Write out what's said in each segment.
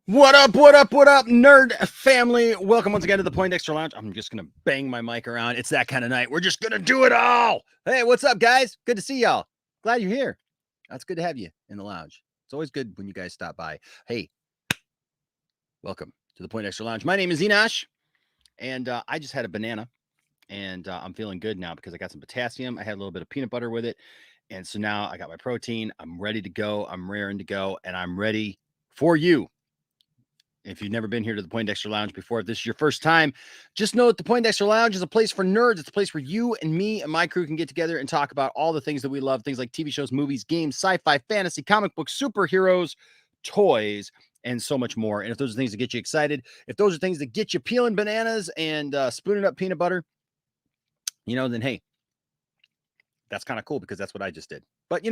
What up, nerd family? Welcome once again to the Poindexter Lounge. I'm just going to bang my mic around. It's that kind of night. We're just going to do it all. Hey, what's up, guys? Good to see y'all. Glad you're here. That's good to have you in the lounge. It's always good when you guys stop by. Hey, welcome to the Poindexter Lounge. My name is Enosh, and I just had a banana, and I'm feeling good now because I got some potassium. I had a little bit of peanut butter with it, and so now I got my protein. I'm ready to go. I'm raring to go, and I'm ready for you. If you've never been here to the Poindexter Lounge before, if this is your first time, just know that the Poindexter Lounge is a place for nerds. It's a place where you and me and my crew can get together and talk about all the things that we love, things like TV shows, movies, games, sci-fi, fantasy, comic books, superheroes, toys, and so much more. And if those are things that get you excited, if those are things that get you peeling bananas and spooning up peanut butter, then hey, that's kind of cool because that's what I just did. But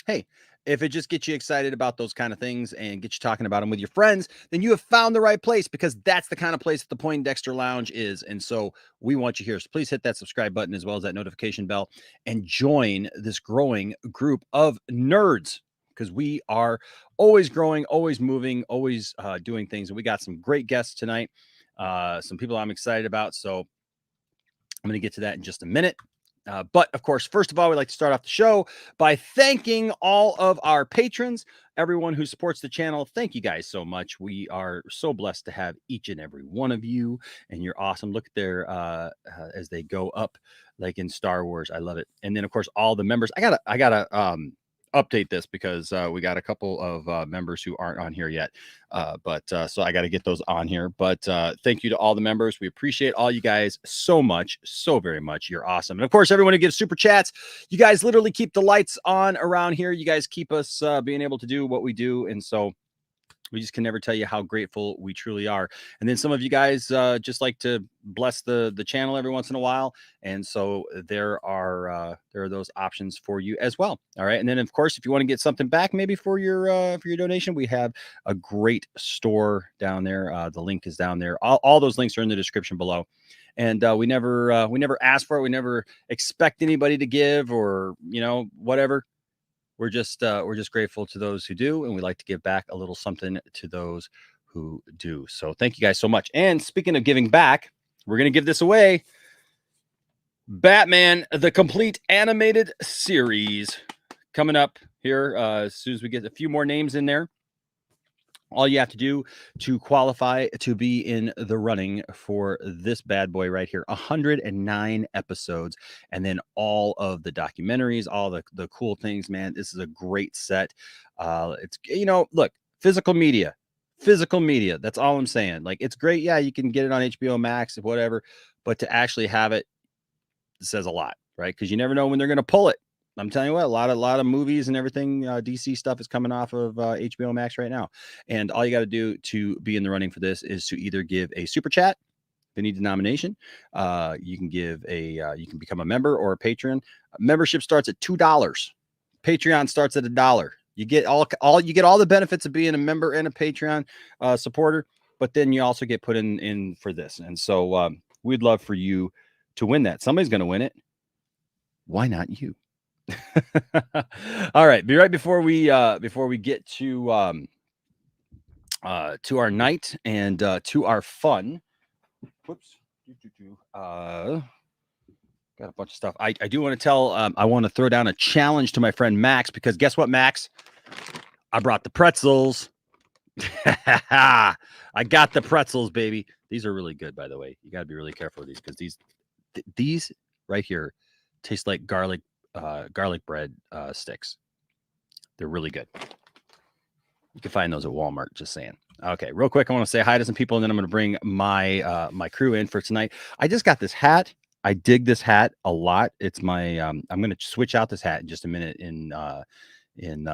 hey, if it just gets you excited about those kind of things and get you talking about them with your friends, then you have found the right place because that's the kind of place that the Poindexter Lounge is. And so we want you here. So please hit that subscribe button as well as that notification bell and join this growing group of nerds because we are always growing, always moving, always doing things. And we got some great guests tonight, some people I'm excited about. So I'm going to get to that in just a minute. But of course, first of all, we'd like to start off the show by thanking all of our patrons, everyone who supports the channel. Thank you guys so much. We are so blessed to have each and every one of you, and you're awesome. Look at their as they go up, like in Star Wars. I love it. And then of course, all the members. I gotta update this because we got a couple of members who aren't on here yet. So I got to get those on here. But thank you to all the members. We appreciate all you guys so much, so very much. You're awesome. And of course, everyone who gives super chats, you guys literally keep the lights on around here. You guys keep us being able to do what we do. And so we just can never tell you how grateful we truly are. And then some of you guys just like to bless the channel every once in a while. And so there are those options for you as well. All right. And then of course, if you want to get something back, maybe for your donation, we have a great store down there. The link is down there. All those links are in the description below. And we never ask for it. We never expect anybody to give or, whatever. We're just grateful to those who do, and we like to give back a little something to those who do. So thank you guys so much. And speaking of giving back, we're gonna give this away. Batman: The Complete Animated Series coming up here as soon as we get a few more names in there. All you have to do to qualify to be in the running for this bad boy right here, 109 episodes, and then all of the documentaries, all the cool things, man. This is a great set. It's, look, physical media. That's all I'm saying. Like, it's great. Yeah, you can get it on HBO Max, whatever, but to actually have it says a lot, right? Because you never know when they're going to pull it. I'm telling you what, a lot of movies and everything, DC stuff is coming off of HBO Max right now. And all you got to do to be in the running for this is to either give a super chat, if you need denomination. You can you can become a member or a patron. Membership starts at $2. Patreon starts at $1. You get all the benefits of being a member and a Patreon supporter, but then you also get put in for this. And so we'd love for you to win that. Somebody's going to win it. Why not you? All right. Be right before we get to our night and to our fun. Whoops. Got a bunch of stuff. I do want to tell. I want to throw down a challenge to my friend Max because guess what, Max? I brought the pretzels. I got the pretzels, baby. These are really good, by the way. You got to be really careful with these because these right here taste like garlic bread sticks. They're really good. You can find those at Walmart, just saying. Okay, real quick, I want to say hi to some people, and then I'm going to bring my my crew in for tonight. I just got this hat. I dig this hat a lot. It's my I'm going to switch out this hat in just a minute in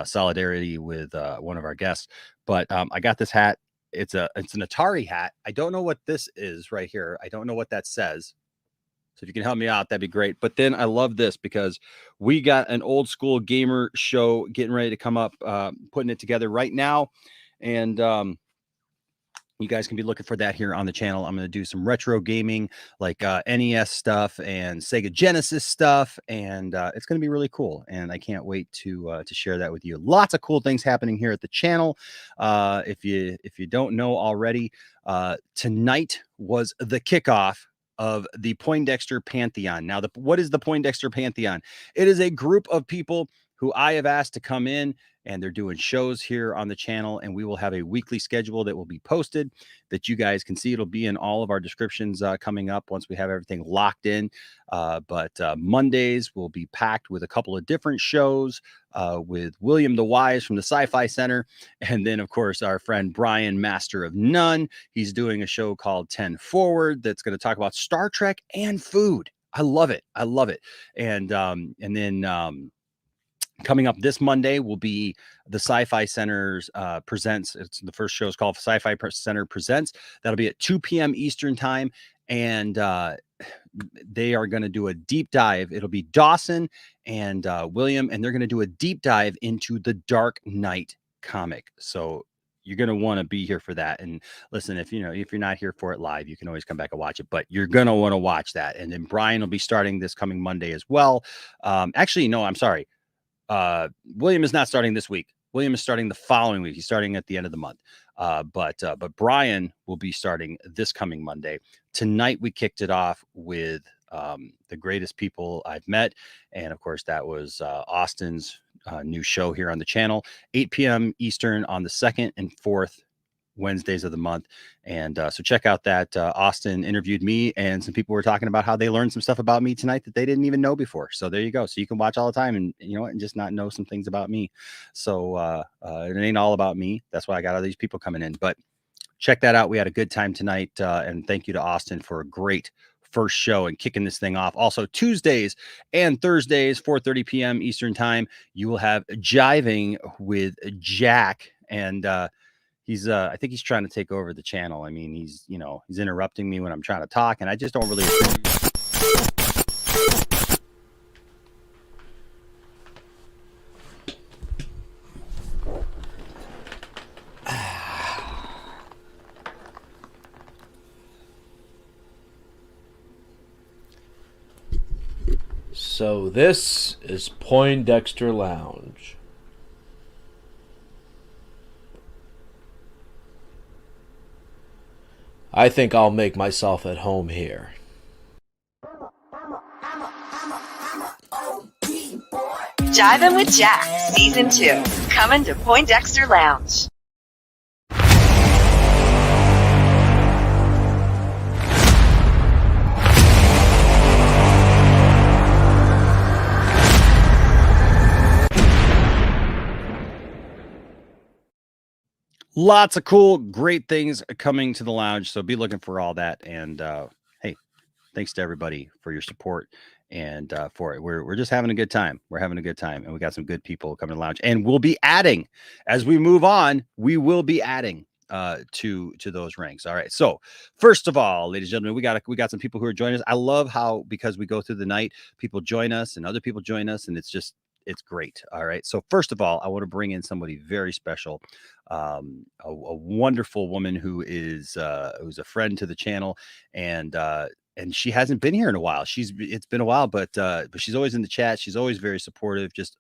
solidarity with one of our guests. But I got this hat. It's an Atari hat. I don't know what this is right here. I don't know what that says. So if you can help me out, that'd be great. But then I love this because we got an old school gamer show getting ready to come up, putting it together right now. And, You guys can be looking for that here on the channel. I'm going to do some retro gaming, like NES stuff and Sega Genesis stuff, and it's going to be really cool. And I can't wait to share that with you. Lots of cool things happening here at the channel. If you don't know already, tonight was the kickoff of the Poindexter Pantheon. Now, what is the Poindexter Pantheon? It is a group of people who I have asked to come in, and they're doing shows here on the channel, and we will have a weekly schedule that will be posted that you guys can see. It'll be in all of our descriptions coming up once we have everything locked in. But Mondays will be packed with a couple of different shows with William the Wise from the Sci-Fi Center. And then, of course, our friend Brian, Master of None. He's doing a show called 10 Forward that's going to talk about Star Trek and food. I love it. I love it. And then coming up this Monday will be the Sci-Fi Center's Presents. It's the first show is called Sci-Fi Center Presents. That'll be at 2 p.m. Eastern time. And they are going to do a deep dive. It'll be Dawson and William, and they're going to do a deep dive into the Dark Knight comic. So you're going to want to be here for that. And listen, if you're not here for it live, you can always come back and watch it, but you're going to want to watch that. And then Brian will be starting this coming Monday as well. Actually, no, I'm sorry. William is not starting this week. William is starting the following week. He's starting at the end of the month. But Brian will be starting this coming Monday. Tonight we kicked it off with the greatest people I've met, and of course that was Austin's new show here on the channel, 8 p.m. Eastern on the 2nd and 4th Wednesdays of the month. And so check out that. Austin interviewed me, and some people were talking about how they learned some stuff about me tonight that they didn't even know before. So there you go. So you can watch all the time and and just not know some things about me. So it ain't all about me. That's why I got all these people coming in. But check that out. We had a good time tonight. And thank you to Austin for a great first show and kicking this thing off. Also, Tuesdays and Thursdays, 4:30 p.m. Eastern time, you will have Jiving with Jack. And he's I think he's trying to take over the channel. I mean, he's interrupting me when I'm trying to talk, and I just don't really So this is Poindexter Lounge. I think I'll make myself at home here. Jivin' with Jack, Season 2, coming to Poindexter Lounge. Lots of cool, great things coming to the lounge. So be looking for all that. And hey, thanks to everybody for your support and for it. We're just having a good time. We're having a good time, and we got some good people coming to the lounge. And we'll be adding as we move on. We will be adding to those ranks. All right. So first of all, ladies and gentlemen, we got some people who are joining us. I love how, because we go through the night, people join us and other people join us, and it's great. All right. So first of all, I want to bring in somebody very special, a wonderful woman who's a friend to the channel, and she hasn't been here in a while. It's been a while, but she's always in the chat. She's always very supportive. Just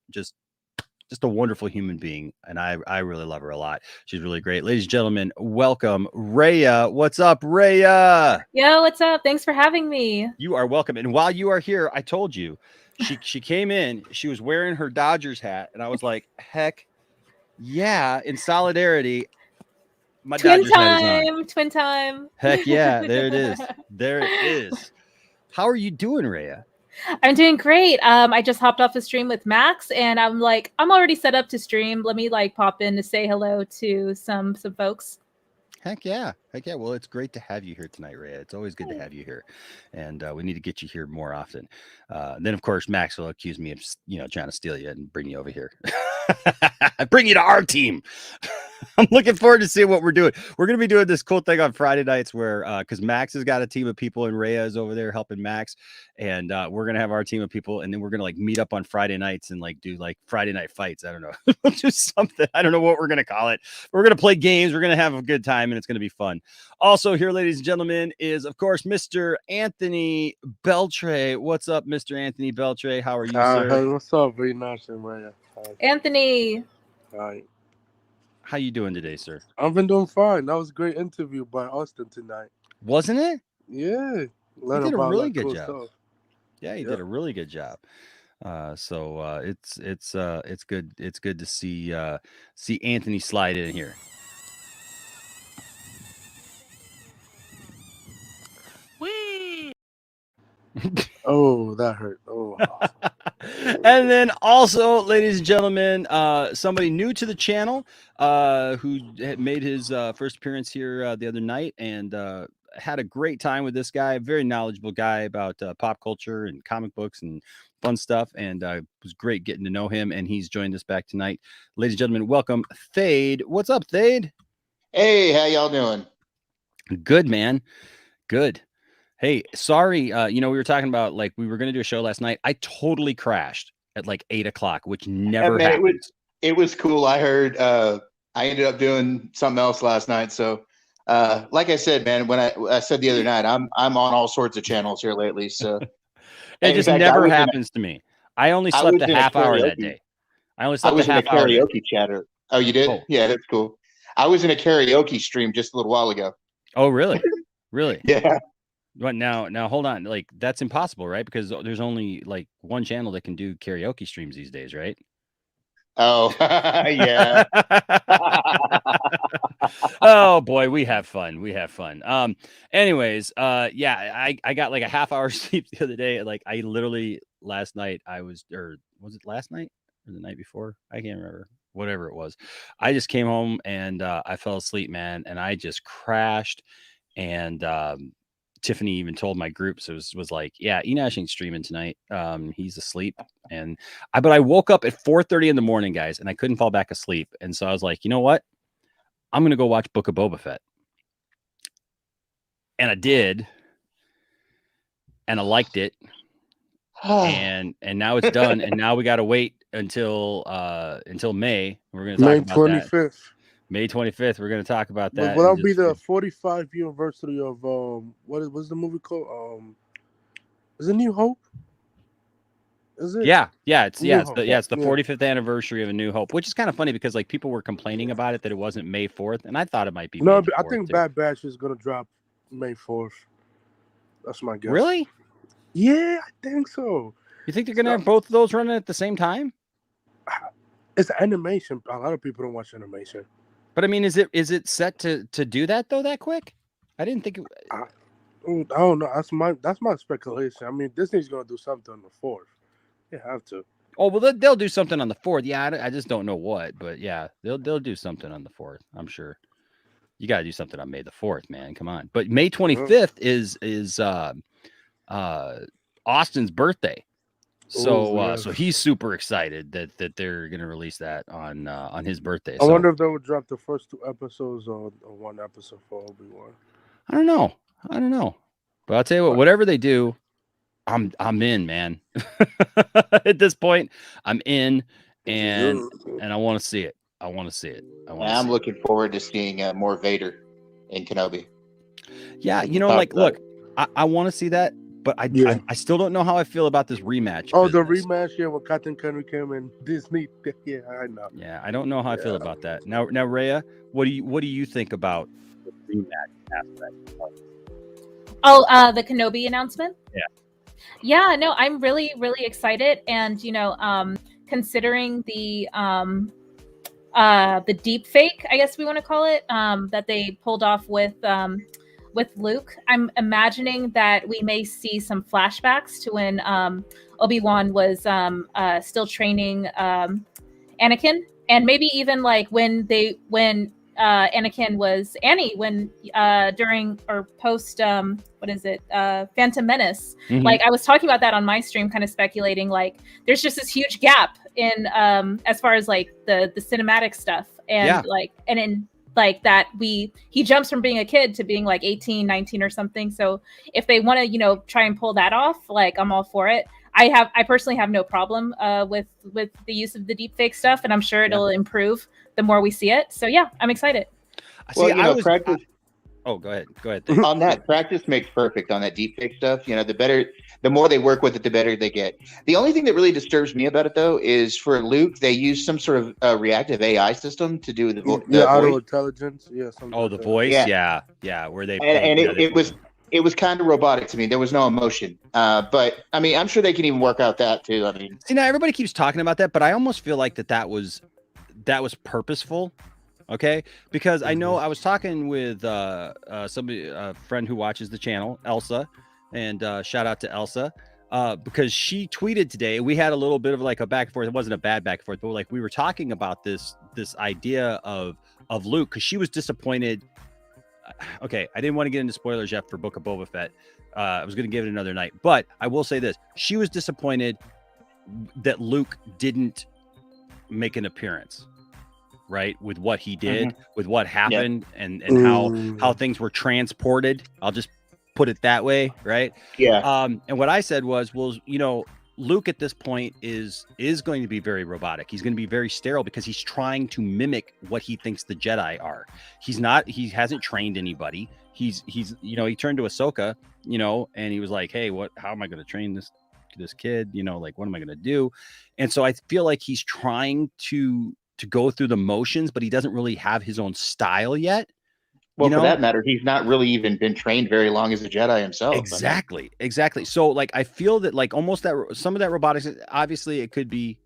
a wonderful human being, and I really love her a lot. She's really great. Ladies and gentlemen, welcome Rhea. What's up, Rhea? Yo, what's up? Thanks for having me. You are welcome. And while you are here, I told you, she came in, she was wearing her Dodgers hat, and I was like, heck yeah, in solidarity. My Twin Dodgers hat is on. Twin time. Heck yeah, there it is. There it is. How are you doing, Rhea? I'm doing great. I just hopped off the stream with Max, and I'm already set up to stream. Let me pop in to say hello to some folks. Heck yeah. Well, it's great to have you here tonight, Rhea. It's always good to have you here, and we need to get you here more often. Then, of course, Max will accuse me of trying to steal you and bring you over here. Bring you to our team. I'm looking forward to seeing what we're doing. We're going to be doing this cool thing on Friday nights where, because Max has got a team of people and Rhea is over there helping Max. And we're going to have our team of people. And then we're going to meet up on Friday nights and do Friday night fights. I don't know. We'll do something. I don't know what we're going to call it. We're going to play games. We're going to have a good time. and it's going to be fun. Also here, ladies and gentlemen, is, of course, Mr. Anthony Beltre. What's up, Mr. Anthony Beltre? How are you, sir? Hey, what's up? Very nice, man. Anthony. Hi. How you doing today, sir? I've been doing fine. That was a great interview by Austin tonight. Wasn't it? Yeah. You did a really good job. Stuff. Yeah, you did a really good job. So it's good. It's good to see Anthony slide in here. Oh, that hurt. Oh. And then also, ladies and gentlemen, somebody new to the channel who had made his first appearance here the other night and had a great time with this guy. Very knowledgeable guy about pop culture and comic books and fun stuff. And it was great getting to know him. And he's joined us back tonight. Ladies and gentlemen, welcome Thade. What's up, Thade? Hey, how y'all doing? Good, man. Good. Hey, sorry. We were talking about like we were going to do a show last night. I totally crashed at like 8 o'clock, which never happens. It was cool. I heard I ended up doing something else last night. So like I said, man, when I said the other night, I'm on all sorts of channels here lately. So it just never happens to me. I only slept a half hour that day. I was in a karaoke chatter. Oh, you did? Oh. Yeah, that's cool. I was in a karaoke stream just a little while ago. Oh, really? Really? Yeah. But now hold on. Like that's impossible, right? Because there's only like one channel that can do karaoke streams these days, right? Oh, yeah. Oh boy, we have fun. Anyways, yeah, I got like a half hour sleep the other day. Like I literally last night was it last night or the night before? I can't remember. Whatever it was. I just came home and I fell asleep, man, and I just crashed. And Tiffany even told my group, so it was like, yeah, Enash ain't streaming tonight. He's asleep. But I woke up at 4:30 in the morning, guys, and I couldn't fall back asleep. And so I was like, you know what? I'm gonna go watch Book of Boba Fett. And I did, and I liked it. and now it's done, and now we gotta wait until May. We're gonna talk May about 25th. That. May 25th. We're gonna talk about that. Will that be the 45th anniversary of what's the movie called? Is it New Hope? Is it? Yeah, it's the 45th anniversary of A New Hope, which is kind of funny because like people were complaining about it that it wasn't May 4th, and I thought it might be. No, May 4th I think too. Bad Batch is gonna drop May 4th. That's my guess. Really? Yeah, I think so. You think they're gonna have both of those running at the same time? It's animation. A lot of people don't watch animation. But I mean, is it set to do that though that quick? I didn't think it. I don't know. That's my speculation. I mean, Disney's gonna do something on the 4th. They have to. Oh well, they'll do something on the 4th. Yeah, I just don't know what, but yeah, they'll do something on the 4th. I'm sure. You got to do something on May the 4th, man. Come on. But May 25th is Austin's birthday. So so he's super excited that they're gonna release that on his birthday. I wonder if they would drop the first 2 episodes or one episode for Obi-Wan. I don't know. But I'll tell you what, whatever they do, I'm in, man. At this point, I'm in, and I want to see it. I'm looking forward to seeing more Vader in Kenobi. Yeah, look, I want to see that. But I still don't know how I feel about this rematch. Oh, the rematch, yeah, when Captain Kenobi came in Disney. Yeah, I know. Yeah, I don't know how I feel about that. Now, Rhea, what do you think about the rematch aspect? Oh, the Kenobi announcement? Yeah. Yeah, no, I'm really, really excited. And considering the deep fake, I guess we want to call it, that they pulled off with Luke, I'm imagining that we may see some flashbacks to when Obi-Wan was still training Anakin, and maybe even like when Anakin was Annie, when during or post Phantom Menace. Mm-hmm. Like I was talking about that on my stream, kind of speculating like there's just this huge gap in as far as like the cinematic stuff and like that he jumps from being a kid to being like 18, 19 or something. So if they want to, try and pull that off, like I'm all for it. I personally have no problem with the use of the deepfake stuff, and I'm sure it'll improve the more we see it. So yeah, I'm excited. See, Well, I was. practice Oh, go ahead. Go ahead. on that. Practice makes perfect on that deepfake stuff. The more they work with it, the better they get. The only thing that really disturbs me about it, though, is for Luke, they use some sort of reactive AI system to do the auto voice. intelligence. Yeah. Oh, the voice. Yeah. Where they it was kind of robotic to me. There was no emotion. But I mean, I'm sure they can even work out that too. I mean, see, now everybody keeps talking about that, but I almost feel like that was purposeful. Okay, because I know I was talking with somebody, a friend who watches the channel, Elsa, and shout out to Elsa, because she tweeted today. We had a little bit of like a back and forth. It wasn't a bad back and forth, but like we were talking about this idea of Luke, because she was disappointed. Okay, I didn't want to get into spoilers yet for Book of Boba Fett. I was going to give it another night, but I will say this: she was disappointed that Luke didn't make an appearance. Right, with what he did, with what happened, and how things were transported. I'll just put it that way, right? Yeah. And what I said was, well, Luke at this point is going to be very robotic. He's going to be very sterile because he's trying to mimic what he thinks the Jedi are. He hasn't trained anybody. He turned to Ahsoka, and he was like, hey, how am I going to train this kid? Like, what am I going to do? And so I feel like he's trying to go through the motions, but he doesn't really have his own style yet. Well, for that matter, he's not really even been trained very long as a Jedi himself. Exactly. So like, I feel that like almost that some of that robotics, obviously it could be,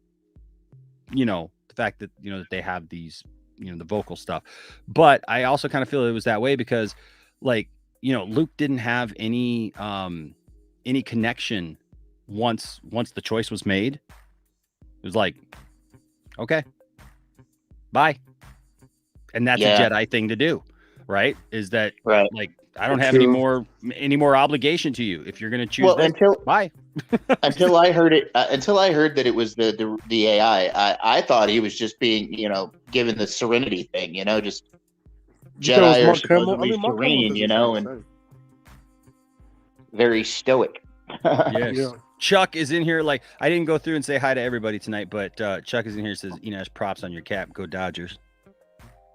the fact that, that they have these, the vocal stuff, but I also kind of feel it was that way because like, Luke didn't have any connection once the choice was made. It was like, okay, bye. And that's a Jedi thing to do, right? Is that right? Like, I don't have any more obligation to you. If you're going to choose bye. until I heard that it was the AI, I thought he was just being, given the serenity thing, just Jedi are supposedly serene, and very stoic. Yes. Yeah. Chuck is in here. Like, I didn't go through and say hi to everybody tonight, but Chuck is in here. Says, Enash, props on your cap. Go Dodgers.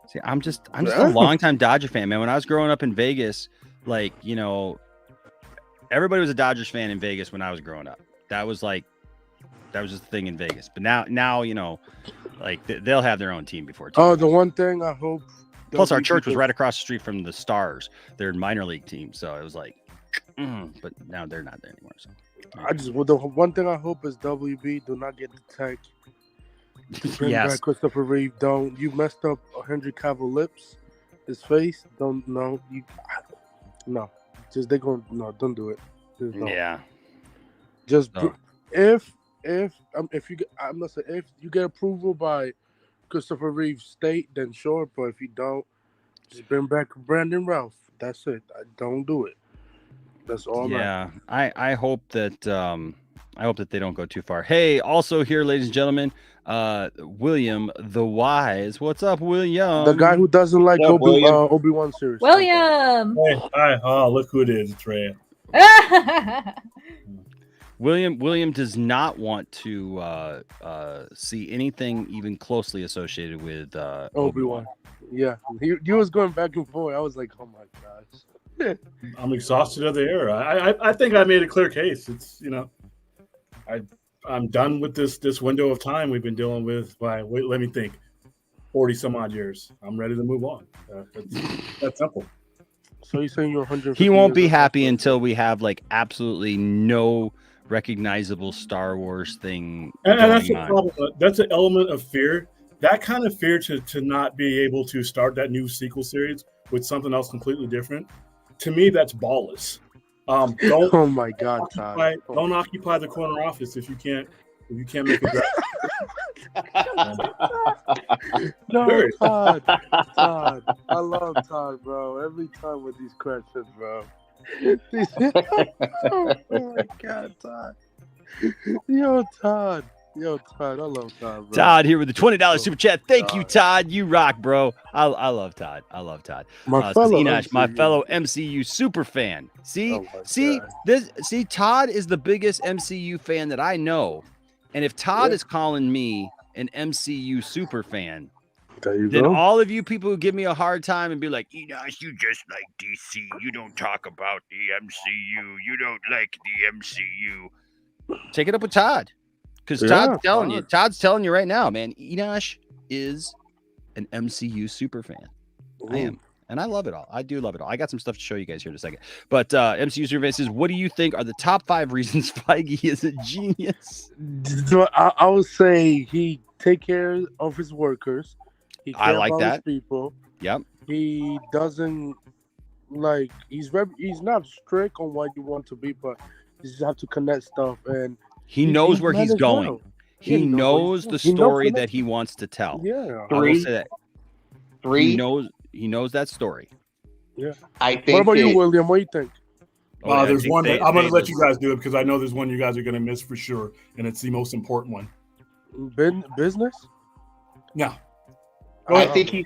See, I'm just a longtime Dodger fan, man. When I was growing up in Vegas, like, everybody was a Dodgers fan in Vegas when I was growing up. That was just the thing in Vegas. But now, like they'll have their own team before. Oh, the one thing I hope. Plus, our church was right across the street from the Stars, their minor league team. So it was like, but now they're not there anymore. So the one thing I hope is WB do not get the tech. Bring back Christopher Reeve. Don't you messed up Henry Cavill lips, his face. Don't no. Just don't do it. Yeah. Just no. If you get approval by Christopher Reeve's state, then sure. But if you don't, just bring back Brandon Ralph. That's it. Don't do it. That's all. Yeah, I hope that they don't go too far. Hey, also here, ladies and gentlemen, William the Wise. What's up, William? The guy who doesn't like Obi-Wan series. William. Hey, hi. Oh, look who it is. It's Ray. William does not want to see anything even closely associated with Obi-Wan. Yeah, he was going back and forth. I was like, oh my gosh. I'm exhausted of the era. I think I made a clear case. It's I'm done with this window of time we've been dealing with by let me think, 40 some odd years. I'm ready to move on. That's simple. So you're saying you're 100? He won't be happy until we have like absolutely no recognizable Star Wars thing. And that's a problem. That's an element of fear. That kind of fear to not be able to start that new sequel series with something else completely different. To me, that's ballless. Oh my God, Todd! Don't occupy the corner office if you can't make a No, Todd. I love Todd, bro. Every time with these questions, bro. Oh my God, Todd. Yo, Todd, I love Todd, bro. Todd here with the $20 super chat. Thank you, Todd. You rock, bro. I love Todd. My fellow MCU super fan. See, Todd is the biggest MCU fan that I know. And if Todd is calling me an MCU super fan, There you Then go. all of you people who give me a hard time and be like, Enosh, you just like DC. You don't talk about the MCU. You don't like the MCU. Take it up with Todd. Because Todd's telling you right now, man, Enosh is an MCU super fan. I am. And I love it all. I do love it all. I got some stuff to show you guys here in a second. But MCU super fan says, what do you think are the top 5 reasons Feige is a genius? I would say he take care of his workers. He I like that. His people. Yep. He doesn't he's not strict on what you want to be, but you just have to connect stuff, and he knows where he's going. Well. He knows the story that he wants to tell. Yeah. I will say that. 3. He knows that story. Yeah. I think. What about you, William? What do you think? There's one that I'm going to let you guys do it because I know there's one you guys are going to miss for sure, and it's the most important one. Business? No. I think he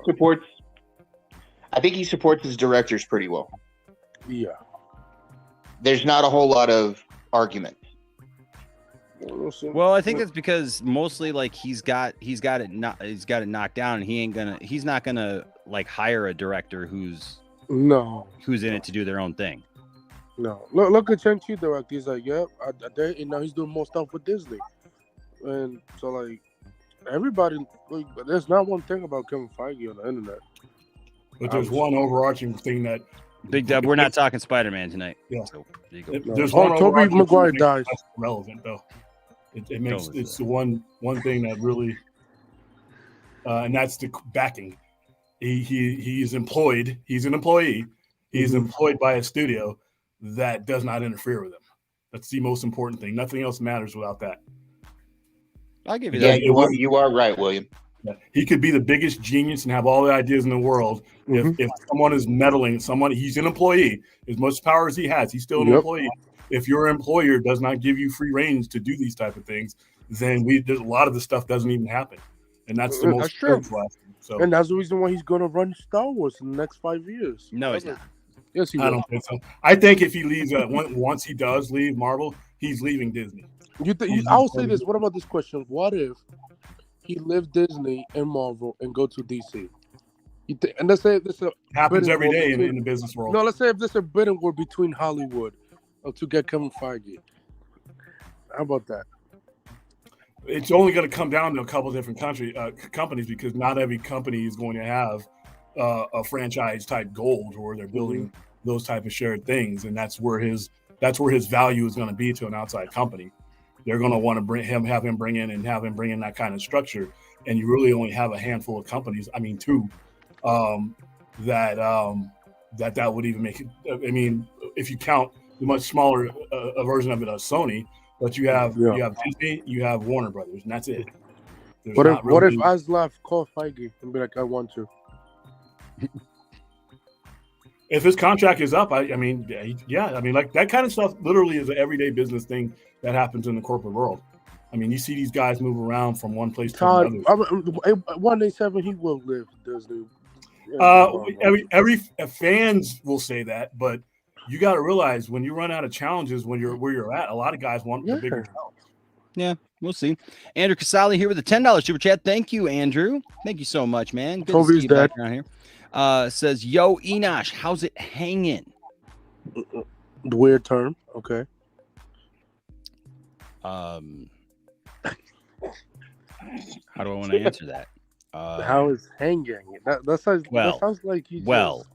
supports his directors pretty well. Yeah. There's not a whole lot of argument. Well, I think that's because mostly like he's got it knocked down, and he's not gonna like hire a director who's in it to do their own thing. No, look at Shang-Chi director. He's like, yep, now he's doing more stuff with Disney, and so like everybody, like, there's not one thing about Kevin Feige on the internet. But there's one overarching thing that Big Dub, we're not talking Spider-Man tonight. Yeah. So there you go. There's Tobey Maguire dies. That's relevant though. It makes it's the one thing that really, and that's the backing. He's employed. He's an employee. He's employed by a studio that does not interfere with him. That's the most important thing. Nothing else matters without that. I'll give you that. Yeah, you are right, William. Yeah. He could be the biggest genius and have all the ideas in the world. If someone is meddling, he's an employee. As much power as he has, he's still an employee. If your employer does not give you free reins to do these type of things, then there's a lot of the stuff doesn't even happen, and that's the most true. So, and that's the reason why he's going to run Star Wars in the next 5 years. No, he's not. Yes, he will. I don't think so. I think if he leaves, once he does leave Marvel, he's leaving Disney. I'll say this. What about this question? What if he left Disney and Marvel and go to DC? And let's say this happens every day in the business world. No, let's say if there's a bidding war between Hollywood to get Kevin Feige. How about that? It's only going to come down to a couple of different companies because not every company is going to have a franchise type goal where they're building those type of shared things, and that's where his value is going to be to an outside company. They're going to want to have him bring in that kind of structure, and you really only have a handful of companies. I mean, 2 that would even make it. I mean, if you count the much smaller version of it as Sony, but you have Disney, you have Warner Brothers, and that's it. What if Aslaf called Feige and be like, I want to? If his contract is up, I mean, like that kind of stuff literally is an everyday business thing that happens in the corporate world. I mean, you see these guys move around from one place to another. 187, he will live Disney. Every fans will say that, but you got to realize when you run out of challenges, where you're at, a lot of guys want the bigger challenge. Yeah, we'll see. Andrew Casali here with a $10 super chat. Thank you, Andrew. Thank you so much, man. Good to see you back around here. Says, yo, Enosh, how's it hanging? The weird term. Okay. How do I want to answer that? How is hanging? That sounds like you.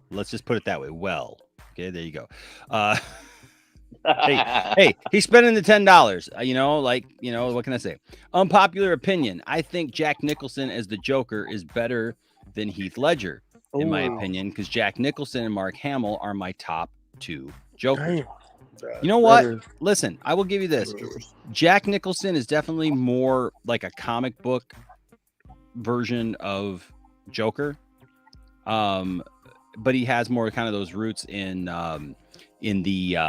Let's just put it that way. Well, okay, there you go. Hey, he's spending the $10. What can I say? Unpopular opinion. I think Jack Nicholson as the Joker is better than Heath Ledger, in my opinion, because Jack Nicholson and Mark Hamill are my top 2 Jokers. Damn. You know what? Listen, I will give you this. Jack Nicholson is definitely more like a comic book version of Joker. But he has more kind of those roots in the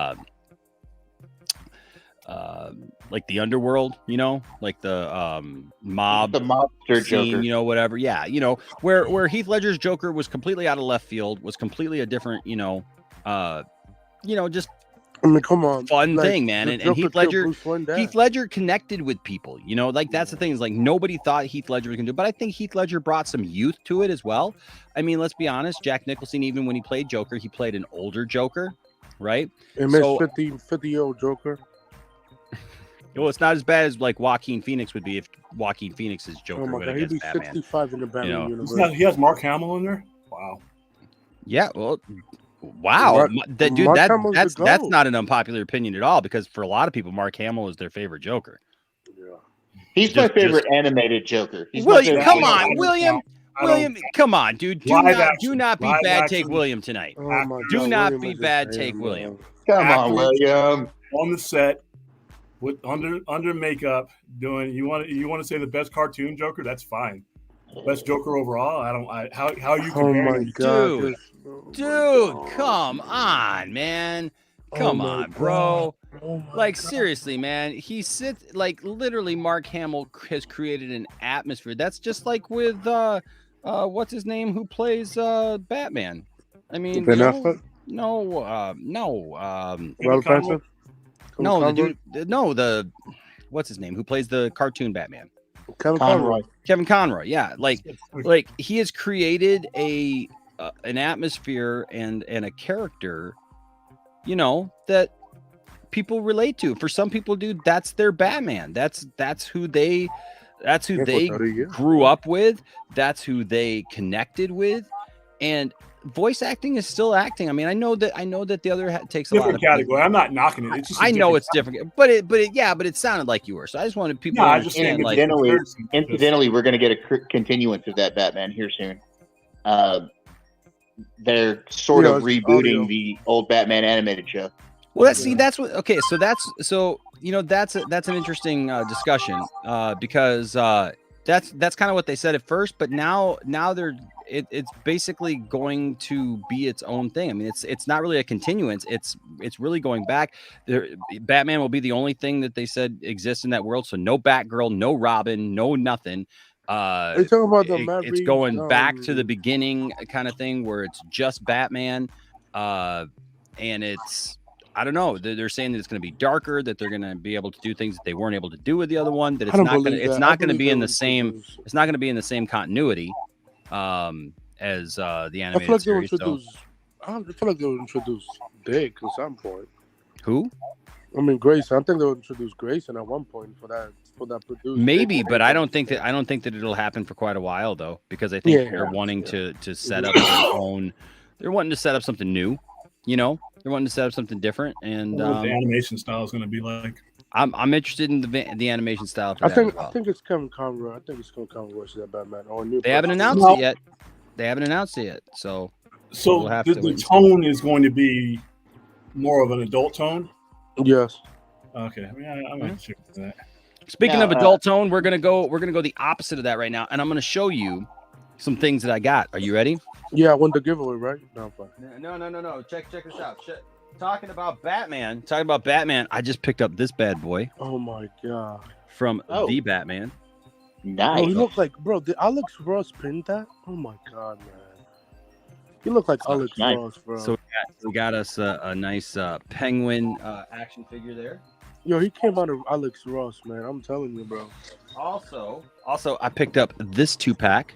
like the underworld, like the mob, the mobster scene, Joker, whatever. Yeah, where Heath Ledger's Joker was completely out of left field, was completely a different, just I mean, come on, fun thing, man. And Heath Ledger connected with people, you know, like that's the thing is like nobody thought Heath Ledger was gonna do, but I think Heath Ledger brought some youth to it as well. I mean, let's be honest, Jack Nicholson, even when he played Joker, he played an older Joker, right? And so, 50-year-old Joker. Well, it's not as bad as like Joaquin Phoenix would be if Joaquin Phoenix's Joker would he'd be Batman. 65 in the Batman universe. He has Mark Hamill in there. Wow. Yeah, well, wow, that's not an unpopular opinion at all because for a lot of people, Mark Hamill is their favorite Joker. Yeah, he's my favorite animated Joker. William, come on, William, come on, dude. Do not be bad take William tonight. Do not be bad take William. Come on, William. On the set with under makeup, doing you want to say the best cartoon Joker? That's fine. Best Joker overall. How you can? Oh my god, dude, come on, man. Come on, bro. Like seriously, man. He sits like literally. Mark Hamill has created an atmosphere. That's just like with what's his name? Who plays Batman? I mean, Ben Affleck? No. The what's his name? Who plays the cartoon Batman? Kevin Conroy. Kevin Conroy. Yeah, like he has created an atmosphere and a character, you know, that people relate to. For some people, dude, that's their Batman. That's who they grew up with. That's who they connected with, and voice acting is still acting. I mean, I know that the other takes a different lot of category. people. I'm not knocking it. It's just I know it's different, but it sounded like you were. So I just wanted people to understand. Incidentally, we're going to get a continuance of that Batman here soon. They're sort of rebooting the old Batman animated show. Well, that's an interesting discussion because that's kind of what they said at first, but now it's basically going to be its own thing. I mean, it's not really a continuance. It's really going back. Batman will be the only thing that they said exists in that world. So no Batgirl, no Robin, no nothing. Are you talking about it's going back to the beginning kind of thing where it's just Batman, and it's. I don't know. They're saying that it's going to be darker, that they're going to be able to do things that they weren't able to do with the other one. That it's not going to be in the same. It's not going to be in the same continuity as the animated series. I feel like they would introduce Dick at some point. Who? I mean, Grayson. I think they would introduce Grayson at one point for that producer. Maybe, but I don't think that it'll happen for quite a while though, because I think they're wanting to set up their own. They're wanting to set up something new. You know, they're wanting to set up something different, and what the animation style is going to be like. I'm interested in the animation style. For I think it's Kevin Conroy. I think it's Kevin Conroy to that Batman. They haven't announced it yet. They haven't announced it yet. So we'll have the tone is going to be more of an adult tone. Yes. Okay. I mean, I'm not sure that. Speaking of adult tone, we're gonna go the opposite of that right now, and I'm gonna show you some things that I got. Are you ready? Yeah, I won the giveaway, right? No, I'm fine. No. Check this out. Talking about Batman. I just picked up this bad boy. Oh my god. From the Batman. Nice. Oh, you look like, bro, did Alex Ross pin that? Oh my god, man. You look like Alex Ross, bro. So we got us a nice penguin action figure there. Yo, he came out of Alex Ross, man. I'm telling you, bro. Also, I picked up this 2-pack.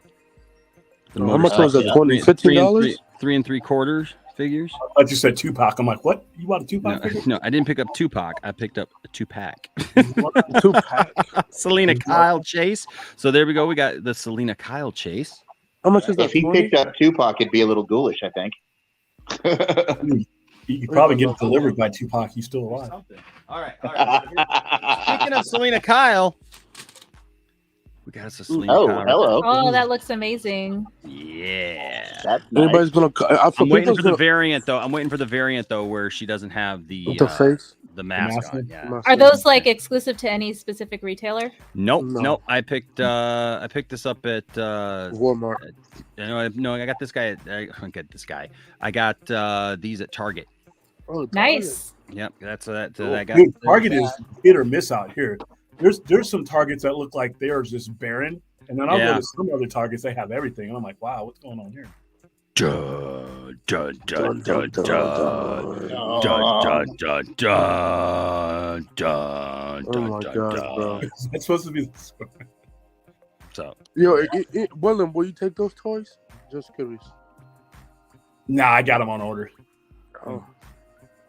How much was that? $15? 3 3/4 figures. I thought you said Tupac. I'm like, what? You bought a Tupac? No, I didn't pick up Tupac. I picked up a 2-pack. 2-pack. Selena Kyle Chase. So there we go. We got the Selena Kyle Chase. How much is that? If he picked up Tupac, it'd be a little ghoulish, I think. You could probably get it delivered by Tupac. He's still alive. All right. Speaking of Selena Kyle, we got us a Selena Kyle. Hello. Oh, that looks amazing. Yeah. That's nice. Everybody's gonna. I'm waiting for the variant though. Where she doesn't have the face, the mask on. Yeah. Are those like exclusive to any specific retailer? Nope. I picked this up at Walmart. No, I got this guy. I got these at Target. Oh, nice. Yep, that's that. Cool. I got. Dude, Target is hit or miss out here. There's some Targets that look like they are just barren, and then I'll go to some other Targets they have everything. And I'm like, wow, what's going on here? Dun, dun, dun, dun, dun, dun, dun, dun, dun, Oh my god, bro! It's supposed to be. So, Yo, William, will you take those toys? Just curious. Nah, I got them on order. Oh.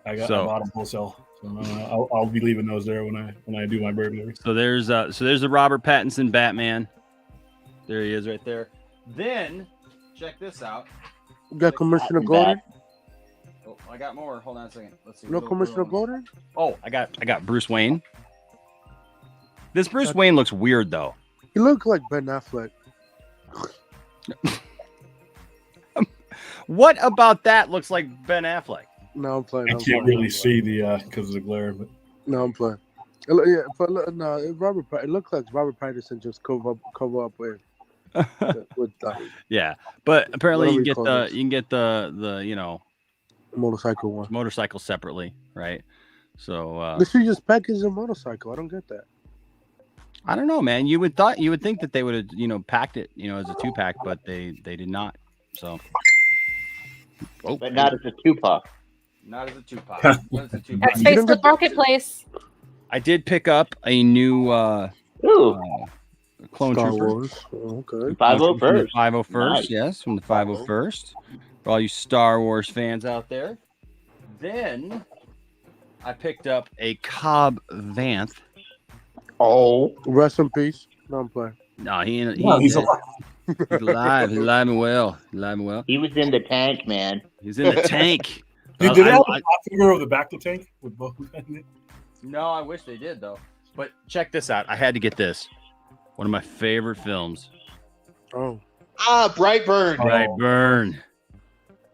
I bought them wholesale. So I'll be leaving those there when I do my burglary. so there's the Robert Pattinson Batman. There he is, right there. Then check this out. You got Commissioner Gordon. Oh, I got more. Hold on a second. Let's see. No Commissioner Gordon. Oh, I got Bruce Wayne. This Bruce Wayne looks weird though. He looks like Ben Affleck. What about that looks like Ben Affleck? No, I'm playing. I can't really see the because of the glare. But No, I'm playing. Yeah, but no, it looks like Robert Pattinson just cover up with Yeah, but apparently you Whatever can get the motorcycle one. motorcycle separately, right? So They should just package a motorcycle. I don't get that. I don't know, man. You would think that they would have packed it as a 2-pack, but they did not. So, But not as a Tupac. not as a 2-pack. Not as a 2-pack. That's Facebook Marketplace. I did pick up a new Ooh, clone Star trooper. Wars. Okay. 501st. 501st, Nice. yes, from the 501st. For all you Star Wars fans out there. Then I picked up a Cobb Vanth. Oh, Rest in peace. No, I'm playing. No, he's alive. He's alive. He's alive and well. Alive and well. he was in the tank, man. He's in the tank. Did they have a figure of the back to tank with both in it? No, I wish they did though. But check this out. I had to get this. One of my favorite films. Oh, Brightburn. Brightburn.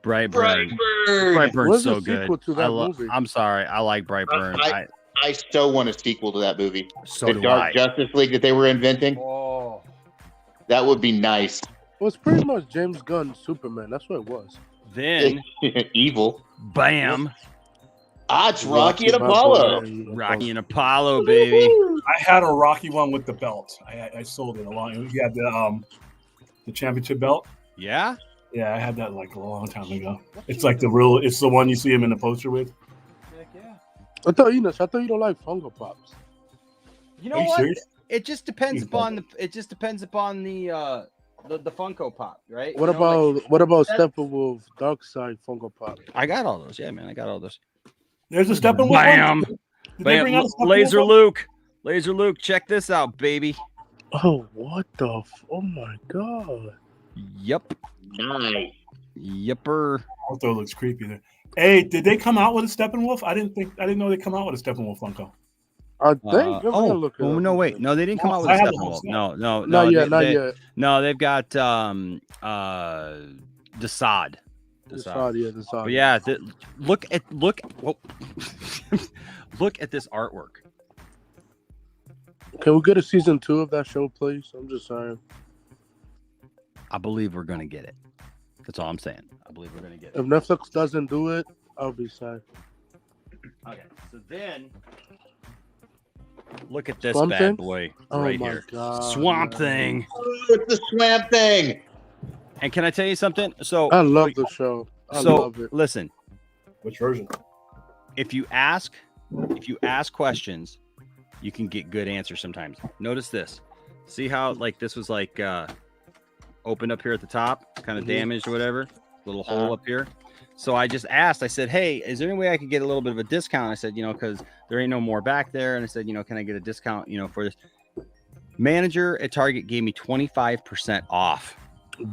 Brightburn. Brightburn's Where's so the good. sequel to that movie? I'm sorry. I like Brightburn. I so want a sequel to that movie. So The do Dark I. Justice League that they were inventing. Oh. That would be nice. well, it's pretty much James Gunn's Superman. That's what it was. Then, Evil. bam, It's Rocky and Apollo. Rocky and Apollo, baby. I had a Rocky one with the belt. I sold it a long. He had the championship belt. Yeah. Yeah, I had that like a long time ago. It's like it's the one you see him in the poster with. Heck yeah. I thought you don't like Funko Pops. You know Are you what? serious? It just depends upon the Funko Pop, right? What about Steppenwolf Dark Side Funko Pop? I got all those. Yeah, man, I got all those. There's a Steppenwolf. Bam. Did they bring out a Steppenwolf Laser one? Luke. Laser Luke, check this out, baby. Oh, what the? Oh my god! Yep. Nice. Yepper. Although it looks creepy there. Hey, did they come out with a Steppenwolf? I didn't know they come out with a Steppenwolf Funko. I think. No, wait. No, they didn't come out with I a have Steppenwolf. the No. Not yet. No, they've got Desaad. The But yeah, look at look at this artwork. Can we get a season 2 of that show, please? I'm just saying. I believe we're gonna get it. That's all I'm saying. I believe we're gonna get it. If Netflix doesn't do it, I'll be sad. Okay, so then look at this Swamp bad Thing? boy Oh right my here. God, Swamp man. Thing. Oh, it's the Swamp Thing. And can I tell you something? So I love the show. I love it. Listen, Which version? if you ask questions, you can get good answers sometimes. Notice this. See how like this was like opened up here at the top, kind of damaged or whatever, little hole up here. So I just asked, I said, hey, is there any way I could get a little bit of a discount? I said, because there ain't no more back there. And I said, can I get a discount, for this? Manager at Target gave me 25% off.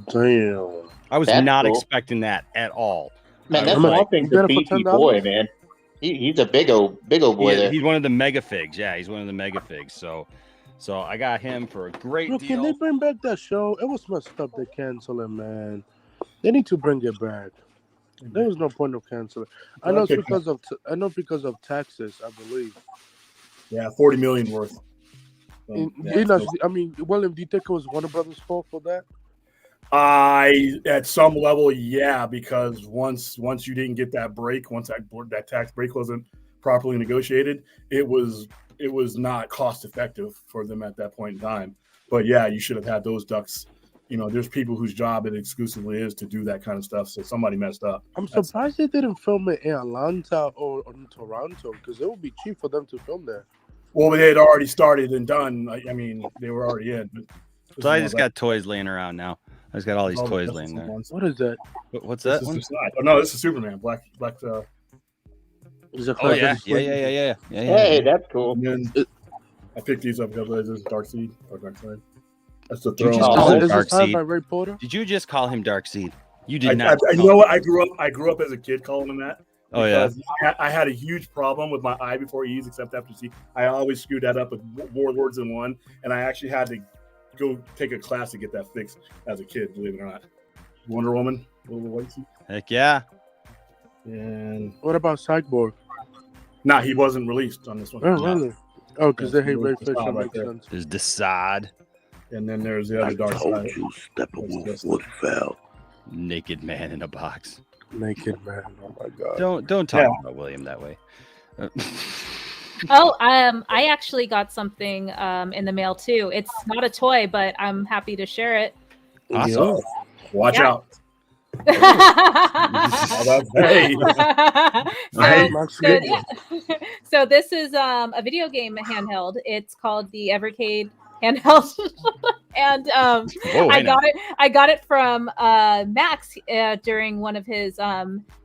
Damn. I was That's not cool. expecting that at all. Man, I that's was one like, thing. you got The it for beefy $10? boy, man. He's a big old boy there. he's one of the mega figs. Yeah, he's one of the mega figs. So I got him for a great Look, deal. can they bring back that show? It was messed up. They cancel it, man. They need to bring it back. There was no point of canceling. I know it's because of taxes. I believe. Yeah, 40 million worth. William, do you think it was Warner Brothers' fault for that? At some level, yeah, because once you didn't get that break, once that tax break wasn't properly negotiated, it was not cost effective for them at that point in time. But yeah, you should have had those ducks there's people whose job it exclusively is to do that kind of stuff. So somebody messed up. I'm surprised they didn't film it in Atlanta or in Toronto because it would be cheap for them to film there. Well, they had already started and done. I mean, they were already in. So I just got toys laying around now. I just got all these toys laying there. What is that? What's that one? Oh no, this is Superman. Black. Is it Oh yeah. Hey, that's cool. I picked these up because this is Darkseid or Darkseid. That's the Did you throne. just call him Is it signed Darkseid? by Ray Porter? Did you just call him Darkseid? You did not. You know what? I grew up as a kid calling him that. Oh yeah. I had a huge problem with my I before E's, except after C. I always screwed that up with more words than one, and I actually had to go take a class to get that fixed as a kid. Believe it or not. Wonder Woman, little white suit. Heck yeah. And What about Cyborg? nah, he wasn't released on this one. Oh, really? Oh, because they hate Yeah, Ray it's Fisher. right Makes there. sense. There's Desaad, And then there's the other dark side. Steppenwolf would fail. naked man in a box. Naked man. Oh my god. Don't talk about William that way. Oh, I actually got something in the mail too. It's not a toy, but I'm happy to share it. Awesome. Watch Yeah. out. Hey. So this is a video game handheld. It's called the Evercade handheld, and I got it from Max during one of his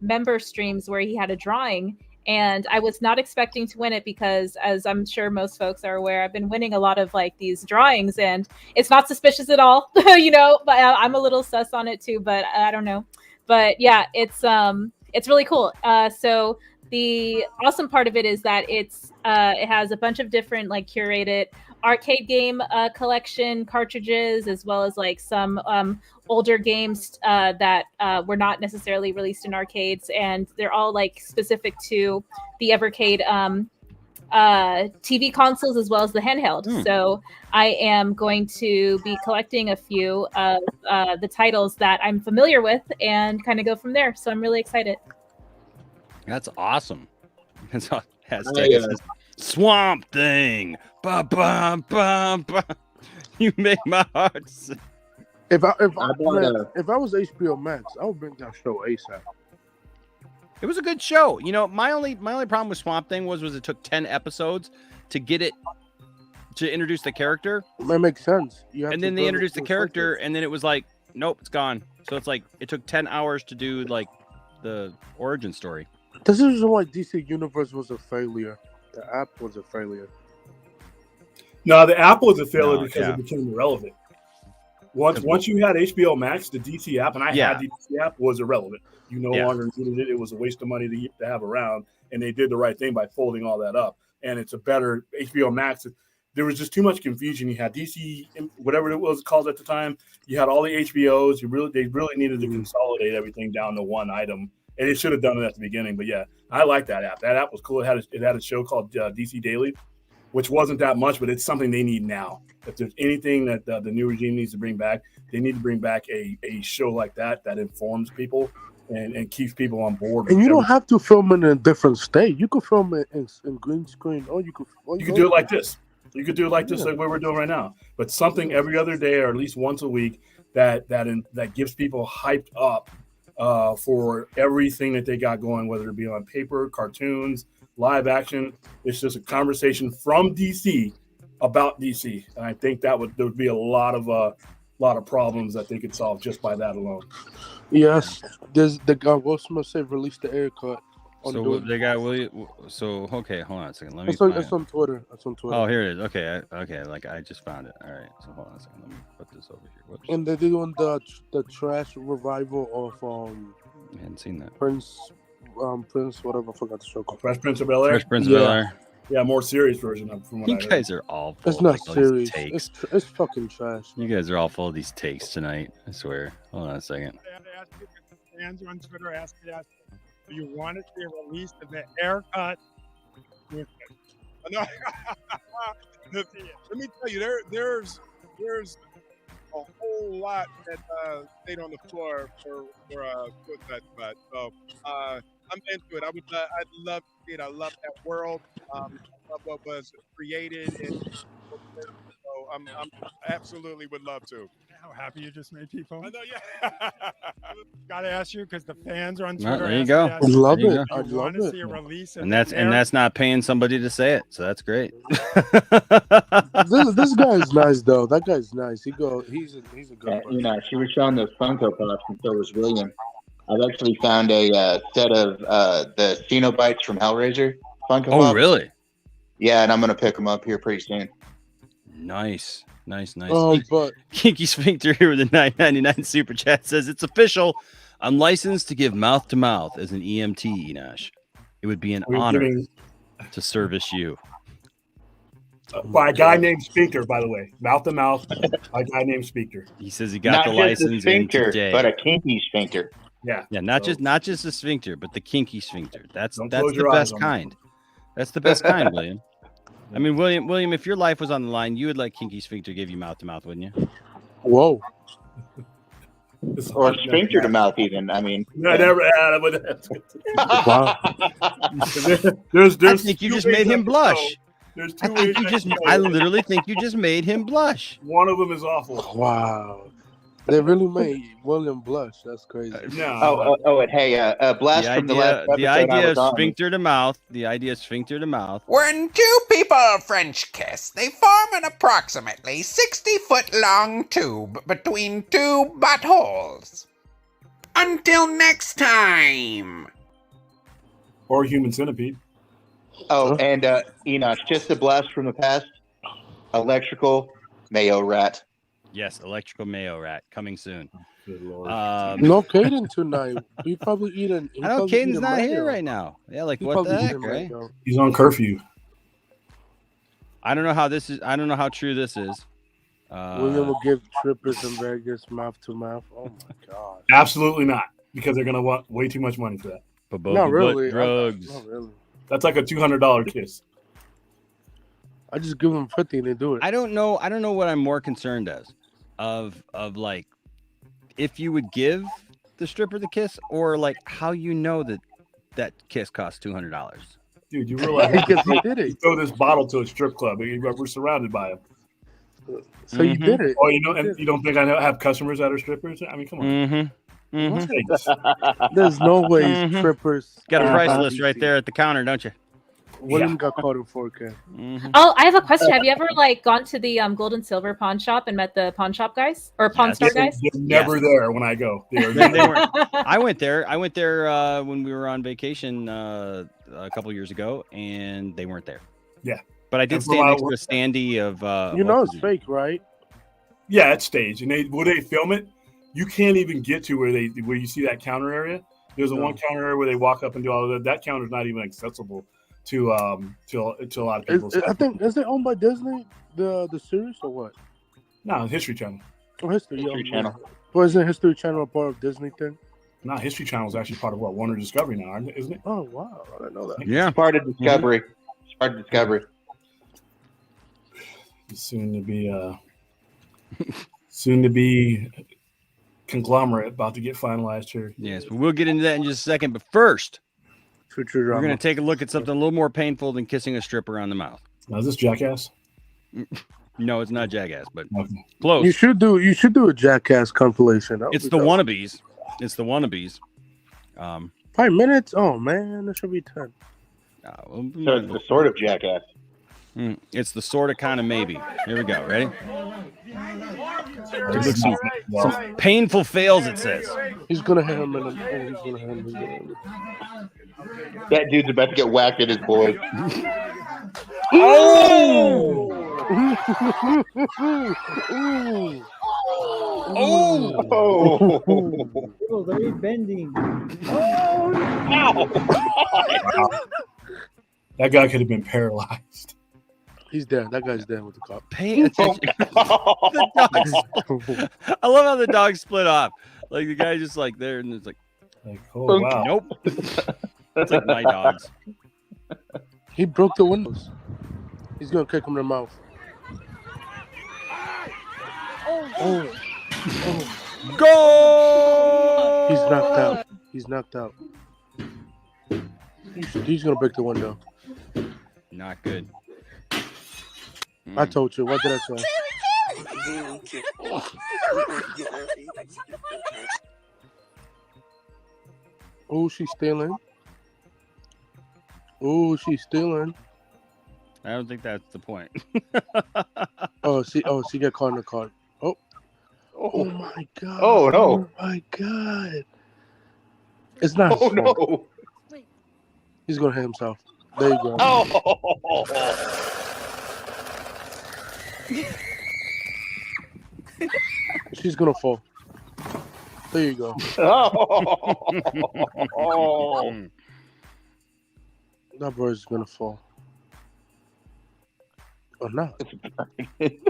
member streams where he had a drawing. And I was not expecting to win it because, as I'm sure most folks are aware, I've been winning a lot of like these drawings, and it's not suspicious at all, But I'm a little sus on it too. But I don't know. But yeah, it's really cool. So the awesome part of it is that it has a bunch of different like curated arcade game collection cartridges, as well as like some older games that were not necessarily released in arcades, and they're all like specific to the Evercade TV consoles as well as the handheld. So I am going to be collecting a few of the titles that I'm familiar with and kind of go from there. So I'm really excited. That's awesome. That's all. Hashtag Swamp Thing. Ba, ba, ba, ba. You make my heart sick. If I was HBO Max, I would bring that show ASAP. It was a good show. My only problem with Swamp Thing was it took 10 episodes to get it to introduce the character. That makes sense. And then they introduced the character, and then it was like, nope, it's gone. So it's like it took 10 hours to do like the origin story. This is why DC Universe was a failure. The app was a failure. No, the app was a failure because it became irrelevant. Once you had HBO Max, the DC app, and I had the DC app, was irrelevant. You no longer needed it. It was a waste of money to have around, and they did the right thing by folding all that up. And it's a better HBO Max. There was just too much confusion. You had DC, whatever it was called at the time. You had all the HBOs. They really needed to consolidate everything down to one item, and it should have done it at the beginning. But yeah, I like that app. That app was cool. It had a show called DC Daily, which wasn't that much, but it's something they need now. If there's anything that the new regime needs to bring back, they need to bring back a show like that informs people and keeps people on board. And you don't have to film it in a different state. You could film it in green screen, or you could do it like this. You could do it like this, like what we're doing right now. But something every other day or at least once a week that gives people hyped up for everything that they got going, whether it be on paper, cartoons, live action. It's just a conversation from DC about DC, and I think there would be a lot of problems that they could solve just by that alone. Yes, there's the guy Will Smith said released the air cut. So they got William. So okay, hold on a second. Let me. It's on Twitter. It's on Twitter. Oh, here it is. Okay, okay. Like I just found it. All right. So hold on a second. Let me put this over here. Whoops. And they're doing the trash revival of I hadn't seen that. Prince, whatever. I forgot the show called. Fresh Prince of Bel-Air. Fresh Prince of Bel-Air. Yeah, more serious version from what You I heard. guys are all full It's not of, like, serious. takes. It's fucking trash. You guys are all full of these takes tonight. I swear. Hold on a second. Fans on Twitter asked me that. Do you want it to be released in the haircut? No. Let me tell you, there's a whole lot that stayed on the floor for that, but so I'm into it. I'd love to see it. I love that world. I love what was created, and so I'm absolutely would love to. how happy you just made people? I know, yeah. Gotta ask you because the fans are on Well, Twitter. there you go. I love There you it. go. I You love want to it. see a release, And that's not paying somebody to say it, so that's great. This guy is nice though. That guy's nice. He's a good person. You know, she was showing those Funko Pops, and so was William. I've actually found a set of the Cenobites from Hellraiser Funko Pops. Oh, really? Yeah, and I'm gonna pick them up here pretty soon. Nice. But Kinky Sphincter here with the $9.99 super chat says it's official. I'm licensed to give mouth to mouth as an EMT, Enosh. It would be an honor to service you. By a guy named Sphincter, by the way. Mouth to mouth. By a guy named Sphincter. He says he got the license in today. But a kinky sphincter. Yeah. Yeah, not just a sphincter, but the kinky sphincter. That's Don't the close your eyes best on kind. That's the best kind, William. I mean, William, if your life was on the line, you would let kinky sphincter give you mouth to mouth, wouldn't you? whoa. Or sphincter to mouth, even. I mean, I never had it. Wow. I think you just made him blush. There's I two think ways. you just. I literally think you just made him blush. One of them is awful. Wow. They really made William blush. That's crazy. No. and hey, blast from the last episode. The idea of sphincter to mouth. The idea of sphincter to mouth. When two people French kiss, they form an approximately 60-foot-long tube between two buttholes. Until next time. Or human centipede. Oh, and Enosh, just a blast from the past. Electrical mayo rat. Yes, electrical mayo rat coming soon. No Caden tonight. He probably eating. I know Caden's not here right now. Yeah, like what the heck, right? He's on curfew. I don't know how this is. I don't know how true this is. William will give strippers in Vegas mouth to mouth. Oh my god! Absolutely not, because they're gonna want way too much money for that. But not really. Drugs. Not really. That's like a $200 kiss. I just give them 50 and they do it. I don't know what I'm more concerned as of like if you would give the stripper the kiss or like how you know that kiss costs $200. Dude, you realize because he did it. You throw this bottle to a strip club and we're surrounded by them. So you did it. Oh, and you don't think I have customers that are strippers? I mean, come on. There's no way strippers got a price list right there at the counter, don't you? William got caught in 4K. Oh, I have a question. Have you ever gone to the gold and silver pawn shop and met the pawn shop guys or pawn store guys? They're never there when I go. They weren't. I went there when we were on vacation a couple years ago, and they weren't there. Yeah, but I did stand next to a standee of. It's fake, right? Yeah, it's staged, and when they film it, you can't even get to where you see that counter area. There's a one counter area where they walk up and do all of that. That counter is not even accessible to a lot of people. I think is it owned by Disney the series or what? No, History Channel. Oh, History Channel. Well, isn't History Channel a part of Disney thing? No, History Channel is actually part of Warner Discovery now, isn't it? Oh wow, I didn't know that. Yeah, it's part of Discovery. It's part of Discovery. Soon to be conglomerate about to get finalized here. Yes, but we'll get into that in just a second. But first, Futurama. we're going to take a look at something a little more painful than kissing a stripper on the mouth. Now, is this Jackass? No, it's not Jackass, but Okay. close. You should do a Jackass compilation. It's the wannabes. It's the wannabes. 5 minutes? Oh man, that should be 10. So it's the sort of Jackass. It's the sort of kind of maybe. Here we go. Ready? Some painful fails, it says. He's gonna hit him in the. He's gonna hit him. That dude's about to get whacked at his boys. Oh! Oh, very bending. That guy could have been paralyzed. He's dead. That guy's dead with the cop. Pay attention. The dogs. I love how the dogs split off. Like the guy just like there and it's like oh wow. Nope. It's like my dogs. He broke the windows. He's gonna kick him in the mouth. Oh. Go! He's knocked out. He's knocked out. He's gonna break the window. Not good. I told you. What did I say? Oh, she's stealing. Oh, she's stealing. I don't think that's the point. She got caught in the car. Oh my god. Oh no. Oh my god. It's not his Oh fault. no. He's gonna hit himself. There you go. Oh. She's gonna fall. There you go. Oh. That bird's gonna fall. Or not.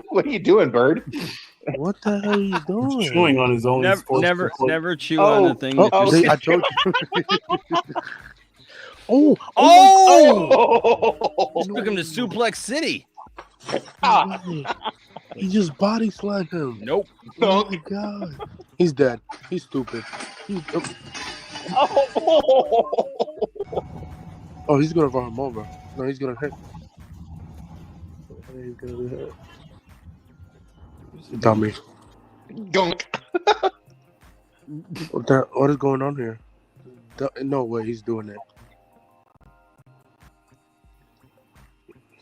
What are you doing, bird? What the hell are you doing? Chewing on his own. Never chew on the thing. That you see, see. I told you. Just took him to Suplex City. He just body slammed him. Nope. Oh my god. He's dead. He's stupid. Oh, he's gonna run him over. No, he's gonna hit. He's gonna hit. Dummy. Gunk. What is going on here? No way he's doing it.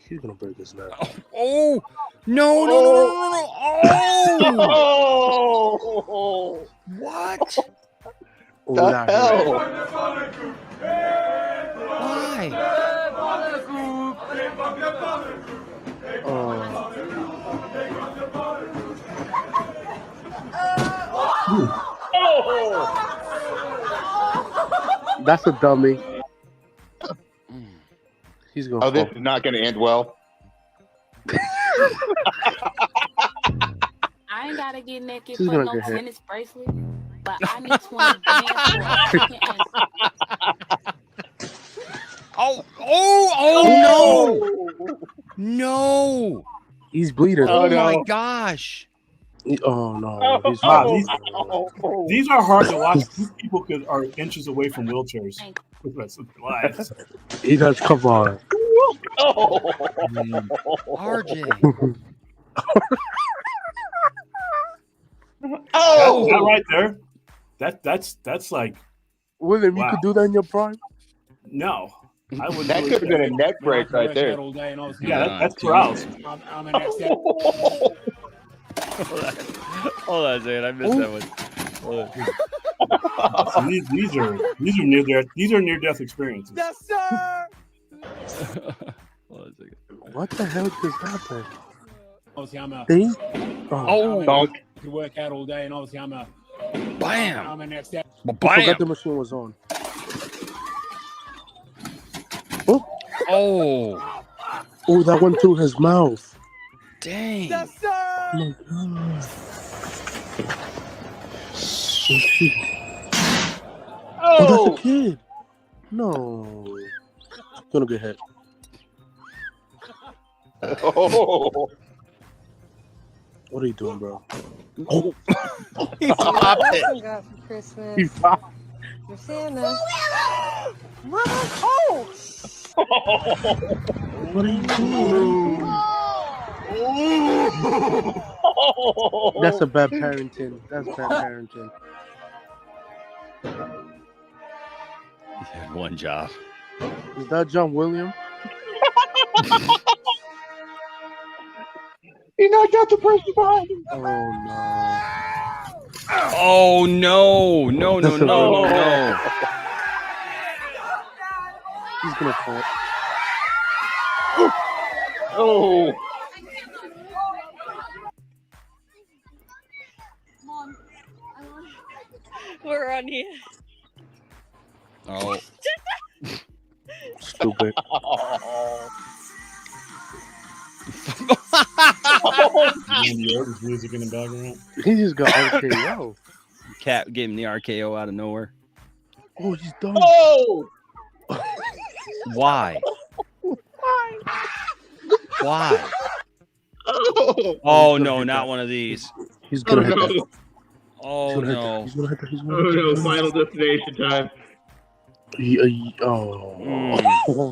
He's gonna break his neck. Oh no! Oh! What? The hell? Why? That's a dummy. He's gonna. Oh, this is not going to end well. I ain't gotta get naked She's for gonna no get hit. tennis bracelet, but I need 20 bands for a chicken and Oh no! He's bleeding. Oh my gosh! Oh no! He's These are hard to watch. These people are inches away from wheelchairs for the rest of their lives. He does. Come on. RJ. That right there. That's like. William, wow. you could do that in your prime. No, I wouldn't. That could have been a neck break right there. Yeah, that's corrals. Hold on a second, I missed that one. So these are near death experiences. Yes, sir. Hold on a second. What the hell just happened? Obviously, I'm a. See? Donk. To work out all day, and obviously, I'm a. Bam! I'm a next step. I forgot the machine was on. Oh, that went through his mouth. Dang. Yes, sir. Oh my god. Oh, that's a kid. No. Gonna get hit. Oh. What are you doing, bro? Oh. He popped it. What got for Christmas? He popped. Your Santa. What are you doing? That's a bad parenting. That's bad parenting. He had one job. Is that John William? He knocked out the person behind him. Oh Oh no! No! He's gonna fall. Oh. Mom, we're on here. Oh. Stupid. There's music in the background. He just got RKO. Cat gave him the RKO out of nowhere. Oh, he's done. Oh. Why? Why? Oh no, not one of these. He's gonna hit that. Oh no. He's gonna hit that. Oh no, Final Destination time.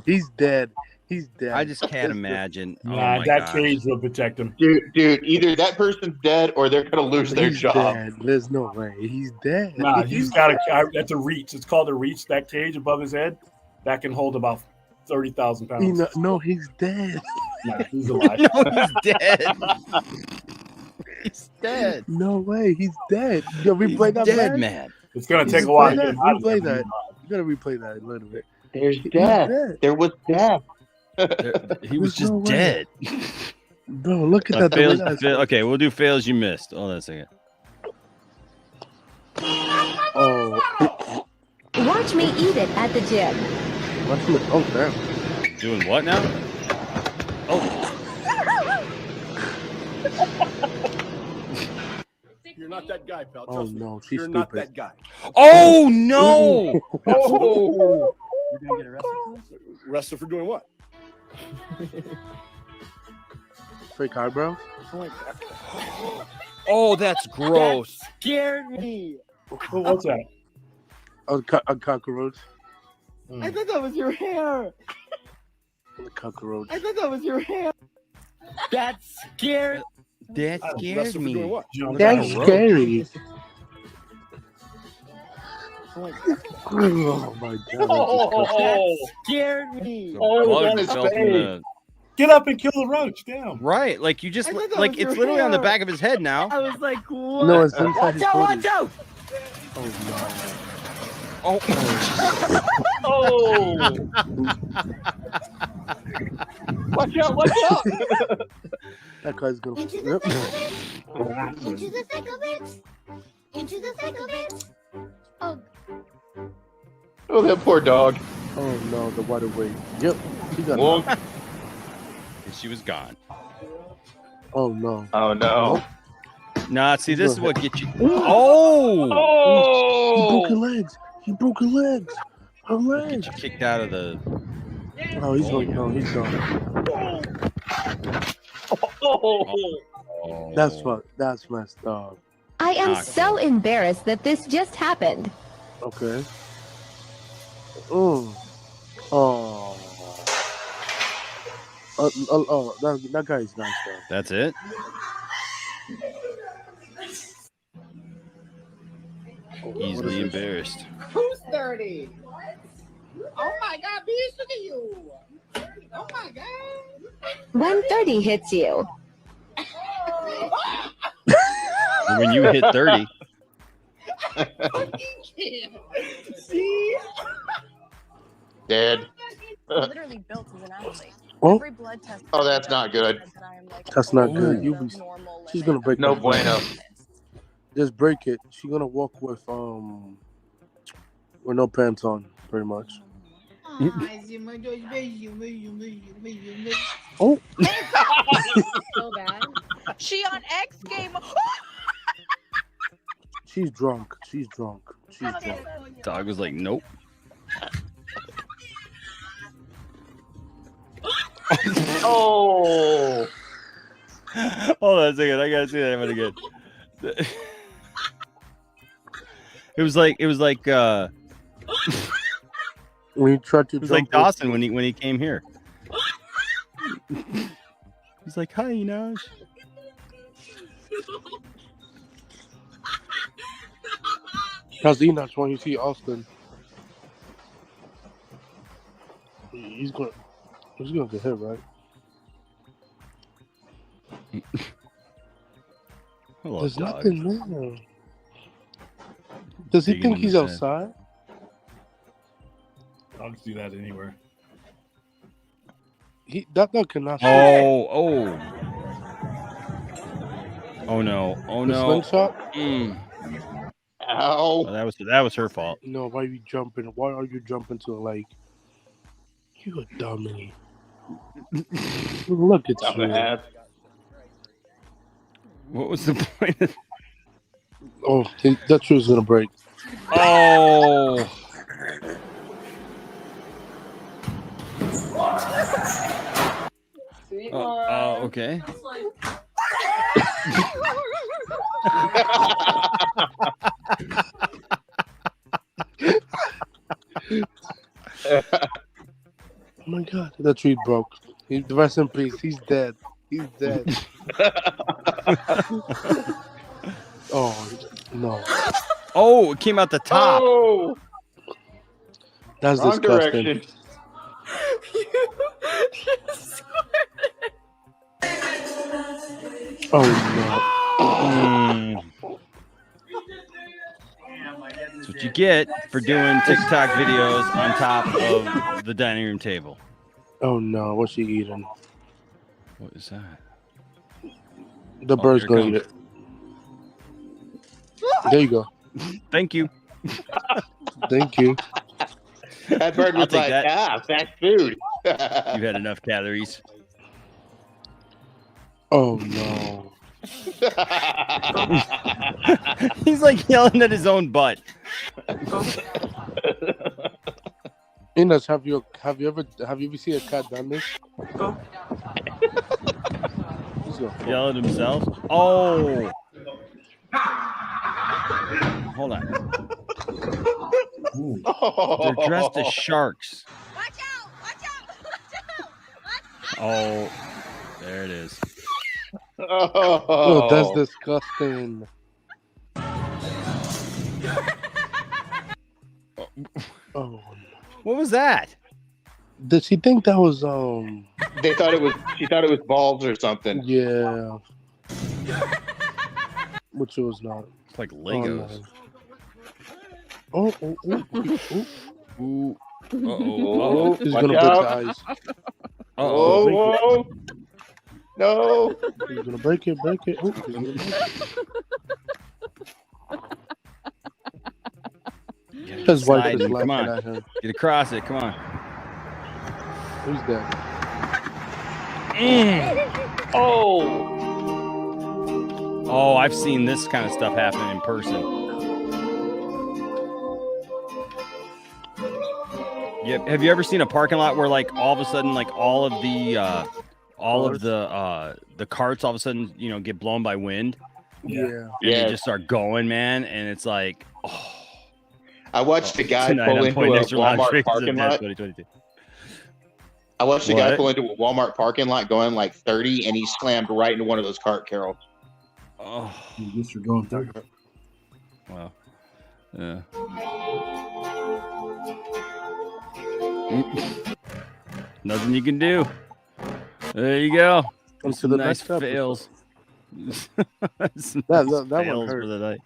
He's dead. He's dead. I just can't imagine. Oh Nah, my that gosh. cage will protect him. Dude, either that person's dead or they're gonna lose their He's job. dead. There's no way. He's dead. Nah, he's got that's a reach. It's called a reach. That cage above his head that can hold about 30,000 pounds. No, he's dead. Nah, he's alive. No, he's dead. He's dead. No way. He's dead. You gotta replay that, Dead man. It's gonna take a while. To get him out of Replay there. that. You gotta replay that a little bit. There's He's death. dead. There was death. He was There's just no way. dead. Bro, look at that. the way Fails, that's- okay, we'll do fails you missed. Hold on a second. Oh. Watch me eat it at the gym. Watch me. Oh, damn. Doing what now? Oh. You're not that guy, pal. Oh, Trust me. no. She's You're not stupid. that guy. Oh no! Oh. You're gonna get arrested. Arrested for doing what? Fake eyebrows? Oh, that's gross. That scared me. What's that? A cockroach. I thought that was your hair. A cockroach. I thought that was your hair. That scared. That scared Arrested for doing me. what? That's scary. Oh my god. That scared me. Bug fell from the- Get up and kill the roach. Damn. Right, like you just I thought that like was it's your literally on the hair. back of his head now. I was like, what? No, it's inside his Watch body. out! Oh Oh. Watch out! Watch out! That guy's gonna. Into the thick of it. Into the thick of it. Oh, Oh, that poor dog. Oh no, the water wave. Yep. He got Wonk. And she was gone. Oh no. Oh no. Nah, see, this is what gets you. Oh! He broke her legs. He broke her legs. Her legs. Get you kicked out of the. Oh, he's going. No, he's gone. Oh. That's messed up. I am Not so embarrassed that this just happened. Okay. Oh. Oh. That guy is nice though. That's it. Easily embarrassed. Who's 30? Oh my God, bitch, look at you. Oh my God. 130 hits you. When you hit 30. See? Dead. Literally built as an athlete. Oh. Every blood test. Oh, that's not good. That's not good. She's gonna break. No that. bueno. Just break it. She's gonna walk with no pants on, pretty much. Oh. So bad. She on X game. She's drunk. She's drunk. Dog was like, nope. Oh. Hold on a second. I gotta see that one again. It was like when he tried to. It was like Dawson when he came here. He's like, hi, you know. How's Enoch when you see Austin? He's gonna get hit, right? Hello, There's dog. nothing there. Does he Digging think in he's his head. outside? Dogs do that anywhere. That dog cannot. Oh no! Oh The no! slingshot? Ow! Oh, that was her fault. No, why are you jumping? Why are you jumping to the lake? You a dummy. Look at you. Dumbass. What was the point? Oh, that shoe was gonna break. Oh! Okay. Oh my God, the tree broke. Rest in peace. He's dead. He's dead. Oh no. Oh, it came out the top. Oh, That's wrong disgusting. direction. Oh no. That's what you get for doing TikTok videos on top of the dining room table. Oh no, what's she eating? What is that? The bird's here it gonna eat comes. it. There you go. Thank you. Thank you. That bird I'll was take like, that. fast food. You've had enough calories. Oh no. He's like yelling at his own butt. Ines, have you ever seen a cat done this? Yell at himself. Oh. Hold on. They're dressed as sharks. Oh, there it is. Oh, that's disgusting. Oh, what was that? Did she think that was They thought it was. She thought it was balls or something. Yeah. Which it was not. It's like Legos. Oh, oh, oh, oh. Ooh. Uh-oh. He's Watch gonna break out. the ice. Oh, whoa. No. He's gonna break it, break it. Oh, he's gonna break it. His wife is Come laughing on. at him. Get across it. Come on. Who's that? Oh. Oh, I've seen this kind of stuff happen in person. Yeah, have you ever seen a parking lot where like all of a sudden like all of the carts all of a sudden, you know, get blown by wind? Yeah. And they just start going, man, and it's like, oh. I watched a guy Tonight pull on into a Poindexter Lounge Walmart Faces parking of Death lot. 2022. I watched a guy What? pull into a Walmart parking lot going like 30, and he slammed right into one of those cart carols. Oh, I guess you're going through. wow. Yeah. Nothing you can do. There you go. On to Some the nice next episode. fails. Some That nice one fails hurt. for the night.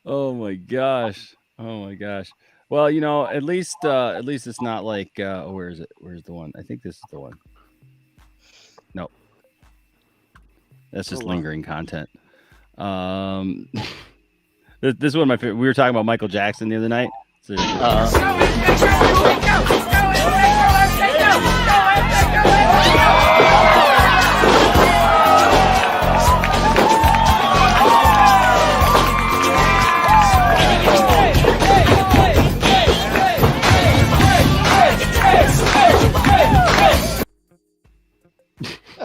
Oh my gosh. Oh my gosh. Well, you know, at least it's not like where is it? Where's the one? I think this is the one. No. That's just lingering content. This is one of my favorite. We were talking about Michael Jackson the other night. So,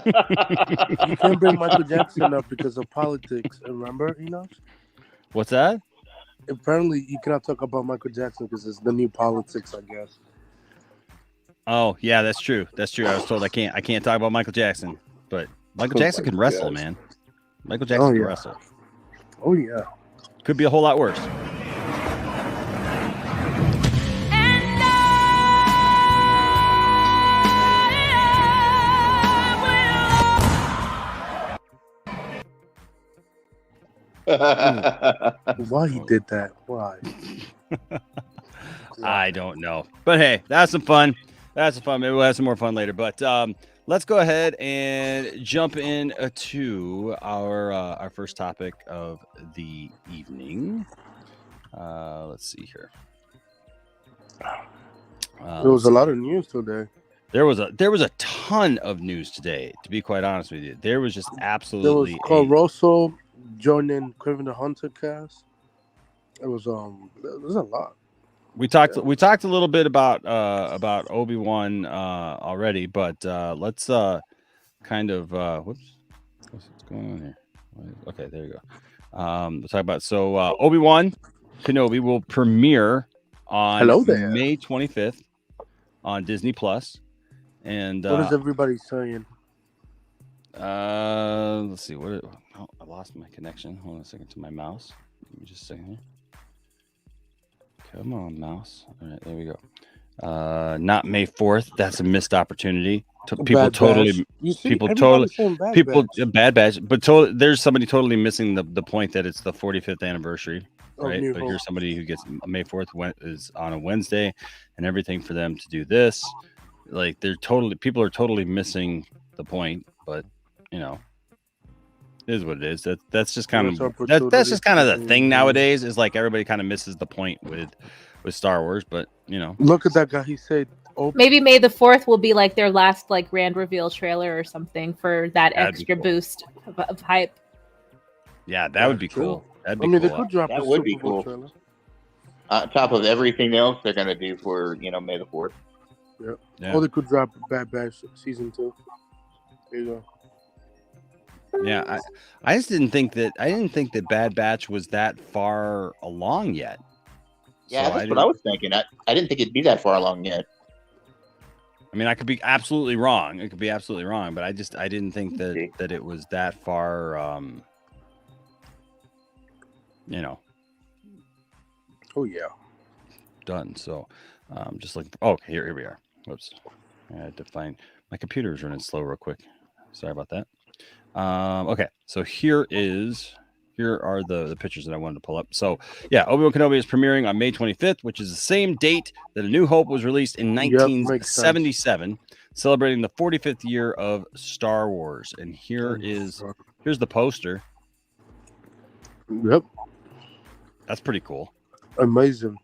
You can't bring Michael Jackson up because of politics. Remember, Enoch? what's that? Apparently, you cannot talk about Michael Jackson because it's the new politics, I guess. Oh, yeah, that's true. That's true. I was told I can't talk about Michael Jackson, but Michael Jackson can wrestle, man. Michael Jackson can wrestle. Oh yeah. Could be a whole lot worse. Why he did that? Why? I don't know. But hey, that's some fun. That's some fun. Maybe we'll have some more fun later. But let's go ahead and jump in to our first topic of the evening. Let's see here. There was a lot of news today. There was a ton of news today, to be quite honest with you. There was just There absolutely was Caruso joining Craven the Hunter cast. It was a lot. We talked a little bit about Obi-Wan already, but let's kind of what's going on here? Okay, there you go. We'll talk about Obi-Wan Kenobi will premiere on Hello there. May 25th on Disney Plus. And what is everybody saying? Let's see. I lost my connection. Hold on a second to my mouse. Give me just a second here. Come on, mouse. All right, there we go. Not May 4th. That's a missed opportunity. People totally, Bad Batch, but there's somebody totally missing the point that it's the 45th anniversary, right? But here's somebody who gets May 4th is on a Wednesday, and everything for them to do this, like people are totally missing the point. But you know, it is what it is. That's just kind of that's just kind of the thing nowadays. Is like everybody kind of misses the point with Star Wars, but you know, look at that guy. He said, maybe May the 4th will be like their last like grand reveal trailer or something for that extra boost of hype. Yeah, that would be cool. That'd be cool. They could drop that would be cool. On top of everything else they're gonna do for May the 4th. Yep. Yeah. Or they could drop Bad Batch season 2. There you go. Yeah, I just didn't think that Bad Batch was that far along yet. Yeah, so that's what I was thinking. I didn't think it'd be that far along yet. I mean, I could be absolutely wrong. It could be absolutely wrong, but I didn't think that it was that far. You know. Oh yeah. Done. So, just like here we are. Whoops. I had to find my computer is running slow real quick. Sorry about that. Okay, so here are the pictures that I wanted to pull up. So yeah, Obi-Wan Kenobi is premiering on May 25th, which is the same date that A New Hope was released in 1977, celebrating the 45th year of Star Wars. And here's the poster. Yep, that's pretty cool. Amazing.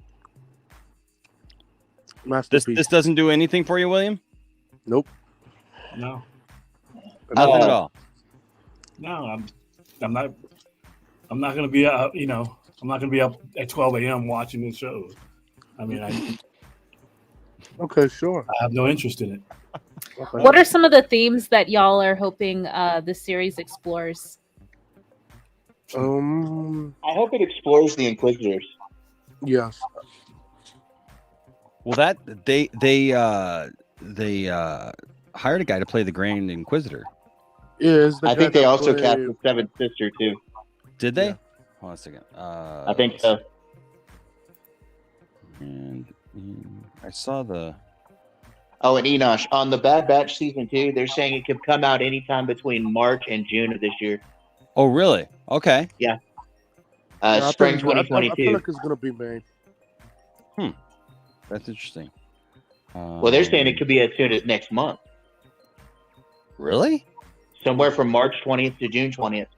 Masterpiece. This doesn't do anything for you, William? Nope. No. Nothing at all. No, I'm not going to be I'm not going to be up at 12 a.m. watching this show. I mean, okay, sure. I have no interest in it. Okay. What are some of the themes that y'all are hoping this series explores? I hope it explores the Inquisitors. Yes. Well, that they hired a guy to play the Grand Inquisitor. Yeah, I think they also cast the Seventh Sister too. Did they? Yeah. Hold on a second. I think so. And I saw the. Oh, and Enosh on the Bad Batch season 2. They're saying it could come out anytime between March and June of this year. Oh, really? Okay. Yeah. Spring 2022. I feel like it's gonna be May. That's interesting. Well, they're saying it could be as soon as next month. Really? Somewhere from March 20th to June 20th.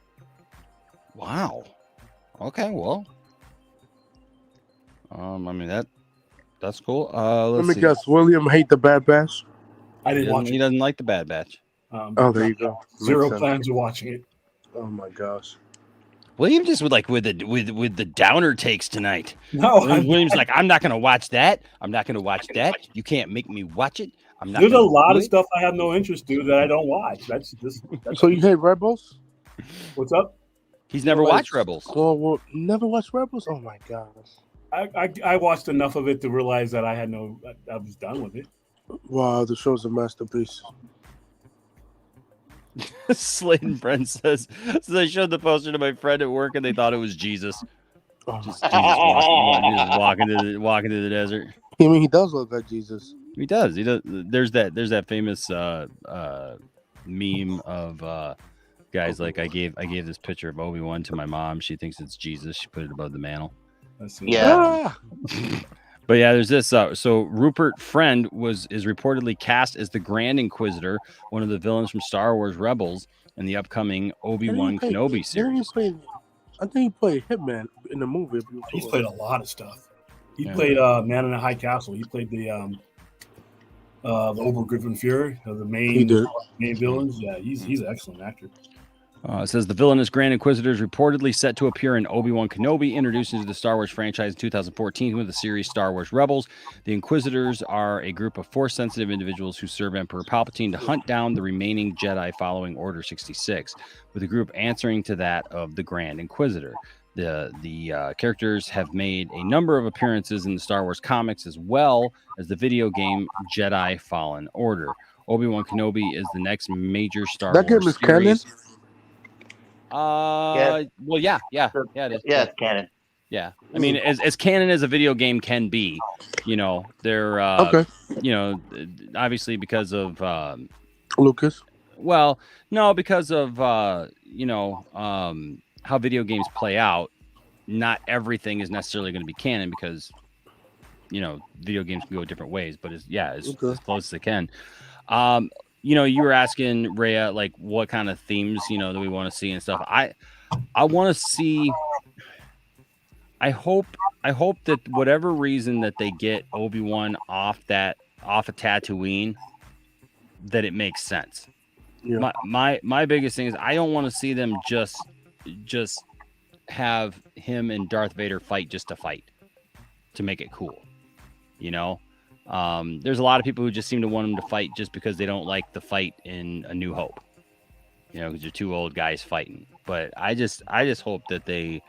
Wow. Okay, well. I mean that's cool. Let me guess. William hate the Bad Batch. I didn't watch it. He doesn't like the Bad Batch. There you go. Zero plans of watching it. Oh my gosh. William just with the downer takes tonight. No, William's like, I'm not gonna watch that. I'm not gonna watch that. You can't make me watch it. I'm not. There's a lot of stuff I have no interest in that I don't watch. That's So you hate Rebels? What's up? He's never watched Rebels. Oh, well, never watched Rebels? Oh my gosh. I watched enough of it to realize that I was done with it. Wow, the show's a masterpiece. Slayton Brent says, so I showed the poster to my friend at work and they thought it was Jesus. Just Jesus walking to the desert. I mean, he does look like Jesus. He does. There's that famous meme of guys like I gave this picture of Obi-Wan to my mom. She thinks it's Jesus. She put it above the mantle. Yeah. But yeah, there's this. So Rupert Friend is reportedly cast as the Grand Inquisitor, one of the villains from Star Wars Rebels, in the upcoming Obi-Wan Kenobi series. I think he played Hitman in the movie. He's played a lot of stuff. He played Man in the High Castle. He played the Obergriffen Fuhrer, the main villains. Yeah, he's an excellent actor. It says the villainous Grand Inquisitor is reportedly set to appear in Obi-Wan Kenobi, introduced into the Star Wars franchise in 2014 with the series Star Wars Rebels. The Inquisitors are a group of Force-sensitive individuals who serve Emperor Palpatine to hunt down the remaining Jedi following Order 66, with the group answering to that of the Grand Inquisitor. The characters have made a number of appearances in the Star Wars comics as well as the video game Jedi Fallen Order. Obi-Wan Kenobi is the next major Star That Wars game is series. Yeah. Well, yeah, it is. Yeah, it's canon. Yeah, I mean, as canon as a video game can be, they're Okay. Obviously because of Lucas. well, no, because of how video games play out. Not everything is necessarily going to be canon because video games can go different ways, but as close as they can. You were asking Rhea like what kind of themes that we want to see and stuff. I want to see. I hope that whatever reason that they get Obi-Wan off a Tatooine, that it makes sense. Yeah. My biggest thing is I don't want to see them just have him and Darth Vader fight just to fight, to make it cool. There's a lot of people who just seem to want them to fight just because they don't like the fight in A New Hope. Because you're two old guys fighting. But I just hope that it's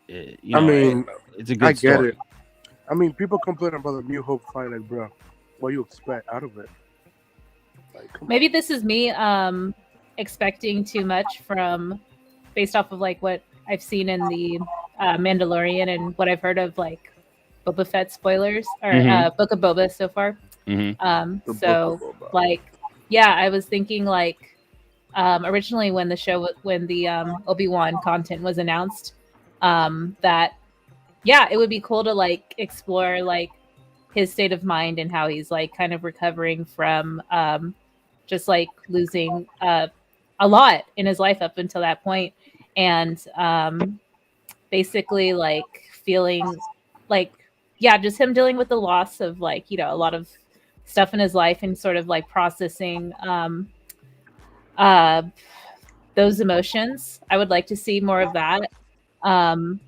a good I get story. it. I mean, people complain about the New Hope fight, like, bro, what do you expect out of it? Maybe this is me expecting too much based off of like what I've seen in the Mandalorian and what I've heard of like Boba Fett spoilers or Book of Boba so far. I was thinking like originally when the Obi-Wan content was announced, that it would be cool to like explore like his state of mind and how he's like kind of recovering from just like losing a lot in his life up until that point, and basically like feeling like just him dealing with the loss of like a lot of stuff in his life and sort of like processing those emotions. I would like to see more of that.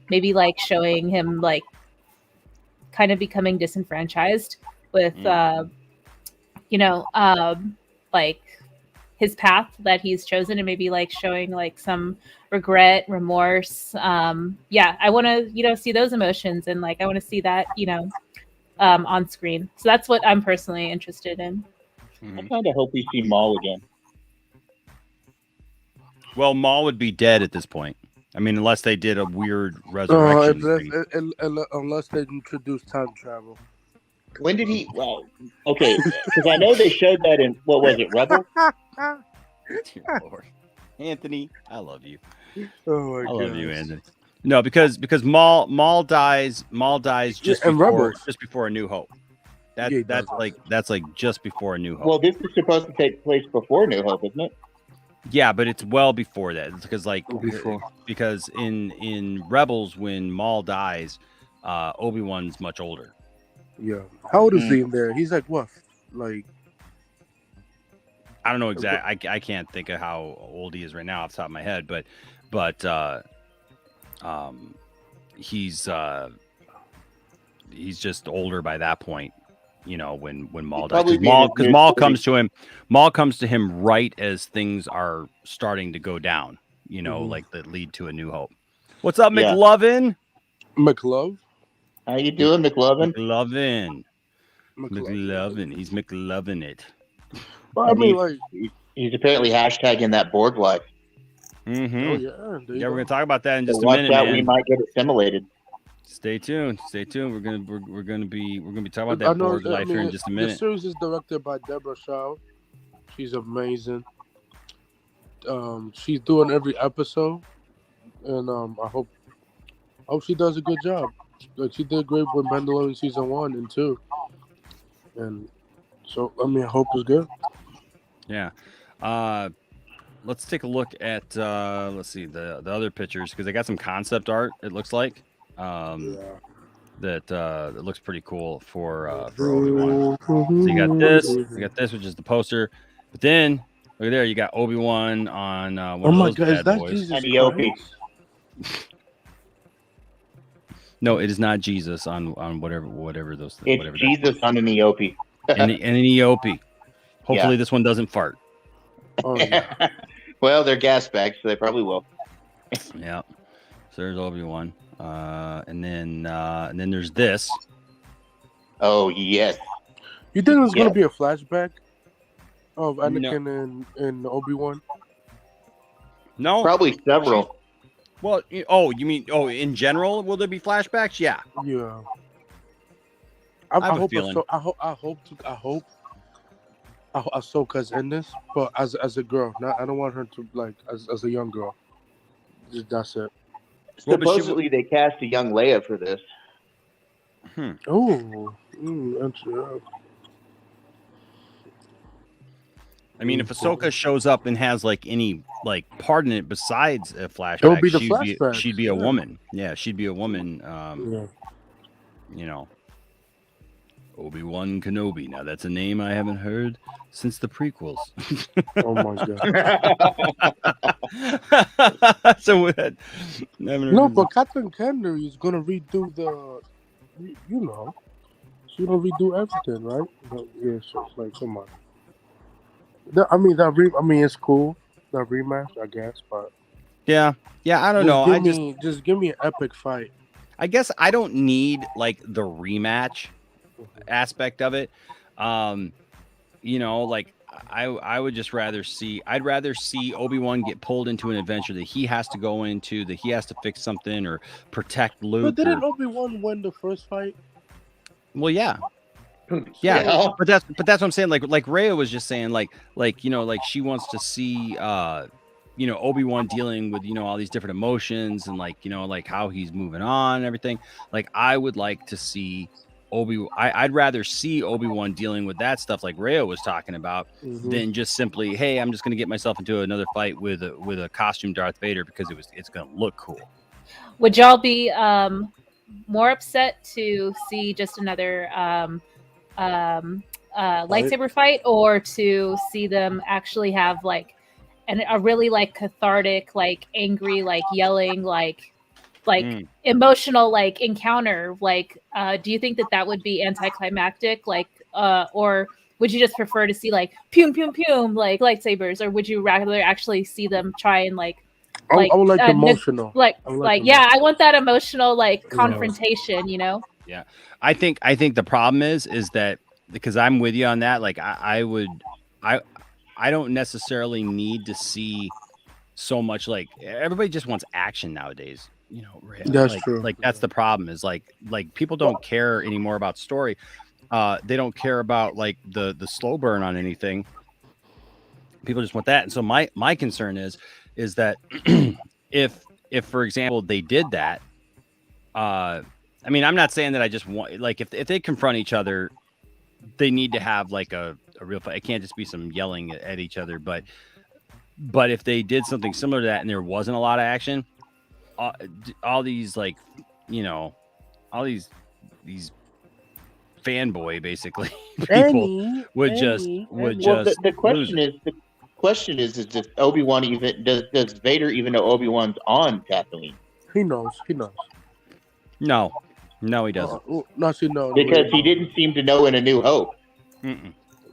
Maybe like showing him like kind of becoming disenfranchised with like his path that he's chosen, and maybe like showing like some regret, remorse. I want to see those emotions, and like I want to see that on screen. So that's what I'm personally interested in. I kind of hope we see Maul again. Well, Maul would be dead at this point. I mean, unless they did a weird resurrection. Unless they introduce time travel. When did he? Well, okay, because I know they showed that in what was it, Rebel? Dear Lord, Anthony, I love you. Oh my I love you, Anthony. No, because Maul dies. Maul dies just before A New Hope. That's like just before A New Hope. Well, this is supposed to take place before New Hope, isn't it? Yeah, but it's well before that. It's because in Rebels when Maul dies, Obi-Wan's much older. Yeah. How old is he in there? He's like what? Like I don't know exactly. I can't think of how old he is right now off the top of my head, but he's just older by that point. When Maul dies, because Maul comes to him. Maul comes to him right as things are starting to go down. Like that lead to A New Hope. What's up, McLovin? McLove? How you doing, McLovin? McLovin. He's McLovin it. Well, I mean, he's apparently hashtagging that Borg life. Mm-hmm. Oh, yeah, we're gonna talk about that in just a watch minute. Out, man. we might get assimilated. Stay tuned. We're gonna be talking about that Borg life here in just a minute. The series is directed by Deborah Shaw. She's amazing. She's doing every episode, and I hope she does a good job. Like she did great with Mandalorian season 1 and 2, and so I hope it's good. Yeah. Let's take a look at let's see the other pictures because I got some concept art. It looks like that looks pretty cool for Obi-Wan. So you got this, which is the poster, but then look at there, you got Obi-Wan on one of those bad boys. And Eope. No, it is not Jesus on whatever those things. It's Jesus on an Eope. and an Eope. Hopefully this one doesn't fart. Oh, yeah. Well, they're gas bags, so they probably will. Yeah. So there's Obi-Wan. And then there's this. Oh yes. You think it was gonna be a flashback? Of Anakin and Obi-Wan? No, probably several. Well, you mean in general? Will there be flashbacks? Yeah. Yeah. I have a feeling. I hope Ahsoka's in this, but as a girl. I don't want her to like as a young girl. That's it. Supposedly they cast a young Leia for this. Oh, I mean, if Ahsoka shows up and has like any like part in it besides a flashback, it would be the flashback. She'd be a woman. Yeah, she'd be a woman. You know, Obi-Wan Kenobi. Now that's a name I haven't heard since the prequels. Oh my god! So no, but Kathleen Kennedy is gonna redo the, you know, she's gonna redo everything, right? But, yeah, so it's like, come on. I mean, it's cool. The rematch, I guess, but yeah, I don't know. Just give me an epic fight. I guess I don't need like the rematch aspect of it. You know, like I would just rather see. I'd rather see Obi-Wan get pulled into an adventure that he has to go into, that he has to fix something or protect Luke. But didn't Obi-Wan win the first fight? Well, yeah. Yeah, but that's what I'm saying. Like Rhea was just saying, like you know, like she wants to see you know, Obi-Wan dealing with, you know, all these different emotions and like, you know, like how he's moving on and everything. Like I would like to see I'd rather see Obi-Wan dealing with that stuff like Rhea was talking about than just simply, hey, I'm just going to get myself into another fight with a costume Darth Vader because it's going to look cool. Would y'all be more upset to see just another lightsaber fight, or to see them actually have like a really like cathartic, like angry, like yelling, like emotional like encounter? Like, do you think that would be anticlimactic? Like, or would you just prefer to see like pum pum pum like lightsabers, or would you rather actually see them try and I would like emotional. I want that emotional like confrontation. You know? Yeah, I think the problem is that, because I'm with you on that. Like I don't necessarily need to see so much. Like everybody just wants action nowadays. You know, that's true. Like that's the problem. Is like people don't care anymore about story. They don't care about like the slow burn on anything. People just want that. And so my concern is that if for example they did that, I mean, I'm not saying that I just want, like, if they confront each other, they need to have like a real fight. It can't just be some yelling at each other. But if they did something similar to that and there wasn't a lot of action, all these like, you know, all these fanboy basically people would just the question is does Obi-Wan even does Vader even know Obi-Wan's on Tatooine? He knows. No, he doesn't. No, because he didn't seem to know in A New Hope.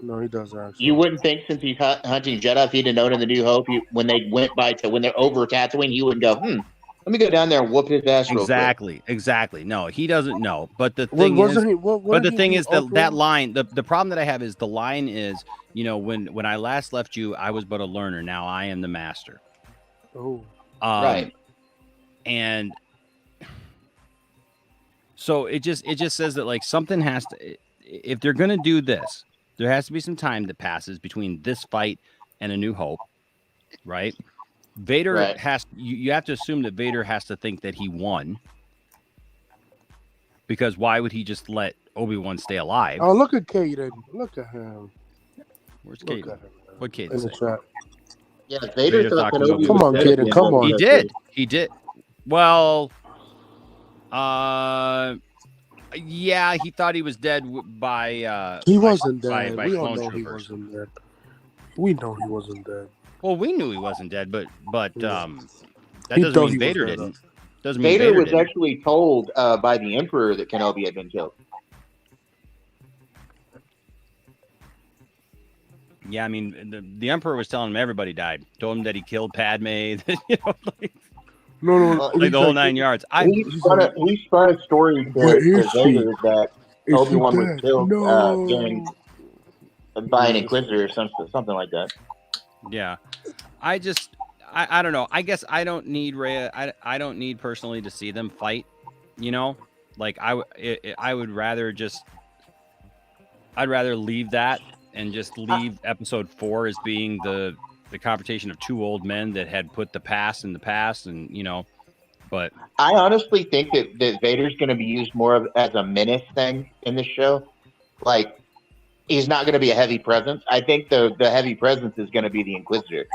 No, he doesn't. Actually. You wouldn't think, since he's hunting Jedi, if he'd have known in The New Hope, when they're over Tatooine, he wouldn't go, let me go down there and whoop his ass real quick. Exactly. No, he doesn't know. But the thing is, that line, the problem that I have is the line is, you know, when I last left you, I was but a learner. Now I am the master. Oh, right. And so it just says that like something has to, if they're going to do this, there has to be some time that passes between this fight and A New Hope, right? Vader has, you have to assume that Vader has to think that he won, because why would he just let Obi-Wan stay alive? Oh, look at Caden. Look at him. Where's Caden? What Caden? In the chat. Yeah, Vader thought that Obi-Wan. Come on, Caden. Come on. He did. Well, yeah, he thought he was dead by. He wasn't dead. By we all know troopers. He wasn't dead. We know he wasn't dead. Well, we knew he wasn't dead, but that doesn't mean Vader didn't. Doesn't mean Vader was didn't. actually told by the Emperor that Kenobi had been killed. Yeah, I mean, the Emperor was telling him everybody died. Told him that he killed Padme. You know, like, no, like the whole 9 yards. We spun a story to Vader that Obi-Wan was killed during by an Inquisitor or something like that. Yeah, I don't know. I guess I don't need Rhea. I don't need personally to see them fight. You know, like I would rather I'd rather leave that and just leave episode 4 as being the confrontation of two old men that had put the past in the past, and you know. But I honestly think that Vader's going to be used more as a menace thing in this show. Like, he's not going to be a heavy presence. I think the heavy presence is going to be the Inquisitor.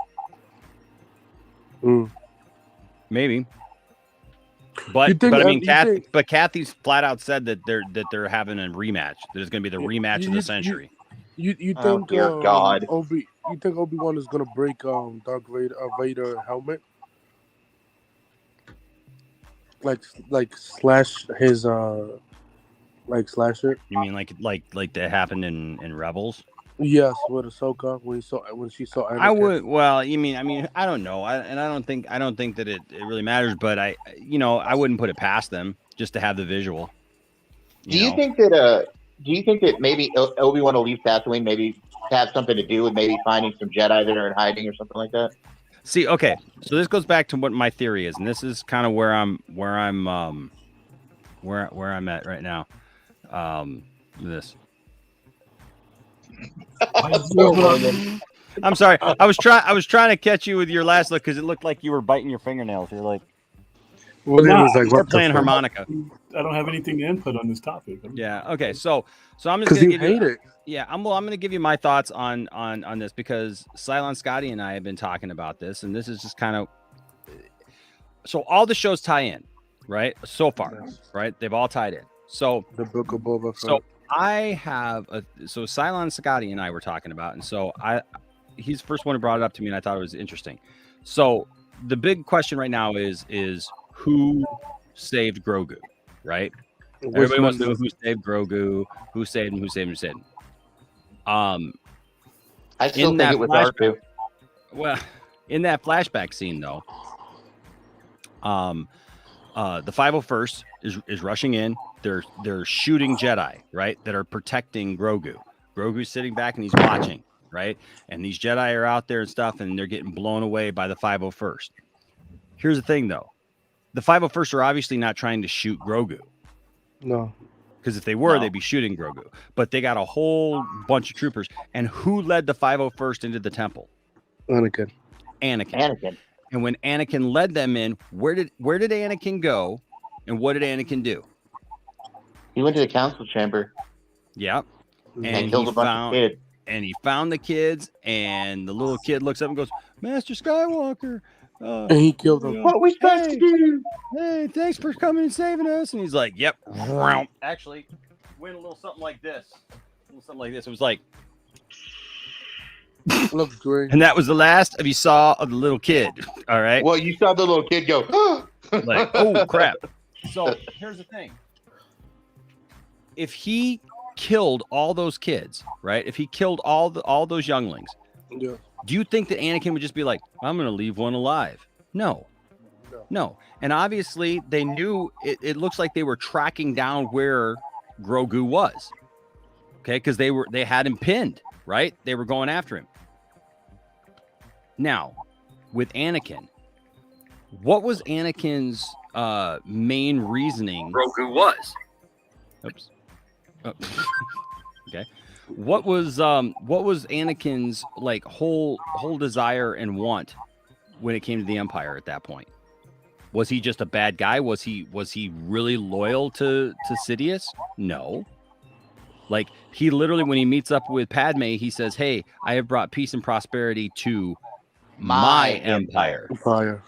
Maybe. But I mean, Kathy's flat out said that they're having a rematch. That it's going to be the rematch of the century. You think? Oh, dear God. You think Obi-Wan is going to break Darth Vader helmet? Like slash his like slash it. You mean like that happened in Rebels? Yes, with Ahsoka when she saw Anakin. I would. Well, you mean I don't know. I don't think that it really matters. But I wouldn't put it past them just to have the visual. Do you think that maybe Obi-Wan will leave Tatooine, maybe have something to do with maybe finding some Jedi that are in hiding or something like that? See, okay, so this goes back to what my theory is, and this is kind of where I'm at right now. This. I'm sorry. I was trying to catch you with your last look because it looked like you were biting your fingernails. You're like, well, it was like we're playing harmonica. I don't have anything to input on this topic. Yeah. Okay. So I'm just because gonna you give hate it. Yeah, I'm going to give you my thoughts on this because Cylon Scotty and I have been talking about this, and this is just kind of so all the shows tie in, right? So far, right? They've all tied in. So the Book of Boba Fett. So I have so Cylon Scotty and I were talking about, and so he's the first one who brought it up to me, and I thought it was interesting. So the big question right now is who saved Grogu, right? Everybody wants to know who saved Grogu, who saved him. I still think it was R2. Well, in that flashback scene, though, the 501st is rushing in. They're shooting Jedi, right? That are protecting Grogu. Grogu's sitting back and he's watching, right? And these Jedi are out there and stuff, and they're getting blown away by the 501st. Here's the thing, though. The 501st are obviously not trying to shoot Grogu. No. Because if they were, they'd be shooting Grogu. But they got a whole bunch of troopers. And who led the 501st into the temple? Anakin. And when Anakin led them in, where did Anakin go? And what did Anakin do? He went to the council chamber. Yep. And killed a bunch of kids. And he found the kids, and the little kid looks up and goes, Master Skywalker. And he killed them. What are we supposed to do? Hey, thanks for coming and saving us. And he's like, yep. Actually, went a little something like this. It was like, looks great. And that was the last you saw of the little kid. All right. Well, you saw the little kid go, like, oh crap. So here's the thing. If he killed all those kids, right? If he killed all those younglings, yeah. Do you think that Anakin would just be like, I'm going to leave one alive? No. And obviously they knew it looks like they were tracking down where Grogu was. Okay. Cause they had him pinned, right? They were going after him. Now with Anakin, what was Anakin's main reasoning? Grogu was. Oops. Oh. Okay. What was Anakin's like whole desire and want when it came to the Empire at that point? Was he just a bad guy? Was he really loyal to Sidious? No. Like he literally, when he meets up with Padme, he says, "Hey, I have brought peace and prosperity to my empire."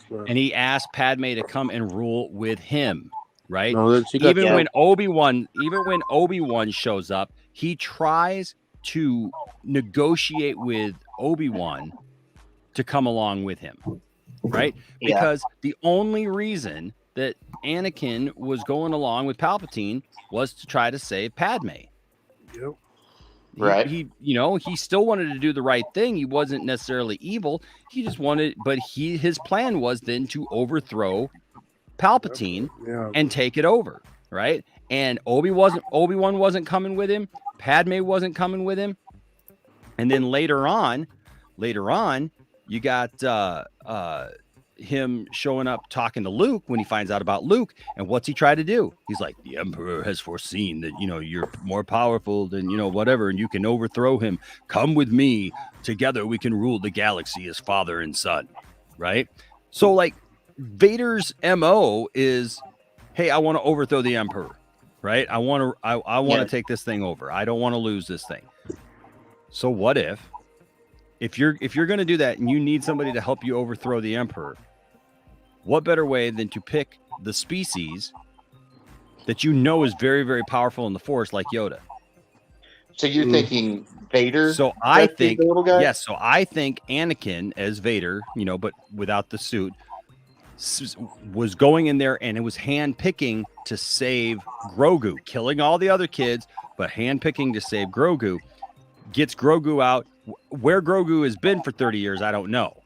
And he asked Padme to come and rule with him, right? No, even when Obi-Wan shows up, he tries to negotiate with Obi-Wan to come along with him, right? Because the only reason that Anakin was going along with Palpatine was to try to save Padme. Yep. Right. He still wanted to do the right thing. He wasn't necessarily evil. He just wanted, but his plan was then to overthrow Palpatine and take it over, right? And Obi-Wan wasn't coming with him. Padme wasn't coming with him. And then later on, you got him showing up talking to Luke when he finds out about Luke. And what's he try to do? He's like, the Emperor has foreseen that, you're more powerful than, whatever, and you can overthrow him. Come with me. Together we can rule the galaxy as father and son. Right? So like Vader's MO is, hey, I want to overthrow the Emperor. Right? I want to take this thing over. I don't want to lose this thing. So what if you're going to do that and you need somebody to help you overthrow the Emperor, what better way than to pick the species that is very, very powerful in the Force, like Yoda? So you're thinking Vader? So I think, yes. So I think Anakin as Vader, but without the suit, was going in there and it was hand-picking to save Grogu, killing all the other kids, but hand-picking to save Grogu. Gets Grogu out. Where Grogu has been for 30 years, I don't know.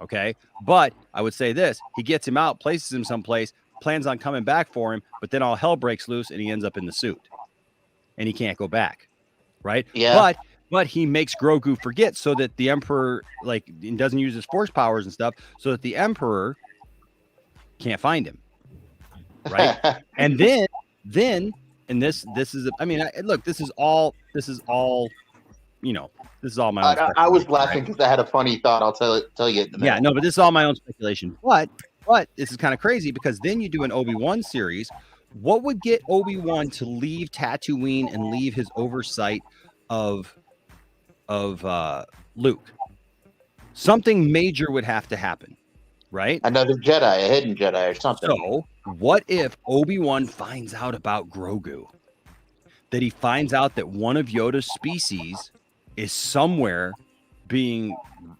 Okay. But I would say this, he gets him out, places him someplace, plans on coming back for him, but then all hell breaks loose and he ends up in the suit and he can't go back. Right. Yeah. But he makes Grogu forget so that the Emperor doesn't use his force powers and stuff, so that the Emperor can't find him. Right. And then, and this is, look, this is all, this is all my own I was laughing because I had a funny thought. I'll tell you in a minute. Yeah, no, but this is all my own speculation. But this is kind of crazy because then you do an Obi-Wan series. What would get Obi-Wan to leave Tatooine and leave his oversight of Luke? Something major would have to happen, right? Another Jedi, a hidden Jedi or something. So what if Obi-Wan finds out about Grogu? That he finds out that one of Yoda's species is somewhere being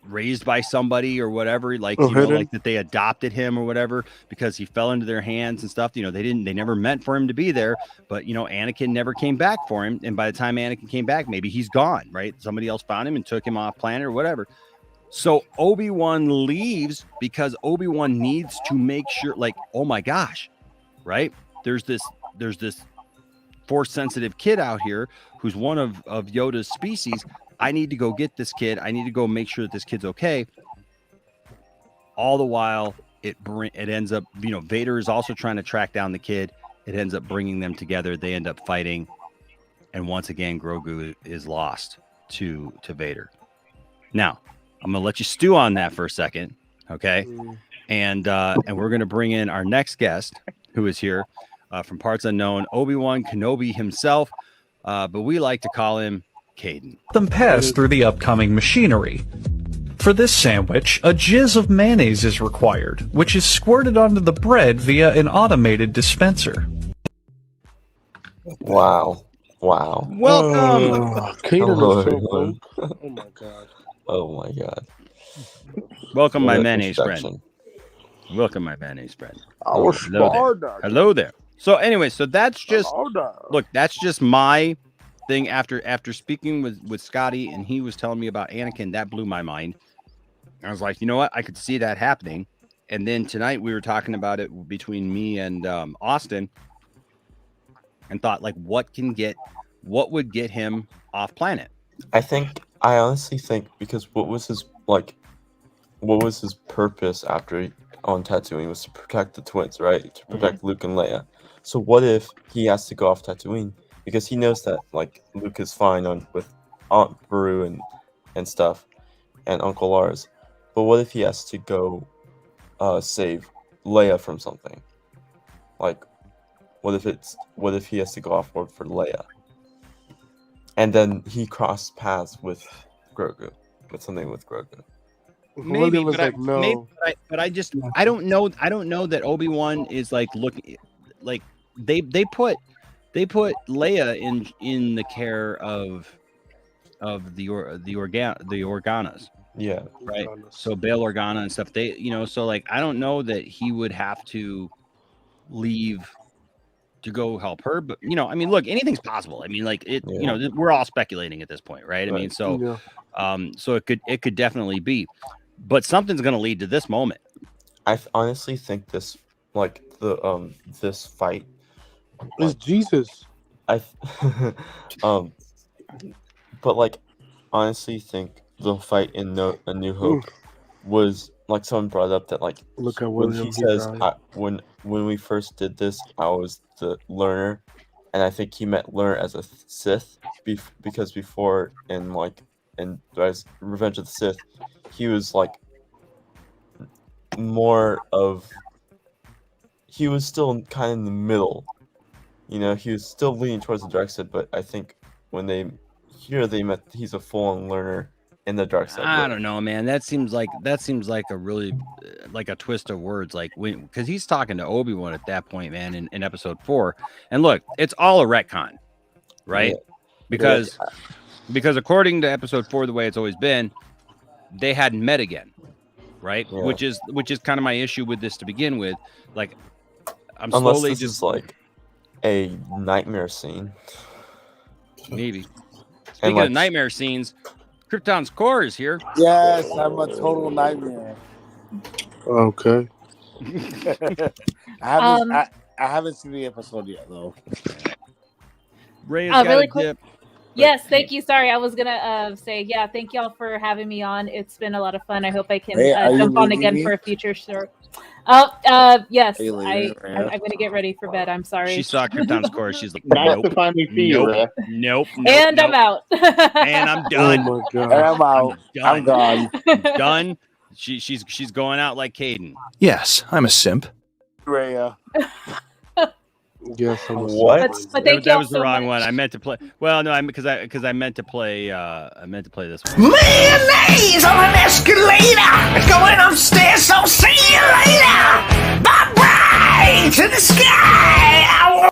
raised by somebody or whatever, like that they adopted him or whatever because he fell into their hands and stuff. They never meant for him to be there, but Anakin never came back for him. And by the time Anakin came back, maybe he's gone, right? Somebody else found him and took him off planet or whatever. So Obi-Wan leaves because Obi-Wan needs to make sure, like, oh my gosh, right? There's this force sensitive kid out here who's one of Yoda's species. I need to go get this kid. I need to go make sure that this kid's okay. All the while, it ends up, Vader is also trying to track down the kid. It ends up bringing them together. They end up fighting. And once again, Grogu is lost to Vader. Now, I'm going to let you stew on that for a second. Okay. And we're going to bring in our next guest who is here from Parts Unknown, Obi-Wan Kenobi himself. But we like to call him Caden. Them pass through the upcoming machinery. For this sandwich, a jizz of mayonnaise is required, which is squirted onto the bread via an automated dispenser. Wow. Welcome! Caden is so broke. Oh my god. Oh my god. Welcome, my mayonnaise friend. Welcome, my mayonnaise friend. Hello there. So anyway, so that's just, look, that's just my thing after speaking with Scotty, and he was telling me about Anakin. That blew my mind. I was like, you know what? I could see that happening. And then tonight we were talking about it between me and Austin, and thought, like, what would get him off planet? I honestly think because what was his purpose after on Tatooine was to protect the twins, right? To protect Luke and Leia. So what if he has to go off Tatooine because he knows that like Luke is fine with Aunt Beru and stuff and Uncle Lars, but what if he has to go save Leia from something? Like, what if he has to go off world for Leia, and then he crossed paths with Grogu, with Grogu? Maybe, but I don't know. I don't know that Obi-Wan is like looking like they put Leia in the care of the Organas. Yeah. Right. So Bail Organa and stuff. They, so like I don't know that he would have to leave to go help her, but I mean, look, anything's possible. I mean, like it, we're all speculating at this point, right? I mean, so so it could definitely be, but something's going to lead to this moment. I honestly think this, like this fight is Jesus. but like honestly think the fight in A New Hope was like someone brought up that like Look at when William. he says when we first did this, I was the learner, and I think he meant learner as a Sith because before in Revenge of the Sith, he was like more of he was still kind of in the middle. You know, he was still leaning towards the dark side, but I think when they met he's a full-on learner in the dark side. I don't know, man. That seems like a really like a twist of words, like because he's talking to Obi-Wan at that point, man, in episode 4. And look, it's all a retcon, right? Yeah. Because according to episode 4, the way it's always been, they hadn't met again, right? Yeah. Which is kind of my issue with this to begin with. Like, I'm Unless slowly this is like a nightmare scene. Maybe. Speaking of nightmare scenes, Krypton's core is here. Yes, I'm a total nightmare. Okay. I haven't seen the episode yet, though. Ray has got really a quick. dip. Yes, thank you. Sorry, I was gonna say, yeah, thank y'all for having me on. It's been a lot of fun. I hope I can jump on again for a future show. Yes, I'm gonna get ready for bed. I'm sorry. She saw Krypton's core. She's like, nice to finally see you, Ray. Nope. And I'm out. And I'm done. Oh my God. And I'm out. I'm gone. Done. She's going out like Caden. Yes, I'm a simp. Rhea. Yes, what? But thank that y'all was the so wrong much. one. I meant to play. Well, no, because I meant to play. I meant to play this one. Mayonnaise on an escalator. It's going upstairs, so see you later. Bye-bye to the sky.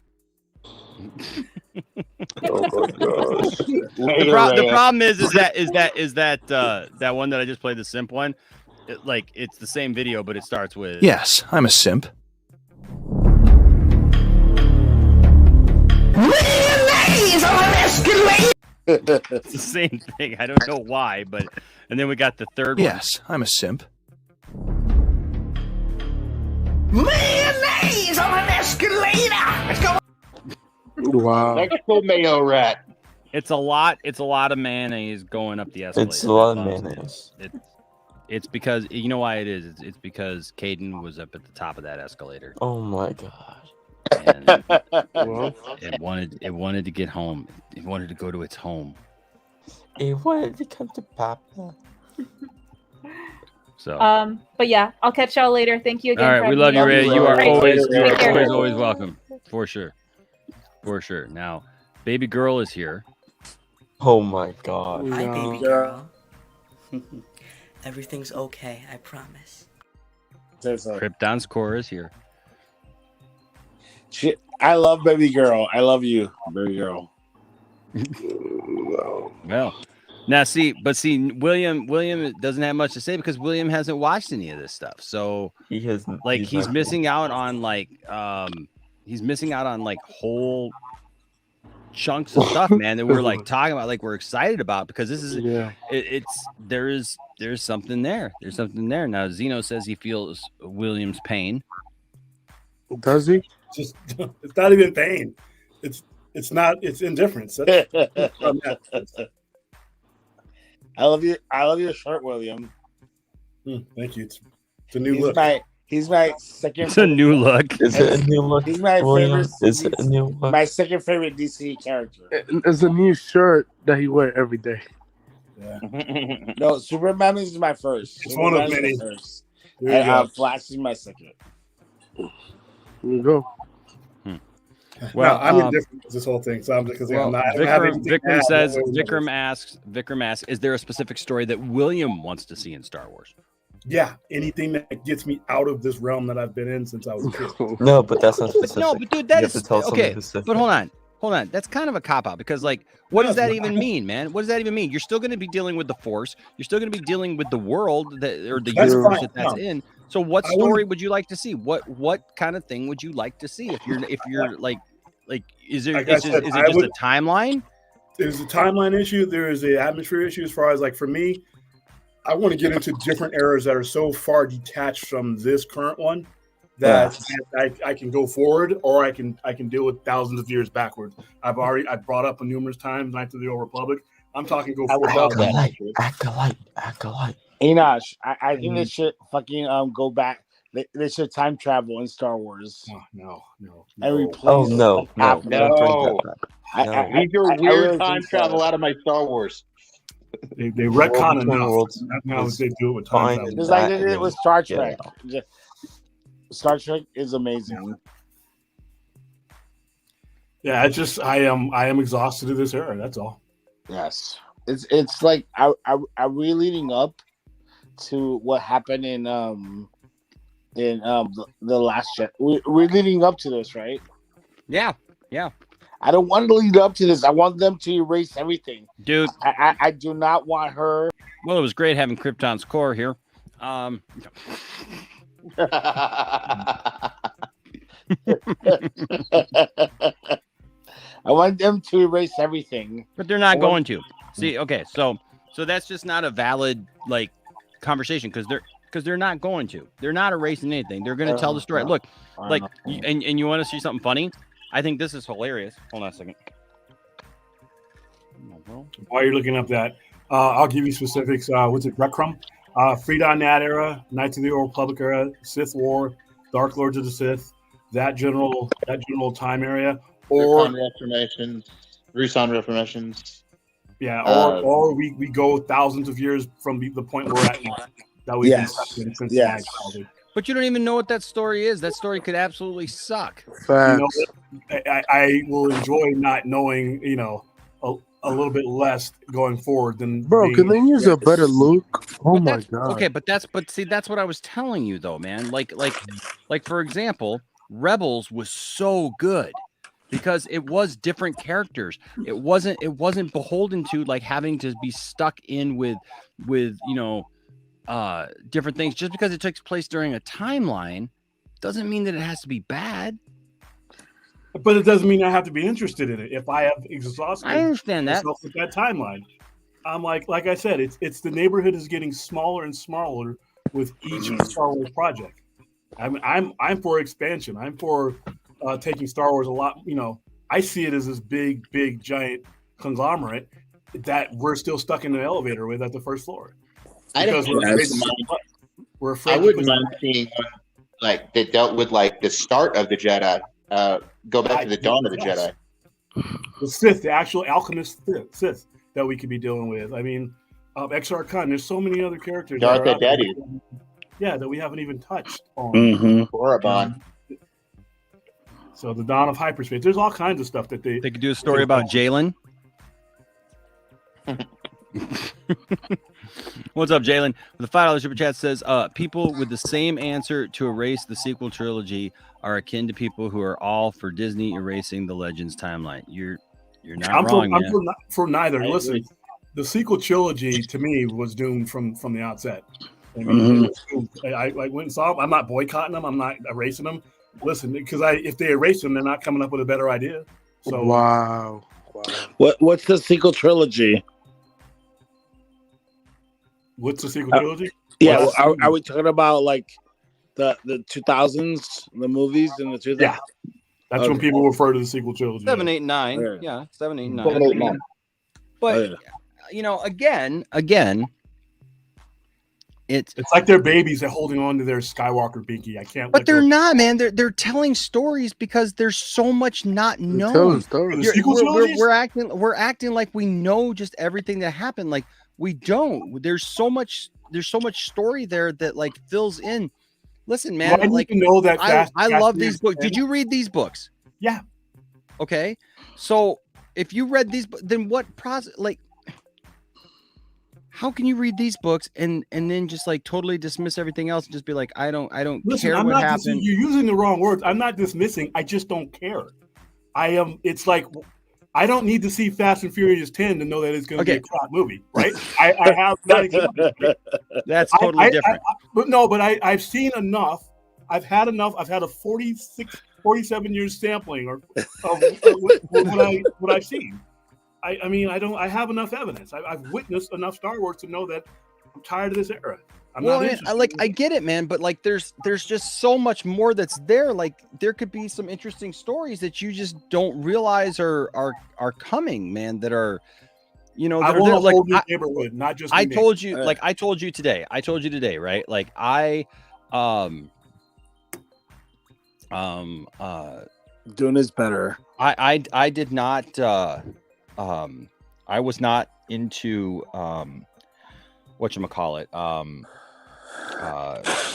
Oh my gosh. The problem is that one that I just played, the simp one. It's the same video, but it starts with Yes, I'm a simp. Mayonnaise on an escalator. It's the same thing. I don't know why, but and then we got the third one. Yes, I'm a simp. Mayonnaise on an escalator. It's going. Wow. Mexico mayo rat. It's a lot of mayonnaise going up the escalator. It's a lot of mayonnaise. It's because you know why it is. It's because Caden was up at the top of that escalator. Oh my god. And it wanted to get home. It wanted to go to its home. It wanted to come to Papa. So but yeah, I'll catch y'all later. Thank you again. all right, we love you, Ray. You are always welcome. For sure. Now, baby girl is here. Oh my god. Hi, baby girl. Everything's okay, I promise. Krypton's core is here. I love baby girl. I love you, baby girl. Well, now see, William doesn't have much to say because William hasn't watched any of this stuff. So he's missing out on whole chunks of stuff, man, that we're like talking about, like we're excited about, because this is there's something there. There's something there. Now Zeno says he feels William's pain. Does he? It's not even pain. It's not. It's indifference. I love you. I love your shirt, William. Thank you. It's a new look. He's my second. It's a new look. Is it a new look? He's my favorite. Is it a new look? My second favorite DC character. It's a new shirt that he wears every day. Yeah. No, Superman is my first. It's one of many. And Flash is my second. There you go. Well, I'm indifferent to this whole thing, so I'm because Vikram asks, is there a specific story that William wants to see in Star Wars? Yeah, anything that gets me out of this realm that I've been in since I was a kid. No, but that's not specific. No, but dude, that is okay. But hold on. That's kind of a cop out, because like, what does that even mean, man? What does that even mean? You're still going to be dealing with the Force. You're still going to be dealing with the world or the universe that's in. So, what story would you like to see? What kind of thing would you like to see? If you're like, is it just a timeline? There's a timeline issue. There is an atmosphere issue. As far as like for me, I want to get into different eras that are so far detached from this current one that I can go forward, or I can deal with thousands of years backwards. I brought up numerous times Knights of the Old Republic. I'm talking go I would love that. Acolyte. Enosh, I think they should fucking go back. They should time travel in Star Wars. No. And replace Oh no, like, half of them. No. Leave your I weird really time think so. travel out of my Star Wars. They retcon enough. Worlds That's how is they do it with time fine travel. in Just like that, they and did then with Star get Trek. out. Star Trek is amazing. Yeah, it's just I am exhausted of this era. That's all. Yes, it's like are we leading up to what happened in the last gen? We're leading up to this, right? Yeah. I don't want to lead up to this. I want them to erase everything, Dude. I do not want her. Well, it was great having Krypton's core here. I want them to erase everything, but they're not going to. See, okay, so that's just not a valid like conversation because they're not going to. They're not erasing anything. They're going to tell the story. Look, like, and you want to see something funny? I think this is hilarious. Hold on a second. While you're looking up that, I'll give you specifics. What's it? Breadcrumb, Freedom Nat era, Knights of the Old Republic era, Sith War, Dark Lords of the Sith, that general time area, or Rusan Reformations. Yeah, or we go thousands of years from the point we're at now. That we've been stuck in since my childhood. But you don't even know what that story is. That story could absolutely suck. You know, I will enjoy not knowing, a little bit less going forward than. Bro, can they use a better look? Oh my god. Okay, but see, that's what I was telling you though, man. Like for example, Rebels was so good because it was different characters. It wasn't beholden to like having to be stuck in with different things. Just because it takes place during a timeline doesn't mean that it has to be bad. But it doesn't mean I have to be interested in it. If I have exhausted, I understand that. With that timeline, I'm like I said, it's the neighborhood is getting smaller and smaller with each Star Wars project. I'm for expansion. I'm for taking Star Wars a lot. I see it as this big, giant conglomerate that we're still stuck in the elevator with at the first floor. Because we're afraid. I wouldn't mind seeing one like that dealt with like the start of the Jedi. Go back to the dawn of the Jedi. The Sith, the actual alchemist Sith that we could be dealing with. I mean, Exar Khan. There's so many other characters. Darth Daddy. Yeah, that we haven't even touched on. Korriban. So the dawn of hyperspace. There's all kinds of stuff that they could do a story about Jalen. What's up, Jalen? The $5 super chat says, people with the same answer to erase the sequel trilogy are akin to people who are all for Disney erasing the Legends timeline. You're not wrong, man. I'm for neither. Listen, the sequel trilogy to me was doomed from the outset. I mean, I went and saw them. I'm not boycotting them. I'm not erasing them. Listen, because if they erase them, they're not coming up with a better idea. So wow. What's the sequel trilogy? What's the sequel trilogy? Yeah, are we talking about like the 2000s, the movies in the 2000s? Yeah, that's when people refer to the sequel trilogy. 7, 8, 9. Yeah, 7, 8, 9. 7, 8, 9. But again, it's like they're babies that holding on to their Skywalker binky. I can't. But they're not, man. They're telling stories because there's so much not known. We're acting like we know just everything that happened. Like we don't. There's so much story there that like fills in. Listen, man. Well, like know that I love these books. Did you read these books? Yeah. Okay. So if you read these, then what process? Like, how can you read these books and then just like totally dismiss everything else and just be like, I don't Listen, care what happened. You're using the wrong words. I'm not dismissing. I just don't care. I am. It's like I don't need to see Fast and Furious 10 to know that it's going to be a crap movie, right? I have not. That's totally different. But I've seen enough. I've had enough. I've had a 47 years sampling of what I've seen. I mean, I have enough evidence. I've witnessed enough Star Wars to know that I'm tired of this era. I get it, man, but like there's just so much more that's there. Like there could be some interesting stories that you just don't realize are coming, man, that are You know, I they're, want they're, a like whole new neighborhood, not just. I new told you, neighborhood. like I told you today, right? Like Dune is better. I did not I was not into whatchamacallit,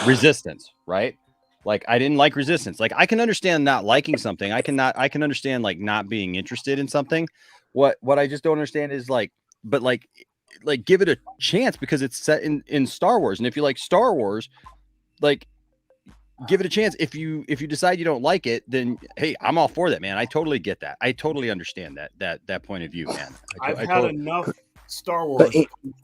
Resistance, right? Like I didn't like Resistance. Like I can understand not liking something. I can understand like not being interested in something. What I just don't understand is like, but like give it a chance because it's set in Star Wars. And if you like Star Wars, like give it a chance. If you decide you don't like it, then hey, I'm all for that, man. I totally get that. I totally understand that point of view, man. I've had enough Star Wars.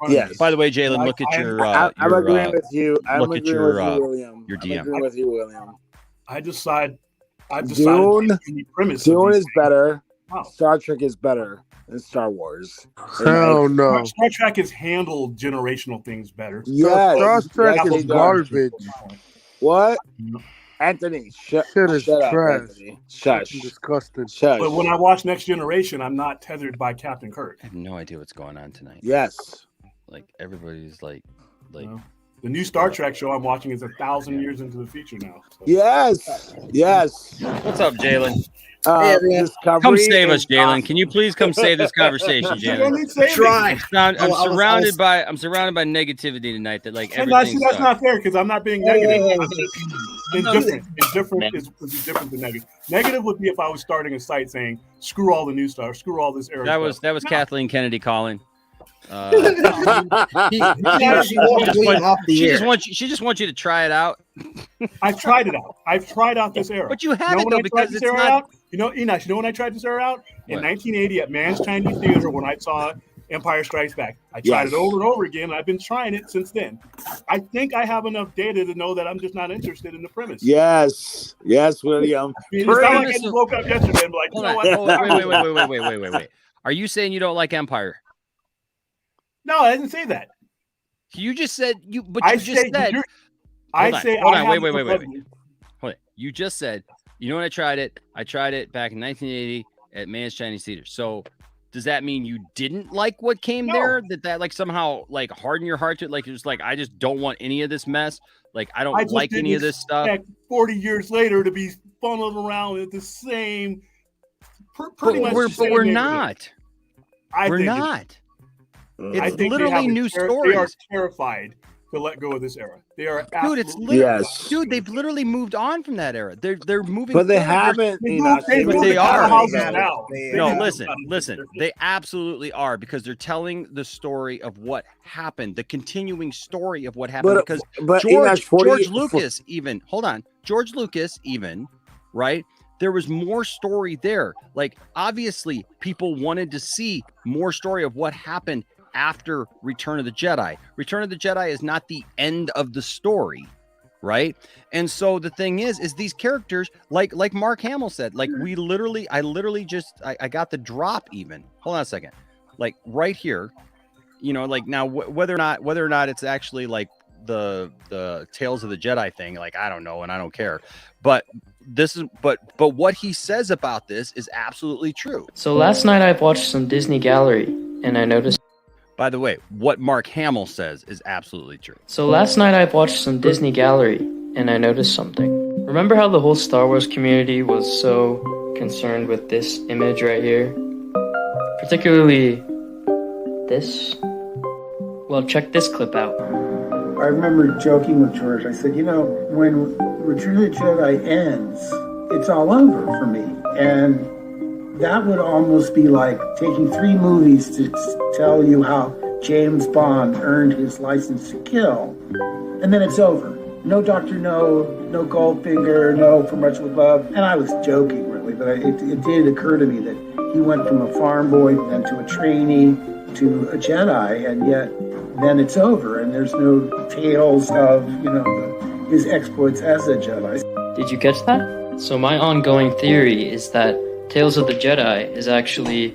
Yes. By the way, Jalen, look at your. I'm agreeing with you. I'm look at agreeing your with you, William. your I'm DM. agreeing with you, William. I've decided Dune, the premise. Dune is better. Wow. Star Trek is better than Star Wars. Hell no. Star Trek has handled generational things better. Yes. Star Trek Yes, is they do. garbage. What? Anthony, shut is up, trash. Anthony. Shush. Disgusting. Shush. But when I watch Next Generation, I'm not tethered by Captain Kirk. I have no idea what's going on tonight. Yes. Like everybody's like. The new Star Trek show I'm watching is 1,000 years into the future now. So. Yes. Yes. What's up, Jalen? Discovery Come save us, is Jalen. awesome. Can you please come save this conversation, Jalen? I'm surrounded by negativity tonight. That like everything. That's not fair because I'm not being negative. Indifferent. Indifferent is different than negative. Negative would be if I was starting a site saying "screw all the new stuff, screw all this era." That was Kathleen Kennedy calling. She just wants you to try it out. I've tried it out. I've tried out this era. But you haven't though because it's not. Out? You know, Enoch, you know when I tried this era out? In 1980 at Mann's Chinese Theater when I saw Empire Strikes Back. I tried it over and over again, and I've been trying it since then. I think I have enough data to know that I'm just not interested in the premise. Yes. Yes, William. It's not like I just woke up yesterday and be like, you know what? Wait. Are you saying you don't like Empire? No, I didn't say that. You just said you. But I you just said. Hold on. Wait. Hold on. You just said. You know when I tried it? I tried it back in 1980 at Mann's Chinese Theater. So, does that mean you didn't like what came there? That like somehow like hardened your heart to like just like I just don't want any of this mess. Like I don't like any of this stuff. 40 years later to be funneled around at the same. Pretty much. But we're not. We're not. It's literally new stories. They are terrified to let go of this era. They are dude. It's literally, dude. They've literally moved on from that era. They're moving, but they haven't. They are. Now. No, listen. They absolutely are because they're telling the story of what happened, the continuing story of what happened. Because George Lucas, even hold on, George Lucas, even right. There was more story there. Like obviously, people wanted to see more story of what happened after Return of the Jedi. Return of the Jedi is not the end of the story, right? And so the thing is these characters, like Mark Hamill said, like I literally got the drop even. Hold on a second. Like right here, you know, like now whether or not it's actually like the Tales of the Jedi thing, like I don't know and I don't care. But what he says about this is absolutely true. So last night I watched some Disney Gallery and I noticed. By the way, what Mark Hamill says is absolutely true. So last night I watched some Disney Gallery and I noticed something. Remember how the whole Star Wars community was so concerned with this image right here? Particularly this? Well, check this clip out. I remember joking with George. I said, you know, when Return of the Jedi ends, it's all over for me. And that would almost be like taking 3 movies to tell you how James Bond earned his license to kill. And then it's over. No Dr. No Goldfinger, no For Much With Love. And I was joking, really, but it did occur to me that he went from a farm boy then to a trainee to a Jedi, and yet then it's over, and there's no tales of, you know, his exploits as a Jedi. Did you catch that? So my ongoing theory is that Tales of the Jedi is actually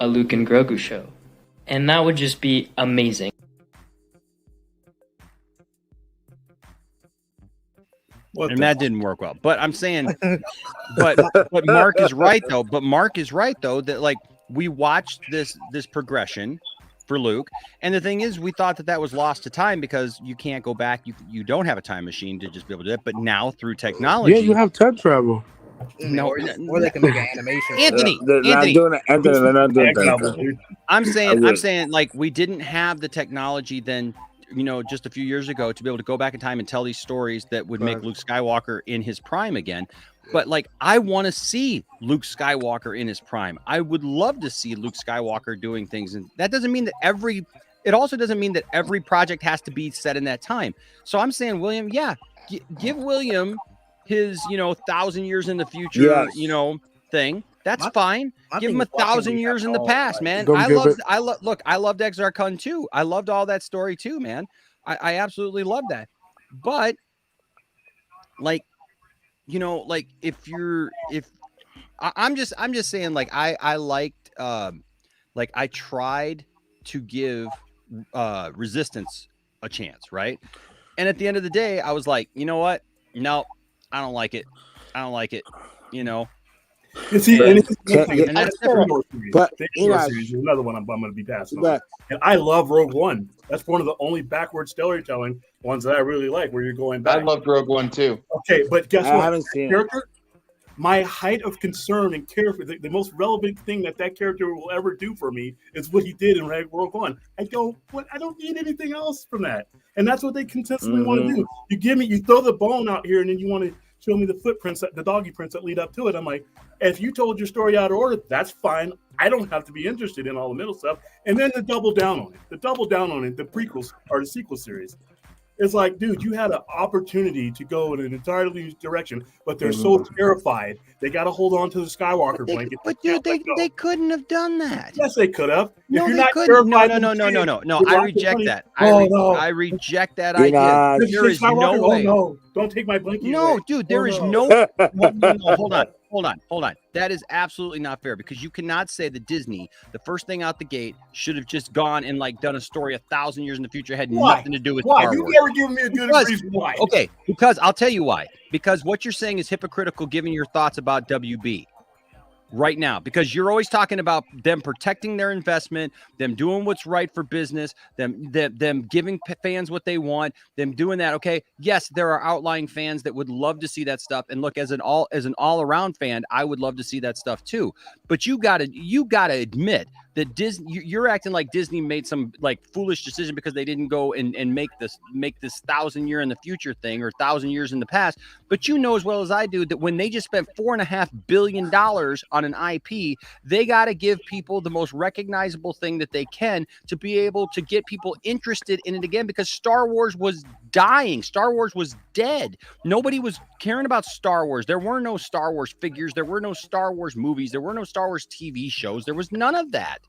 a Luke and Grogu show. And that would just be amazing. And that didn't work well. But I'm saying, but Mark is right though. But Mark is right though that like we watched this progression, for Luke. And the thing is, we thought that was lost to time because you can't go back. You don't have a time machine to just be able to do it. But now through technology, Yeah, you have time travel. No, or they can make an animation. Anthony, They're not doing it. Anthony, they're not doing that. I'm saying, like, we didn't have the technology then, just a few years ago to be able to go back in time and tell these stories that would make Luke Skywalker in his prime again. But like, I want to see Luke Skywalker in his prime. I would love to see Luke Skywalker doing things, and that doesn't mean that it also doesn't mean that every project has to be set in that time. So I'm saying, William, give William his 1,000 years in the future, thing. That's fine. Give him 1,000 years in the past, man. I loved Exar Kun too. I loved all that story too, man. I absolutely love that. But like, I'm just saying, like, I liked, like, I tried to give Resistance a chance, right? And at the end of the day, I was like, you know what? No, I don't like it. You see, and that's different. But series is another one I'm going to be passing on. And I love Rogue One. That's one of the only backward storytelling ones that I really like, where you're going back. I love Rogue One too. Okay, but guess what? I haven't seen character. My height of concern and care for the most relevant thing that character will ever do for me is what he did in Rogue One. I don't need anything else from that, and that's what they consistently want to do. You throw the bone out here, and then you want to show me the footprints, the doggy prints that lead up to it. I'm like, if you told your story out of order, that's fine. I don't have to be interested in all the middle stuff. And then to double down on it, the prequels or the sequel series. It's like, dude, you had an opportunity to go in an entirely new direction, but they're so terrified. They got to hold on to the Skywalker blanket. But dude, they couldn't have done that. Yes, they could have. No, they couldn't. No. I reject that. I reject that idea. There is no way. Oh, no. Don't take my blanket. No, away. dude, there is no. Hold on. That is absolutely not fair, because you cannot say that Disney, the first thing out the gate, should have just gone and like done a story 1,000 years in the future, had nothing to do with Star Wars. You've never given me a good reason why. Okay, because I'll tell you why. Because what you're saying is hypocritical, given your thoughts about WB right now, because you're always talking about them protecting their investment, them doing what's right for business, them giving fans what they want, them doing that. Okay, yes, there are outlying fans that would love to see that stuff, and look, as an all-around fan, I would love to see that stuff too. But you gotta admit that Disney, you're acting like Disney made some like foolish decision because they didn't go and make this 1,000 year in the future thing, or 1,000 years in the past. But you know as well as I do that when they just spent $4.5 billion on an IP, they got to give people the most recognizable thing that they can to be able to get people interested in it again, because Star Wars was dying. Star Wars was dead. Nobody was caring about Star Wars. There were no Star Wars figures. There were no Star Wars movies. There were no Star Wars TV shows. There was none of that.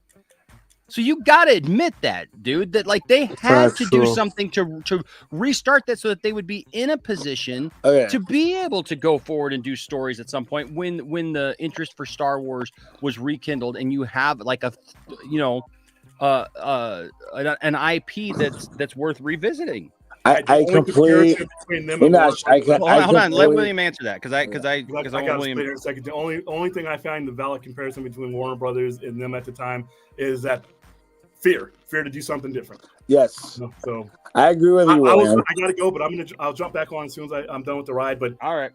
So you got to admit that, dude, that like they had to do something to restart that so that they would be in a position to be able to go forward and do stories at some point when the interest for Star Wars was rekindled, and you have like an IP that's worth revisiting. I completely. Hold on. Let William answer that, because I got William. A second. The only thing I find the valid comparison between Warner Brothers and them at the time is that fear to do something different. Yes. So I agree with you. I gotta go, but I'll jump back on as soon as I'm done with the ride. But all right,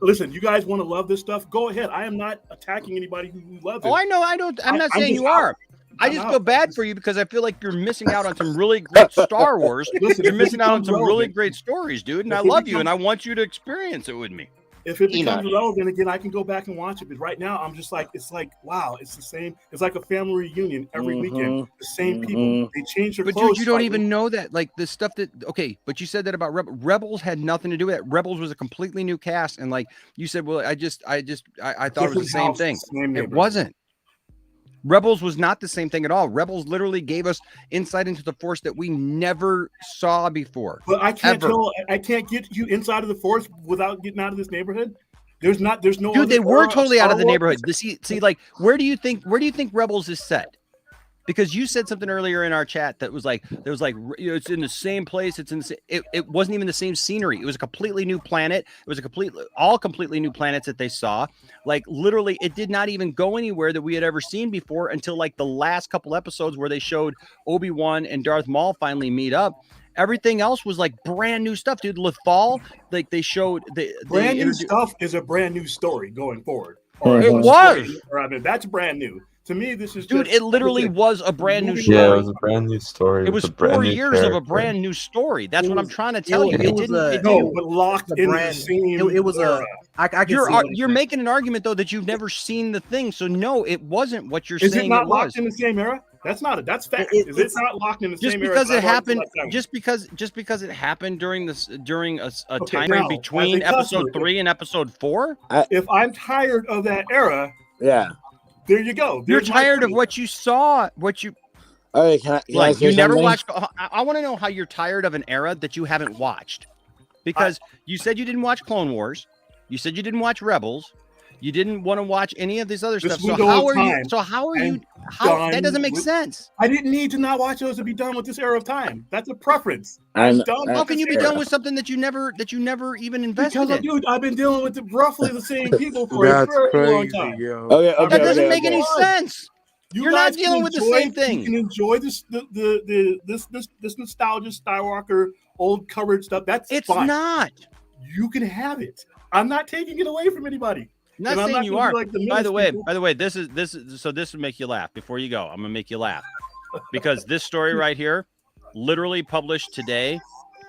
listen, you guys want to love this stuff? Go ahead. I am not attacking anybody who loves it. Oh, I know. I'm not saying you are. I just feel bad for you because I feel like you're missing out on some really great Star Wars. You're missing out on some really great stories, dude. And I love you, and I want you to experience it with me. If it becomes relevant again, I can go back and watch it. But right now, I'm just like, it's like, wow, it's the same. It's like a family reunion every weekend. The same people. They change their clothes. But dude, you don't even know that. Like the stuff that, okay, but you said that about Rebels had nothing to do with it. Rebels was a completely new cast. And like you said, well, I thought it was the same thing. It wasn't. Rebels was not the same thing at all. Rebels literally gave us insight into the Force that we never saw before. But I can't get you inside of the Force without getting out of this neighborhood. There's no. Dude, they were totally out of the neighborhood. See, like, where do you think Rebels is set? because you said something earlier in our chat that was like, it's in the same place. It's in the it wasn't even the same scenery. It was a completely new planet. It was all completely new planets that they saw. Like literally, it did not even go anywhere that we had ever seen before until like the last couple episodes where they showed Obi-Wan and Darth Maul finally meet up. Everything else was like brand new stuff, dude. Lethal, like they showed brand new stuff is a brand new story going forward. It was. I mean, that's brand new. To me, this is dude. Just, it literally was a brand new story. Yeah, it was a brand new story. It was 4 years of a brand new story. That's what I'm trying to tell you. It didn't. But locked in the same. It was era. You're making an argument though that you've never seen the thing. So no, it wasn't what you're saying. Is it not locked in the same era? That's not it. That's fact. It's not locked in the same era. Just because it happened, just because it happened during a time in between episode 3 and episode 4. If I'm tired of that era, yeah, there you go. You're tired of what you saw, what you. All right, can I you never watched. I want to know how you're tired of an era that you haven't watched, because you said you didn't watch Clone Wars, you said you didn't watch Rebels. You didn't want to watch any of this other stuff. So how are you? So how are you? How that doesn't make sense. I didn't need to not watch those to be done with this era of time. That's a preference. How can you be done with something that you never even invested in? Dude, I've been dealing with roughly the same people for a very long time. Okay, that doesn't make any sense. You're not dealing with the same thing. You can enjoy this this nostalgia Skywalker old covered stuff. That's fine. Not. You can have it. I'm not taking it away from anybody. I'm not saying you are. Like by the way, this would make you laugh. Before you go, I'm gonna make you laugh because this story right here, literally published today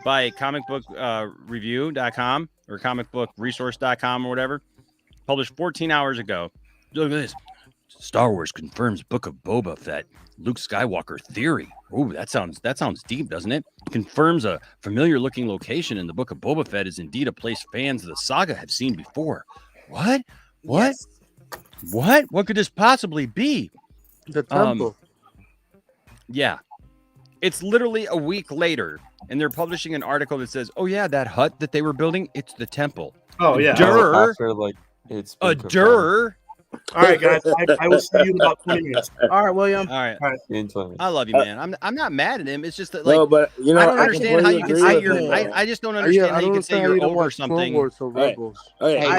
by comicbookreview.com or comicbookresource.com or whatever, published 14 hours ago. Look at this. Star Wars confirms Book of Boba Fett, Luke Skywalker theory. Ooh, that sounds deep, doesn't it? Confirms a familiar looking location in the Book of Boba Fett is indeed a place fans of the saga have seen before. What? Yes. What could this possibly be? The temple. Yeah. It's literally a week later, and they're publishing an article that says, "Oh yeah, that hut that they were building, it's the temple." Oh yeah. After, like, it's a dir. All right, guys. I will see you in about 20 minutes. All right, William. All right. I love you, man. I'm not mad at him. It's just that, like, no, but you know, I don't understand how you can say you're. I just don't understand how you can say you're over something. How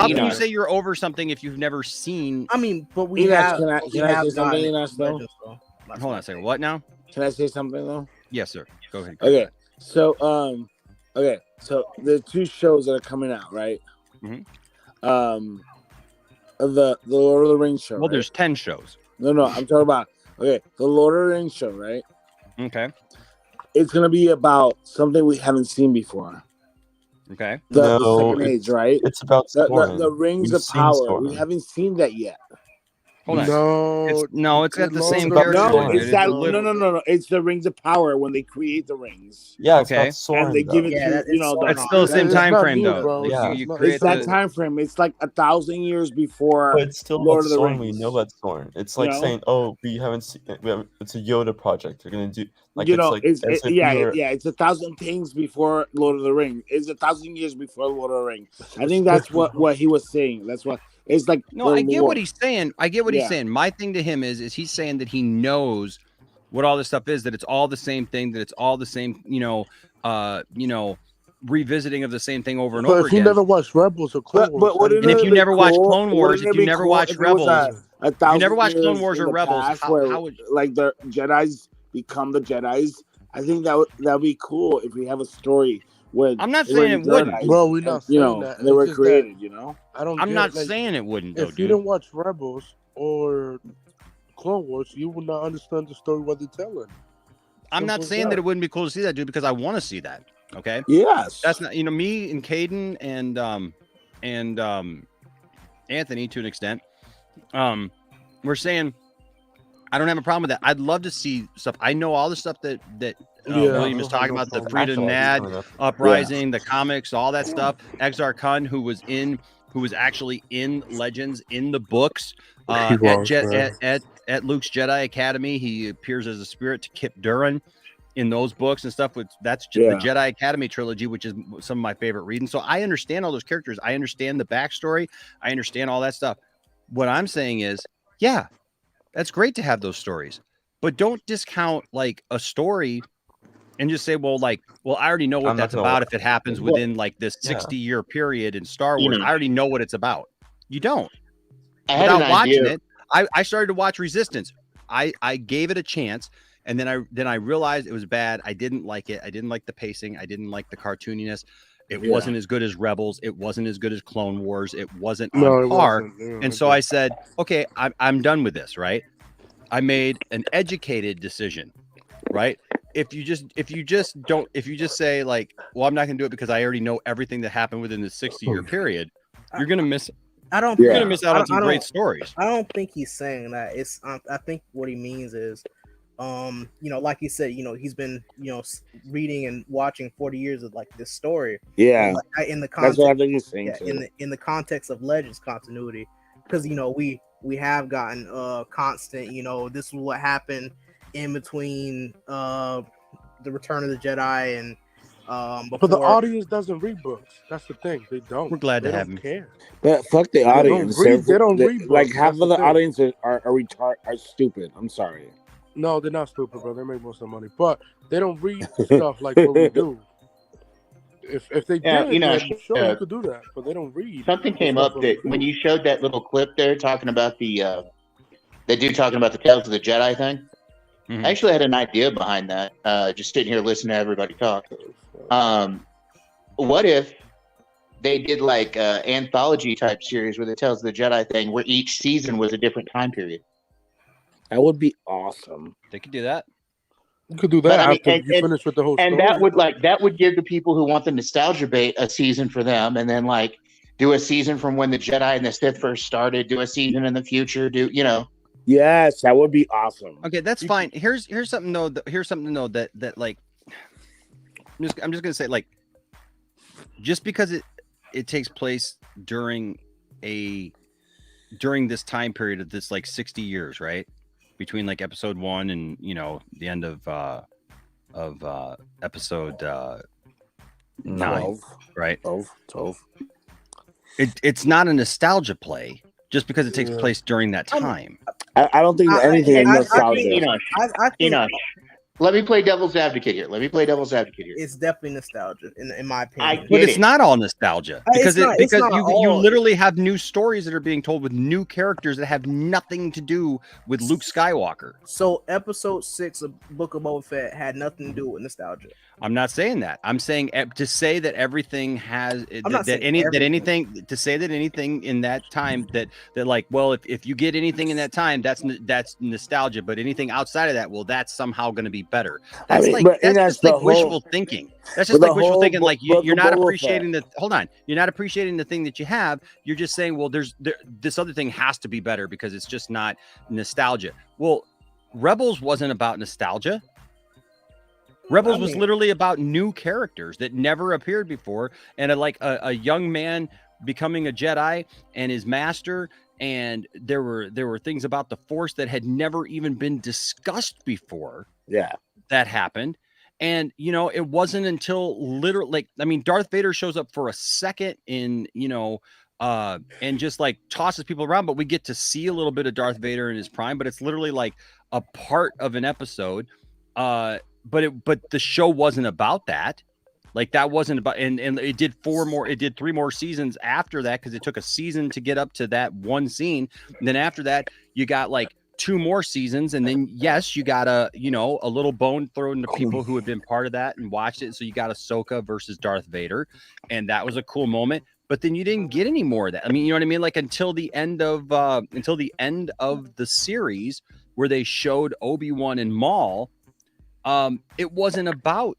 can you say you're over something if you've never seen? I mean, but we have. Can I say something? Hold on a second. What now? Can I say something though? Yes, sir. Go ahead. Okay. So so the 2 shows that are coming out, right? Mm-hmm. The Lord of the Rings show. Well, there's 10 shows. No, I'm talking about the Lord of the Rings show, right? Okay. It's gonna be about something we haven't seen before. Okay. The Second Age, right? It's about the Rings of Power. We haven't seen that yet. Hold on. It's got the same character. No, it's that. No. It's the Rings of Power when they create the rings. Yeah, okay. And they give it to It's still the same time frame, though. It's that time frame. It's like 1,000 years before. But it's still Lord of the Soren. Rings. We know that's Soren. It's like saying, "Oh, we haven't seen. It's a Yoda project. They're gonna do like it's 1,000 things before Lord of the Rings. It's 1,000 years before Lord of the Rings. I think that's what he was saying. That's what. It's like I get what he's saying. He's saying. My thing to him is he's saying that he knows what all this stuff is, that it's all the same thing, that it's all the same, revisiting of the same thing over and over again. But if you never watched Rebels or Clone Wars, and if you never watched Clone Wars, if you never watched Rebels, if you never watched Clone Wars or Rebels, how would like the Jedis become the Jedis? I think that would be cool if we have a story. I'm not saying it wouldn't. Bro, we're not saying that. They were created, I'm not saying it wouldn't, though, if you didn't watch Rebels or Clone Wars, you would not understand the story what they're telling. I'm not saying that it wouldn't be cool to see that, dude, because I want to see that. Okay? Yes. That's not, me and Caden and Anthony to an extent. We're saying I don't have a problem with that. I'd love to see stuff. I know all the stuff that William is talking about, the Frida Nad uprising, the comics, all that stuff. Exar Kun, who was actually in Legends in the books at Luke's Jedi Academy. He appears as a spirit to Kip Duran in those books and stuff. That's the Jedi Academy trilogy, which is some of my favorite reading. So I understand all those characters. I understand the backstory. I understand all that stuff. What I'm saying is, yeah, that's great to have those stories. but don't discount like a story and just say, well, I already know what that's about. If it happens within like this 60-year period in Star Wars, I already know what it's about. You don't. Without watching it, I started to watch Resistance. I gave it a chance, and then I realized it was bad. I didn't like it. I didn't like the pacing. I didn't like the cartooniness. It wasn't as good as Rebels. It wasn't as good as Clone Wars. It wasn't on par. And so I said, okay, I'm done with this, right? I made an educated decision, right? If you just say like, well, I'm not going to do it because I already know everything that happened within the 60-year period, you're going to miss. You're going to miss out on some great stories. I don't think he's saying that. It's I think what he means is, like he said, he's been, reading and watching 40 years of like this story. Yeah, in the context, that's what I think he's saying. In the context of Legends continuity, because we have gotten constant. This is what happened in between the Return of the Jedi and but the audience doesn't read books. That's the thing. They don't. We're glad to have him. care. But fuck the audience. They don't read books. Like half of the audience are stupid. I'm sorry. No, they're not stupid, bro. They make most of the money, but they don't read stuff like what we do. If they did, sure, you could do that, but they don't read. Something came up that when you showed that little clip there talking about the dude talking about the Tales of the Jedi thing. I actually had an idea behind that. Just sitting here listening to everybody talk. What if they did like anthology type series with the Tales of the Jedi thing, where each season was a different time period? That would be awesome. They could do that. You could do that after you finish with the whole story. And that would give the people who want the nostalgia bait a season for them, and then like do a season from when the Jedi and the Sith first started. Do a season in the future. Yes, that would be awesome. Okay, that's fine. Here's something though. Here's something though that like I'm just gonna say, like, just because it takes place during this time period of this like 60 years, right? Between like episode 1 and the end of episode 9, right? 12. It's not a nostalgia play just because it takes place during that time. I don't think anything is nostalgia. I think let me play devil's advocate here. It's definitely nostalgia, in my opinion. But it's not all nostalgia because you literally have new stories that are being told with new characters that have nothing to do with Luke Skywalker. So episode 6 of Book of Boba Fett had nothing to do with nostalgia. I'm not saying that. I'm saying to say that everything has anything in that time that like, well, if you get anything in that time, that's nostalgia. But anything outside of that, well, that's somehow going to be better. That's just like wishful thinking. That's just like wishful thinking. Like you're not appreciating the. Hold on, you're not appreciating the thing that you have. You're just saying, well, this other thing has to be better because it's just not nostalgia. Well, Rebels wasn't about nostalgia. Rebels was literally about new characters that never appeared before, and a young man becoming a Jedi and his master. And there were things about the Force that had never even been discussed before. Yeah, that happened. And it wasn't until literally, Darth Vader shows up for a second in and just like tosses people around, but we get to see a little bit of Darth Vader in his prime, but it's literally like a part of an episode. But the show wasn't about that. Like that wasn't about, and it did 3 more seasons after that, because it took a season to get up to that one scene. And then after that, you got like 2 more seasons, and then yes, you got a little bone thrown to people who had been part of that and watched it. So you got Ahsoka versus Darth Vader, and that was a cool moment. But then you didn't get any more of that. You know what I mean? Like until the end of the series where they showed Obi-Wan and Maul, it wasn't about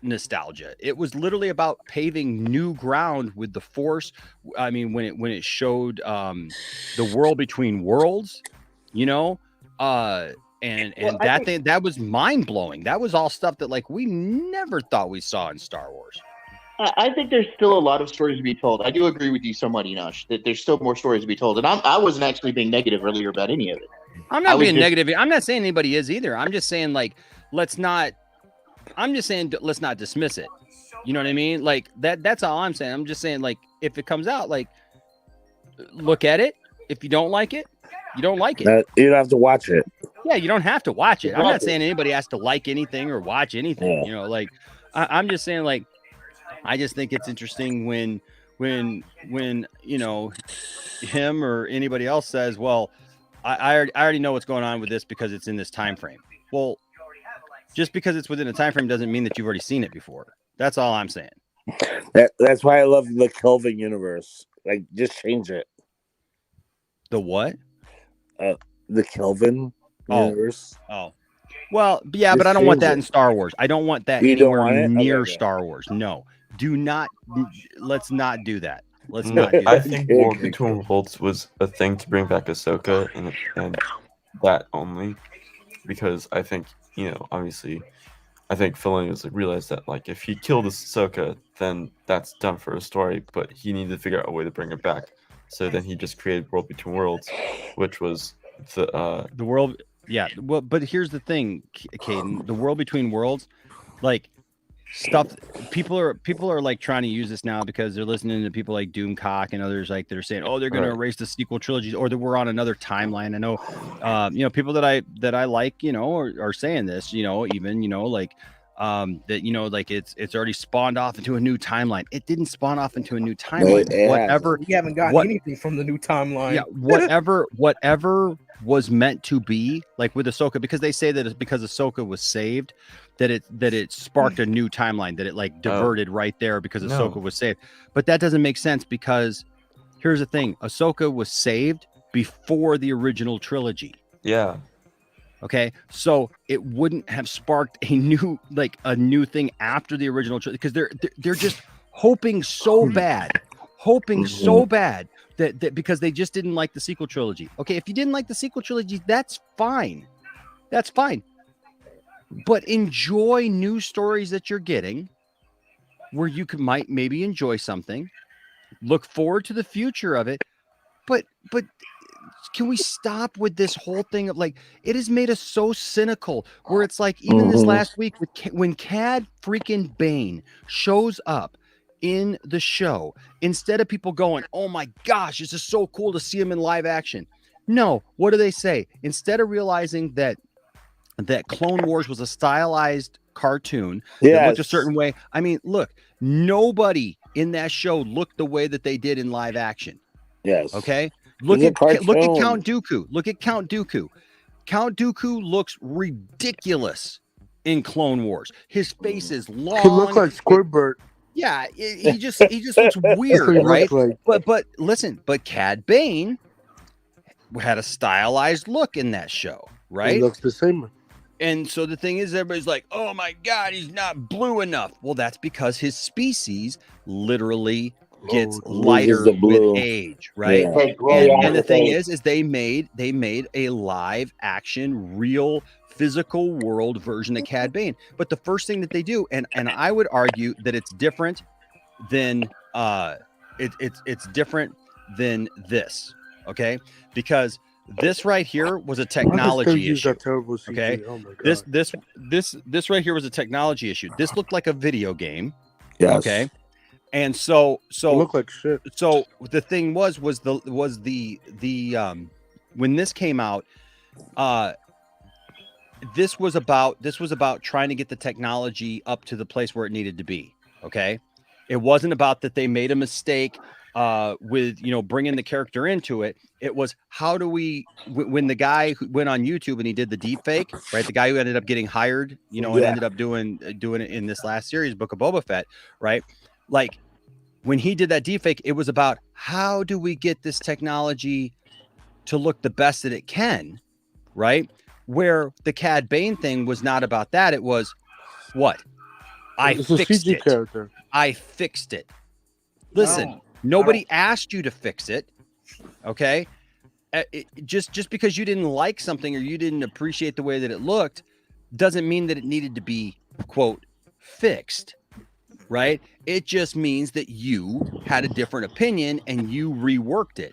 nostalgia. It was literally about paving new ground with the Force. When it showed the world between worlds, that was mind blowing. That was all stuff that like we never thought we saw in Star Wars. I think there's still a lot of stories to be told. I do agree with you somewhat, Enosh, that there's still more stories to be told. And I wasn't actually being negative earlier about any of it. I'm not being negative. I'm not saying anybody is either. I'm just saying like let's not dismiss it. You know what I mean? Like that's all I'm saying. I'm just saying, like, if it comes out, like, look at it. If you don't like it, you don't like it. You don't have to watch it. Yeah, you don't have to watch it. I'm not saying anybody has to like anything or watch anything. Yeah. You know, like I'm just saying, like, I just think it's interesting when you know him or anybody else says, well, I already know what's going on with this because it's in this time frame. Well, just because it's within a time frame doesn't mean that you've already seen it before. That's all I'm saying. That's why I love the Kelvin universe. Like, just change it. The what? The Kelvin universe. Oh. Well, yeah, Just but I don't want change that it. in Star Wars. I don't want that You don't anywhere want it? near Okay. Star Wars. No. Do not. Let's not do that. Let's No, not do I that. think World Between Worlds was a thing to bring back Ahsoka and that only, because I think, you know, obviously, I think Filoni was realized that, like, if he killed Ahsoka, then that's done for a story, but he needed to figure out a way to bring it back. So then he just created World Between Worlds, which was the world. Yeah, well, but here's the thing, Caden. The World Between Worlds, like, stuff. People are like trying to use this now because they're listening to people like Doomcock and others like that are saying, oh, they're going to erase the sequel trilogies, or that we're on another timeline. I know, you know, people that I like, you know, are saying this, you know, even, you know, like that, you know, like it's already spawned off into a new timeline. It didn't spawn off into a new timeline. Whatever. We haven't gotten anything from the new timeline. Yeah, whatever was meant to be, like with Ahsoka, because they say that it's because Ahsoka was saved, that it sparked a new timeline, that it like diverted right there because Ahsoka was saved. But that doesn't make sense, because here's the thing: Ahsoka was saved before the original trilogy. Yeah. Okay, so it wouldn't have sparked a new thing after the original trilogy, because they're just hoping so bad that because they just didn't like the sequel trilogy. Okay, if you didn't like the sequel trilogy, that's fine. But enjoy new stories that you're getting, where you might maybe enjoy something. Look forward to the future of it. But can we stop with this whole thing of, like, it has made us so cynical, where it's like, even this last week when Cad freaking Bane shows up in the show, instead of people going, oh my gosh, this is so cool to see him in live action. No, what do they say? Instead of realizing that Clone Wars was a stylized cartoon that looked a certain way. I mean, look, nobody in that show looked the way that they did in live action. Yes. Okay. Look at Count Dooku. Look at Count Dooku. Count Dooku looks ridiculous in Clone Wars. His face is long. He looks like Squidward. Yeah, he just looks weird, right? But listen, but Cad Bane had a stylized look in that show, right? He looks the same. And so the thing is, everybody's like, oh my God, he's not blue enough. Well, that's because his species literally gets lighter with age, right? Yeah. And the thing is they made a live action, real physical world version of Cad Bane. But the first thing that they do, and I would argue that it's different than it's different than this, okay? Because this right here was a technology issue. Okay, this right here was a technology issue. This looked like a video game. Yes. Okay, and so It looked like shit. So the thing was the when this came out, this was about trying to get the technology up to the place where it needed to be. Okay, it wasn't about that they made a mistake with, you know, bringing the character into it. It was, how do we, when the guy who went on YouTube and he did the deep fake, right? The guy who ended up getting hired, you know, and ended up doing it in this last series, Book of Boba Fett, right? Like, when he did that deep fake, it was about, how do we get this technology to look the best that it can, right? Where the Cad Bane thing was not about that. It was, what? I fixed it. Character. I fixed it. Listen, nobody asked you to fix it. Okay. Just because you didn't like something or you didn't appreciate the way that it looked doesn't mean that it needed to be, quote, fixed. Right. It just means that you had a different opinion and you reworked it.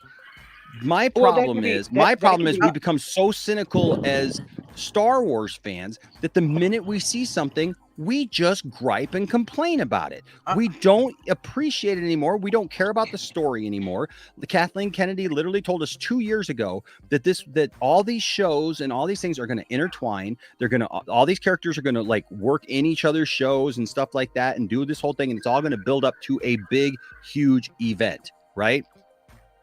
My problem is we become so cynical as Star Wars fans that the minute we see something, we just gripe and complain about it. We don't appreciate it anymore. We don't care about the story anymore. The Kathleen Kennedy literally told us 2 years ago that all these shows and all these things are going to intertwine. All these characters are going to like work in each other's shows and stuff like that and do this whole thing. And it's all going to build up to a big, huge event, right?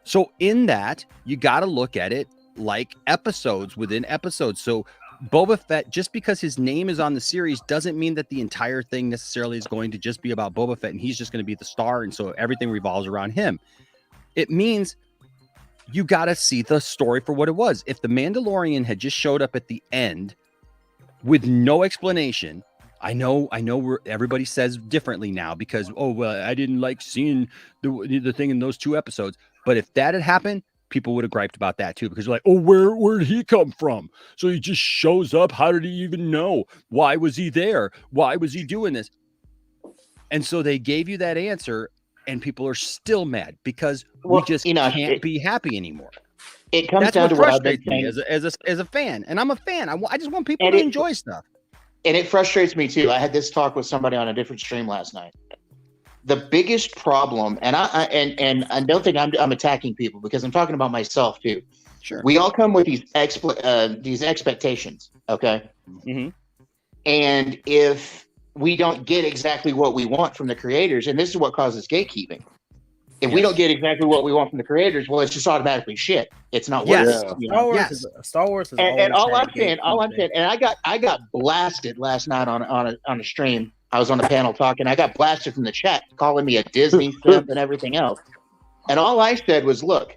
So in that, you got to look at it like episodes within episodes. So Boba Fett, just because his name is on the series doesn't mean that the entire thing necessarily is going to just be about Boba Fett and he's just going to be the star and so everything revolves around him. It means you got to see the story for what it was. If the Mandalorian had just showed up at the end with no explanation, I know everybody says differently now because, oh, well, I didn't like seeing the thing in those 2 episodes. But if that had happened, people would have griped about that too, because they're like, oh, where did he come from? So he just shows up. How did he even know? Why was he there? Why was he doing this? And so they gave you that answer, and people are still mad because we just can't be happy anymore. It comes That's down what to what I've frustrates been me saying. as a fan, and I'm a fan. I just want people to enjoy stuff. And it frustrates me too. I had this talk with somebody on a different stream last night. The biggest problem, and I don't think I'm attacking people because I'm talking about myself too. Sure. We all come with these expectations, okay? Mm-hmm. And if we don't get exactly what we want from the creators, and this is what causes gatekeeping. If we don't get exactly what we want from the creators, well, it's just automatically shit. It's not worth it. You know? Star Wars is and all I'm saying, and I got blasted last night on a stream. I was on the panel talking. I got blasted from the chat, calling me a Disney simp and everything else. And all I said was, look,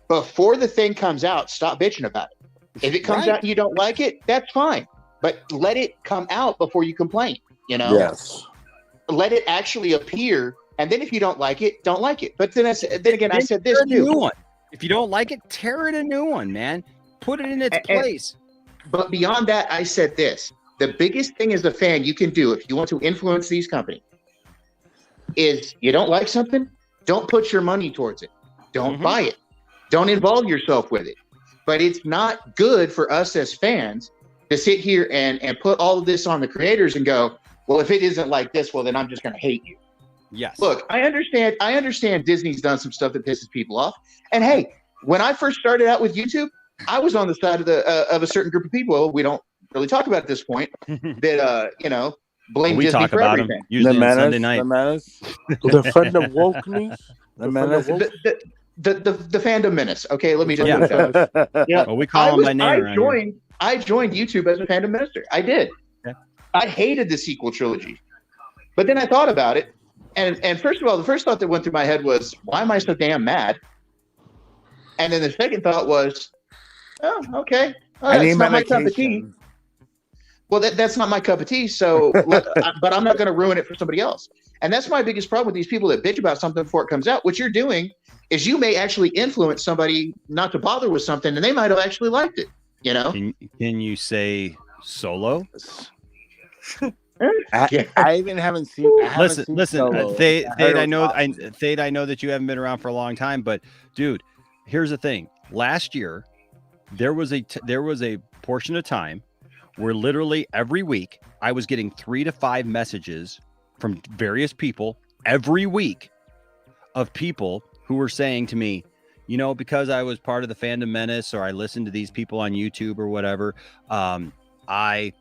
before the thing comes out, stop bitching about it. If it comes out and you don't like it, that's fine. But let it come out before you complain, you know? Yes. Let it actually appear. And then if you don't like it, don't like it. But then again, I said this too. New one. If you don't like it, tear it a new one, man. Put it in its place. But beyond that, I said this. The biggest thing as a fan you can do if you want to influence these companies is you don't like something, don't put your money towards it. Don't buy it. Don't involve yourself with it. But it's not good for us as fans to sit here and put all of this on the creators and go, well, if it isn't like this, well, then I'm just going to hate you. Yes. Look, I understand Disney's done some stuff that pisses people off. And hey, when I first started out with YouTube, I was on the side of a certain group of people. We don't really talk about at this point that blame we Disney talk for about everything. them usually on Sunday night. The fandom wokeness. The fandom menace. Okay, let me just well, we call them by name. I joined YouTube as a fandom minister. I did. Yeah. I hated the sequel trilogy, but then I thought about it, and first of all, the first thought that went through my head was, why am I so damn mad? And then the second thought was, oh, okay. That's not my cup of tea. Well, that's not my cup of tea. So, but I'm not going to ruin it for somebody else. And that's my biggest problem with these people that bitch about something before it comes out. What you're doing is you may actually influence somebody not to bother with something, and they might have actually liked it. You know? Can you say Solo? I even haven't seen. Listen, Thade, I know that you haven't been around for a long time, but dude, here's the thing. Last year, there was a portion of time where literally every week I was getting 3 to 5 messages from various people every week of people who were saying to me, you know, because I was part of the fandom menace or I listened to these people on YouTube or whatever, I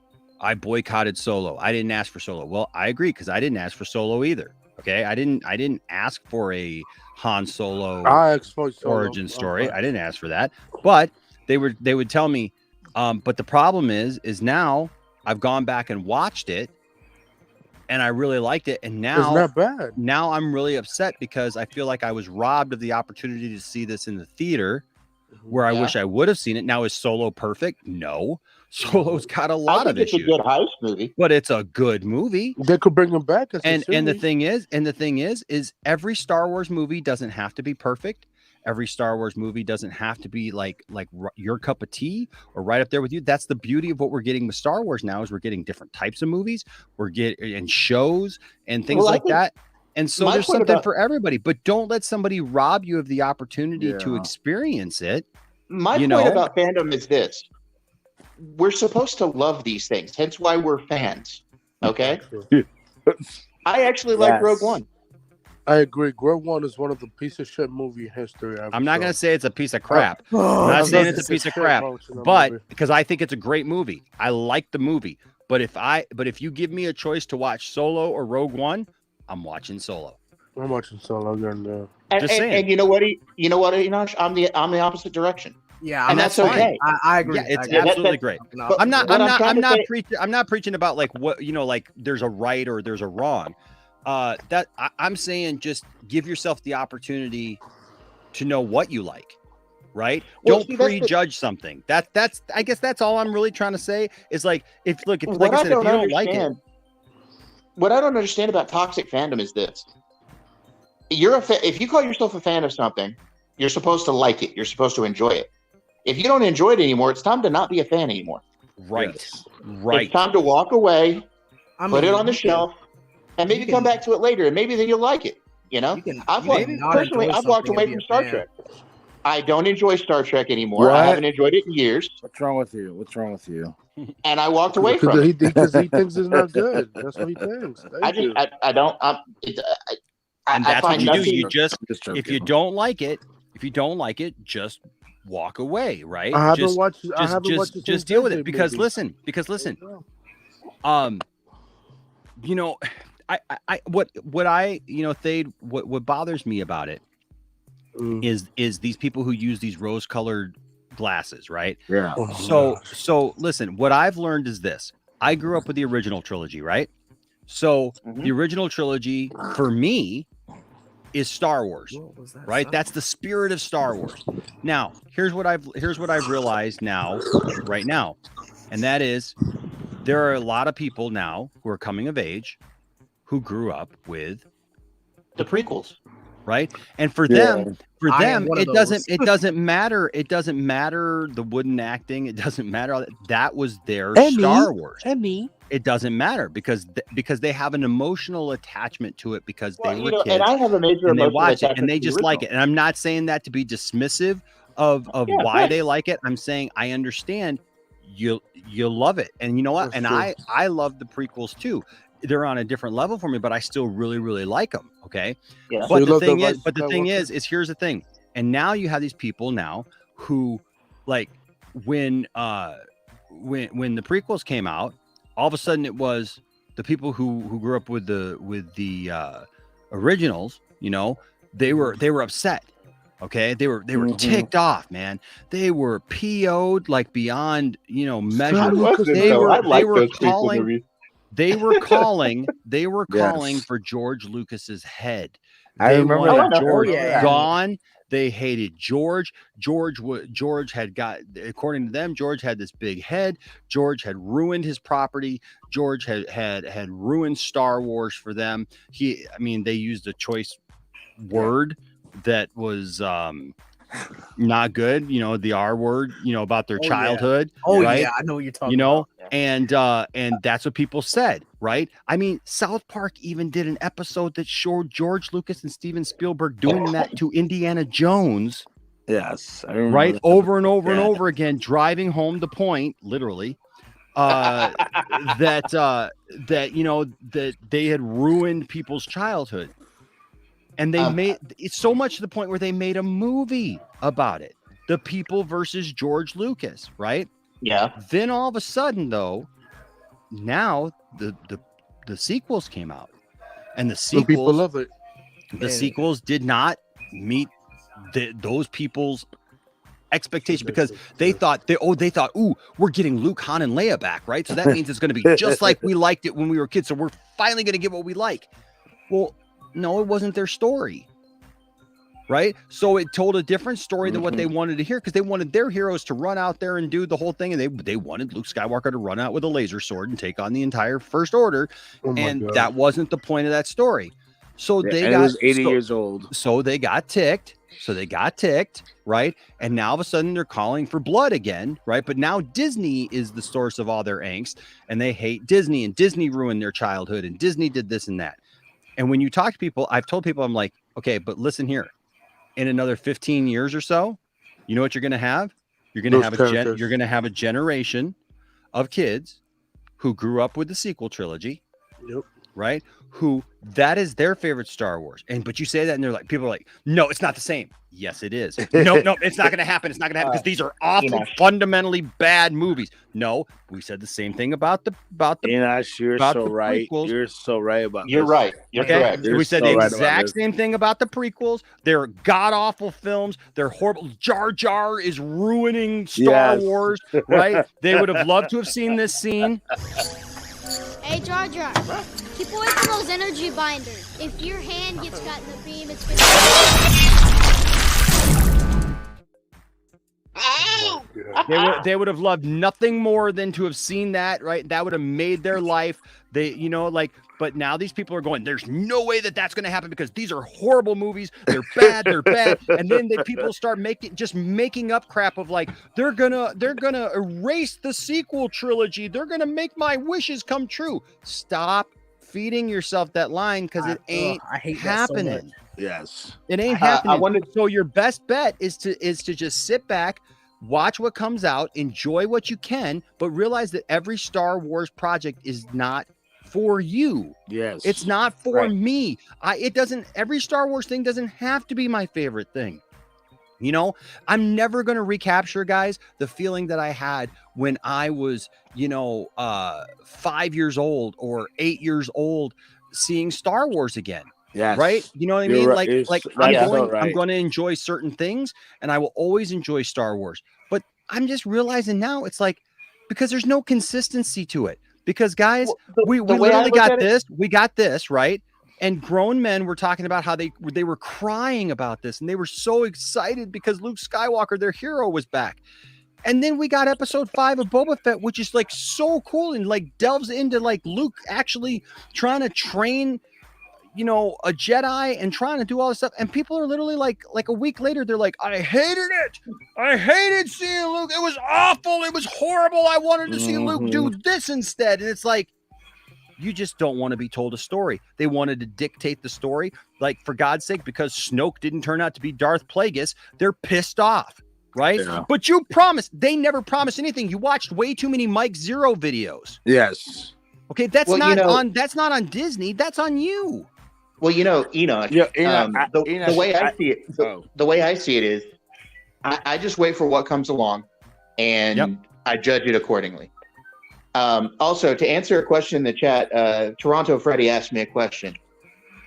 boycotted Solo. I didn't ask for Solo. Well, I agree, because I didn't ask for Solo either. Okay, I didn't ask for a Han Solo origin story. I didn't ask for that, but they would tell me. But the problem is now I've gone back and watched it, and I really liked it. And now it's not bad. Now I'm really upset because I feel like I was robbed of the opportunity to see this in the theater, where I wish I would have seen it. Now, is Solo perfect? No. Solo's got a lot of issues. It's a good heist movie, but it's a good movie. They could bring him back. And the thing is every Star Wars movie doesn't have to be perfect. Every Star Wars movie doesn't have to be like your cup of tea or right up there with you. That's the beauty of what we're getting with Star Wars now, is we're getting different types of movies. We're getting shows and things like that. And so there's something for everybody, but don't let somebody rob you of the opportunity to experience it. My point about fandom is this. We're supposed to love these things. Hence why we're fans. Okay. I actually like Rogue One. I agree. Rogue One is one of the piece of shit movie history. I'm not going to say it's a piece of crap. I'm not saying it's a piece of crap, but because I think it's a great movie. I like the movie. But if you give me a choice to watch Solo or Rogue One, I'm watching Solo. I'm watching Solo again. And you know what? Enosh, I'm the opposite direction. Yeah, and that's okay. I agree. Yeah, it's absolutely great. But I'm not preaching about like what like there's a right or there's a wrong. I'm saying just give yourself the opportunity to know what you like, right? Don't prejudge something. That's I guess that's all I'm really trying to say is like if like I said, if you don't like it. What I don't understand about toxic fandom is this: if you call yourself a fan of something, you're supposed to like it. You're supposed to enjoy it. If you don't enjoy it anymore, it's time to not be a fan anymore. Right. It's Right. time to walk away, put it on the shelf, and maybe come back to it later, and maybe then you'll like it. You know, I've walked away from Star Trek. I don't enjoy Star Trek anymore. I haven't enjoyed it in years. What's wrong with you? What's wrong with you? And I walked away from it because he thinks it's not good. That's what he thinks. I don't. And that's what you do. You just if you don't like it, just walk away, right? I haven't just, watched. Just, I haven't just, watched just deal with it because listen. You know, what bothers me about it is these people who use these rose-colored glasses, right? Yeah. So listen, what I've learned is this. I grew up with the original trilogy, right? So the original trilogy for me is Star Wars, right? That's the spirit of Star Wars. Now, here's what I've realized right now, and that is there are a lot of people now who are coming of age who grew up with the prequels, right? And for them, it doesn't matter. It doesn't matter the wooden acting. It doesn't matter. That was their Star Wars. It doesn't matter because they have an emotional attachment to it because they were kids. And I have a major and they emotional watch it attachment and they to the just like it. And I'm not saying that to be dismissive of why they like it. I'm saying I understand you love it. And you know what? And I love the prequels too. They're on a different level for me, but I still really, really like them. Okay. Yeah. But the thing is here's the thing. And now you have these people now who like when the prequels came out, all of a sudden it was the people who grew up with the originals, you know, they were upset. Okay. They were ticked off, man. They were PO'd like beyond, you know, measure. They were calling for George Lucas's head. They wanted George gone. They hated George. George had got, according to them, George had this big head. George had ruined his property. George had ruined Star Wars for them. They used a choice word that was not good, you know, the R word, you know, about their childhood. Right? Yeah, I know what you're talking about. And that's what people said, right? I mean, South Park even did an episode that showed George Lucas and Steven Spielberg doing that to Indiana Jones. Yes, right, over and over and over again, driving home the point, literally, that you know that they had ruined people's childhood. And they made it's so much to the point where they made a movie about it. The people versus George Lucas, right? Yeah. Then all of a sudden, though, now the sequels came out, and the sequels, people love it. The sequels did not meet those people's expectation because they thought, ooh, we're getting Luke, Han, and Leia back, right? So that means it's going to be just like we liked it when we were kids. So we're finally going to get what we like. Well, no, it wasn't their story, right? So it told a different story than what they wanted to hear because they wanted their heroes to run out there and do the whole thing, and they wanted Luke Skywalker to run out with a laser sword and take on the entire First Order, and that wasn't the point of that story. So they got was 80 years old. So they got ticked. Right? And now all of a sudden they're calling for blood again, right? But now Disney is the source of all their angst, and they hate Disney, and Disney ruined their childhood, and Disney did this and that. And when you talk to people, I've told people, I'm like, okay, but listen here. In another 15 years or so, you know what you're going to have? You're going to have a generation of kids who grew up with the sequel trilogy, right? Who that is their favorite Star Wars. But you say that and they're like, people are like, no, it's not the same. Yes, it is. No, it's not going to happen. It's not going to happen because these are awful, fundamentally bad movies. No, we said the same thing about the you're so right. Prequels. You're so right about You're this. right. You're correct. We said the exact same thing about the prequels. They're god-awful films. They're horrible. Jar Jar is ruining Star Wars, right? They would have loved to have seen this scene. Hey, Jar Jar, keep away from those energy binders. If your hand gets caught in the beam, it's gonna... They would have loved nothing more than to have seen that, right? That would have made their life. But now these people are going, there's no way that that's going to happen because these are horrible movies. They're bad. And then people start making up crap of like, they're gonna erase the sequel trilogy. They're going to make my wishes come true. Stop feeding yourself that line because it ain't happening. Yes. It ain't happening. So your best bet is to just sit back, watch what comes out, enjoy what you can, but realize that every Star Wars project is not for you. Yes. It's not for me. Every Star Wars thing doesn't have to be my favorite thing. You know, I'm never going to recapture, guys, the feeling that I had when I was, 5 years old or 8 years old seeing Star Wars again. Yes. Right. You know what I mean? Right. I'm going to enjoy certain things and I will always enjoy Star Wars. But I'm just realizing now it's like, because there's no consistency to it. Because guys, we literally got this. We got this, right? And grown men were talking about how they were crying about this. And they were so excited because Luke Skywalker, their hero, was back. And then we got episode 5 of Boba Fett, which is like so cool and like delves into like Luke actually trying to train a Jedi and trying to do all this stuff. And people are literally like a week later, they're like, I hated it. I hated seeing Luke. It was awful. It was horrible. I wanted to see Luke do this instead. And it's like, you just don't want to be told a story. They wanted to dictate the story. Like, for God's sake, because Snoke didn't turn out to be Darth Plagueis, they're pissed off. Right. Yeah. But you promised. They never promised anything. You watched way too many Mike Zero videos. Yes. Okay. That's not on Disney. That's on you. Well, Enoch, the way I see it, the way I see it is, I just wait for what comes along, and I judge it accordingly. Also, to answer a question in the chat, Toronto Freddy asked me a question.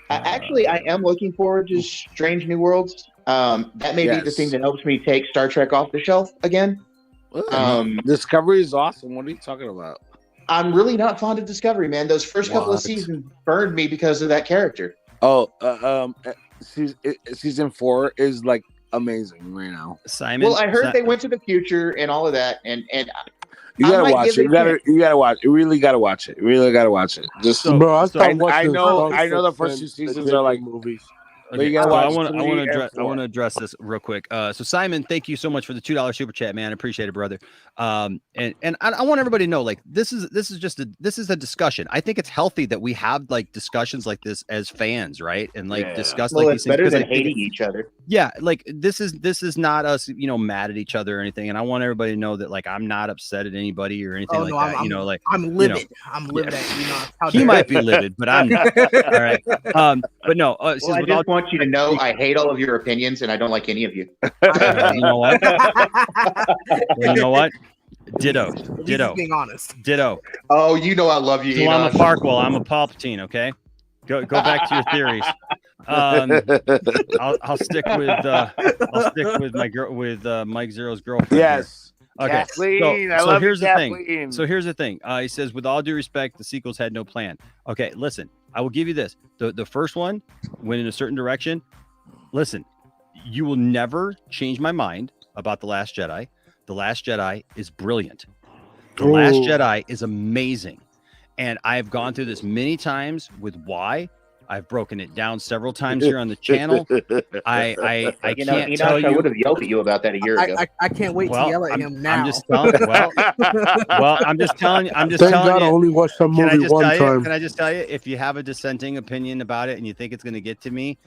I am looking forward to Strange New Worlds. That may be the thing that helps me take Star Trek off the shelf again. Discovery is awesome. What are you talking about? I'm really not fond of Discovery, man. Those first couple of seasons burned me because of that character. Season 4 is like amazing right now. Simon. Well, I heard they went to the future and all of that, and you gotta watch it. You gotta watch it. You really gotta watch it. You really gotta watch it. Just I know the first 2 seasons are like movies. Okay. I want to address this real quick. So Simon, thank you so much for the $2 super chat, man. I appreciate it, brother. And I want everybody to know, like, this is a discussion. I think it's healthy that we have like discussions like this as fans, right? And like discuss like these things. Better than hating each other. Yeah, like this is not us, mad at each other or anything. And I want everybody to know that like I'm not upset at anybody or anything that. I'm livid. I'm livid at how he might be livid, but I'm not. All right. But no. I just want you to know I hate all of your opinions and I don't like any of you. You know what? You know what? Ditto. Being honest. Ditto. Oh, I love you. So I'm a Farquaad. I'm a Palpatine. Okay. Go back to your theories. I'll stick with my girl with Mike Zero's girlfriend. Yes. Here. Okay. So here's the thing. So here's the thing. He says, with all due respect, the sequels had no plan. Okay, listen. I will give you this. The first one went in a certain direction. Listen, you will never change my mind about The Last Jedi. The Last Jedi is brilliant. The Last Jedi is amazing. And I've gone through this many times with why. I've broken it down several times here on the channel. I can't tell you. I would have yelled at you about that a year ago. I can't wait to yell at him now. I'm just telling you. I'm just telling you. Thank God I only watched that movie one time. Can I just tell you, if you have a dissenting opinion about it and you think it's going to get to me,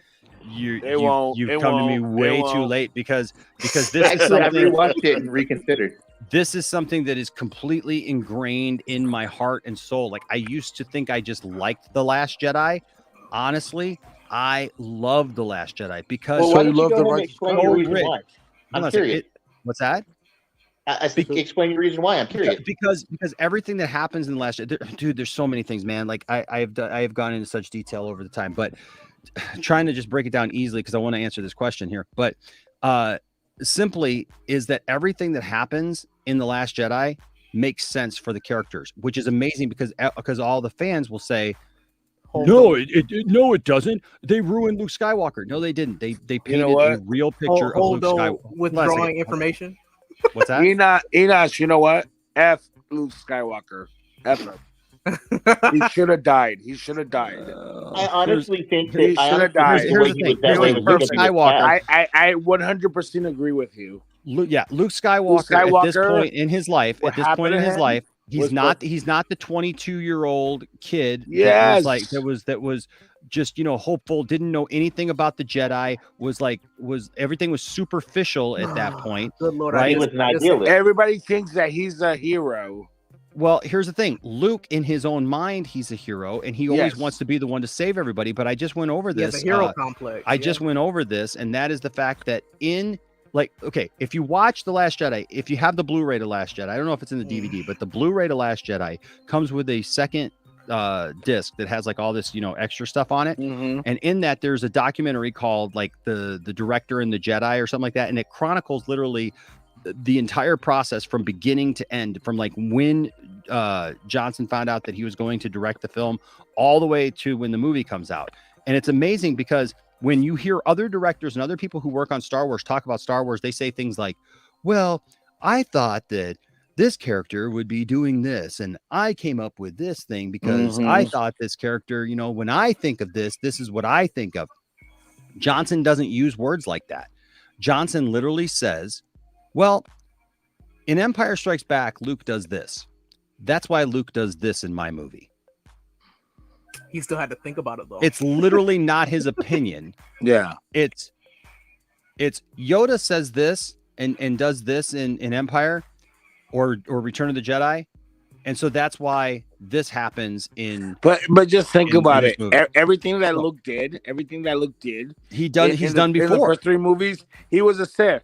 you've come to me way too late because this is something. I rewatched it and reconsidered. this is something that is completely ingrained in my heart and soul. Like, I used to think I just liked The Last Jedi. Honestly, I love The Last Jedi because Well, why don't you go ahead and explain your reason why? I'm curious. What's that? Explain your reason why. I'm curious. Because everything that happens in The Last Jedi, dude, there's so many things, man. Like I have gone into such detail over the time, but trying to just break it down easily because I want to answer this question here. But simply is that everything that happens in The Last Jedi makes sense for the characters, which is amazing because all the fans will say, no, it doesn't. They ruined Luke Skywalker. No, they didn't. They painted a real picture of Luke Skywalker. Withdrawing information. What's that? Enosh, you know what? F Luke Skywalker. F him. He should have died. He should have died. I honestly think that he should have died. Here's the thing. Luke Skywalker. I 100% agree with you. Luke Skywalker at this point in his life, he's not the 22-year-old kid that was just, hopeful, didn't know anything about the Jedi, was everything was superficial at that point. Good Lord, right? He was an idealist. Everybody thinks that he's a hero. Well, here's the thing. Luke, in his own mind, he's a hero, and he always wants to be the one to save everybody. But I just went over this. He has a hero complex. I just went over this, and that is the fact that if you watch The Last Jedi, if you have the Blu-ray to Last Jedi, I don't know if it's in the DVD, but the Blu-ray to Last Jedi comes with a second disc that has all this extra stuff on it, and in that there's a documentary called the Director and the Jedi or something like that, and it chronicles literally the entire process from beginning to end, from when Johnson found out that he was going to direct the film all the way to when the movie comes out. And it's amazing because when you hear other directors and other people who work on Star Wars talk about Star Wars, they say things like, well, I thought that this character would be doing this, and I came up with this thing because I thought this character, when I think of this is what I think of. Johnson doesn't use words like that. Johnson literally says, well, in Empire Strikes Back, Luke does this. That's why Luke does this in my movie. He still had to think about it, though. It's literally not his opinion. Yeah. It's Yoda says this and does this in Empire or Return of the Jedi. And so that's why this happens in. But just think about it. Everything that Luke did, he's done before. In the first 3 movies, he was a Sith.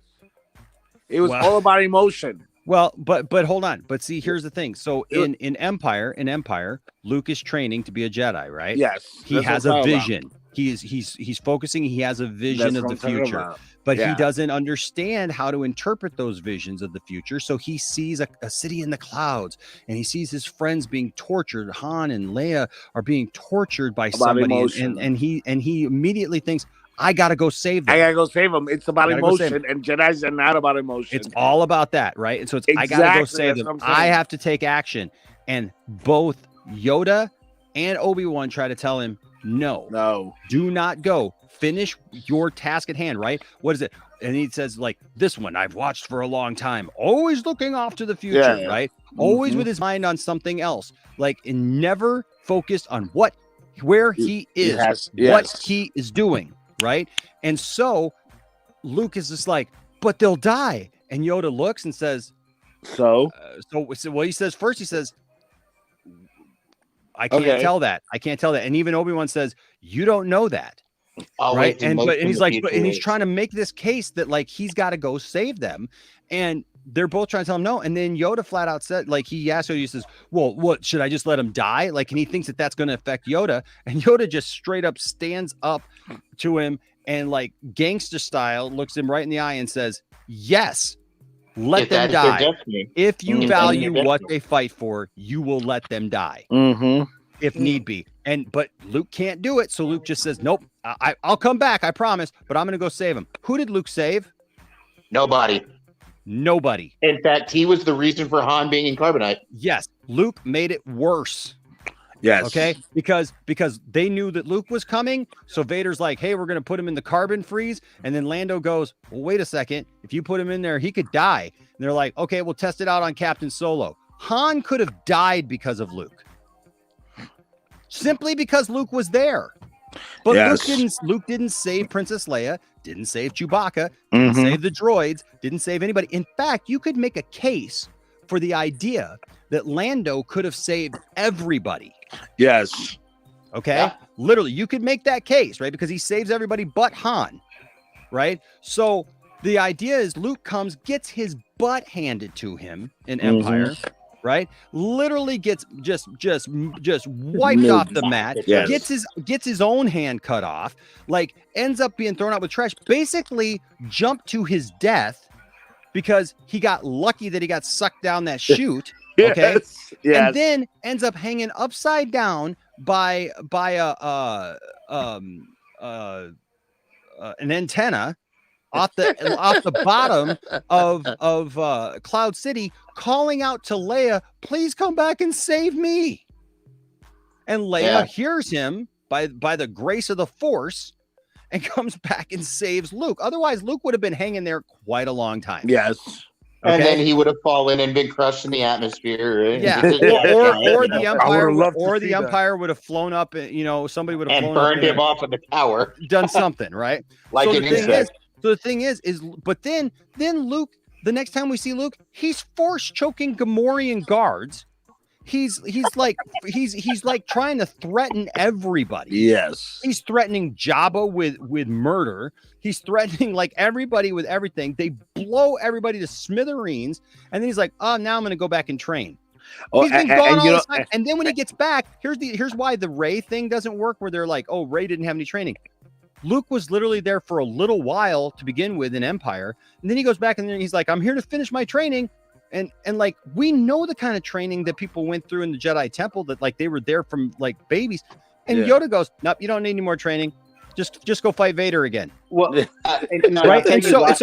It was all about emotion. Well, but hold on. But see, here's the thing. So in Empire, Luke is training to be a Jedi, right? Yes. He has a vision. He's focusing. He has a vision of the future, but he doesn't understand how to interpret those visions of the future. So he sees a city in the clouds, and he sees his friends being tortured. Han and Leia are being tortured by somebody, and he immediately thinks, I gotta go save them. It's about emotion, and Jedi's are not about emotion. It's all about that, right? And so it's I gotta go save them. I have to take action. And both Yoda and Obi-Wan try to tell him, no, do not go. Finish your task at hand, right? What is it? And he says, this one I've watched for a long time, always looking off to the future, right? Always with his mind on something else, and never focused on where he is, what he is doing. Right. And so Luke is just but they'll die. And Yoda looks and says, so he says first, he says, I can't tell that. And even Obi-Wan says, you don't know that. Right. And he's trying to make this case that he's got to go save them. And they're both trying to tell him no. And then Yoda flat out said, he asked Yoda, he says, well, what should I just let him die? And he thinks that that's going to affect Yoda. And Yoda just straight up stands up to him and gangster style looks him right in the eye and says, yes, let them die. If you value what they fight for, you will let them die if need be. But Luke can't do it. So Luke just says, nope, I'll come back. I promise, but I'm going to go save him. Who did Luke save? Nobody. In fact, he was the reason for Han being in carbonite. Yes. Luke made it worse. Yes. Okay. Because they knew that Luke was coming. So Vader's like, hey, we're going to put him in the carbon freeze. And then Lando goes, well, wait a second. If you put him in there, he could die. And they're like, okay, we'll test it out on Captain Solo. Han could have died because of Luke. Simply because Luke was there. But Yes. Luke didn't save Princess Leia, didn't save Chewbacca, didn't save the droids, didn't save anybody. In fact, you could make a case for the idea that Lando could have saved everybody. Yes. Okay. Yeah. Literally, you could make that case, right? Because he saves everybody but Han, right? So the idea is Luke comes, gets his butt handed to him in Empire, right? Literally gets just wiped off the mat. Yes. Gets his own hand cut off. Like ends up being thrown out with trash. Basically, jumped to his death because he got lucky that he got sucked down that chute. Okay. Yes. And then ends up hanging upside down by an antenna off the bottom of Cloud City, calling out to Leia, "Please come back and save me." And Leia hears him by the grace of the Force and comes back and saves Luke. Otherwise, Luke would have been hanging there quite a long time. Yes. And then he would have fallen and been crushed in the atmosphere. Right? Yeah, or the Empire would have flown up, and somebody would have and flown burned up him off of the tower, done something, right? Like so an insect. So the thing is, but then Luke, the next time we see Luke, he's force choking Gamorrean guards. He's like trying to threaten everybody. Yes. He's threatening Jabba with murder. He's threatening like everybody with everything. They blow everybody to smithereens, and then he's like, "Oh, now I'm going to go back and train." He's been gone all this time. And then when he gets back, here's why the Rey thing doesn't work. Where they're like, "Oh, Rey didn't have any training." Luke was literally there for a little while to begin with in Empire, and then he goes back and then he's like, "I'm here to finish my training." And like we know the kind of training that people went through in the Jedi Temple, that like they were there from like babies. And Yoda goes, "Nope, you don't need any more training. Just go fight Vader again." Well, right. And so that's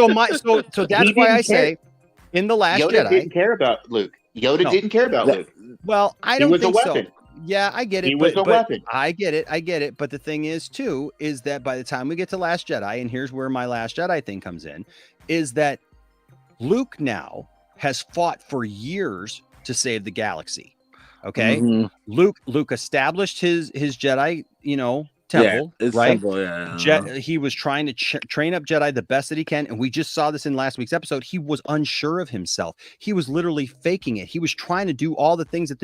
why I say in the Last Yoda Jedi, didn't care about Luke. Yoda didn't care about Luke. Well, I don't think so. Weapon. Yeah, I get it. He was a weapon. I get it. But the thing is, too, is that by the time we get to Last Jedi, and here's where my Last Jedi thing comes in, is that Luke now has fought for years to save the galaxy. Okay. Luke established his Jedi, temple, right? Temple, he was trying to train up Jedi the best that he can, and we just saw this in last week's episode. He was unsure of himself. He was literally faking it. He was trying to do all the things that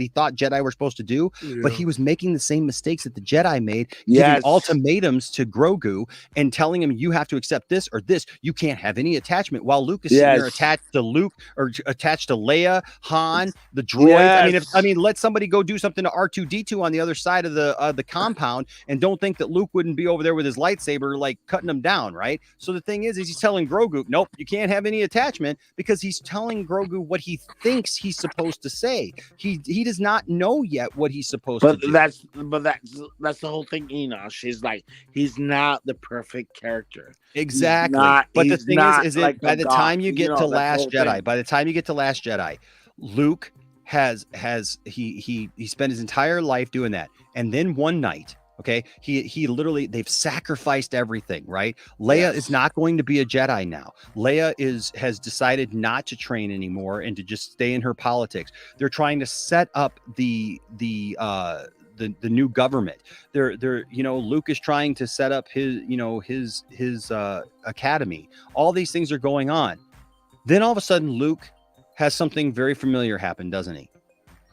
he thought Jedi were supposed to do, but he was making the same mistakes that the Jedi made, giving ultimatums to Grogu and telling him, "You have to accept this or this. You can't have any attachment." While Luke is sitting there attached to Luke or attached to Leia, Han, the droids. I mean, let somebody go do something to R2-D2 on the other side of the compound. And don't think that Luke wouldn't be over there with his lightsaber, like cutting him down, right? So the thing is he's telling Grogu, "Nope, you can't have any attachment," because he's telling Grogu what he thinks he's supposed to say. He does not know yet what he's supposed to do. That's the whole thing, Enosh. He's like, he's not the perfect character. Exactly. But the thing is like by the time you get to Last Jedi, Luke has he spent his entire life doing that, and then one night. Okay, he literally, they've sacrificed everything, right? Leia is not going to be a Jedi now. Leia has decided not to train anymore and to just stay in her politics. They're trying to set up the new government. They're Luke is trying to set up his academy. All these things are going on. Then all of a sudden, Luke has something very familiar happen, doesn't he?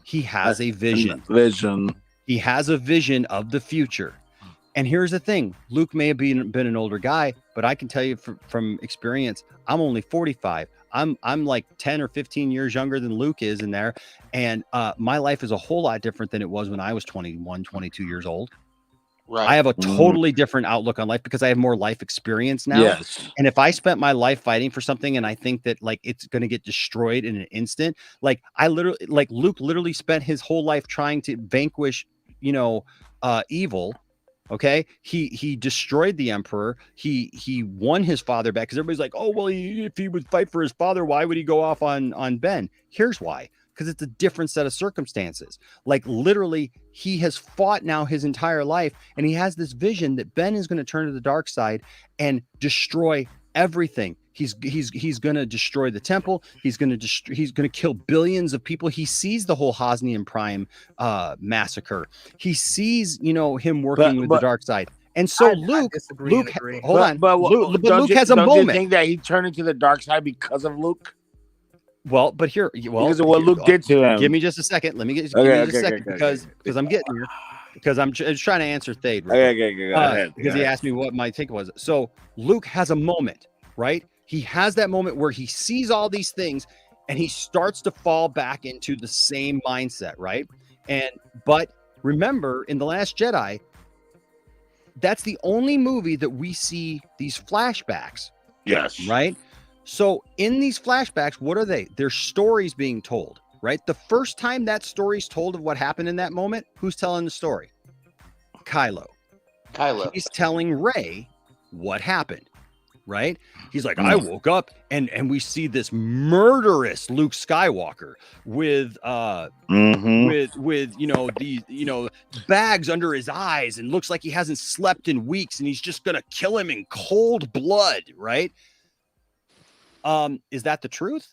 He has a vision. He has a vision of the future. And here's the thing. Luke may have been an older guy, but I can tell you from experience, I'm only 45. I'm like 10 or 15 years younger than Luke is in there. And my life is a whole lot different than it was when I was 21, 22 years old. Right. I have a totally different outlook on life because I have more life experience now. Yes. And if I spent my life fighting for something and I think that like it's going to get destroyed in an instant, like Luke literally spent his whole life trying to vanquish, evil. Okay. He destroyed the Emperor. He won his father back because everybody's like, "Oh, well, if he would fight for his father, why would he go off on Ben?" Here's why. Because it's a different set of circumstances. Like literally, he has fought now his entire life, and he has this vision that Ben is going to turn to the dark side and destroy everything. He's going to destroy the temple. He's going to kill billions of people. He sees the whole Hosnian Prime massacre. He sees, him working with the dark side. And so Luke, hold on. But Luke has a moment. Don't you think that he turned into the dark side because of Luke? Well, but because of what Luke did to him. Give me just a second. Let me give me just a second because I'm getting here. Because I'm trying to answer Thade. Go ahead. Because he asked me what my take was. So Luke has a moment, right? He has that moment where he sees all these things and he starts to fall back into the same mindset, right? But remember, in The Last Jedi, that's the only movie that we see these flashbacks. Yes. Right? So in these flashbacks, what are they? They're stories being told, right? The first time that story's told of what happened in that moment, who's telling the story? Kylo. He's telling Rey what happened, right? He's like, I woke up and we see this murderous Luke Skywalker with these bags under his eyes and looks like he hasn't slept in weeks and he's just gonna kill him in cold blood, right? Is that the truth?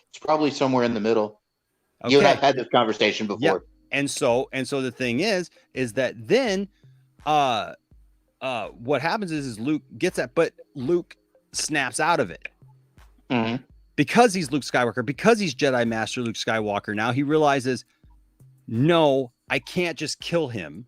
It's probably somewhere in the middle. Okay. You and I had this conversation before. Yep. And so the thing is that then what happens is Luke gets that, but Luke snaps out of it. Mm-hmm. Because he's Luke Skywalker, because he's Jedi Master Luke Skywalker. Now he realizes, no, I can't just kill him.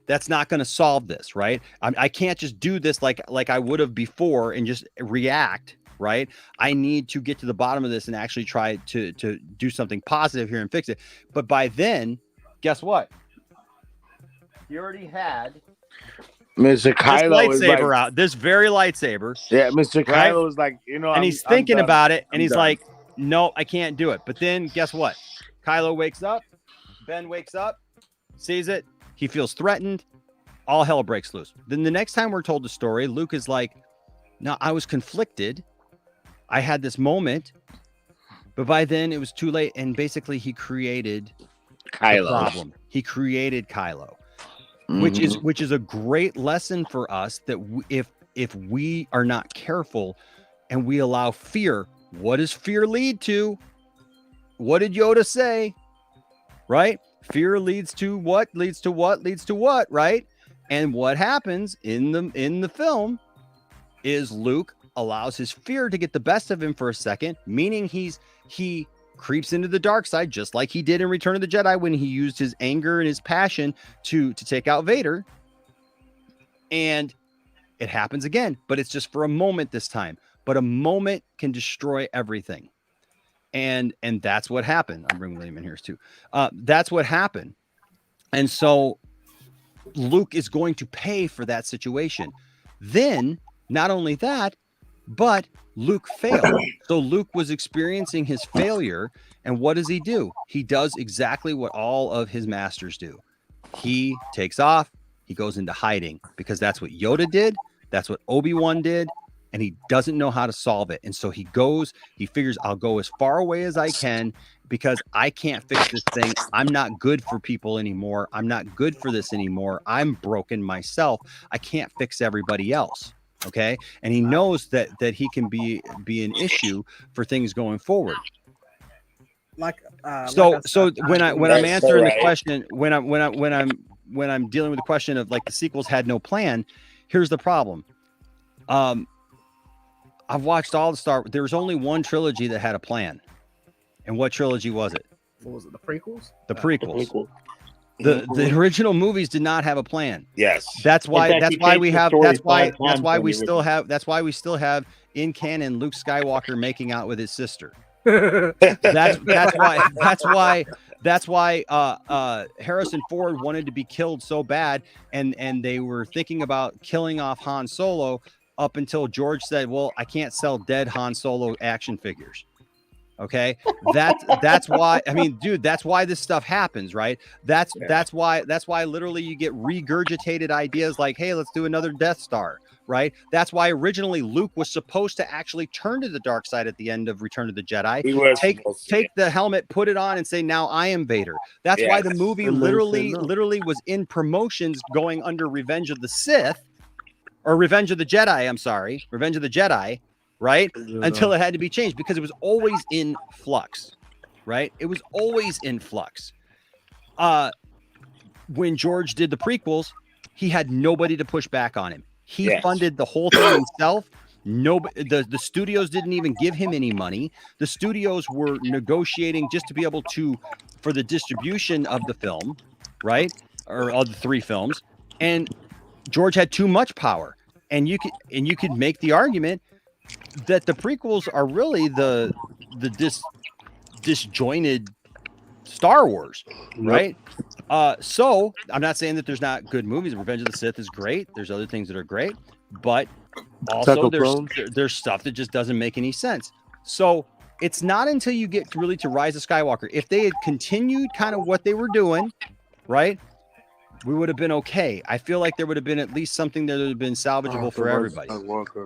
That's not going to solve this, right? I can't just do this like I would have before and just react, right? I need to get to the bottom of this and actually try to do something positive here and fix it. But by then, guess what? He already had Mr. Kylo this lightsaber out. This very lightsaber. Yeah, Mr. Right? Kylo is like, and he's thinking about it, and he's like, no, I can't do it. But then guess what? Kylo wakes up. Ben wakes up, sees it. He feels threatened. All hell breaks loose. Then the next time we're told the story, Luke is like, no, I was conflicted. I had this moment, but by then it was too late. And basically he created Kylo. The problem. He created Kylo, which is a great lesson for us that if we are not careful and we allow fear, what does fear lead to? What did Yoda say? Right? Fear leads to what? Leads to what? Leads to what? Right? And what happens in the film is Luke allows his fear to get the best of him for a second, meaning he creeps into the dark side just like he did in Return of the Jedi when he used his anger and his passion to take out Vader. And it happens again, but it's just for a moment this time. But a moment can destroy everything. And that's what happened. I'm bringing William in here too. That's what happened. And so Luke is going to pay for that situation. Then, not only that, but Luke failed. So Luke was experiencing his failure. And what does he do? He does exactly what all of his masters do. He takes off. He goes into hiding because that's what Yoda did. That's what Obi-Wan did. And he doesn't know how to solve it. And so he figures I'll go as far away as I can because I can't fix this thing. I'm not good for people anymore. I'm not good for this anymore. I'm broken myself. I can't fix everybody else. Okay. And he knows that he can be an issue for things going forward. When I'm answering the question, when I'm dealing with the question of like the sequels had no plan, here's the problem. I've watched all the Star Wars. There was only one trilogy that had a plan. And what trilogy was it? What was it? The prequels? The prequels. The original movies did not have a plan. Yes. That's why we still have in canon Luke Skywalker making out with his sister. That's why Harrison Ford wanted to be killed so bad and they were thinking about killing off Han Solo up until George said, well, I can't sell dead Han Solo action figures. Okay. That's why, I mean, dude, that's why this stuff happens, right? That's why literally you get regurgitated ideas like, hey, let's do another Death Star, right? That's why originally Luke was supposed to actually turn to the dark side at the end of Return of the Jedi. Take the helmet, put it on and say, now I am Vader. That's why the movie literally was in promotions going under Revenge of the Sith. or Revenge of the Jedi. I'm sorry, Revenge of the Jedi, right? Until it had to be changed because it was always in flux, right? It was always in flux. When George did the prequels, he had nobody to push back on him. He funded the whole thing himself. Nobody, the studios didn't even give him any money. The studios were negotiating just to be able to, for the distribution of the film, right? Or of the 3 films. And George had too much power. And you could make the argument that the prequels are really the disjointed Star Wars, right? So I'm not saying that there's not good movies. Revenge of the Sith is great. There's other things that are great, but also there's stuff that just doesn't make any sense. So it's not until you get really to Rise of Skywalker. If they had continued kind of what they were doing, right, we would have been okay. I feel like there would have been at least something that would have been salvageable for everybody.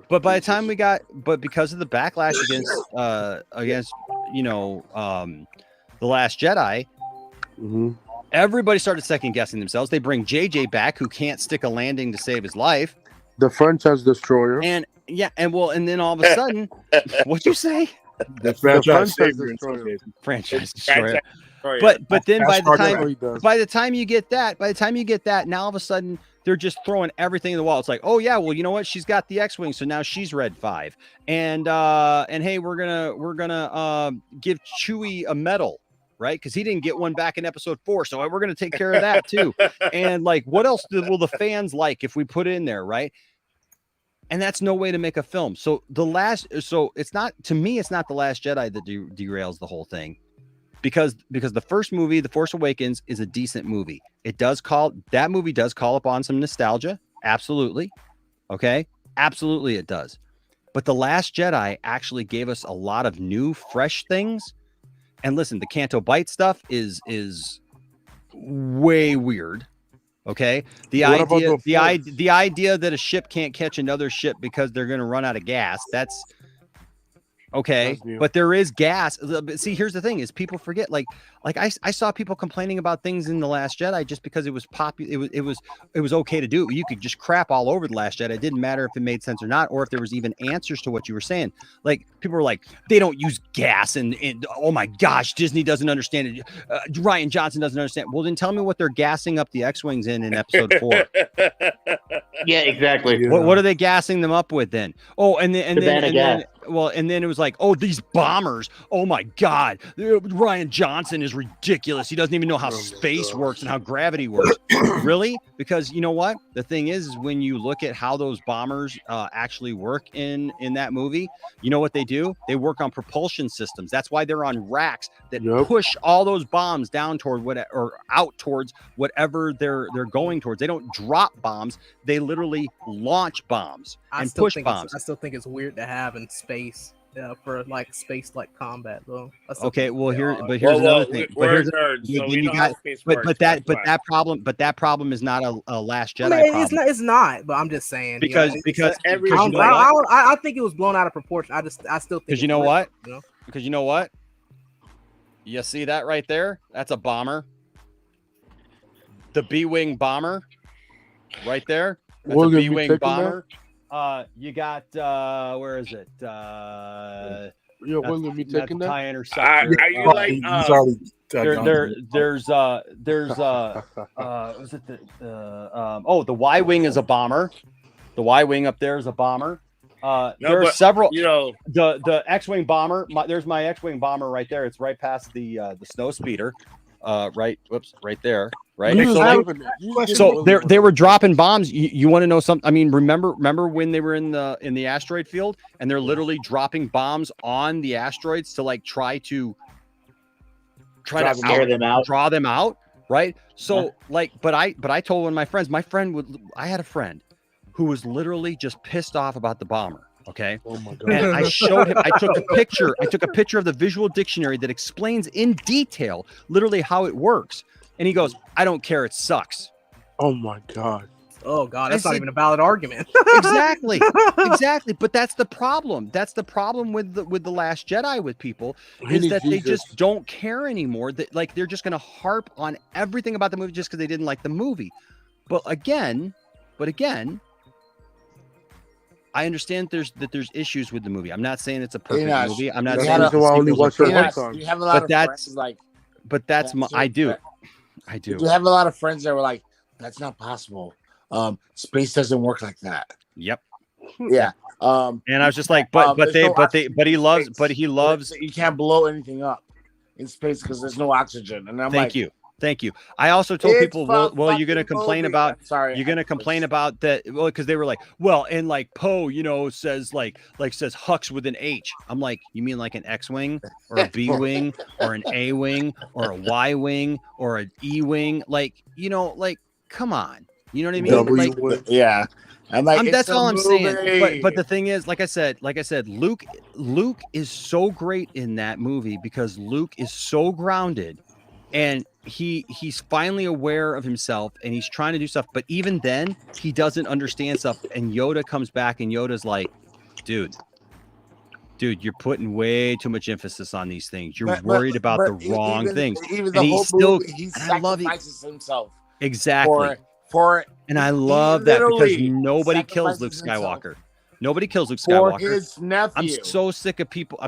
But by the time because of the backlash against The Last Jedi, everybody started second guessing themselves. They bring JJ back, who can't stick a landing to save his life. The franchise destroyer. And then all of a sudden, what'd you say? The franchise destroyer. But then by the time you get that, now all of a sudden they're just throwing everything in the wall. It's like, oh yeah, well, you know what? She's got the X-wing, so now she's Red 5. And hey, we're gonna give Chewie a medal, right? Because he didn't get one back in episode 4, so we're gonna take care of that too. And like, what else will the fans like if we put it in there, right? And that's no way to make a film. So it's not, to me, it's not The Last Jedi that derails the whole thing. Because the first movie, The Force Awakens, is a decent movie. That movie does call upon some nostalgia. Absolutely. Okay. Absolutely it does. But The Last Jedi actually gave us a lot of new, fresh things. And listen, the Canto Bight stuff is way weird. Okay. The idea that a ship can't catch another ship because they're going to run out of gas. That's okay. But there is gas. See, here's the thing is people forget, like I saw people complaining about things in The Last Jedi just because it was popular. It was okay to do. You could just crap all over The Last Jedi. It didn't matter if it made sense or not, or if there was even answers to what you were saying. Like people were like, they don't use gas and oh my gosh, Disney doesn't understand it. Rian Johnson doesn't understand. Well, then tell me what they're gassing up the X-Wings in episode 4. Yeah, exactly. What are they gassing them up with then? Oh, and then it was like, oh, these bombers. Oh my God, Rian Johnson is ridiculous. He doesn't even know how space works and how gravity works. Really? Because you know what? The thing is when you look at how those bombers actually work in that movie, you know what they do? They work on propulsion systems. That's why they're on racks that push all those bombs down toward or out towards whatever they're going towards. They don't drop bombs. They literally launch bombs and push bombs. I still think it's weird to have in space. For like space like combat though. Okay, well here's another thing. That problem is not a Last Jedi problem. It's not, but I'm just saying because I think it was blown out of proportion. I still think because you know what? Because you know what? You see that right there? That's a bomber. The B-wing bomber, right there. That's a B-wing bomber. You got where is it? William, you taking that? TIE Interceptor. Are you like there's was it the Y-wing is a bomber. The Y-wing up there is a bomber. There are several. You know, the X-wing bomber. There's my X-wing bomber right there. It's right past the snow speeder. Right there. Right. So they were dropping bombs. You want to know something? I mean, remember when they were in the asteroid field and they're literally dropping bombs on the asteroids to like try to draw them out. Right. So but I told one of my friends, I had a friend who was literally just pissed off about the bomber. Okay. Oh my God. And I showed him, I took a picture of the visual dictionary that explains in detail literally how it works. And he goes, I don't care. It sucks. Oh my God. Oh God. That's not even a valid argument. Exactly. But that's the problem. That's the problem with the Last Jedi with people is that they just don't care anymore. That like, they're just going to harp on everything about the movie just because they didn't like the movie. But again, I understand that there's issues with the movie. I'm not saying it's a perfect Enosh, movie. I'm not you saying have it's a- a sequel's a Enosh, perfect. you have a lot of friends like. But that's my. I do. I do. You have a lot of friends that were like, "That's not possible. Space doesn't work like that." Yep. Yeah. And I was just like, but he loves. You can't blow anything up in space because there's no oxygen. And I'm like, Thank you. I also told It's people, a well, you're going to fucking complain movie. about, I'm sorry, you're going to complain about that. Well, because they were like, well, and like Poe, you know, says like says Hux with an H. I'm like, you mean like an X-wing or a B-wing or an A-wing or a Y-wing or an E-wing? Like, you know, like, come on. You know what I mean? Like, yeah. I'm like, that's all I'm saying. movie. But the thing is, like I said, Luke is so great in that movie because Luke is so grounded, and he's finally aware of himself, and he's trying to do stuff. But even then, he doesn't understand stuff. And Yoda comes back, and Yoda's like, "Dude, you're putting way too much emphasis on these things. You're worried about the wrong things." Even and the he's whole still, movie, he and I love it. sacrifices himself. Exactly. For and I love that because literally nobody kills Luke sacrifices himself Skywalker. Nobody kills Luke for Skywalker. his nephew. I'm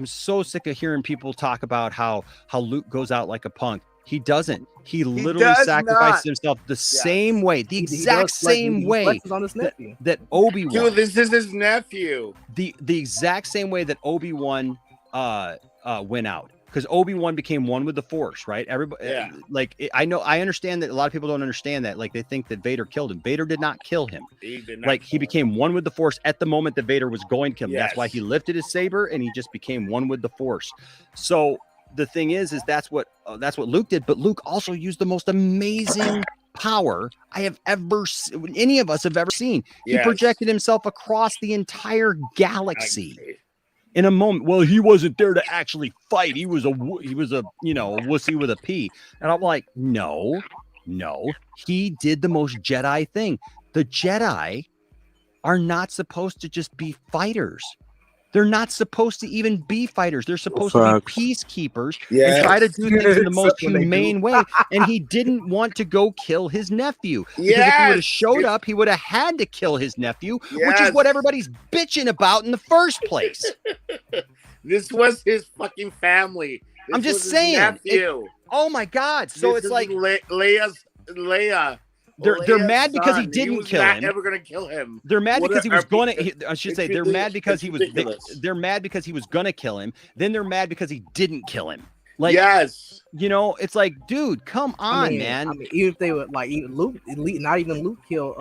so sick of hearing people talk about how Luke goes out like a punk. He doesn't. He literally does sacrifices not. himself the same way, the exact does, like, same he way flexes on his nephew. that Obi-Wan. Dude, this is his nephew. The exact same way that Obi-Wan went out. Because Obi-Wan became one with the Force, right? Everybody, I understand that a lot of people don't understand that. Like, they think that Vader killed him. Vader did not kill him. He did not Like, he became one with the Force at the moment that Vader was going to kill him. Yes. That's why he lifted his saber and he just became one with the Force. So the thing is that's what Luke did. But Luke also used the most amazing power I have ever, any of us have ever seen. He Yes. projected himself across the entire galaxy. In a moment, well, he wasn't there to actually fight. He was a you know, a wussy with a P. And I'm like, no, he did the most Jedi thing. The Jedi are not supposed to just be fighters. They're not supposed to even be fighters. They're supposed to be peacekeepers and try to do things in the most humane way. And he didn't want to go kill his nephew. Because if he would have showed up, he would have had to kill his nephew, which is what everybody's bitching about in the first place. This was his fucking family. This I'm just was his saying. nephew. Oh my God. So This it's is like Leia. They're mad because he son. didn't was kill not him. Ever gonna kill him? They're mad What because he was a- going to. I should say they're mad because he was. ridiculous. They're mad because he was going to kill him. Then they're mad because he didn't kill him. Like, yes, you know, it's like, dude, come on, I mean, man. I mean, even if they would like even Luke, not even Luke kill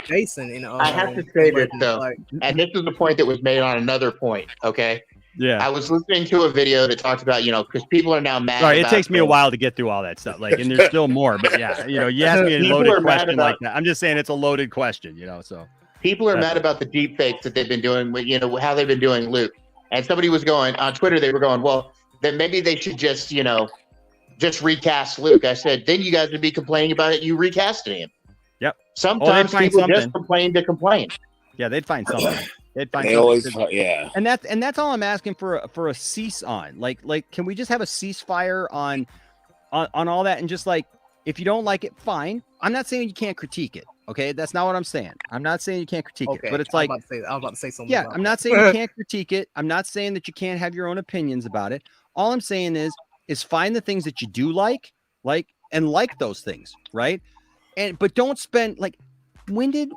Jason. In I have to say this though, like, and this is the point that was made on another point. Okay. Yeah. I was listening to a video that talked about, you know, because people are now mad. Sorry, it about takes me a things. while to get through all that stuff. Like, and there's still more, but yeah, you know, you ask me a People loaded are mad question about- like that. I'm just saying it's a loaded question, you know. So People are That's mad it. about the deep fakes that they've been doing with, you know, how they've been doing Luke. And somebody was going on Twitter, they were going, well, then maybe they should just, you know, just recast Luke. I said, then you guys would be complaining about it. You recasted him. Yep. Sometimes find people something. just complain to complain. Yeah, they'd find something. They'd find They something. always, yeah. And that's all I'm asking for a cease on. Like, can we just have a ceasefire on all that? And just like, if you don't like it, fine. I'm not saying you can't critique it. Okay, that's not what I'm saying. I'm not saying you can't critique it, but it's like, I was about to say something. yeah, about I'm that. not saying you can't critique it. I'm not saying that you can't have your own opinions about it. All I'm saying is find the things that you do like those things, right? But don't spend like, when did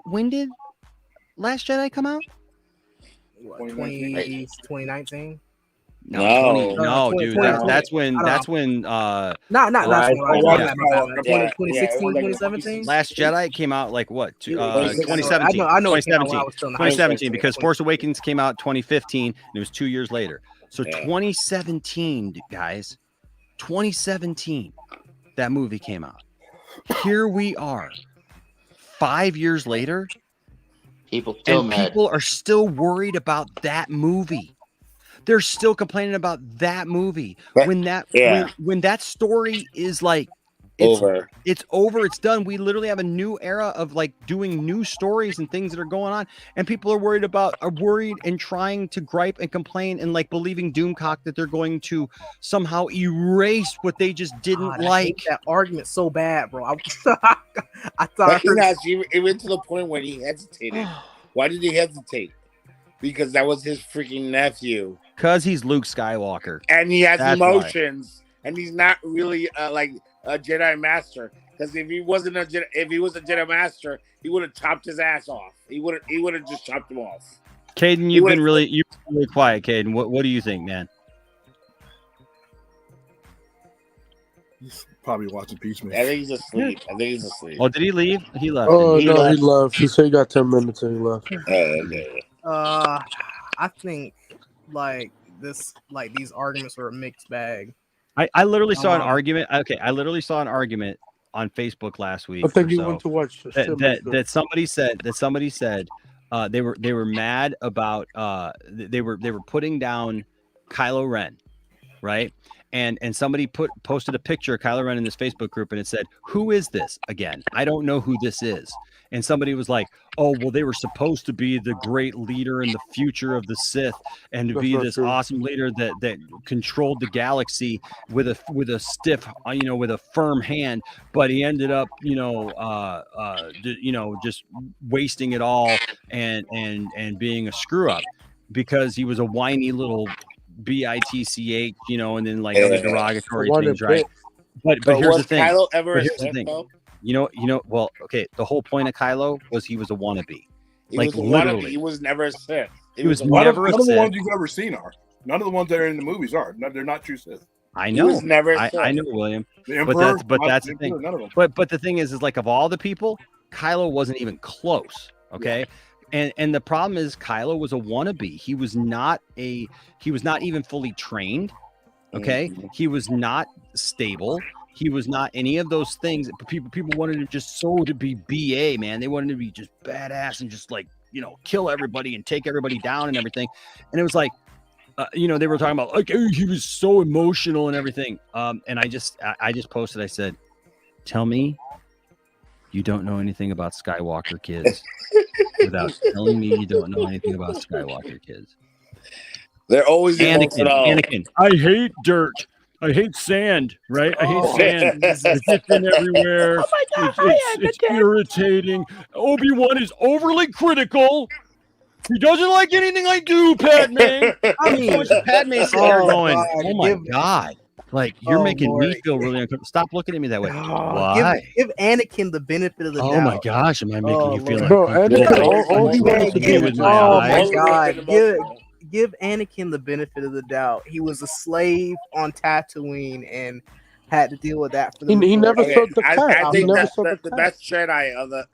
Last Jedi come out? What, 2019? No, dude. That's when. Not 2016, 2017. Last Jedi came out like what? 2017. I know it came out when I was still in high school. 2017 because Force Awakens came out 2015 and it was 2 years later. So 2017, guys. 2017, that movie came out. Here we are, 5 years later. People still and mad. People are still worried about that movie. They're still complaining about that movie when that story is like over. It's over. It's done. We literally have a new era of like doing new stories and things that are going on, and people are worried and trying to gripe and complain and like believing Doomcock that they're going to somehow erase what they just didn't God, I like. hate that argument so bad, bro. I thought But it went to the point when he hesitated. Why did he hesitate? because that was his freaking nephew. Because he's Luke Skywalker. And he has That's emotions. Why. And he's not really like a Jedi Master. Because if he was a Jedi Master, he would have chopped his ass off. He would have just chopped him off. Caden, you've been really quiet, Caden. What do you think, man? He's probably watching Peacemaker. I think he's asleep. Oh, did he leave? He left. Oh, he left. He said he got 10 minutes and he left. Okay. I think these arguments are a mixed bag. I literally saw an argument. Okay, I literally saw an argument on Facebook last week. I think he went to watch that somebody said they were mad about they were putting down Kylo Ren, right? And somebody posted a picture of Kylo Ren in this Facebook group, and it said, "Who is this again? I don't know who this is." And somebody was like, "Oh, well, they were supposed to be the great leader in the future of the Sith, and to be this awesome leader that controlled the galaxy with a stiff, with a firm hand, but he ended up, just wasting it all and being a screw up because he was a whiny little bitch, and then like other derogatory things, right?" But here's the thing. Kylo ever a Sith, though? Well, okay. The whole point of Kylo was he was a wannabe. He was never a Sith. He was never a Sith. None of the ones you've ever seen are. None of the ones that are in the movies are. They're not true Sith. I know. He was never a Sith. I know, William. The Emperor, but that's the thing. But the thing is like of all the people, Kylo wasn't even close. Okay. Yeah. And the problem is Kylo was a wannabe. He was not even fully trained. Okay. Mm-hmm. He was not stable. He was not any of those things. People wanted him just to be BA, man. They wanted to be just badass and just like, kill everybody and take everybody down and everything. And it was like, they were talking about like, he was so emotional and everything. And I just posted, I said, tell me you don't know anything about Skywalker kids without telling me you don't know anything about Skywalker kids. They're always Anakin. I hate dirt. I hate sand, right? I hate sand. It's different everywhere. Oh my God, it's irritating. Obi-Wan is overly critical. He doesn't like anything I do, Padme. I mean, Padme's there going, oh my God. Like, you're making me feel really uncomfortable. Stop looking at me that way. Why? Give Anakin the benefit of the doubt. Oh my gosh, am I making you feel Give Anakin the benefit of the doubt. He was a slave on Tatooine and had to deal with that for the he never took the cat. I think the best Jedi of the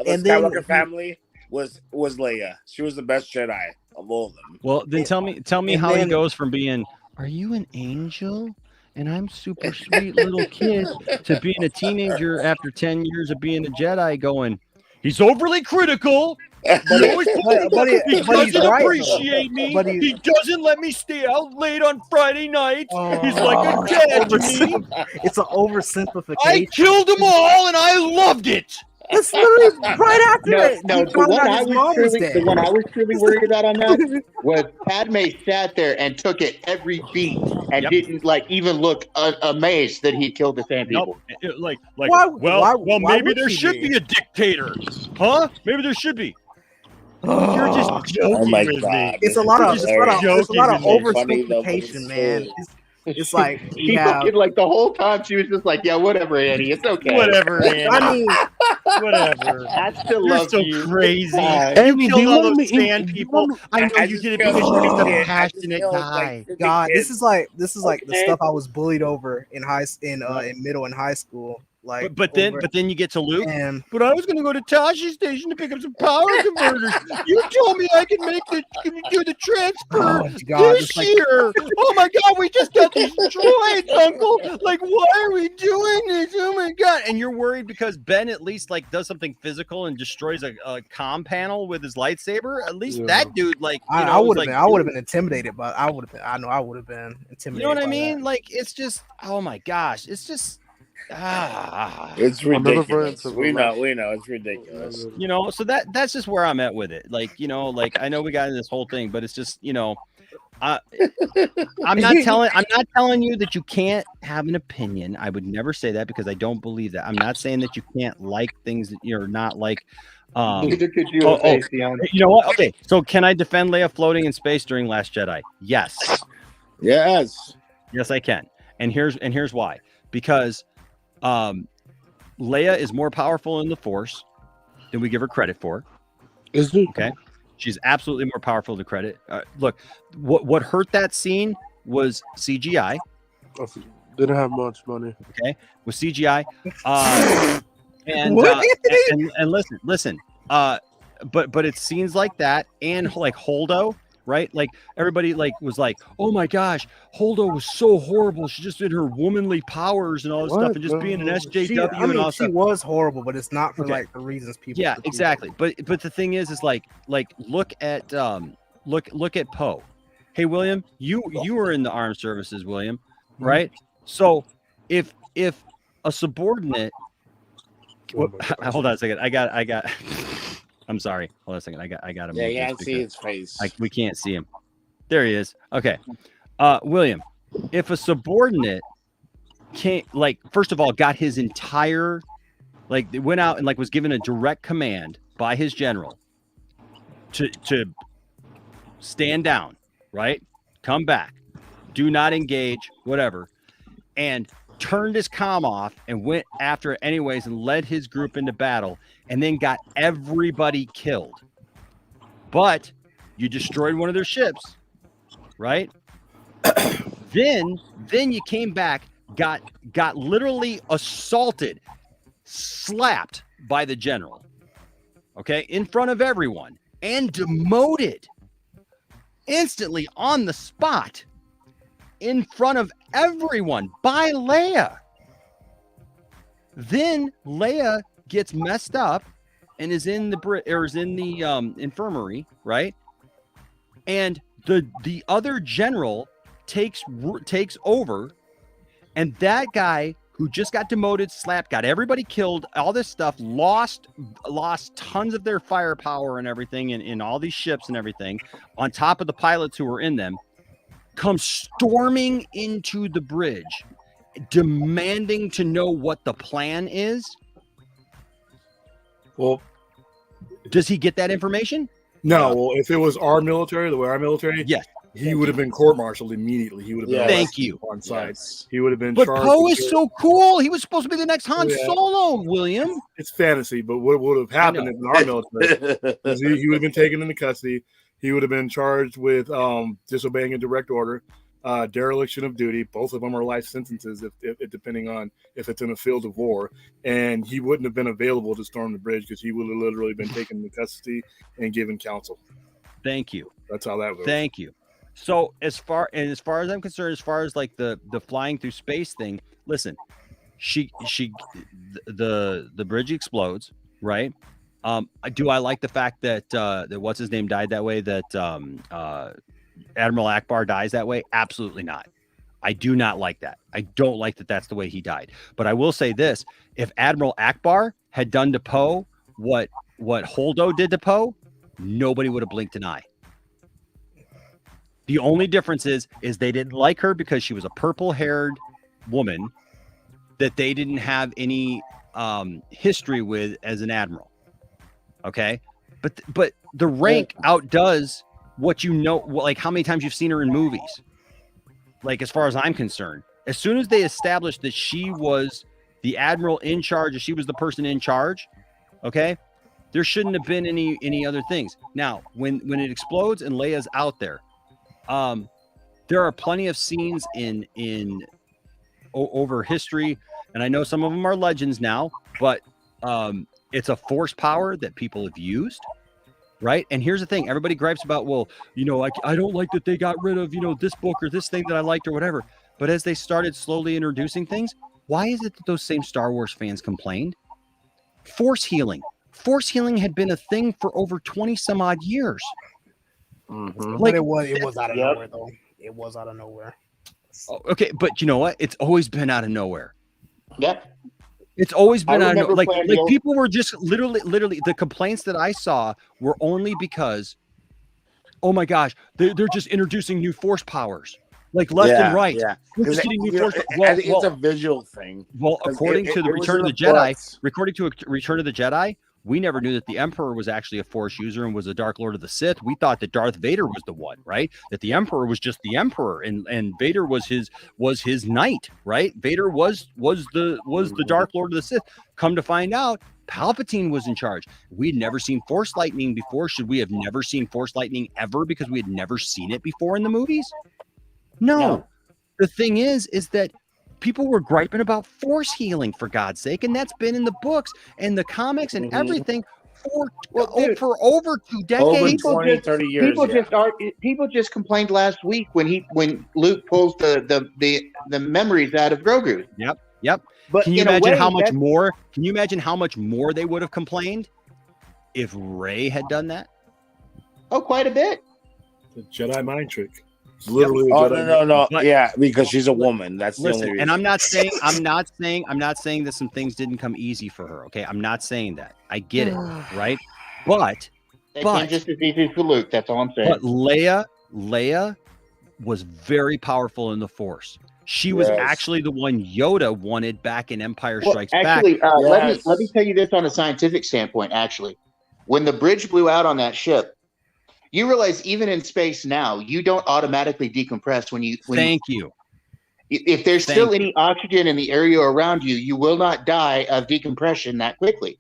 Skywalker family was Leia. She was the best Jedi of all of them. Well, then tell me how he goes from being, are you an angel? And I'm super sweet little kid to being a teenager after 10 years of being a Jedi going, he's overly critical. He doesn't appreciate me. He doesn't let me stay out late on Friday nights. He's like a dad to me. It's an oversimplification. I killed them all and I loved it. It's literally right after it. No, the one I was truly worried about on that was Padme sat there and took it every beat and didn't even look amazed that he killed the sand people. Well, maybe there should be a dictator, huh? Maybe there should be. You're just joking with me. It's a lot of oversimplification, man. It's like the whole time she was just like, yeah, whatever, Annie, it's okay. Whatever, Annie. I mean, whatever. I still You're love so you. crazy. Annie, You killed all those sand people. I know you did it because you're a passionate guy. God, this is like the stuff I was bullied over in middle and high school. Like, but then you get to Luke. But I was going to go to Tashi Station to pick up some power converters. You told me I could do the transfer this year. Oh my God, we just got these droids, Uncle. Like, why are we doing this? Oh my God! And you're worried because Ben at least does something physical and destroys a comm panel with his lightsaber. At least that dude, I would have been intimidated, but I would have been intimidated. You know what I mean? Like, it's just, oh my gosh, it's just. It's ridiculous. We know it's ridiculous. So that's just where I'm at with it. I know we got into this whole thing, but it's just I'm not telling you that you can't have an opinion. I would never say that because I don't believe that. I'm not saying that you can't like things that you're not like. Neither could you, you know what? Okay, so can I defend Leia floating in space during Last Jedi? Yes. Yes, I can. And here's why. Because Leia is more powerful in the Force than we give her credit for. Is it? Okay. She's absolutely more powerful than credit. Look, what hurt that scene was CGI. Didn't have much money. Okay, with CGI. And listen. But it's scenes like that and like Holdo, right? Like everybody was like, oh my gosh, Holdo was so horrible. She just did her womanly powers and all this stuff and just being an SJW and all she stuff. was horrible, but it's not for like the reasons people. Yeah, exactly. But the thing is like look at Poe. Hey, William, you were in the armed services, William, right? So if a subordinate, hold on a second, I got. I'm sorry. Hold on a second. I got him. Yeah, you can't see his face. We can't see him. There he is. Okay. William, if a subordinate can't, first of all, got his entire, they went out and was given a direct command by his general to stand down, right? Come back. Do not engage, whatever. And turned his comm off and went after it anyways and led his group into battle and then got everybody killed. But you destroyed one of their ships, right? then you came back, got literally assaulted, slapped by the general, okay, in front of everyone, and demoted instantly on the spot in front of everyone by Leia. Then Leia gets messed up and is in the infirmary, right? And the other general takes over, and that guy who just got demoted, slapped, got everybody killed, all this stuff, lost tons of their firepower and everything in all these ships and everything, on top of the pilots who were in them, comes storming into the bridge, demanding to know what the plan is. Well, does he get that information? No. Well, if it was our military, the way our military, yes, he would have been court-martialed immediately. He would have been thank you on site. Yes. He would have been. But charged. Poe is so cool. He was supposed to be the next Han Solo, William. It's fantasy, but what would have happened in our military is he would have been taken into custody. He would have been charged with disobeying a direct order, dereliction of duty. Both of them are life sentences, if depending on if it's in a field of war. And he wouldn't have been available to storm the bridge because he would have literally been taken into custody and given counsel. Thank you. That's how that works. Thank you. So as far as I'm concerned, as far as the flying through space thing, listen, the bridge explodes, right? Do I like the fact that what's his name died that way? That Admiral Akbar dies that way? Absolutely not. I do not like that. I don't like that that's the way he died. But I will say this: if Admiral Akbar had done to Poe what Holdo did to Poe, nobody would have blinked an eye. The only difference is they didn't like her because she was a purple-haired woman that they didn't have any history with as an admiral. Okay, but the rank outdoes what you know, like how many times you've seen her in movies. Like as far as I'm concerned, as soon as they established that she was the admiral in charge, or she was the person in charge, okay, there shouldn't have been any other things. Now, when it explodes and Leia's out there, there are plenty of scenes in over history, and I know some of them are legends now, but it's a force power that people have used, right? And here's the thing: everybody gripes about, well, I don't like that they got rid of this book or this thing that I liked or whatever. But as they started slowly introducing things, why is it that those same Star Wars fans complained? Force healing had been a thing for over 20 some odd years. Mm-hmm. Like it was out of nowhere though. It was out of nowhere. Okay, but you know what? It's always been out of nowhere. Yeah. It's always been out of nowhere. Like people were just literally the complaints that I saw were only because oh my gosh, they're just introducing new force powers. Like left and right. Yeah. We're just getting new force. I think it's a visual thing. Well, according to the Return of the Jedi, we never knew that the Emperor was actually a Force user and was a Dark Lord of the Sith. We thought that Darth Vader was the one, right? That the Emperor was just the Emperor, and Vader was his knight, right? Vader was the Dark Lord of the Sith. Come to find out, Palpatine was in charge. We'd never seen Force lightning before. Should we have never seen Force lightning ever because we had never seen it before in the movies? No. The thing is that people were griping about force healing, for God's sake, and that's been in the books and the comics and everything for over 2 decades. Over 20, 30 years. People just complained last week when Luke pulls the memories out of Grogu. Yep. But can you imagine how much more? Can you imagine how much more they would have complained if Rey had done that? Oh, quite a bit. The Jedi mind trick. Literally. No. Yeah, because she's a woman. That's the only reason. And I'm not saying that some things didn't come easy for her. Okay, I'm not saying that. I get it, right? But came just as easy for Luke. That's all I'm saying. But Leia was very powerful in the Force. She was actually the one Yoda wanted back in Empire Strikes Back. Let me tell you this on a scientific standpoint. Actually, when the bridge blew out on that ship, you realize even in space now, you don't automatically decompress when you. If there's still any oxygen in the area around you, you will not die of decompression that quickly.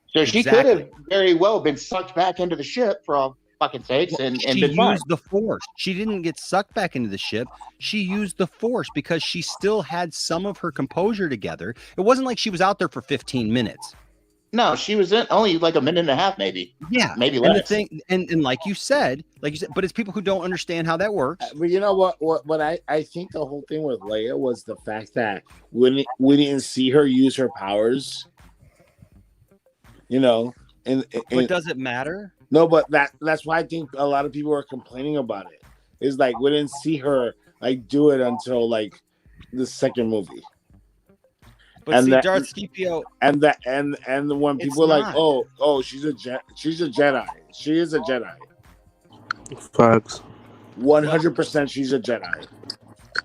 So she could have very well been sucked back into the ship for all fucking sakes, and she been fine. used the Force. She didn't get sucked back into the ship. She used the Force because she still had some of her composure together. It wasn't like she was out there for 15 minutes. No, she was in only like a minute and a half, maybe. Yeah, maybe and less. The thing, and like you said, but it's people who don't understand how that works. But you know what I think the whole thing with Leia was the fact that we didn't see her use her powers. You know, but does it matter? No, but that's why I think a lot of people are complaining about it. Is like we didn't see her like do it until like the second movie. But and see, Darth Scipio, and when people are like, oh, she's a Jedi. She is a Jedi. Facts. 100%, she's a Jedi.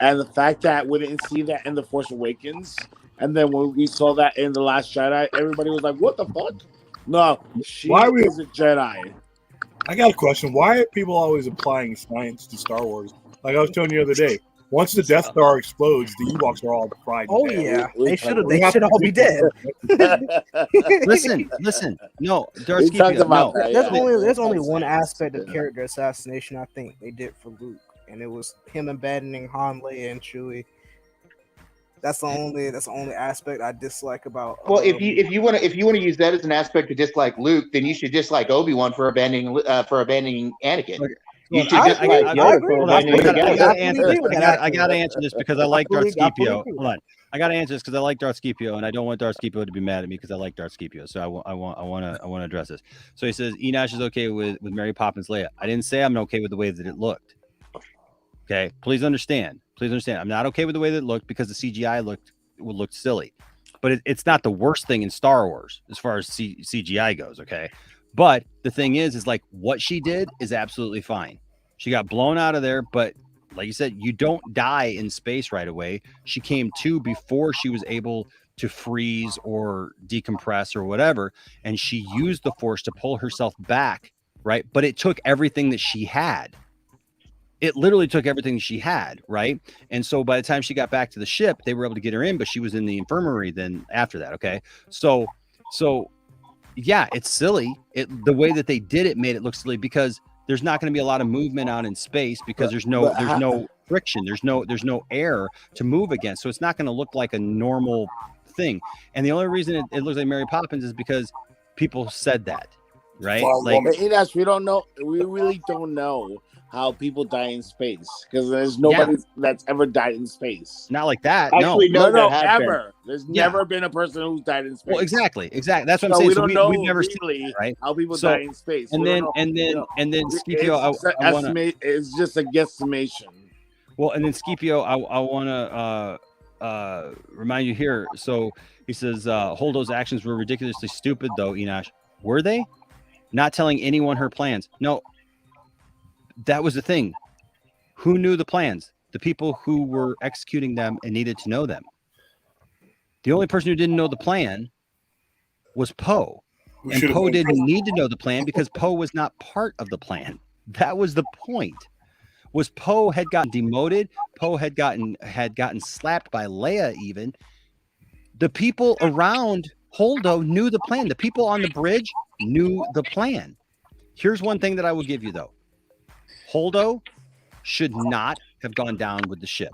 And the fact that we didn't see that in The Force Awakens, and then when we saw that in The Last Jedi, everybody was like, "What the fuck?" No, she is a Jedi. I got a question. Why are people always applying science to Star Wars? Like I was telling you the other day. Once the Death Star explodes, the Ewoks are all fried. Oh yeah, they should all be dead. listen. No, Darth Scipio, no. There's only one aspect of character assassination I think they did for Luke, and it was him abandoning Han, Leia, and Chewie. That's the only aspect I dislike about. Well, if you want to use that as an aspect to dislike Luke, then you should dislike Obi-Wan for abandoning Anakin. Okay. I gotta answer this because I like Darth Scipio. Hold on, I gotta answer this because I like Darth Scipio, and I don't want Darth Scipio to be mad at me because I like Darth Scipio. So I want to address this. So he says Enosh is okay with Mary Poppins Leia. I didn't say I'm okay with the way that it looked. Okay, please understand. I'm not okay with the way that it looked because the CGI looked silly, but it's not the worst thing in Star Wars as far as CGI goes. Okay. But the thing is like what she did is absolutely fine. She got blown out of there, but like you said, you don't die in space right away. She came to before she was able to freeze or decompress or whatever, and she used the Force to pull herself back, right? But it took everything that she had. It literally took everything she had, right? And so by the time she got back to the ship, they were able to get her in, but she was in the infirmary then after that, okay? So yeah, it's silly. The way that they did it made it look silly because there's not going to be a lot of movement out in space because there's no friction, there's no air to move against, so it's not going to look like a normal thing. And the only reason it looks like Mary Poppins is because people said that, right? Like, we don't know. We really don't know how people die in space because there's nobody that's ever died in space. Not like that. Actually, no, ever. There's never been a person who's died in space. Well, exactly. That's what I'm saying. We don't know we've never really seen right? how people die in space. And then Scipio, it's just a guesstimation. Well, and then Scipio, I want to remind you here. So he says, Holdo's actions were ridiculously stupid, though, Enosh. Were they? Not telling anyone her plans. No. that was the thing. Who knew the plans? The people who were executing them and needed to know them. The only person who didn't know the plan was Poe. And Poe didn't need to know the plan because Poe was not part of the plan. That was the point. Was Poe had gotten demoted, Poe had gotten slapped by Leia even. The people around Holdo knew the plan. The people on the bridge knew the plan. Here's one thing that I will give you though. Holdo should not have gone down with the ship.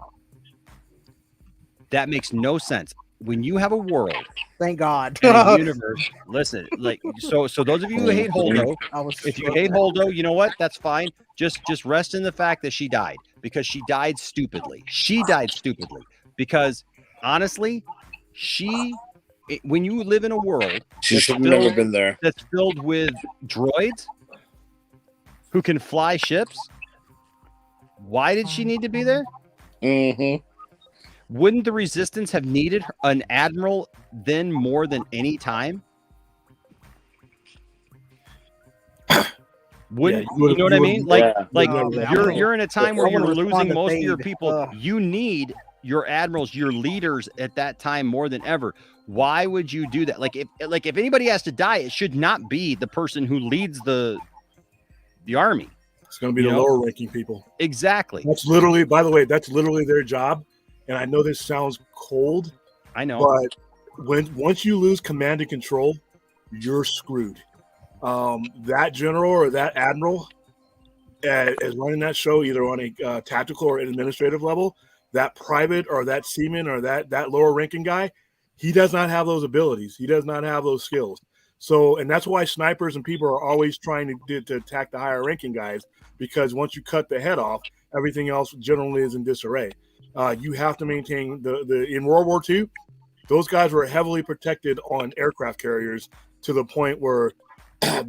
That makes no sense. When you have a world, thank God, and a universe, listen, like so those of you who hate Holdo, if you hate Holdo, you know what? That's fine. Just rest in the fact that she died because she died stupidly. She died stupidly because honestly, when you live in a world she should have never been there. That's filled with droids who can fly ships. Why did she need to be there? Mm-hmm. Wouldn't the Resistance have needed an admiral then more than any time? Wouldn't you know what I mean? You're in a time where you're losing most of your people. You need your admirals, your leaders at that time more than ever. Why would you do that? Like if anybody has to die, it should not be the person who leads the army. It's going to be the lower ranking people. Exactly. That's literally, by the way, that's literally their job. And I know this sounds cold. I know. But once you lose command and control, you're screwed. That general or that admiral is running that show either on a tactical or administrative level. That private or that seaman or that lower ranking guy, he does not have those abilities. He does not have those skills. So, and that's why snipers and people are always trying to attack the higher ranking guys, because once you cut the head off, everything else generally is in disarray. You have to maintain the in World War II, those guys were heavily protected on aircraft carriers to the point where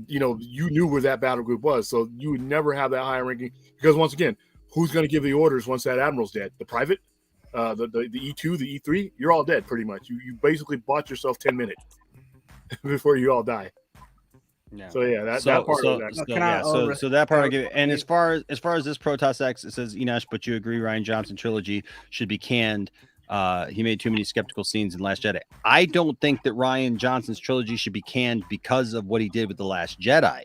you knew where that battle group was. So you would never have that high ranking, because once again, who's going to give the orders once that admiral's dead? The private, the E2, the E3, you're all dead pretty much. You basically bought yourself 10 minutes before you all die. Yeah. So yeah, that part of that. So that part I give it. And as far as this Protoss X, it says Enosh, but you agree Rian Johnson trilogy should be canned. He made too many skeptical scenes in Last Jedi. I don't think that Rian Johnson's trilogy should be canned because of what he did with The Last Jedi.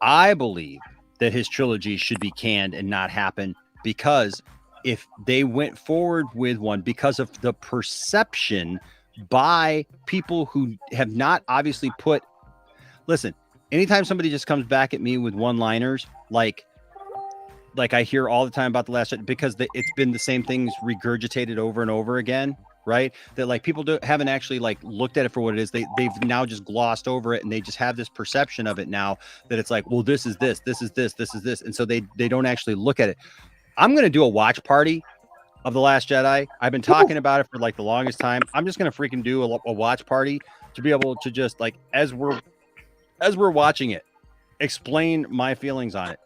I believe that his trilogy should be canned and not happen, because if they went forward with one because of the perception by people who have not obviously put. Listen, anytime somebody just comes back at me with one-liners, like I hear all the time about The Last Jedi, because it's been the same things regurgitated over and over again, right? That like people haven't actually like looked at it for what it is. They've now just glossed over it, and they just have this perception of it now that it's like, well, this is this, this is this, this is this, and so they don't actually look at it. I'm gonna do a watch party of The Last Jedi. I've been talking about it for like the longest time. I'm just gonna freaking do a watch party to be able to just like as we're watching it, explain my feelings on it.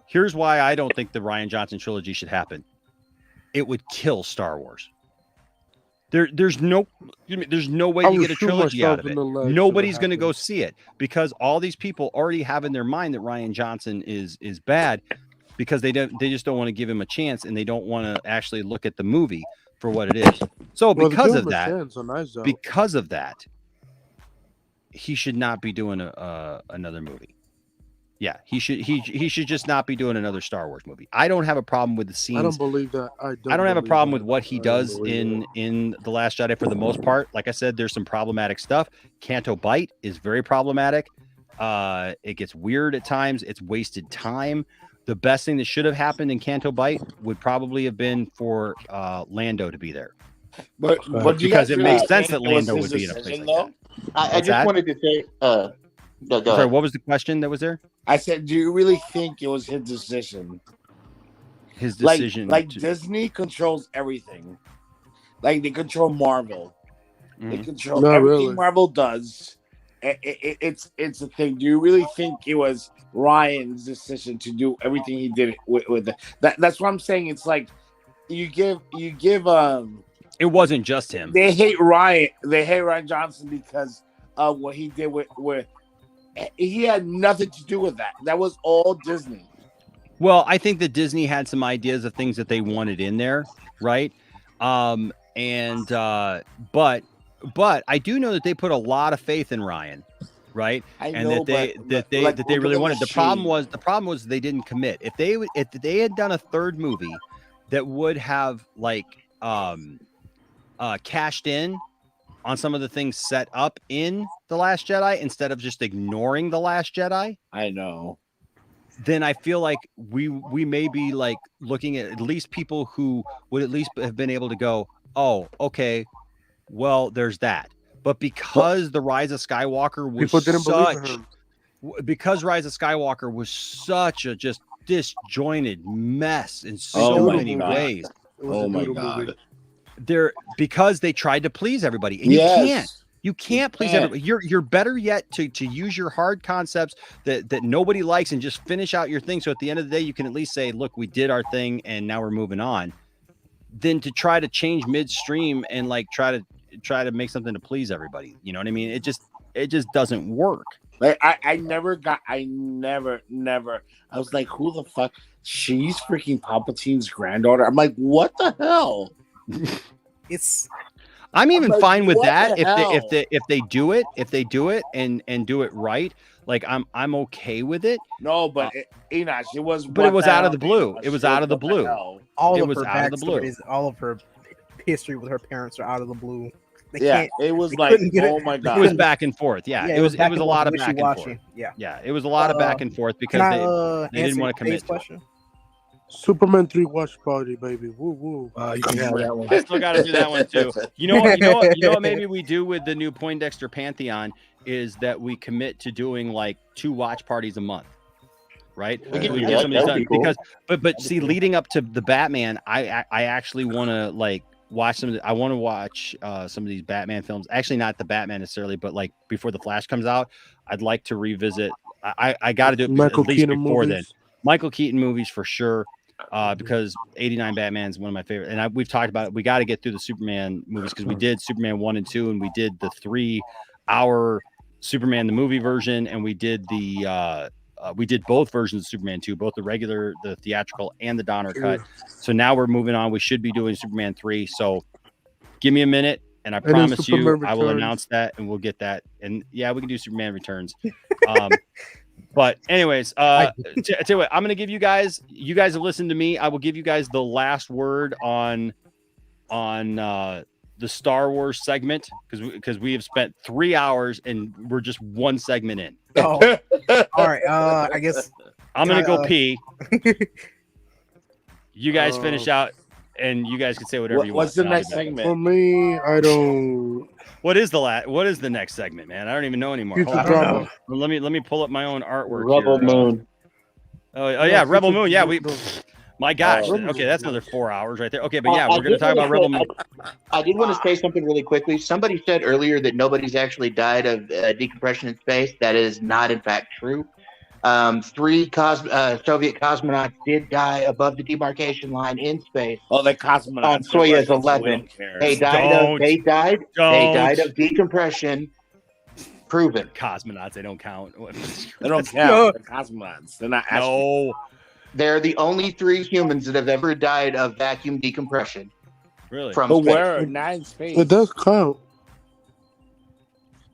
Here's why I don't think the Rian Johnson trilogy should happen. It would kill Star Wars. There's no way you get a trilogy out of it. Nobody's going to go see it, because all these people already have in their mind that Rian Johnson is bad, because they just don't want to give him a chance, and they don't want to actually look at the movie for what it is. So because of that, he should not be doing another movie. Yeah, he should just not be doing another Star Wars movie. I don't have a problem with the scenes. I don't believe that. I don't have a problem with what he does in The Last Jedi for the most part. Like I said, there's some problematic stuff. Canto Bight is very problematic. It gets weird at times. It's wasted time. The best thing that should have happened in Canto Bight would probably have been for Lando to be there. But because it makes sense that Lando would be in a place like that. I just wanted to say, no, go Sorry, ahead. what was the question that was there? I said, do you really think it was his decision? His decision, like Disney controls everything. Like they control Marvel. They control everything Marvel does. It's a thing. Do you really think it was Ryan's decision to do everything he did with that? That's what I'm saying. It's like you give. It wasn't just him. They hate Ryan. They hate Rian Johnson because of what he did with. He had nothing to do with that. That was all Disney. Well, I think that Disney had some ideas of things that they wanted in there, right? But I do know that they put a lot of faith in Ryan, right? I And know, that they like, really look at wanted. The problem machine. was they didn't commit. If they had done a third movie that would have like cashed in on some of the things set up in The Last Jedi instead of just ignoring The Last Jedi, I know. then I feel like we may be like looking at least people who would at least have been able to go, oh, okay, well, there's that. But because the Rise of Skywalker was People didn't believe in him. because Rise of Skywalker was such a just disjointed mess in so many ways. Oh my god. Because they tried to please everybody, and you can't please everybody. You're better yet to use your hard concepts that nobody likes and just finish out your thing. So at the end of the day, you can at least say, look, we did our thing and now we're moving on, than to try to change midstream and like try to make something to please everybody. You know what I mean? It just doesn't work. Like I never. I was like, who the fuck? She's freaking Palpatine's granddaughter. I'm like, what the hell? I'm even like, fine with what that the if they do it and do it right. Like I'm okay with it. No, but Enoch, it was. But it was out of the blue. It was out of the blue. All of her backstories, all of her history with her parents are out of the blue. It was like, oh my god, it was back and forth. Yeah, it was a lot of back and forth. wishy-washy. Yeah, it was a lot of back and forth because they didn't want to commit. Question? Superman 3 watch party, baby. Woo woo. You can have that one. I still got to do that one too. You know what? Maybe we do with the new Poindexter Pantheon is that we commit to doing like 2 watch parties a month, right? We get some of these done because, but see, leading up to the Batman, I actually want to like watch some. I want to watch some of these Batman films. Actually, not the Batman necessarily, but like before the Flash comes out, I'd like to revisit. I got to do it at least before then. Michael Keaton movies for sure. Because 89 Batman is one of my favorite, and we've talked about it. We got to get through the Superman movies because we did Superman 1 and 2, and we did the 3-hour Superman the movie version, and we did both versions of Superman 2, both the regular, the theatrical, and the Donner cut. So now we're moving on. We should be doing Superman 3. So give me a minute, and I promise you, I will announce that, and we'll get that. And yeah, we can do Superman Returns. But anyways, tell you what, I'm going to give you guys have listened to me. I will give you guys the last word on the Star Wars segment because we have spent 3 hours and we're just one segment in. Oh, all right. I guess I'm going to go pee. You guys finish out and you guys can say whatever you want. What's the next segment? For me, I don't. What is the next segment, man? I don't even know anymore. Futurama. Let me pull up my own artwork. Rebel Moon. Oh yeah, Rebel Moon. Yeah, my gosh. Okay, that's another 4 hours right there. Okay, but yeah, we're gonna talk about Rebel Moon. I did want to say something really quickly. Somebody said earlier that nobody's actually died of decompression in space. That is not, in fact, true. 3 Soviet cosmonauts did die above the demarcation line in space. Oh, the cosmonauts on Soyuz 11. They died of decompression. Proven. Cosmonauts, they don't count. They don't count. They're cosmonauts. They're not astronauts. No. They're the only 3 humans that have ever died of vacuum decompression. Really? From but space. where? Not in space. It does count.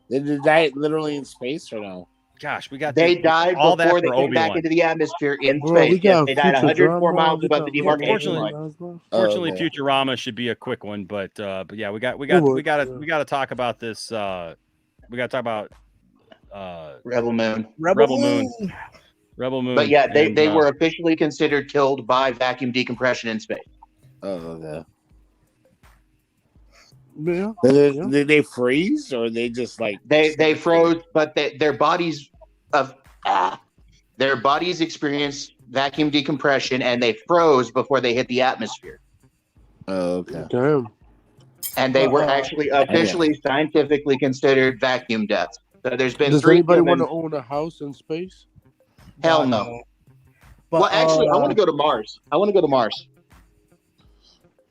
Did they die literally in space or no? Gosh, we got they died all before that they came back Obi-Wan. into the atmosphere in space. Yes, they died 104 miles above the demarcation line. Fortunately, Futurama should be a quick one, but yeah, we got to talk about this. We got to talk about Rebel Moon. Rebel Moon. But yeah, they were officially considered killed by vacuum decompression in space. Oh, okay. Yeah. Did they freeze or they just like they froze, but their bodies experienced vacuum decompression and they froze before they hit the atmosphere. Oh, okay. Damn. And they were actually officially scientifically considered vacuum deaths. So there's been Does 3 anybody humans. want to own a house in space? Hell no. Well, actually, I want to go to Mars.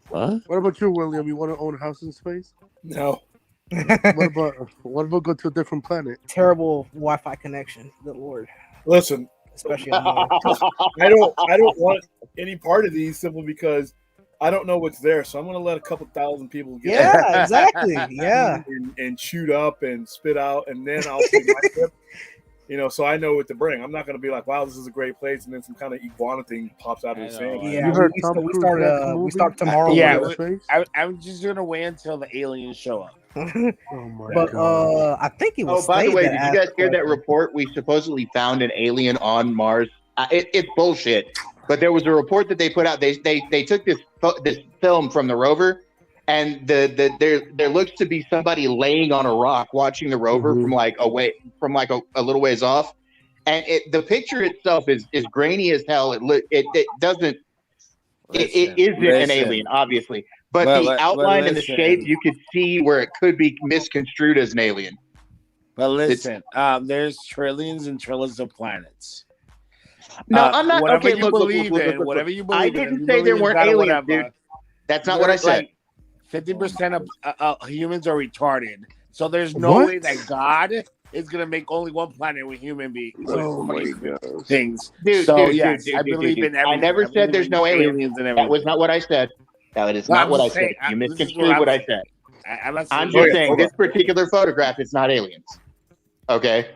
What? What about you, William? You want to own a house in space? No. What about go to a different planet? Terrible Wi-Fi connection. Good lord. Listen, especially on Mars. I don't want any part of these simply because I don't know what's there. So I'm going to let a couple thousand people get Yeah, exactly. Yeah. and shoot up and spit out, and then I'll take my trip. So I know what to bring. I'm not going to be like, wow, this is a great place, and then some kind of iguana thing pops out of the sand. Yeah, we start tomorrow. Yeah, I'm just gonna wait until the aliens show up. But I think it was. Oh, by the way, did you guys hear that report? We supposedly found an alien on Mars. It's bullshit. But there was a report that they put out. They took this film from the rover, and there looks to be somebody laying on a rock watching the rover from a little ways off, and the picture itself is grainy as hell. It isn't an alien, obviously, but the outline and the shape, you could see where it could be misconstrued as an alien. But listen, there's trillions and trillions of planets. No, I'm not. Whatever Okay, you look, believe in, whatever you believe I in. didn't say there weren't aliens, dude. That's not what I said. 50% of humans are retarded, so there's no way that God is gonna make only one planet with human beings. Oh my God. Things, dude. So dude, yes, dude, I dude, believe dude. in everything. I never said there's no aliens. That was not what I said. That is not what I said. You misconstrued what I said. I'm just saying this particular photograph is not aliens. Okay.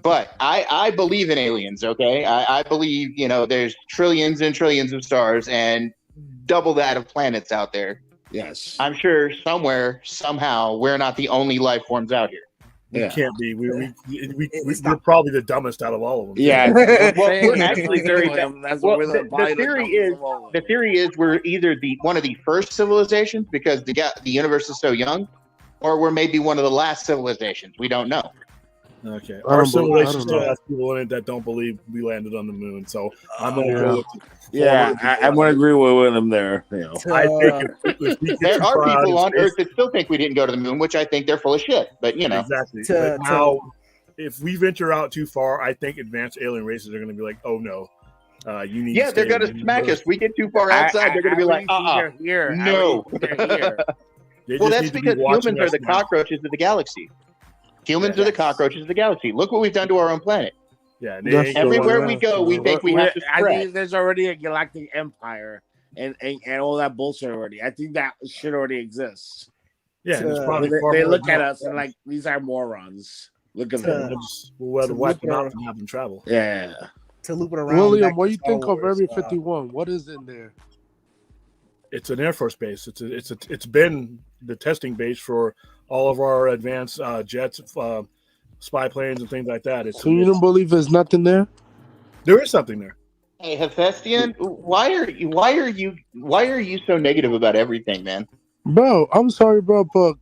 But I believe in aliens, okay? I believe, there's trillions and trillions of stars and double that of planets out there. Yes. I'm sure somewhere, somehow, we're not the only life forms out here. We can't be. We're probably the dumbest out of all of them. Yeah. We're actually very dumb. The theory is we're either one of the first civilizations because the universe is so young, or we're maybe one of the last civilizations. We don't know. Okay. Our civilization still has people in it that don't believe we landed on the moon. So I'm going to go with I'm going to agree with them there. I think if there are people on Earth that still think we didn't go to the moon, which I think they're full of shit. But exactly. Now, if we venture out too far, I think advanced alien races are going to be like, "Oh no, you need." Yeah, they're going to smack us. We get too far outside, they're going to be like, no. Well, that's because humans are the cockroaches of the galaxy. Humans are the cockroaches of the galaxy. Look what we've done to our own planet. Yeah, everywhere we go, we think we have to spread. I think there's already a galactic empire and all that bullshit already. I think that shit already exists. Yeah, they look at us and like, these are morons. Look at them. We'll wipe them out and have them travel. Yeah. To loop it around. William, what do you think of Area 51? What is in there? It's an Air Force base. It's been the testing base for all of our advanced jets, spy planes, and things like that. So you don't believe there's nothing there? There is something there. Hey, Hephaestion, why are you so negative about everything, man? Bro, I'm sorry, bro, but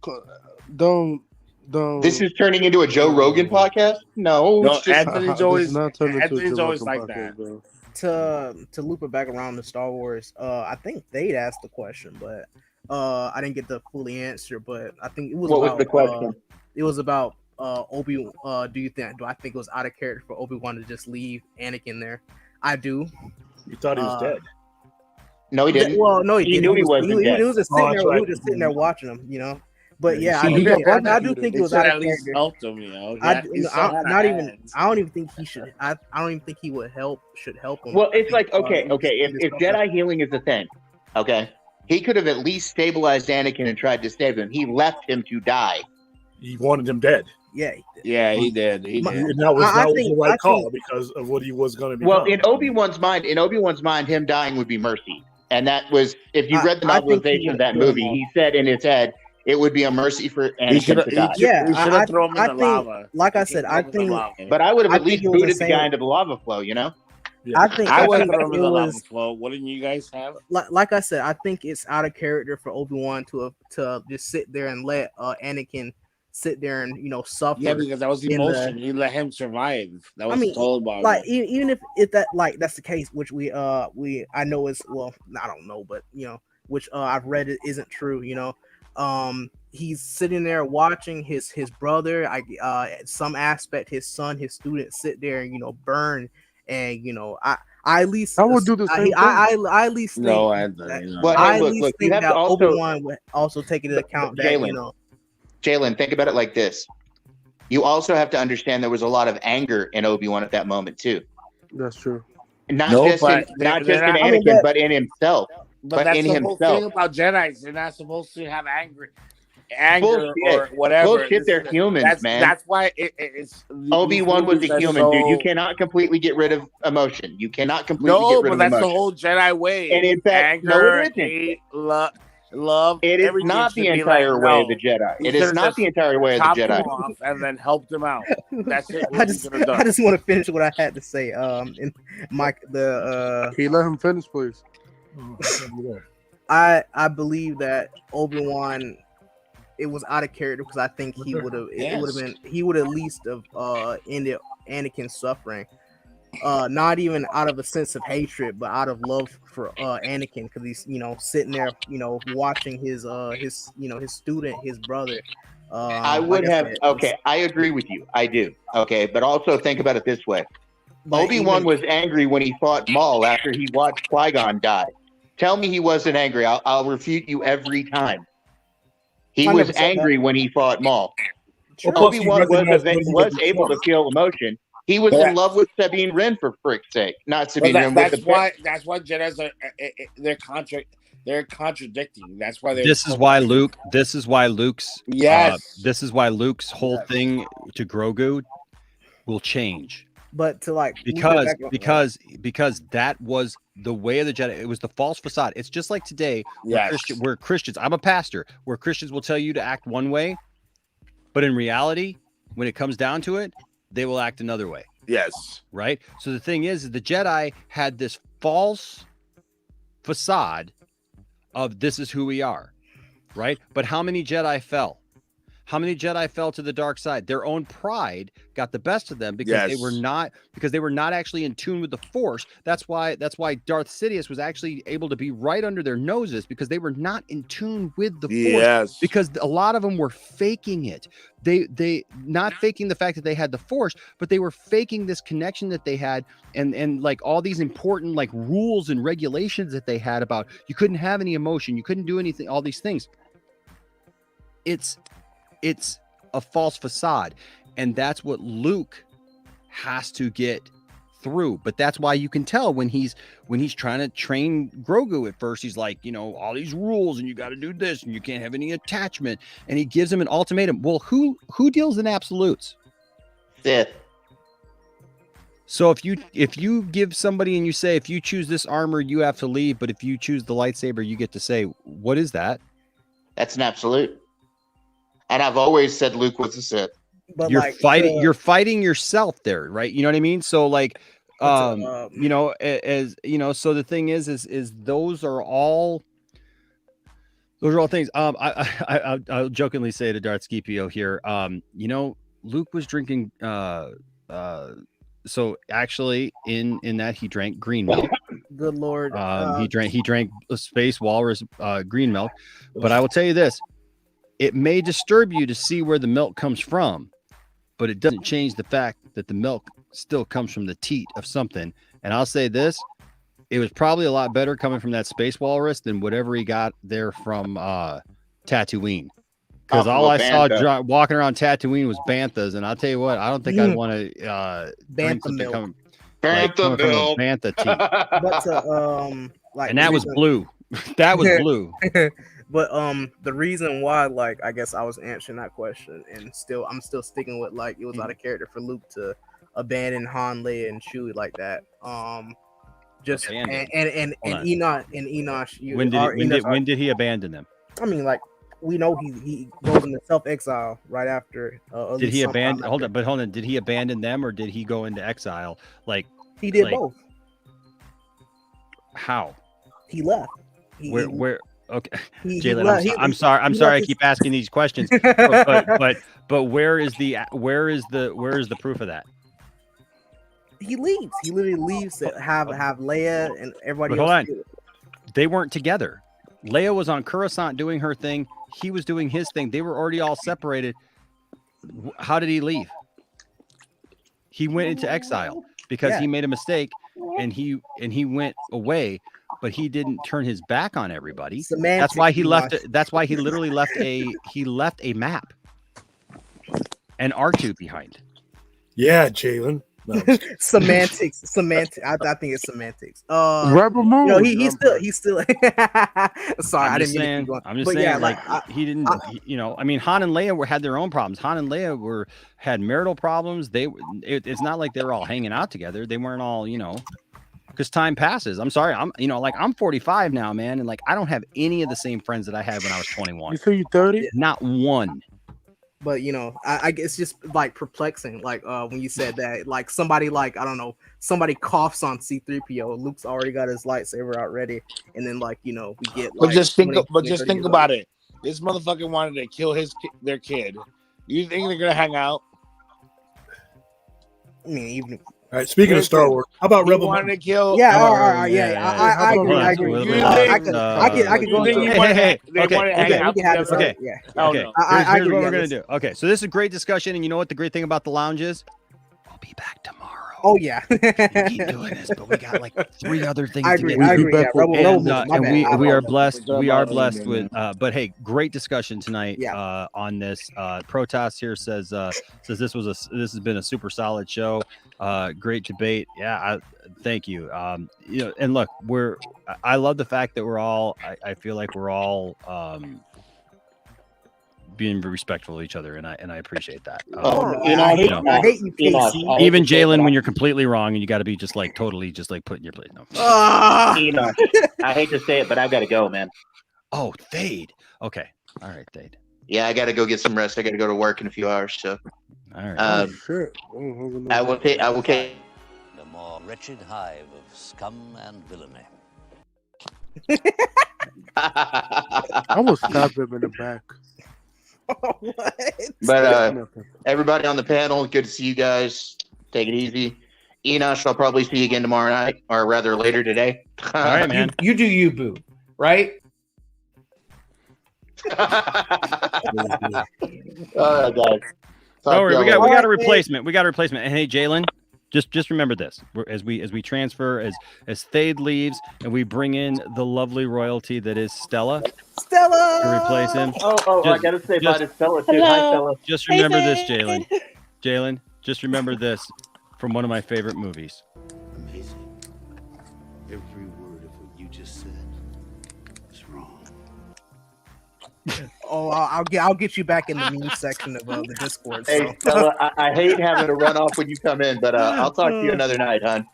don't. This is turning into a Joe Rogan podcast? No, Anthony's always like that, bro. To loop it back around to Star Wars, I think they'd asked the question, but I didn't get the fully answer. But I think it was was the question? It was about Obi. Do I think it was out of character for Obi-Wan to just leave Anakin there? I do. You thought he was dead? No, he didn't. Well, no, he knew he wasn't dead. He was just sitting there. He was just sitting there watching him, But yeah, I do think it was out of character. Helped him, I don't even think he should. I don't even think he would help. Should help him. Well, it's like okay. If Jedi healing is a thing, okay, he could have at least stabilized Anakin and tried to save him. He left him to die. He wanted him dead. Yeah, he did. He did. And that was the right call because of what he was going to be. Well, in Obi-Wan's mind, him dying would be mercy, and that was if you read the novelization of that movie. He said in his head, it would be a mercy for Anakin to die. Yeah, we should have thrown him in the lava. Like I said, I think. But I would have at least booted the guy into the lava flow, Yeah. I would have thrown him in the lava flow. What didn't you guys have? Like I said, I think it's out of character for Obi-Wan to just sit there and let Anakin sit there and suffer. Yeah, because that was emotion. He let him survive. That was told about. Like even if that that's the case, which I know is I don't know, but which I've read it isn't true. He's sitting there watching his brother. Some aspect, his son, his student sit there and burn. And I at least I would do the same thing. I at least think I at least think that Obi-Wan would also take into account that Jalen, think about it like this. You also have to understand there was a lot of anger in Obi-Wan at that moment too. That's true. Not No, just but in they're not- Anakin, but in himself. But that's in the whole himself. thing about Jedi's. They're not supposed to have anger Bullshit. or whatever. Bullshit, they're humans, man. That's why it's Obi-Wan was these a movies are human, dude. You so- cannot completely get rid of emotion. You cannot completely No, get rid but of that's emotion. the whole Jedi way. And in fact, anger, no, it isn't. hate, love. It is everything not should the be entire like, way no. of the Jedi. You It is should've not just the entire way of the chopped Jedi. them off and then helped them out. That's it. I just want to finish what I had to say. In Mike, Can you let him finish, please? I believe that Obi-Wan, it was out of character because I think he would have he would at least have ended Anakin's suffering. Not even out of a sense of hatred, but out of love for Anakin, because he's sitting there watching his student, his brother. I would have. Okay, I agree with you. I do. Okay, but also think about it this way: Obi-Wan was angry when he fought Maul after he watched Qui-Gon die. Tell me he wasn't angry. I'll refute you every time. He was angry when he fought Maul. Obi-Wan was able to feel emotion. He was in love with Sabine Wren, for frick's sake. Not Sabine Wren. That's why Jedi's are they're contradicting. That's why they're. This is why Luke's. Yes. This is why Luke's whole thing to Grogu will change. But to because that was the way of the Jedi. It was the false facade. It's just like today. We're Christians. I'm a pastor. Where Christians will tell you to act one way, but in reality, when it comes down to it, they will act another way. Yes. Right. So the thing is the Jedi had this false facade of this is who we are. Right. But how many Jedi fell? How many Jedi fell to the dark side? Their own pride got the best of them because they were not actually in tune with the Force. That's why Darth Sidious was actually able to be right under their noses, because they were not in tune with the Force. Because a lot of them were faking it. They not faking the fact that they had the Force, but they were faking this connection that they had, and like all these important like rules and regulations that they had about you couldn't have any emotion, you couldn't do anything, all these things. It's a false facade, and that's what Luke has to get through. But that's why you can tell when he's trying to train Grogu at first, he's like, all these rules, and you got to do this, and you can't have any attachment, and he gives him an ultimatum. Well, who deals in absolutes? Sith. So if you give somebody and you say, if you choose this armor, you have to leave, but if you choose the lightsaber, you get to say, what is that? That's an absolute. And I've always said Luke was a Sith. But you're fighting yourself there, right? You know what I mean? So like, so the thing is those are all things. I'll jokingly say to Darth Scipio here, Luke was drinking, so actually in that he drank green milk. Good Lord. He drank a space walrus, green milk. But I will tell you this, it may disturb you to see where the milk comes from, but it doesn't change the fact that the milk still comes from the teat of something. And I'll say this, it was probably a lot better coming from that space walrus than whatever he got there from Tatooine. Because all I saw walking around Tatooine was banthas, and I'll tell you what, I don't think I'd want to bantha milk. Bantha milk. Bantha tea. But and that was blue. That was blue. But the reason why, I guess I was answering that question, and I'm still sticking with it was out of character for Luke to abandon Han, Leia, and Chewie like that. Just and Enosh. When did he abandon them? I mean, we know he goes into self-exile right after. Did he abandon? Hold on. Did he abandon them, or did he go into exile? He did both. How? He left. Where? Okay, Jalen, I'm sorry. I keep asking these questions, but where is the proof of that? He leaves. He literally leaves to have Leia and everybody else. Hold on. They weren't together. Leia was on Coruscant doing her thing. He was doing his thing. They were already all separated. How did he leave? He went into exile because he made a mistake, and he went away. But he didn't turn his back on everybody. That's why he left. That's why he literally left a map and R2 behind. Yeah, Jalen. Semantics. I think it's semantics. Rebel Moon. He's still. Sorry, I didn't mean to keep going. I'm just But saying, yeah, like he didn't. I mean, Han and Leia had their own problems. Han and Leia had marital problems. It's not like they were all hanging out together. They weren't all, because time passes. I'm sorry. I'm 45 now, man, and like I don't have any of the same friends that I had when I was 21. You say you 30? Not one. But I it's just like perplexing, like when you said that, like somebody, like I don't know, somebody coughs on C-3PO. Luke's already got his lightsaber out ready, and then we get. But like, just think. 20, But just 30 think about it. This motherfucker wanted to kill their kid. You think they're gonna hang out? I mean, even. All right, speaking of Star Wars, how about Rebel Moon? To kill? Yeah, I agree. I could go. Okay. Okay. Here's what we're gonna do. Okay, so this is a great discussion, and you know what the great thing about the lounge is? We'll be back tomorrow. Oh yeah. We keep doing this, but we got like 3 other things I to agree. get. I agree. Yeah, and we are blessed. We are blessed with. But hey, great discussion tonight. On this. Protas here says this has been a super solid show. Great debate. Yeah, thank you. And look, I love the fact that we're all. I feel like we're all being respectful of each other, and I appreciate that. I hate you, PC. Even Jalen, when you're completely wrong, and you got to be just like totally just like put in your place. No. Enoch, I hate to say it, but I got to go, man. Oh, Thade. Okay. All right, Thade. Yeah, I got to go get some rest. I got to go to work in a few hours. So. All right. Shit. I will take. The more wretched hive of scum and villainy. I will stab him in the back. What? But everybody on the panel, good to see you guys. Take it easy. Enosh, I'll probably see you again tomorrow night, or rather later today. All right, man. You do you, boo. Right? All right, guys. Don't worry, we got a replacement. We got a replacement. And hey, Jalen, just remember this: as we transfer, as Thade leaves, and we bring in the lovely royalty that is Stella to replace him. I gotta say bye to Stella too. Hi, Stella. Just remember this, Jalen. Jalen, just remember this from one of my favorite movies. Amazing. Every word of what you just said is wrong. Oh, I'll get you back in the meme section of the Discord. Hey, Stella, I hate having to run off when you come in, but I'll talk to you another night, hon.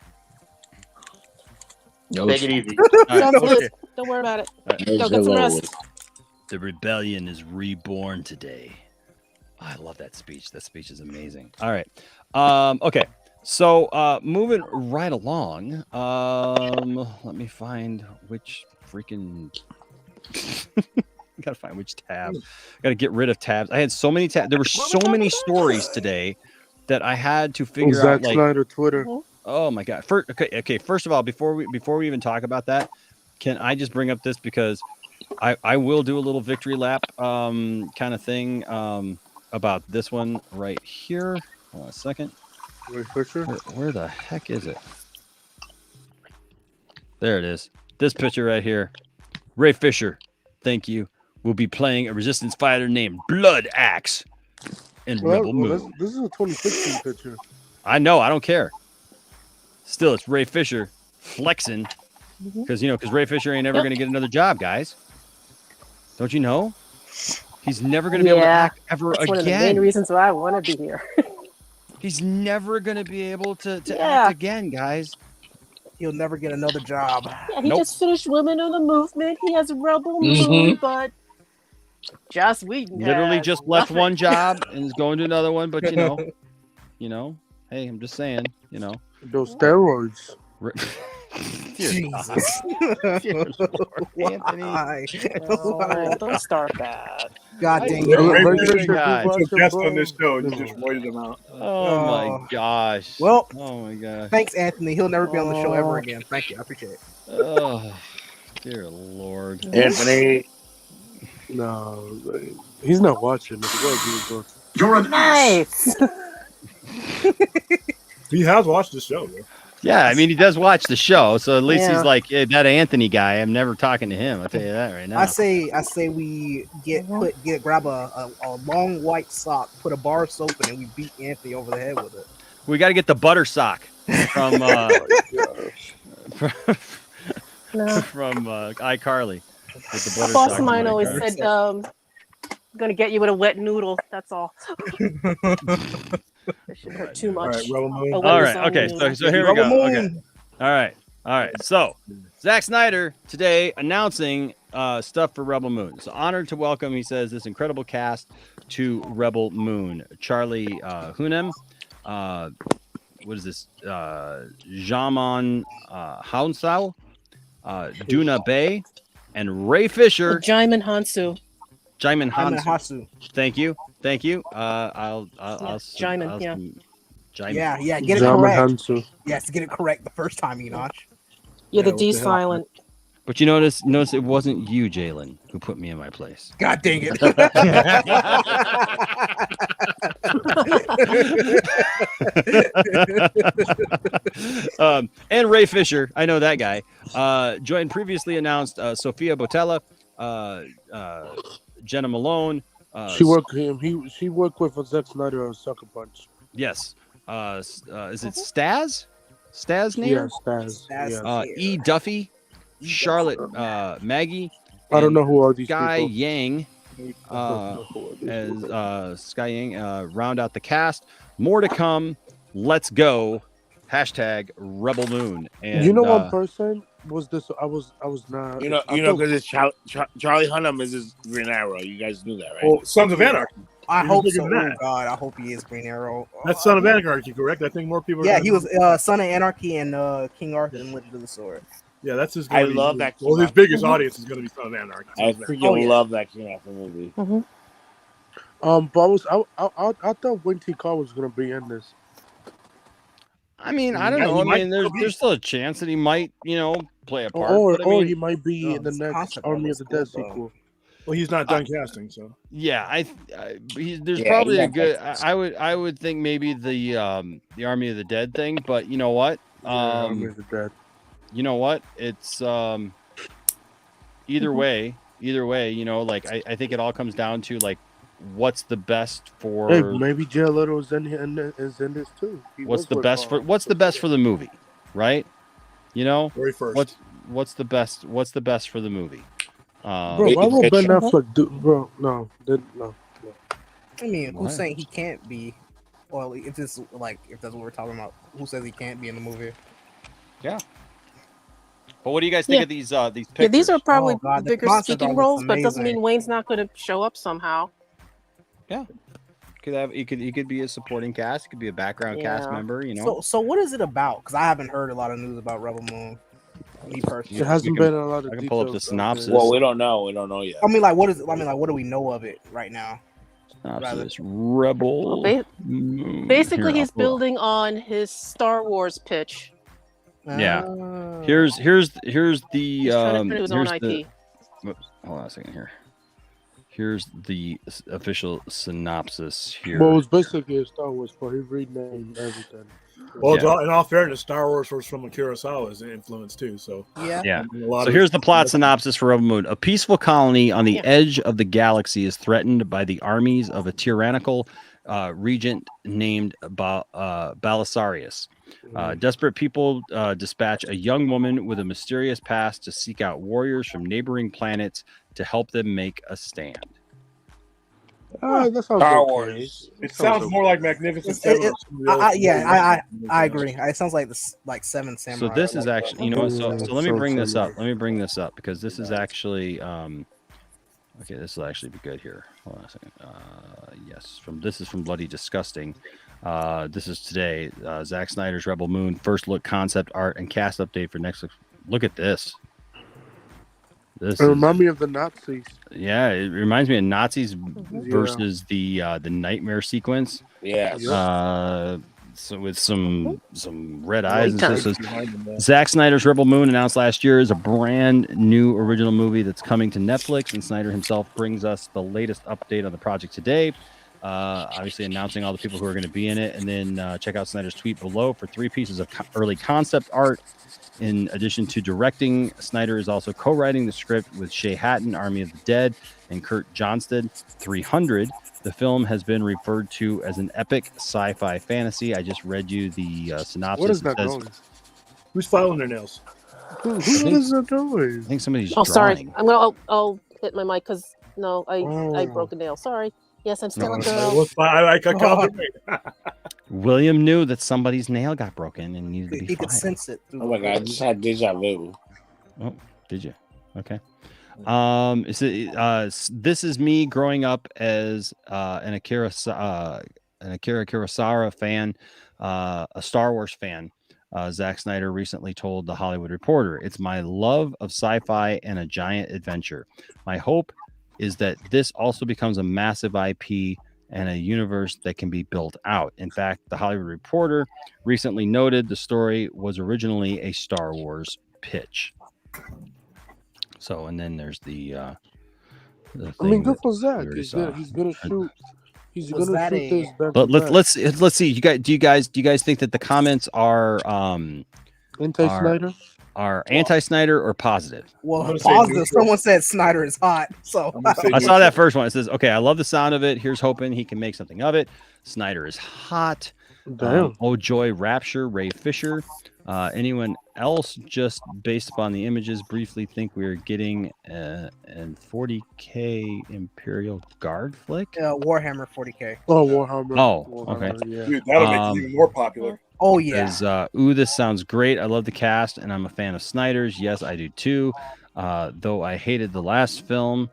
Take it easy. Sounds good. Don't worry about it. Go get some rest. The rebellion is reborn today. Oh, I love that speech. That speech is amazing. All right. Okay. So moving right along. Let me find which freaking gotta find which tab. Gotta get rid of tabs. I had so many tabs. There were so many stories today that I had to figure out. Like, Snyder Twitter. Oh my god. Okay. First of all, before we even talk about that, can I just bring up this because I will do a little victory lap kind of thing about this one right here. Hold on a second. Ray Fisher? Where the heck is it? There it is. This picture right here. Ray Fisher, thank you. Will be playing a resistance fighter named Blood Axe in Rebel Moon. This is a 2016 picture. I know. I don't care. Still, it's Ray Fisher flexing because Ray Fisher ain't ever going to get another job, guys. Don't you know? He's never going to be able to act ever That's again. One of the main reasons why I want to be here. He's never going to be able to act again, guys. He'll never get another job. Yeah, he just finished Women of the Movement. He has a Rebel Moon, but Joss Whedon Literally has just left nothing. one job and is going to another one. But hey, I'm just saying, Those steroids. Jesus. Dear Lord, Anthony. Oh, don't start that. God dang Ray it. Fisher, God. he's a guest on this show. You just waited him out. Oh my gosh. Well, oh my gosh. Thanks, Anthony. He'll never be on the show ever again. Thank you. I appreciate it. Oh, dear Lord. Anthony. No, he's not watching. You're an Nice. He has watched the show, though. Yeah, I mean, he does watch the show, so at least Yeah. he's like, hey, that Anthony guy, I'm never talking to him. I'll tell you that right now. I say we grab a long white sock, put a bar of soap in it, and we beat Anthony over the head with it. We got to get the butter sock from from iCarly. With the A butter boss sock of mine from always iCarly. said, "Gonna get you with a wet noodle." That's all. It should hurt too much. All right, Rebel Moon. All right. Okay. So here we go. Okay. All right. So Zack Snyder today announcing stuff for Rebel Moon. So honored to welcome, he says, this incredible cast to Rebel Moon. Charlie Hunnam. What is this? Jaman Hounsou, Duna Bay, and Ray Fisher. Jaimin Hansu. Jaimin Hansu. Thank you. I'll Jaimin, yeah. Jaimin. Yeah, get it correct. Yes, get it correct the first time, Enoch. Yeah, the D silent. But you notice it wasn't you, Jalen, who put me in my place. God dang it. And Ray Fisher, I know that guy. Joined previously announced Sophia Botella, Jenna Malone. She worked with Zack Snyder on Sucker Punch. Yes. Is it Staz? Staz name? Yeah, Staz. Yes. E. Duffy, Charlotte Maggie. I don't know who are these Sky people. Yang. As Sky Yang round out the cast. More to come. Let's go. # Rebel Moon. And You know, one person was this. I was not. You know, because it's Charlie Hunnam is his Green Arrow. You guys knew that, right? Well, Sons of Anarchy. I He hope was so. bigger than Oh that. God, I hope he is Green Arrow. That's Son of Anarchy, correct? I think more people. Yeah, he was Son of Anarchy and King Arthur and Legend of the Sword. Yeah, that's his. I love that. Well, his biggest audience is going to be Son of Anarchy. I freaking love that King Arthur movie. But I thought Wayne T. Carr was gonna be in this. I mean, I don't Yeah, know. he I mean, might there's still a chance that he might, play a part. Or but I mean, he might be in the next concept Army of was the cool, Dead though. sequel. Well, he's not done casting, so. Yeah, there's Yeah, probably he a got good. that. I would think maybe the Army of the Dead thing, but you know what? Army of the Dead. You know what? It's either way, like I think it all comes down to like what's the best for Hey, maybe Jay Little is in this too. He what's was the with, best for the movie, right? Very first. What's the best for the movie? Bro, why would Ben Affleck do? Bro, no. I mean, What? who's saying he can't be? Well, if that's what we're talking about, who says he can't be in the movie? Yeah. But what do you guys think Yeah. of these pictures? Yeah, these are probably Oh, God, the bigger concept speaking art roles, looks but it doesn't amazing. mean Wayne's not going to show up somehow. Yeah. He could be a supporting cast. He could be a background cast Yeah. member. You know. So what is it about? Because I haven't heard a lot of news about Rebel Moon. Me personally, There hasn't been a lot of I can pull up the details on synopsis. this. Well, we don't know yet. I mean, like, what is it? I mean, like, what do we know of it right now? Synopsis. Rebel. Moon. Basically, Here, he's I'll pull up. building on his Star Wars pitch. Yeah. Ah. Here's the He's trying to put his own here's the. IP. Whoops, hold on a second here. Here's the official synopsis here. Well, it was basically a Star Wars, but he renamed everything. Well, Yeah. in all fairness, Star Wars was from Kurosawa's influence too. So Yeah. So here's the plot synopsis for Rebel Moon. A peaceful colony on the edge of the galaxy is threatened by the armies of a tyrannical regent named Belisarius. Desperate people dispatch a young woman with a mysterious past to seek out warriors from neighboring planets to help them make a stand. That sounds Star okay. Wars. it sounds more like Magnificent It- Seven. it- or some of the other movies. I agree. It sounds like this, like Seven So Samurai. this is actually, you know what? So let me So bring this up. similar. Let me bring this up because this is actually, okay, this will actually be good here. Hold on a second. Yes, this is from Bloody Disgusting. This is today. Zack Snyder's Rebel Moon first look concept art and cast update for next. Look at this. This It is, reminds me of the Nazis. yeah, it reminds me of Nazis versus the nightmare sequence. Yes. So with some red eyes. And so Zack Snyder's Rebel Moon, announced last year, is a brand new original movie that's coming to Netflix, and Snyder himself brings us the latest update on the project today. Obviously announcing all the people who are going to be in it, and then check out Snyder's tweet below for 3 pieces of early concept art. In addition to directing, Snyder is also co-writing the script with Shay Hatton, Army of the Dead, and Kurt Johnston. 300. The film has been referred to as an epic sci-fi fantasy. I just read you the synopsis. What is that It says, noise? Who's filing their nails? What is that noise? I think somebody's Oh, sorry. drawing. I'll hit my mic because I broke a nail. Sorry. Yes, I'm still a girl. I like a compliment. William knew that somebody's nail got broken and needed to be He could filed. sense it. Oh my god, I just had deja vu. Oh, did you? Okay. This is me growing up as an Akira Kurosawa fan, a Star Wars fan. Zack Snyder recently told The Hollywood Reporter, "It's my love of sci-fi and a giant adventure. My hope is that this also becomes a massive IP and a universe that can be built out." In fact, The Hollywood Reporter recently noted the story was originally a Star Wars pitch. So, and then there's the I mean, good for Zach. He's gonna shoot. He's Was gonna that shoot this. a- back But to let's see. Do you guys think that the comments are anti-Snyder? are anti-Snyder or positive? Well, gonna say positive. neutral. Someone said Snyder is hot, so I'm gonna say I saw that first one. It says, "Okay, I love the sound of it. Here's hoping he can make something of it. Snyder is hot." Damn. Oh joy, Rapture, Ray Fisher. Anyone else just based upon the images briefly think we're getting an 40K Imperial Guard flick? Warhammer 40K. Oh, Warhammer. Oh, Warhammer, okay. Yeah. Dude, that'll make it even more popular. Oh yeah. Says, ooh, this sounds great. I love the cast, and I'm a fan of Snyder's. Yes, I do too. Though I hated the last film.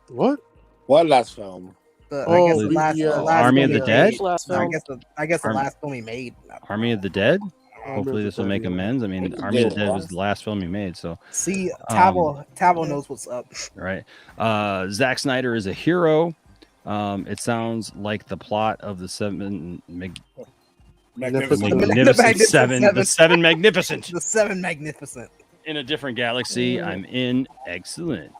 What? What last film? I guess the last Army of film the he Dead? made. I guess the last film he made. Army of the Dead. Army Hopefully of this the will Dead, make yeah. amends. I mean, It's Army of the good, Dead huh? was the last film he made. So See, Tavo knows what's up. right. Zack Snyder is a hero. It sounds like the plot of the Magnificent Seven. The Seven Magnificent. The Seven Magnificent. In a different galaxy. I'm in. Excellent.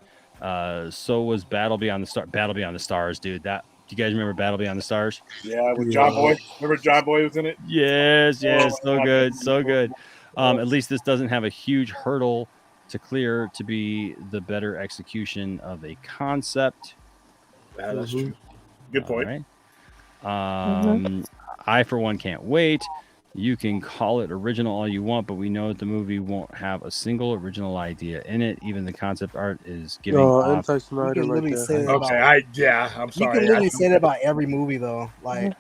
So was Battle Beyond the Stars. Battle Beyond the Stars, dude. Do you guys remember Battle Beyond the Stars? Yeah, with John Boy. Remember John Boy was in it? Yes, so good, so good. At least this doesn't have a huge hurdle to clear to be the better execution of a concept. Yeah, that's true. Good point. All right. I, for one, can't wait. You can call it original all you want, but we know that the movie won't have a single original idea in it. Even the concept art is giving off. Anti-Snyder right literally there. say that Okay, I'm You sorry. can literally say that about every movie, though. Like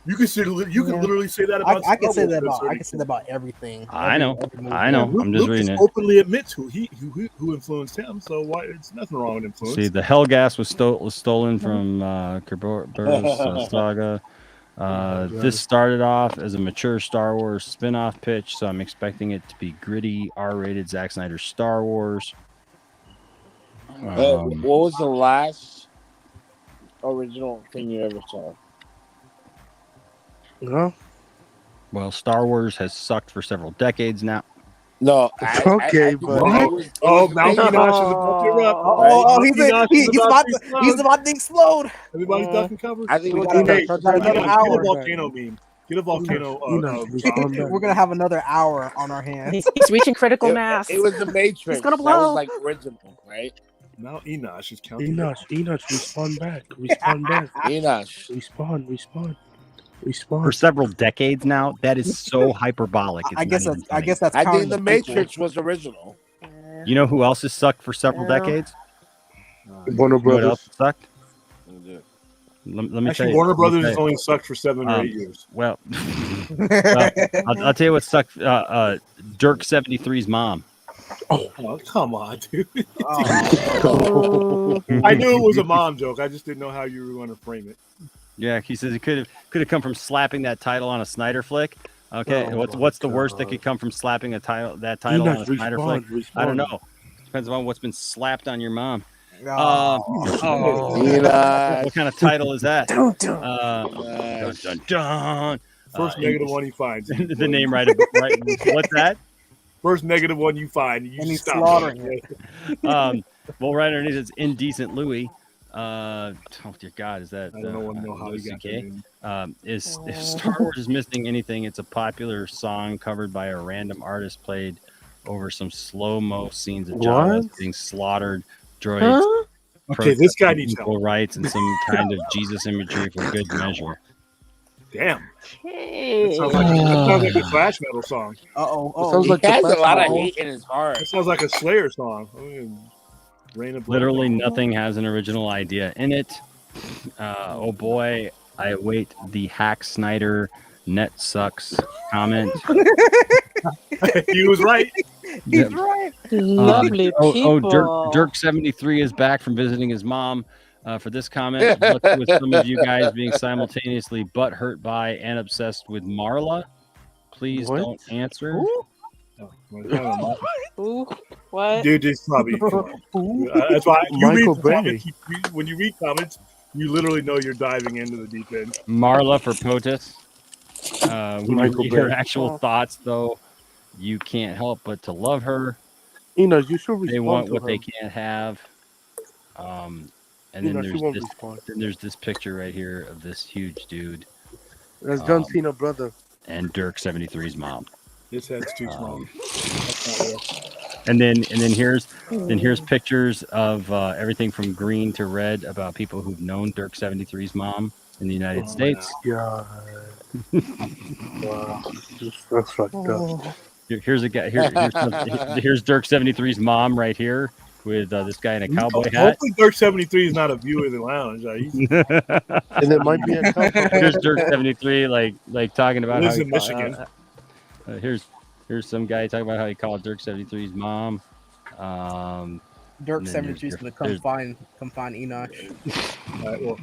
You can literally say that about. I can say Star that Wars, about. I can say that about everything. I know. Every movie. I'm just reading it. Openly admits who influenced him. So why? It's nothing wrong with influence. See, the Hellgas was stolen from Kerberos Saga. This started off as a mature Star Wars spin-off pitch, so I'm expecting it to be gritty, R-rated Zack Snyder Star Wars. What was the last original thing you ever saw? No. Well, Star Wars has sucked for several decades now. No. But now Enosh is about to erupt. He's about to explode. Everybody's ducking cover. I think we we got got another hour. Get a volcano meme. Get a volcano. We're gonna have another hour on our hands. He's reaching critical mass. It was the Matrix. He's gonna That blow. was like original, right? Now Enosh is counting. Enosh, respawn back. Respawn back. Enosh. Respawn. For several decades now, that is so hyperbolic. It's I guess not even funny. that's. I counting think the prequel. Matrix was original. You know who else has sucked for several decades? Warner You know what Brothers. else sucked? Let me tell Actually, you. Warner let me Brothers tell has you. only sucked for 7 or 8 years. Well, I'll tell you what sucked. Dirk 73's mom. Oh, come on, dude. Oh. I knew it was a mom joke. I just didn't know how you were going to frame it. Yeah, he says it could have come from slapping that title on a Snyder flick. Okay, what's the worst that could come from slapping that title on a Snyder flick? I don't know. Depends on what's been slapped on your mom. What kind of title is that? Dun, dun, dun. First negative one he finds. The name right. What's that? First negative one you find. You And he's stop slaughtering it. Well, right underneath it's Indecent Louis. Oh dear God, is that? I don't know how he got that name. If Star Wars is missing anything, it's a popular song covered by a random artist played over some slow-mo scenes of Jawas being slaughtered, droids, Okay, this guy needs equal rights, and some kind of Jesus imagery for good measure. Damn. That sounds like a thrash metal song. Oh, sounds like he has a lot of hate in his heart. It sounds like a Slayer song. Rain of Blood. Literally nothing has an original idea in it. Oh boy, I await the Hack Snyder net sucks comment. He was right. He's right. Lovely people. Dirk 73 is back from visiting his mom. For this comment, what's with some of you guys being simultaneously butthurt by and obsessed with Marla? Please don't answer. Ooh, what? Dude, this is probably that's why when you read comments, you literally know you're diving into the deep end. Marla for POTUS. When you read her actual thoughts, though, you can't help but to love her. You know, you should respond. They want what to they him. can't have. And then there's this picture right here of this huge dude. That's John Cena brother. And Dirk 73's mom. This head's too small. That's not real. And then here's pictures of everything from green to red about people who've known Dirk 73's mom in the United States. God. Wow. That's fucked up. Here's a guy. Here's Dirk 73's mom right here with this guy in a cowboy hat. Hopefully, Dirk 73 is not a viewer in the lounge. And it might be a cowboy. Here's Dirk 73, like talking about Lives how in Michigan. Here's some guy talking about how he called Dirk 73's mom. Dirk 73 is going to come find Enoch. Well,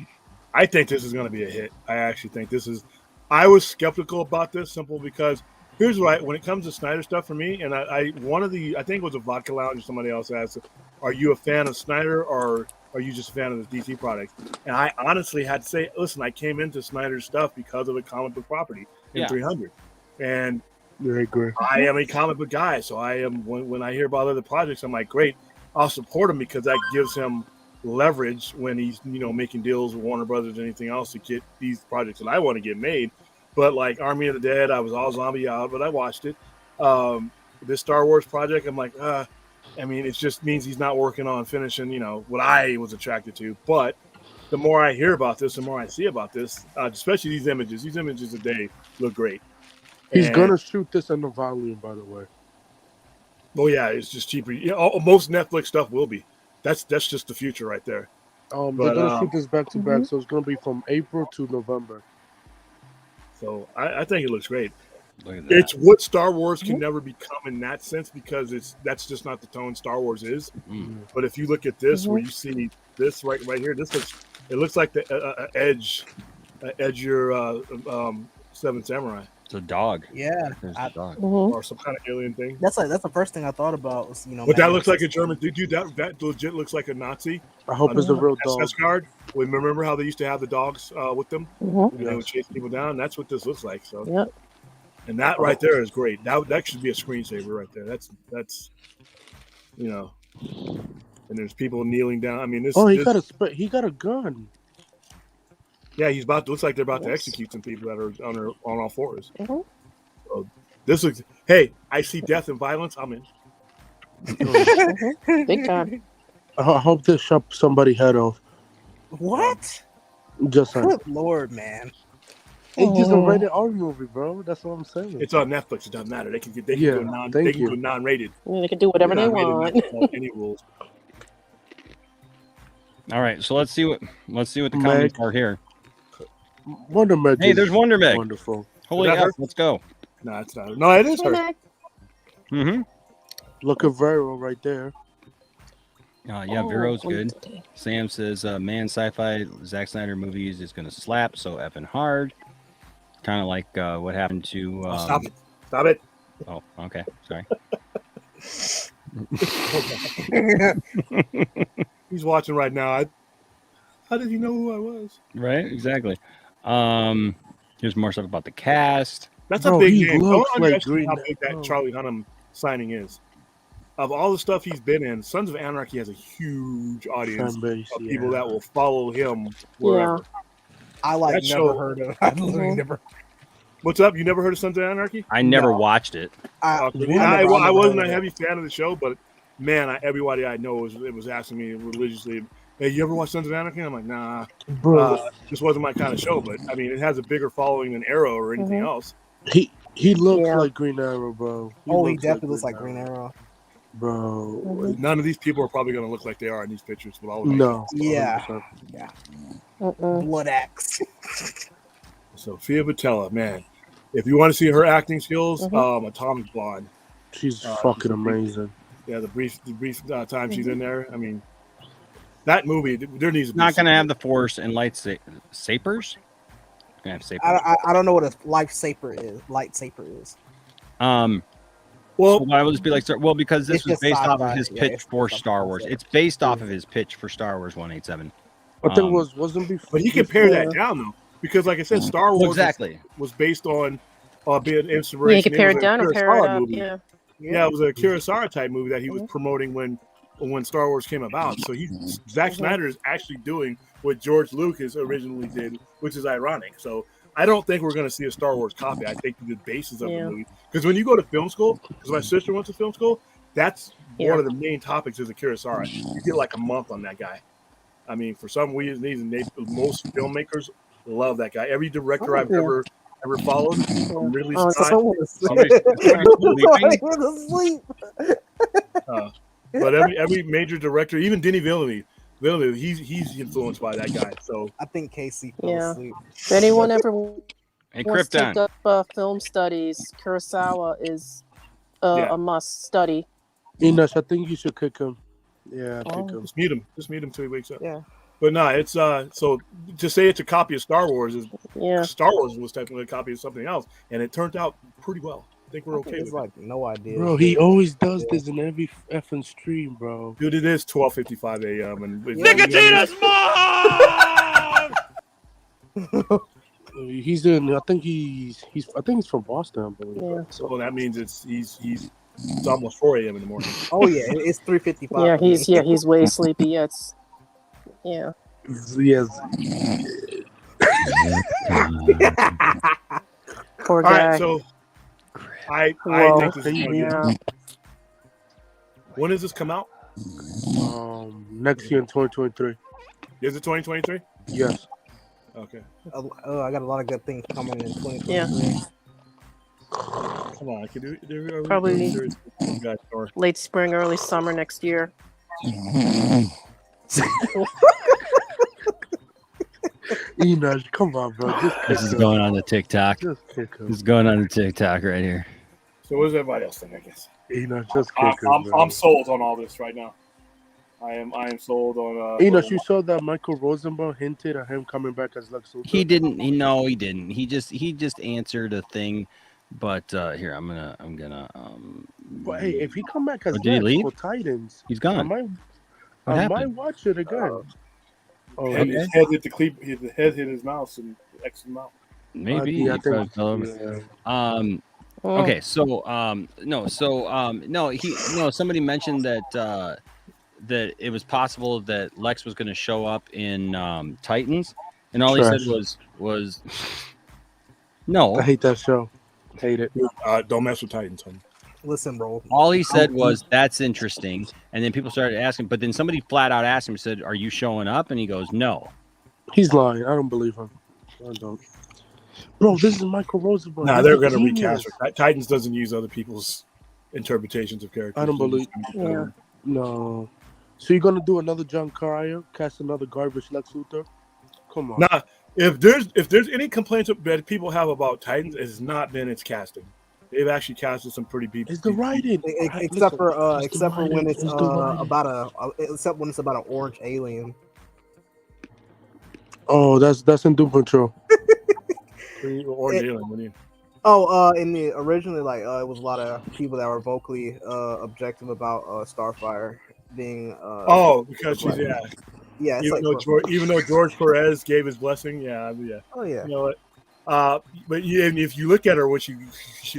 I think this is going to be a hit. I actually think this is. I was skeptical about this simply because here's what when it comes to Snyder stuff for me, and I think it was a Vodka Lounge or somebody else asked, are you a fan of Snyder or are you just a fan of the DC product? And I honestly had to say, listen, I came into Snyder's stuff because of a comic book property in 300, and I agree. I am a comic book guy, so I am. When I hear about other projects, I'm like, great, I'll support him because that gives him leverage when he's making deals with Warner Brothers or anything else to get these projects that I want to get made. But like Army of the Dead, I was all zombie out, but I watched it. This Star Wars project, I'm like, I mean, it just means he's not working on finishing, what I was attracted to. But the more I hear about this, the more I see about this, especially these images today look great. He's gonna shoot this in the volume, by the way. Oh yeah, it's just cheaper. Most Netflix stuff will be. That's just the future right there. They're gonna shoot this back to back, so it's gonna be from April to November. So I think it looks great. Look at that. It's what Star Wars can never become in that sense because that's just not the tone Star Wars is. But if you look at this, where you see this right here, it looks like the edgier Seven Samurai. It's a dog. Yeah, a dog. Or some kind of alien thing. That's the first thing I thought about was But that looks like a German dude. That legit looks like a Nazi. I hope it's a real dog. SS card. Remember how they used to have the dogs with them? And they would chase people down. That's what this looks like. So, yep. And that right there is great. That should be a screensaver right there. That's and there's people kneeling down. I mean, this. Oh, he got a gun. Yeah, he's about. Looks like they're about to execute some people that are on all fours. So this looks. Hey, I see death and violence. I'm in. Big time. I hope they chop somebody head off. What? Just saying. Good Lord, man. It's just a rated R movie, bro. That's what I'm saying. It's on Netflix. It doesn't matter. They can go non-rated. They can do whatever they want. Any rules. All right, so let's see what the comments are here. Wonder Meg. Hey, there's Wonder Meg. Wonderful. Holy hell, let's go. No, it's not. No, it is her. Look at Vero right there. Yeah, Vero's good. Sam says, man, sci-fi Zack Snyder movies is going to slap so effing hard. Kind of like what happened to... Stop it. Stop it. Oh, okay. Sorry. He's watching right now. How did he know who I was? Right, exactly. Here's more stuff about the cast. That's a big name. Don't underestimate how big that Charlie Hunnam signing is. Of all the stuff he's been in, Sons of Anarchy has a huge audience of people that will follow him wherever. I like That never show- heard of. I literally never. What's up? You never heard of Sons of Anarchy? I never watched it. I wasn't a heavy fan of the show, but man, everybody I know was asking me religiously, "Hey, you ever watch Sons of Anarchy?" I'm like, "Nah, this wasn't my kind of show." But I mean, it has a bigger following than Arrow or anything else. He looks like Green Arrow, bro. He definitely looks like Green Arrow. Bro. None of these people are probably going to look like they are in these pictures. But all No. Yeah. Blood axe. Sophia Boutella, man, if you want to see her acting skills, Atomic Blonde. She's fucking amazing. Yeah, the brief time she's in there. I mean, that movie, there needs to be Not going to have the Force and lightsabers. Gonna have sabers. I don't know what a lightsaber is. Well, so why would this be like? Well, because this It's was just based off of sci-fi. his Yeah, pitch it's for just Star sci-fi. Wars. It's based off of his pitch for Star Wars 187. I think it wasn't before. But he can pare that down though, because like I said, Star Wars was based on being inspiration. Yeah, you can pare was it a down or pare it Kurosawa up. movie. Yeah. It was a Kurosawa type movie that he was promoting when Star Wars came about. So Zack Snyder is actually doing what George Lucas originally did, which is ironic. So I don't think we're going to see a Star Wars copy. I think the basis of the movie, because when you go to film school, because my sister went to film school, that's one of the main topics is a Kurosawa. You get like a month on that guy. I mean, for some reason, most filmmakers love that guy. Every director I've ever followed, from Ridley Scott. But every major director, even Denis Villeneuve, he's influenced by that guy. So I think Casey fell asleep. If anyone ever Hey, wants to Krypton. take up film studies, Kurosawa is a must study. Enosh, I think you should kick him. Yeah, kick him. Just mute him. Just mute him till he wakes up. Yeah. But no, it's so to say it's a copy of Star Wars is Yeah. Star Wars was technically a copy of something else, and it turned out pretty well. I think we're okay with It's like no idea. Bro, he always does this in every effing stream, bro. Dude, it is 12:55 a.m. and Nicotina's mom. He's in. I think he's from Boston, I believe. Yeah. So that means it's almost 4 a.m. in the morning. Oh yeah, it's 3:55. Yeah, he's way sleepy. Yeah, Yes. Poor All guy. right, so I Whoa. think this is gonna get- When does this come out? Next year in 2023. Is it 2023? Yes. Okay. I got a lot of good things coming in 2023. Yeah. Come on, I can do it. Probably Guys, sorry. late spring, early summer next year. Enosh, come on, bro. This is going on the TikTok. Just kick him. This is going on the TikTok right here. So what does everybody else think? I guess. Enosh, just kick him. I'm sold on all this right now. I am sold on. Enosh, you saw that Michael Rosenbaum hinted at him coming back as Lex Luthor? He didn't. He didn't. He just answered a thing. But here, I'm gonna. But hey, if he come back as Oh, did he Lex leave? for Titans, He's gone. I What might happened? watch it again. His head hit his head hit his mouth and X his mouth. Maybe. Yeah, I he think- probably fell over. yeah. Okay. Somebody mentioned that that it was possible that Lex was going to show up in Titans, and all Trash. he said was no. I hate that show. Hate it. Don't mess with Titans, honey. Listen, bro. All he said was, "That's interesting," and then people started asking. But then somebody flat out asked him, said, "Are you showing up?" And he goes, "No." He's lying. I don't believe him. I don't. Bro, this is Michael Rosenbaum. Nah, He's they're a going to genius. recast her. Titans doesn't use other people's interpretations of characters. I don't believe. Yeah. No. So you're gonna do another John Cryer, cast another garbage Lex Luthor? Come on. Nah, if there's any complaints that people have about Titans, it's not been its casting. They've actually casted some pretty people. It's the writing. Except for when it's It's the writing. except when it's about an orange alien. Oh, that's in Doom Patrol. In the originally, it was a lot of people that were vocally objective about Starfire being. Because she's yeah. It's even though George Perez gave his blessing, yeah. Oh yeah. You know what? But if you look at her, what she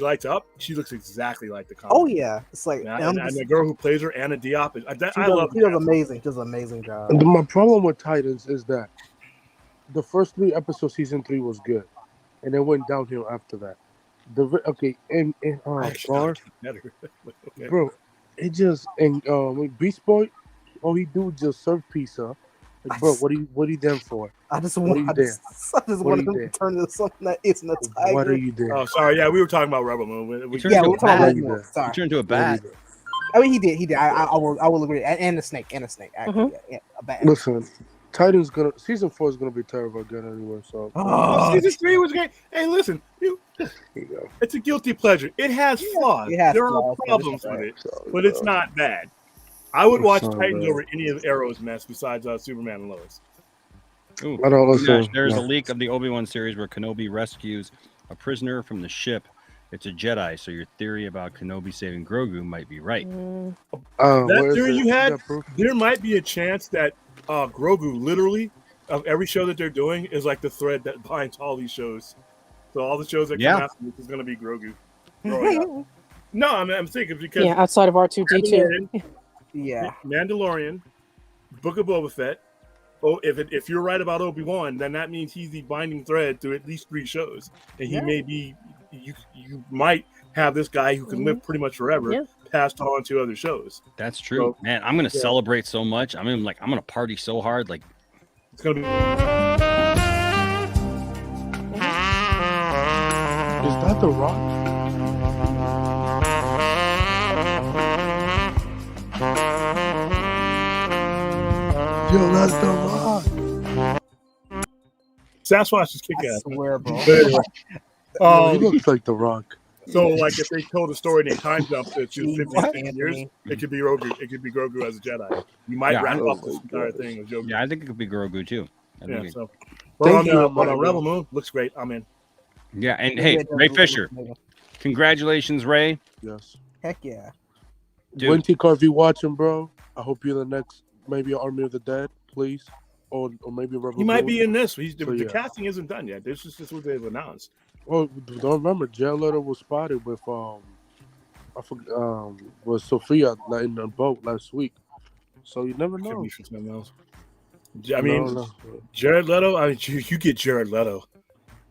lights up, she looks exactly like the comic. Oh yeah, it's like and the girl who plays her, Anna Diop, she does amazing. She does an amazing job. And my problem with Titans is that the first 3 episodes, season 3 was good, and it went downhill after that. And Bar, Better. Okay. bro, it just Beast Boy, all he do just serve pizza. Like, bro, what are you there for? I just What are you want there? him to turn into something that isn't a tiger. What are you there? Oh, sorry. Yeah, we were talking about Rebel Moon. Yeah, we're talking about Rebel. Sorry. He turned into a bat. I mean, he did. I will agree. And a snake. Actually, yeah, a bat. Listen, season 4 is gonna be terrible again anyway. So season 3 was great. Hey, listen, it's a guilty pleasure. It has flaws. There are problems with it, but it's not bad. I would watch Titans over any of Arrow's mess besides Superman and Lois. Ooh, I don't listen. gosh, there's a leak of the Obi-Wan series where Kenobi rescues a prisoner from the ship. It's a Jedi, so your theory about Kenobi saving Grogu might be right. That theory you had, there might be a chance that Grogu, literally, of every show that they're doing, is like the thread that binds all these shows. So all the shows that come after this is going to be Grogu. No, I'm thinking because outside of R2D2. Yeah, Mandalorian, Book of Boba Fett. Oh, if you're right about Obi-Wan, then that means he's the binding thread to at least 3 shows, and he may be. You might have this guy who can live pretty much forever passed on to other shows. That's true, man. I'm gonna celebrate so much. I'm gonna party so hard. Like it's gonna be. Is that The Rock? Yo, that's The Rock. Sasquatch is kick-ass. I swear, bro. He looks like The Rock. So, like, if they told a story and they time jumped it to 50 years, it could be Grogu. It could be Grogu as a Jedi. You might wrap up this entire thing with Grogu. Yeah, I think it could be Grogu too. So, on Rebel Moon, looks great. I'm in. Yeah, and hey, Ray Fisher, congratulations, Ray. Yes. Heck yeah. Winty Car, if you watching, bro, I hope you're the next, maybe Army of the Dead, please. Or maybe Rebel He might Moon. be in this. The casting isn't done yet. This is just what they've announced. Oh, don't remember, Jared Leto was spotted with was Sophia in the boat last week. So you never know. I mean, Jared Leto. I mean, you get Jared Leto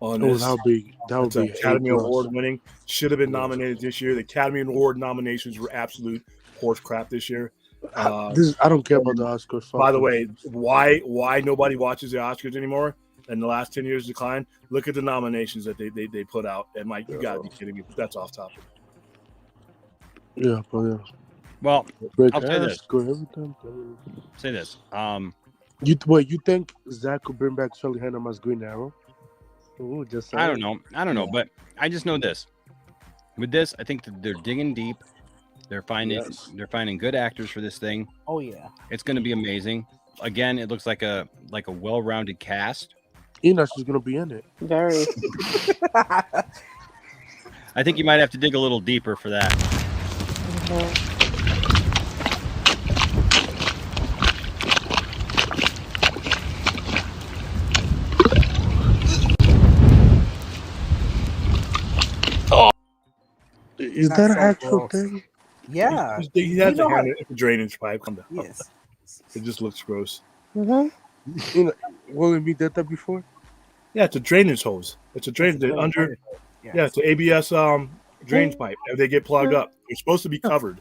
on this. That would be Academy Award winning. Should have been nominated this year. The Academy Award nominations were absolute horse crap this year. I don't care about the Oscars. By the way, why nobody watches the Oscars anymore? And the last 10 years decline. Look at the nominations that they put out. And Mike, you gotta be kidding me. That's off topic. Yeah, but yeah. Well, Great I'll say this. Say this. You think Zach could bring back Charlie Hunnam as Green Arrow? Ooh, just I don't know, but I just know this. With this, I think that they're digging deep. They're finding good actors for this thing. Oh yeah. It's going to be amazing. Again, it looks like a well-rounded cast. Enosh is going to be in it. Very. I think you might have to dig a little deeper for that. Is that an actual thing? Yeah. He has a drainage pipe. Come down. Yes. It just looks gross. William, did that before? Yeah, it's a drainage hose. It's a drainage under. Yeah, it's an ABS drainage pipe. And they get plugged up. They're supposed to be covered.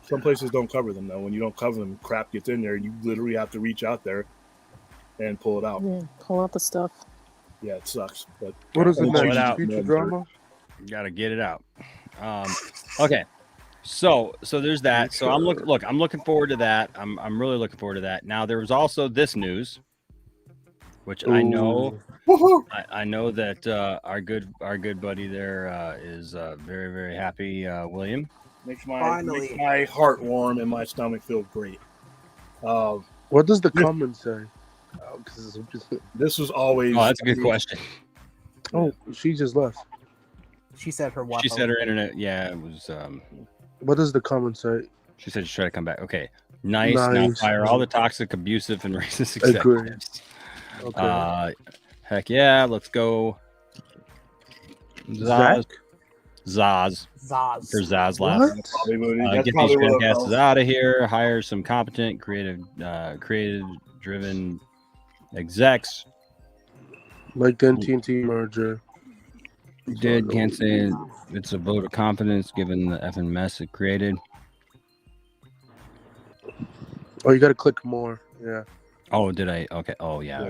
Some places don't cover them though. When you don't cover them, crap gets in there. You literally have to reach out there and pull it out. Yeah, pull out the stuff. Yeah, it sucks. But what is it Pull next? it out. Future drama? You got to get it out. Okay. So there's that. So I'm looking forward to that. I'm really looking forward to that. Now there was also this news, which I know that our good buddy there is very, very happy. William makes my heart warm and my stomach feel great. What does the comment say? This was always. Oh, that's a good question. Oh, she just left. She said her Wi-Fi. She said her internet. Yeah, it was. What does the comment say? She said she's trying to come back. Okay, nice. Now fire all the toxic, abusive, and racist executives. Okay. Heck yeah, let's go. Zaz. For Zaz last. Get these podcasts out of here. Hire some competent, creative-driven execs. Like the TNT merger. Did can't say it's a vote of confidence given the effing mess it created. Oh, you got to click more. Yeah. Oh, did I? Okay. Oh, yeah.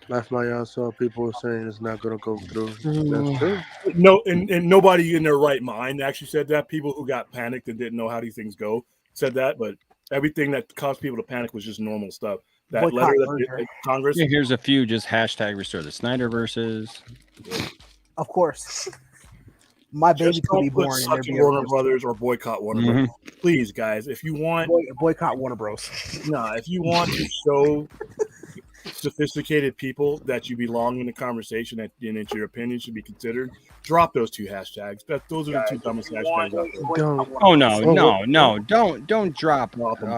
That's my answer. People are saying it's not going to go through. That's true. No, and nobody in their right mind actually said that. People who got panicked and didn't know how these things go said that, but everything that caused people to panic was just normal stuff. That Boycott letter merger. that Congress. Yeah, here's a few. Just hashtag restore the Snyderverses. Of course. My baby Just could be don't put born. suck Warner Brothers or boycott Warner Brothers. Please, guys, if you want boycott Warner Bros. No, if you want to show sophisticated people that you belong in the conversation and that your opinion should be considered, drop those two hashtags. Those are the two dumbest hashtags out there. Oh no! Don't drop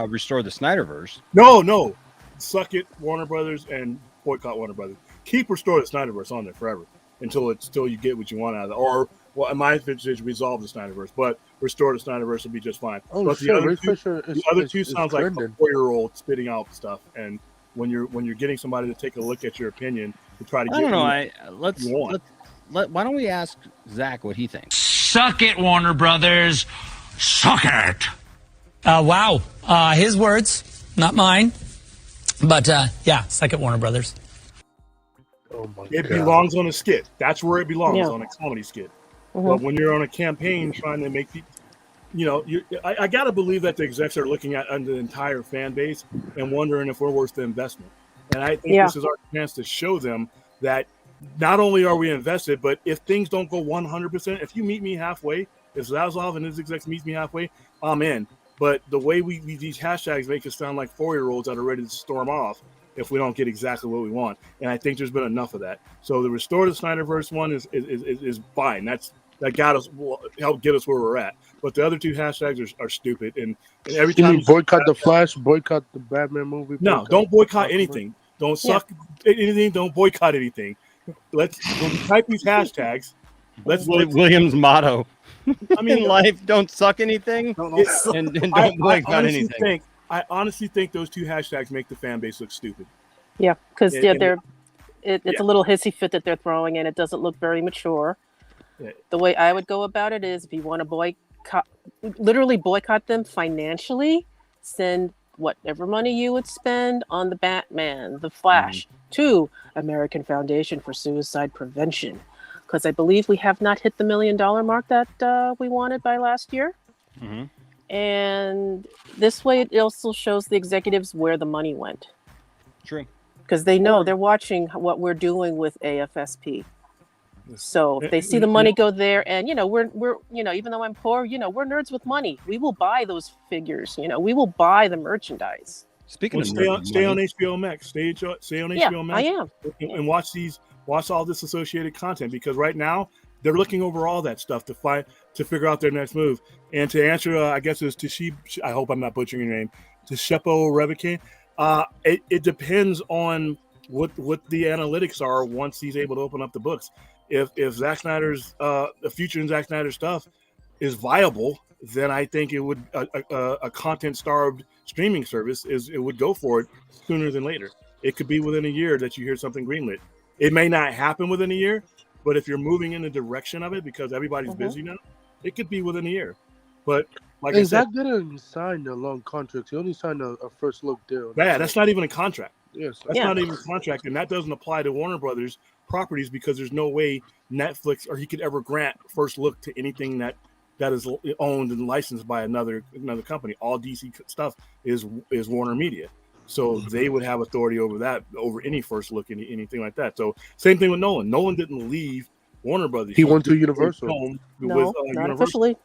restore the Snyderverse. No, suck it, Warner Brothers, and boycott Warner Brothers. Keep restore the Snyderverse on there forever until you get what you want out of it. Or, well, in my opinion, resolve the Snyderverse, but restore the Snyderverse will be just fine. Oh, but shit, the other two sounds like a trending. 4-year-old spitting out stuff, and when you're getting somebody to take a look at your opinion to try to get I don't know. why don't we ask Zach what he thinks? Suck it, Warner Brothers. Suck it. Wow. His words, not mine. But yeah, suck it, Warner Brothers. Oh my It God. belongs on a skit. That's where it belongs, Yeah. on a comedy skit. Mhm. But when you're on a campaign trying to make people, I got to believe that the execs are looking at the entire fan base and wondering if we're worth the investment. And I think this is our chance to show them that not only are we invested, but if things don't go 100%, if you meet me halfway, if Zaslav and his execs meet me halfway, I'm in. But the way we these hashtags make us sound like 4-year-olds that are ready to storm off if we don't get exactly what we want. And I think there's been enough of that. So the restore the Snyderverse one is fine. That got us, helped get us where we're at. But the other two hashtags are stupid. And every You time mean boycott the Flash, boycott the Batman movie? no, don't boycott anything. Don't suck anything. Don't boycott anything. When we type these hashtags, let's William's motto. I mean, in life, don't suck anything, and don't boycott anything. I honestly think those two hashtags make the fan base look stupid. Yeah, because And- it's a little hissy fit that they're throwing, and it doesn't look very mature. Yeah. The way I would go about it is, if you want to literally boycott them financially, send whatever money you would spend on the Batman, the Flash, to American Foundation for Suicide Prevention, because I believe we have not hit the $1 million mark that we wanted by last year. Mm-hmm. And this way, it also shows the executives where the money went, True. because they know they're watching what we're doing with AFSP. So if they see the money go there, and we're even though I'm poor, we're nerds with money. We will buy those figures. We will buy the merchandise. Speaking of stay on HBO Max. Stay on Yeah, HBO Max. I am. And watch all this associated content, because right now they're looking over all that stuff to figure out their next move. And to answer, I guess it's I hope I'm not butchering your name, Tishepo Revican. It depends on what the analytics are once he's able to open up the books. If Zack Snyder's the future in Zack Snyder's stuff is viable, then I think it would a content starved streaming service it would go for it sooner than later. It could be within a year that you hear something greenlit. It may not happen within a year, but if you're moving in the direction of it because everybody's busy now, it could be within a year. But like I said, Zach didn't sign a long contract. He only signed a first look deal. that's not even a contract. Yes, That's not even a contract, and that doesn't apply to Warner Brothers properties, because there's no way Netflix or he could ever grant first look to anything that is owned and licensed by another company. All DC stuff is Warner Media, so they would have authority over any first look, anything like that. So same thing with Nolan. Nolan didn't leave Warner Brothers. He went to Universal. No, not Universal. officially.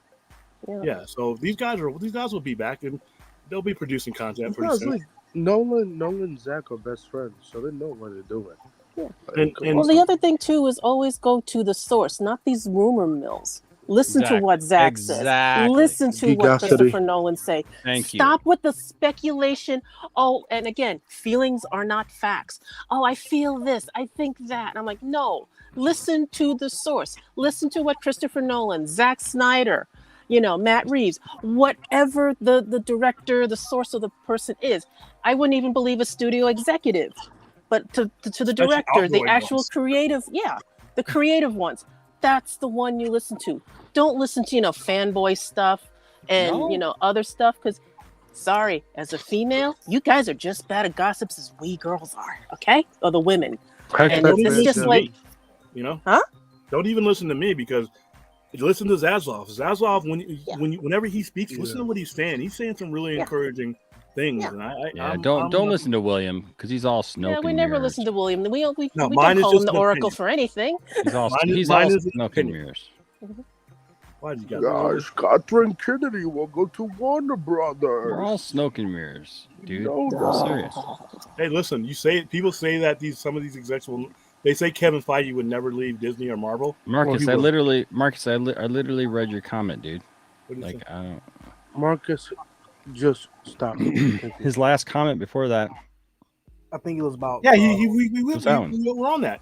Yeah, so these guys will be back, and they'll be producing content pretty Because, soon. like, Nolan and Zach are best friends, so they know what they're doing. Yeah. And Well, the other thing too is always go to the source, not these rumor mills. Listen to what Zach says. Listen to what Christopher Nolan say. Thank you. Stop with the speculation. Oh, and again, feelings are not facts. Oh, I feel this. I think that. And I'm like, no. Listen to the source. Listen to what Christopher Nolan, Zack Snyder, Matt Reeves, whatever the director, the source of the person is. I wouldn't even believe a studio executive. but to the Especially director, the outgoing actual ones. creative, the creative ones. That's the one you listen to. Don't listen to fanboy stuff and No. other stuff, because sorry, as a female, you guys are just bad at gossips as we girls are, okay? Or the women. And Don't even it's just listen to like, me, huh? Don't even listen to me, because listen to Zaslav. Zaslav, whenever he speaks, listen to what he's saying. He's saying some really encouraging things, and don't listen to William because he's all smoke. We never listen to William. We No, don't mine is call just him the an Oracle opinion. for anything. He's all Mine is smoke and mirrors. Why did you Gosh, Catherine Kennedy will go to Warner Brothers. We're all smoke and mirrors, dude. No, I'm serious. Hey, listen, you say it. People say that some of these execs will. They say Kevin Feige would never leave Disney or Marvel. Marcus, I literally read your comment, dude. What do you I don't. Marcus, just stop. His last comment before that. I think it was about. Yeah, we were on that.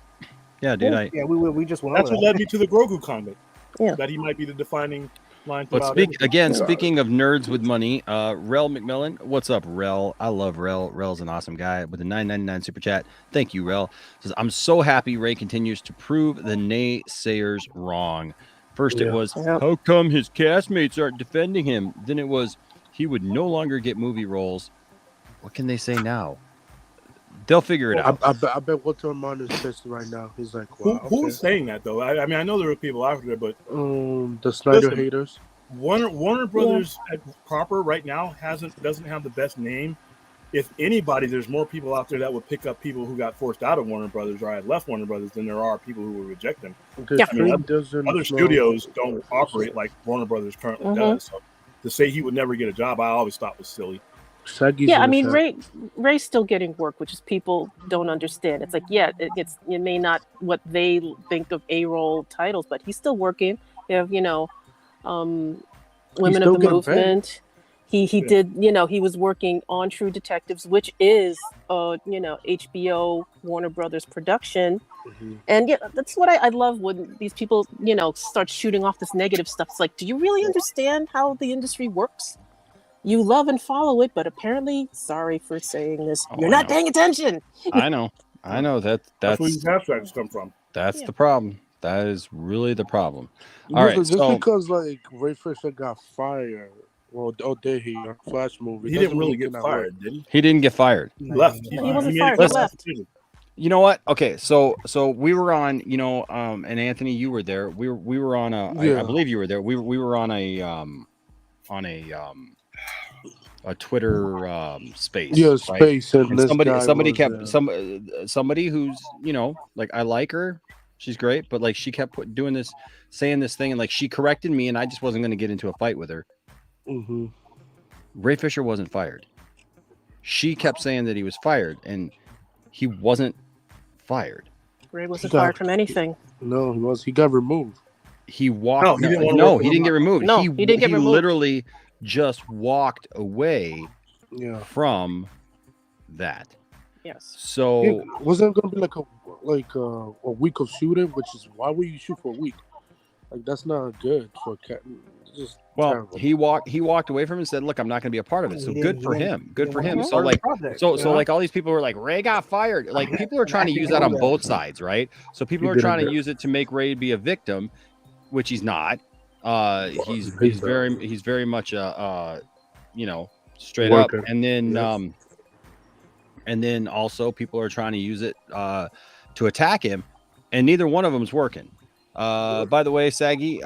Yeah, dude. We just went. That's over what that. led me to the Grogu comment. Yeah, that he might be the defining line. But speaking of nerds with money, Rel McMillan, what's up, Rel? I love Rel. Rel's an awesome guy with a $9.99 super chat. Thank you, Rel. Says, I'm so happy Ray continues to prove the naysayers wrong. First, it was how come his castmates aren't defending him? Then it was he would no longer get movie roles. What can they say now? They'll figure it out. I bet Walter Armand is pissed right now. He's like, wow, who's saying that though? I mean, I know there are people out there, but the Snyder haters. Warner Brothers proper right now doesn't have the best name. If anybody, there's more people out there that would pick up people who got forced out of Warner Brothers or had left Warner Brothers than there are people who will reject them. Yeah. I mean, other studios don't operate like Warner Brothers currently does. So to say he would never get a job, I always thought was silly. I mean, Ray's still getting work, which is people don't understand. It's like, it may not what they think of A-roll titles, but he's still working. You have, Women of the Movement. He did, he was working on True Detectives, which is, HBO Warner Brothers production. And that's what I love when these people, start shooting off this negative stuff. It's like, do you really understand how the industry works? You love and follow it, but apparently, sorry for saying this, you're not paying attention. I know that's where these hashtags come from. That's the problem. That is really the problem. All right, just because Ray Fisher got fired, did he? Flash movie. He didn't really get fired, did he? He didn't get fired. He left. He wasn't fired. He left. You know what? Okay, so we were on, and Anthony, you were there. We were on a. I believe you were there. We were on a Twitter space. Yeah, right? space. And somebody who's like, I like her. She's great, but like she kept saying this thing, and like she corrected me, and I just wasn't going to get into a fight with her. Ray Fisher wasn't fired. She kept saying that he was fired, and he wasn't fired. Ray wasn't fired from anything. No, he was. He got removed. He walked. No, he didn't get removed. No, he didn't get removed. He literally just walked away from that. Yes. So wasn't it gonna be like a week of shooting, which is why would you shoot for a week? Like that's not good for just terrible. he walked away from it and said, look, I'm not going to be a part of it. So good for him. Good for him. So like, like all these people were like, Ray got fired. Like people are trying to use that on both sides, right? So people are trying to use it to make Ray be a victim, which he's not. He's very much straight up. And then also people are trying to use it to attack him, and neither one of them is working. By the way, Saggy,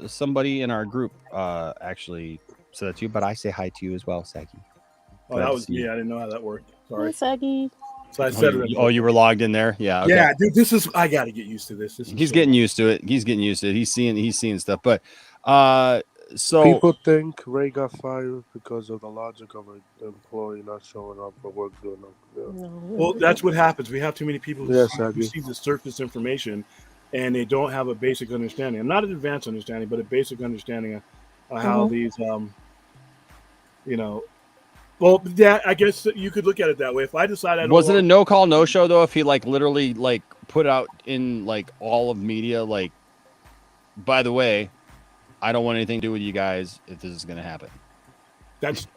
somebody in our group actually said that to you, but I say hi to you as well, Saggy. Oh, that was me. I didn't know how that worked. Sorry. Hi, Saggy. So I said you were logged in there? Yeah. Okay. Yeah, dude, I got to get used to this. He's getting used to it. He's seeing stuff. But so people think Ray got fired because of the logic of an employee not showing up for work doing Well, that's what happens. We have too many people who see the surface information, and they don't have a basic understanding. And not an advanced understanding, but a basic understanding of how these, Well, yeah, I guess you could look at it that way. If I decide was it a no call, no show though? If he literally put out in all of media, by the way, I don't want anything to do with you guys if this is going to happen.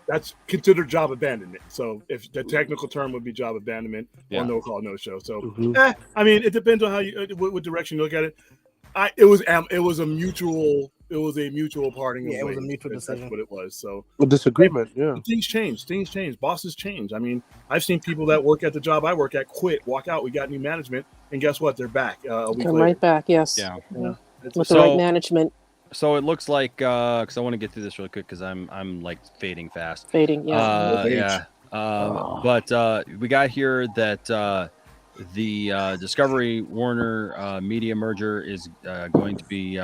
that's considered job abandonment. So if the technical term would be job abandonment or no call, no show. So I mean, it depends on how you what direction you look at it. It was a mutual parting. Yeah, it was a mutual decision. That's what it was. So a disagreement. Yeah, things change. Bosses change. I mean, I've seen people that work at the job I work at quit, walk out. We got new management, and guess what? They're back. A week Come later. right back. Yes. Yeah. With the right management. So it looks like because I want to get through this really quick because I'm like fading fast. Fading. Yeah. But we got here that the Discovery Warner media merger is going to be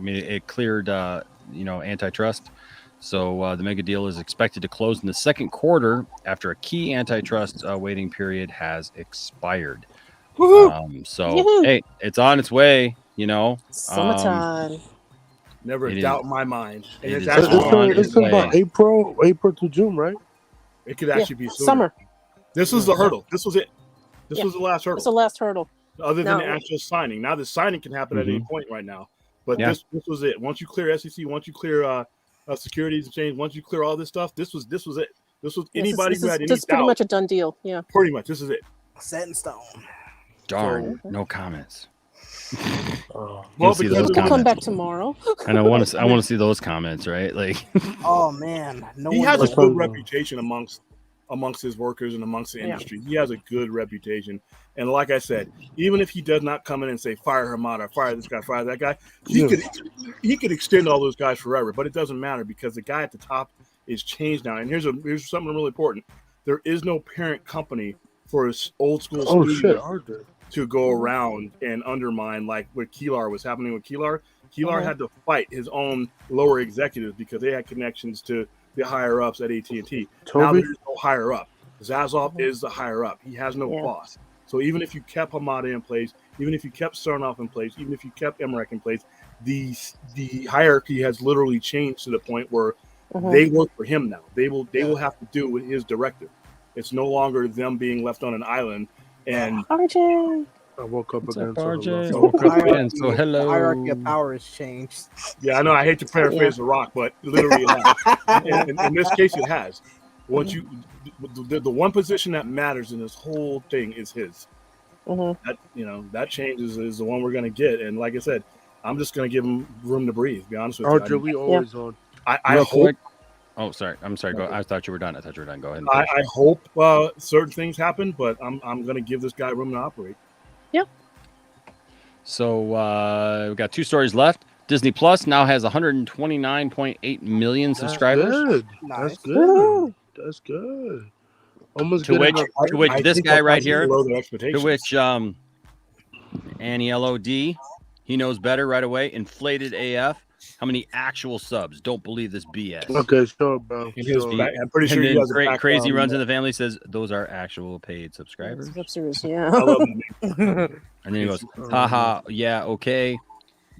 it cleared antitrust. So the mega deal is expected to close in the second quarter after a key antitrust waiting period has expired. Hey, it's on its way. Summertime. Never a doubt in my mind. And it's about April to June, right? It could actually be sooner. Summer. This was the hurdle. This was it. This was the last hurdle. It's the last hurdle. Other than the actual signing. Now the signing can happen at any point right now. But this was it. Once you clear SEC, once you clear securities exchange, once you clear all this stuff, this was it. This was anybody who had any doubt. This is pretty much a done deal. Yeah. Pretty much. This is it. Set in stone. Darn, no comments. Well, see those comments. Come back tomorrow. I want to see those comments, right? Like, oh man, he has a good reputation amongst his workers and amongst the industry. He has a good reputation, and like I said, even if he does not come in and say fire Hamada, fire this guy, fire that guy, he could extend all those guys forever. But it doesn't matter because the guy at the top is changed now. And here's something really important: there is no parent company for his old school studio to go around and undermine like what Keelar was happening with Keelar. Keelar had to fight his own lower executives because they had connections to the higher ups at AT&T. Now there's no higher up. Zazov is the higher up. He has no boss. So even if you kept Hamada in place, even if you kept Sarnoff in place, even if you kept Emmerich in place, the hierarchy has literally changed to the point where they work for him now. They will have to do with his directive. It's no longer them being left on an island. And RJ. I woke up again. So hello. The hierarchy of power has changed. Yeah, I know. I hate to paraphrase The Rock, but literally it has. in this case, it has. Once you, the one position that matters in this whole thing is his. That change is the one we're going to get. And like I said, I'm just going to give him room to breathe. Be honest with you. RJ, we always on. I hope. Oh, sorry. I'm sorry. Go. I thought you were done. Go ahead. I hope certain things happen, but I'm going to give this guy room to operate. Yeah. So we've got 2 stories left. Disney Plus now has 129.8 million subscribers. That's good. That's good. Almost to which this guy right here, to which Annie LOD, he knows better right away. Inflated AF. How many actual subs? Don't believe this BS. Okay, sure, bro. I'm pretty sure he has Crazy runs in the family says those are actual paid subscribers. Yeah. I love And then he goes, haha, yeah, okay.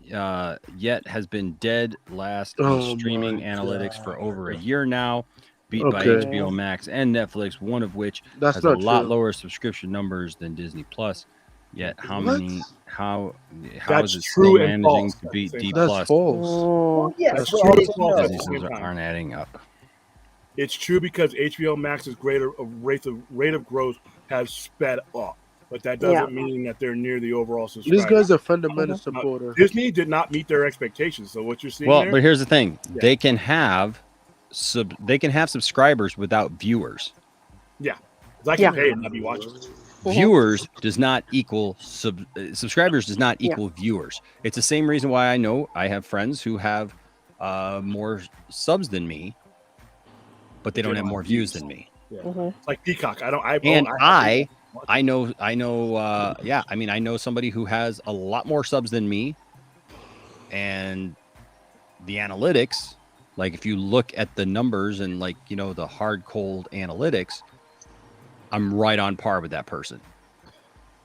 Yet has been dead last in streaming analytics for over a year now, beat by HBO Max and Netflix, one of which has a lot lower subscription numbers than Disney Plus. Yet how is it still managing to beat D Plus? That's true. These aren't adding up. It's true because HBO Max's rate of growth has sped up, but that doesn't mean that they're near the overall subscribers. This guy's a fundamental supporter. Disney did not meet their expectations, so what you're seeing but here's the thing: they can have subscribers without viewers. Yeah, I can pay and not be watching. Viewers does not equal subscribers does not equal viewers. It's the same reason why I know I have friends who have more subs than me, but they don't have more views than me. It's like Peacock. I know. I mean, I know somebody who has a lot more subs than me, and the analytics, like if you look at the numbers and the hard cold analytics, I'm right on par with that person.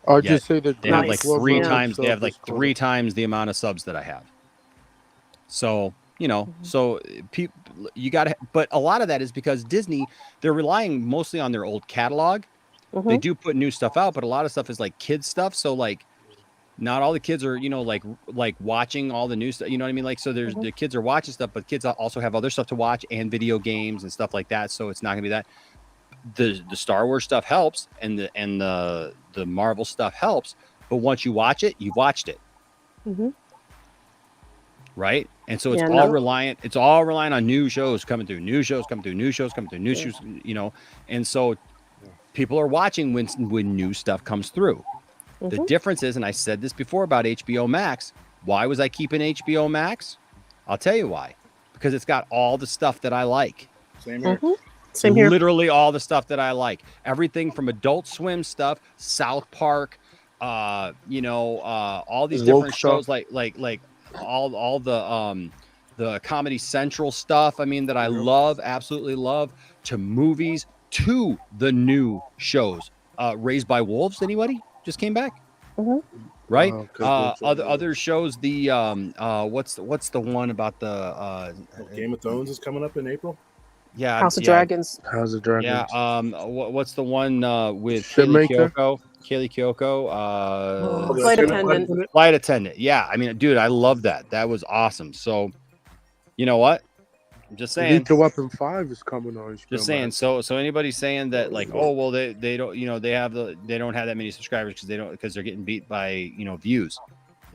I'll just say that they have like 3 times. They have like 3 times the amount of subs that I have. So so people, you got to. But a lot of that is because Disney, they're relying mostly on their old catalog. They do put new stuff out, but a lot of stuff is like kids stuff. So like, not all the kids are, like watching all the new stuff. You know what I mean? Like, so there's the kids are watching stuff, but kids also have other stuff to watch and video games and stuff like that. So it's not gonna be that. The Star Wars stuff helps, and the Marvel stuff helps. But once you watch it, you've watched it, right? And so it's reliant. It's all reliant on new shows coming through, new shows, And so people are watching when new stuff comes through. The difference is, and I said this before about HBO Max. Why was I keeping HBO Max? I'll tell you why. Because it's got all the stuff that I like. Same here. Same here. Literally all the stuff that I like. Everything from Adult Swim stuff, South Park, all these different shows like all the Comedy Central stuff. I mean, that I love, absolutely love, to movies, to the new shows. Raised by Wolves. Anybody just came back? Right. Other shows. The what's the one about the Game of Thrones is coming up in April. Yeah, House of Dragons. House of Dragons. Yeah. What's the one with Shipmaker? Kaylee Kyoko? Flight attendant. Flight attendant. Yeah. I mean, dude, I love that. That was awesome. So, you know what? I'm just saying. Lethal Weapon 5 is coming on. Just saying. So anybody saying that like, oh well, they don't, they don't have that many subscribers because they're getting beat by views.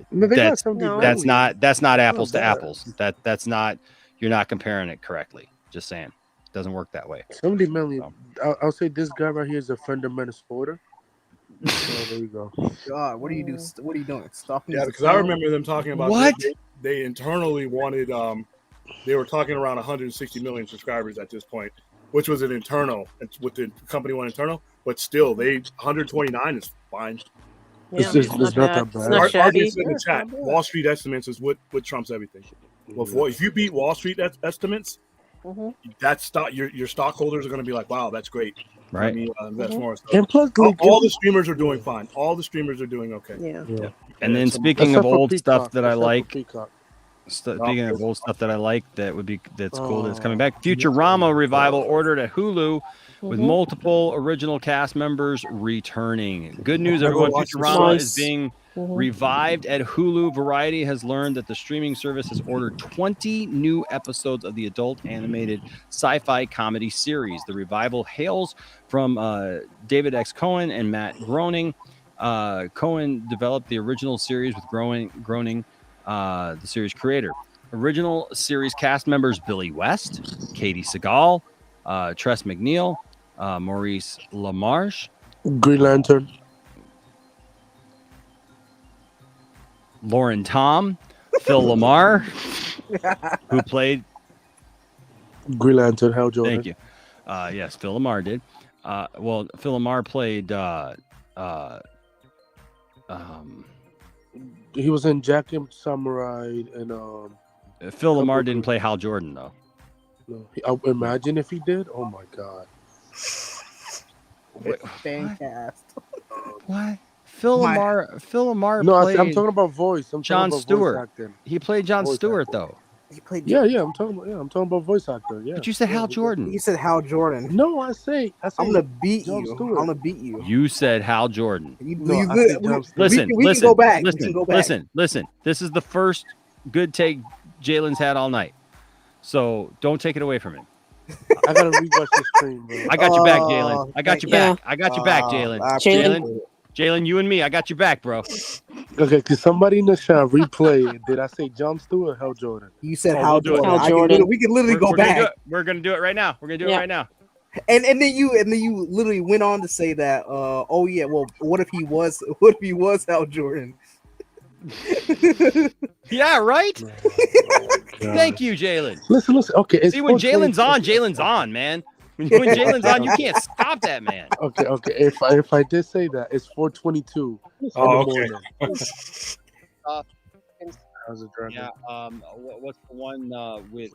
No, That's not apples to apples. That's not. You're not comparing it correctly. Just saying. Doesn't work that way. 70 million. I'll say this guy right here is a fundamental supporter. So there you go. God, what do you do? What are you doing? Stopping? Yeah, because I remember them talking about what they internally wanted. They were talking around 160 million subscribers at this point, which was an internal with the company one internal, but still 129 is fine. Yeah, it's not that bad. Argus in the chat. Wall Street estimates is what trumps everything. Well, if you beat Wall Street estimates, that's your stockholders are going to be like, wow, that's great. Right. Invest more. So and plus, all the streamers are doing fine. All the streamers are doing okay. Yeah. And then speaking of old stuff that I like, Speaking of old stuff that I like, that's cool that's coming back. Futurama revival ordered at Hulu with multiple original cast members returning. Good news, everyone! Futurama is being revived at Hulu. Variety has learned that the streaming service has ordered 20 new episodes of the adult animated sci-fi comedy series. The revival hails from David X. Cohen and Matt Groening. Cohen developed the original series with Groening, the series creator. Original series cast members: Billy West, Katie Seagal, Tress MacNeille, Maurice LaMarche, Green Lantern, Lauren Tom, Phil Lamar, who played Green Lantern, Hal Jordan. Thank you. Yes, Phil Lamar did. Well, Phil Lamar played he was in Jack and Samurai and Phil Lamar didn't play Hal Jordan though. No, imagine if he did. Oh my god. Fancast. What? Phil Lamar No, played I'm talking about voice. I'm Jon talking about Stewart. voice acting. He played Jon Voice Stewart acting. though. He played. Yeah, I'm talking about voice actor. Yeah. But you said Hal Jordan. You said Hal Jordan. No, I say I'm gonna beat Jon you. Stewart. I'm gonna beat you. You said Hal Jordan. Listen. Listen. This is the first good take Jalen's had all night. So don't take it away from him. I gotta rewatch the stream, bro. I got your back, Jalen. I got your back. I got your back, Jalen. Jalen. Jalen, you and me. I got your back, bro. Okay, can somebody in the chat replay it? Did I say Jon Stewart or Hal Jordan? You said Oh, Hal we'll do it. Jordan. Hal Jordan. We can literally go We're gonna do back. it. We're gonna do it right now. We're gonna do it Yeah. right now. And then you literally went on to say that oh yeah, well what if he was Hal Jordan? Yeah, right. God. Thank you, Jalen. Listen. Okay, it's See, when 4:20. Jalen's on, man. When Jalen's on, you can't stop that man. Okay. If I did say that, it's 4:22 in the morning. How's it driving? Yeah. What's the one with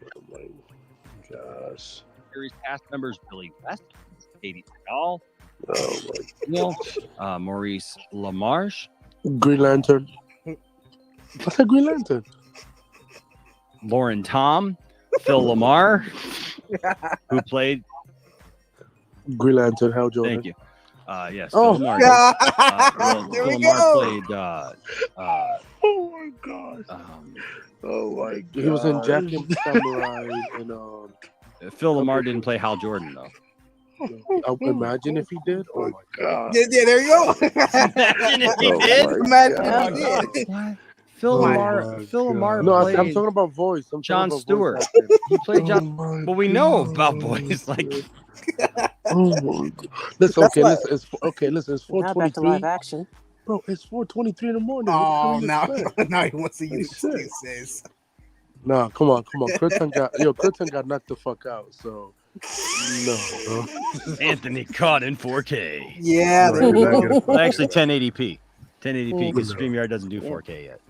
Gosh. series cast members? Billy West, Katie Seagal, Oh Neil, Maurice LaMarche, Green Lantern. I said Green Lantern. Lauren Tom, Phil Lamar, who played Green Lantern, Hal Jordan. Thank you. Yes. Oh, Phil Lamar. God. There Phil we Lamar go. played. Oh my god. Oh my god. He was in Jack and Samurai and Phil Lamar didn't play Hal Jordan though. Imagine if he did. Oh my god. Yeah, there you go. Imagine if he did. Imagine if he did. What? Phil Lamar No, played I'm talking about voice. I'm John talking about Stewart. voice acting. He played John. Well, we know about voice. Like, listen, That's why- it's 4:23. Now back to live action. Bro, it's 4:23 in the morning. Oh, What the now hell you expect? he wants to use excuses. Nah, come on. Curtin got knocked the fuck out. So no, bro. Anthony caught in 4K. Yeah, there we go. Well, actually, 1080p. 1080p because StreamYard doesn't do 4K yet.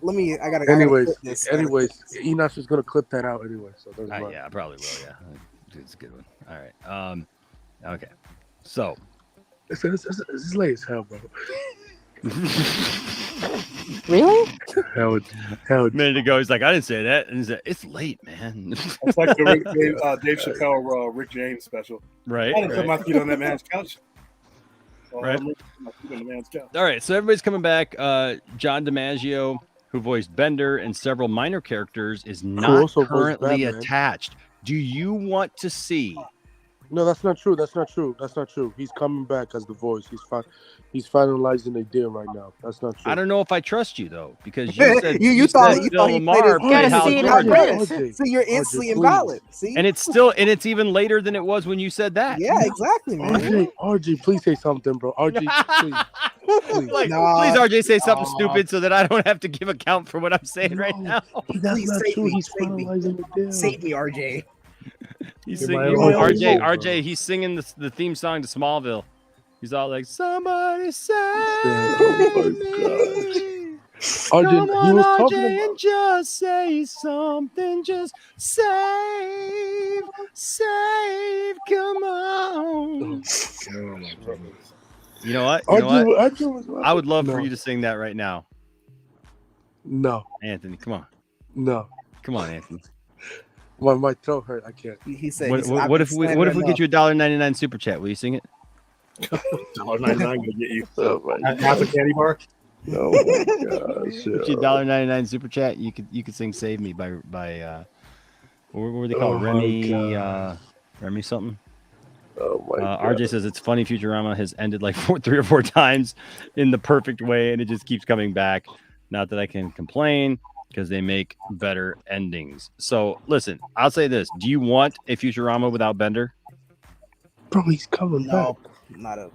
I gotta. Anyways, this. Enosh is gonna clip that out anyway. So doesn't matter. Yeah, I probably will. Yeah, it's a good one. All right. Okay. So it's late as hell, bro. Really? Hell, a minute ago, he's like, I didn't say that, and he's like, it's late, man. It's like the Dave Chappelle, Rick James special. Right. I didn't put my feet on that man's couch. Right. My feet on the man's couch. All right, so everybody's coming back. John DiMaggio, who voiced Bender and several minor characters, is not also voiced currently Batman. attached. Do you want to see? No, that's not true. He's coming back as the voice. He's finalizing a deal right now. That's not true. I don't know if I trust you though, because you said you thought he Phil played Lamar his- played You gotta Hal see it Jordan. in So you're instantly please. invalid. See? And it's even later than it was when you said that. Yeah, exactly, man. RJ, please say something, bro. RJ, please. Like, Nah. please, RJ, say something stupid so that I don't have to give account for what I'm saying right now. That's Please not save true. me, He's save me. finalizing the deal. Save me, RJ. He's You're singing, my only RJ, hope, RJ, he's singing the theme song to Smallville. He's all like, somebody save me. RJ, Come he on, was RJ, talking and about. just say something. Just save. Come on. You know what? I would love for you to sing that right now. No. Anthony, come on. No. Come on, Anthony. My throat hurt. I can't. He said. What if we get you a $1.99 super chat? Will you sing it? $1.99 gonna get you Oh my half a candy bar. Oh my gosh. Get you a $1.99 super chat. You could sing "Save Me" by what were they called? Remy something. Oh my God. RJ says it's funny. Futurama has ended like 3 or 4 times in the perfect way, and it just keeps coming back. Not that I can complain, because they make better endings. So listen, I'll say this: do you want a Futurama without Bender? Bro, he's coming back. Not a.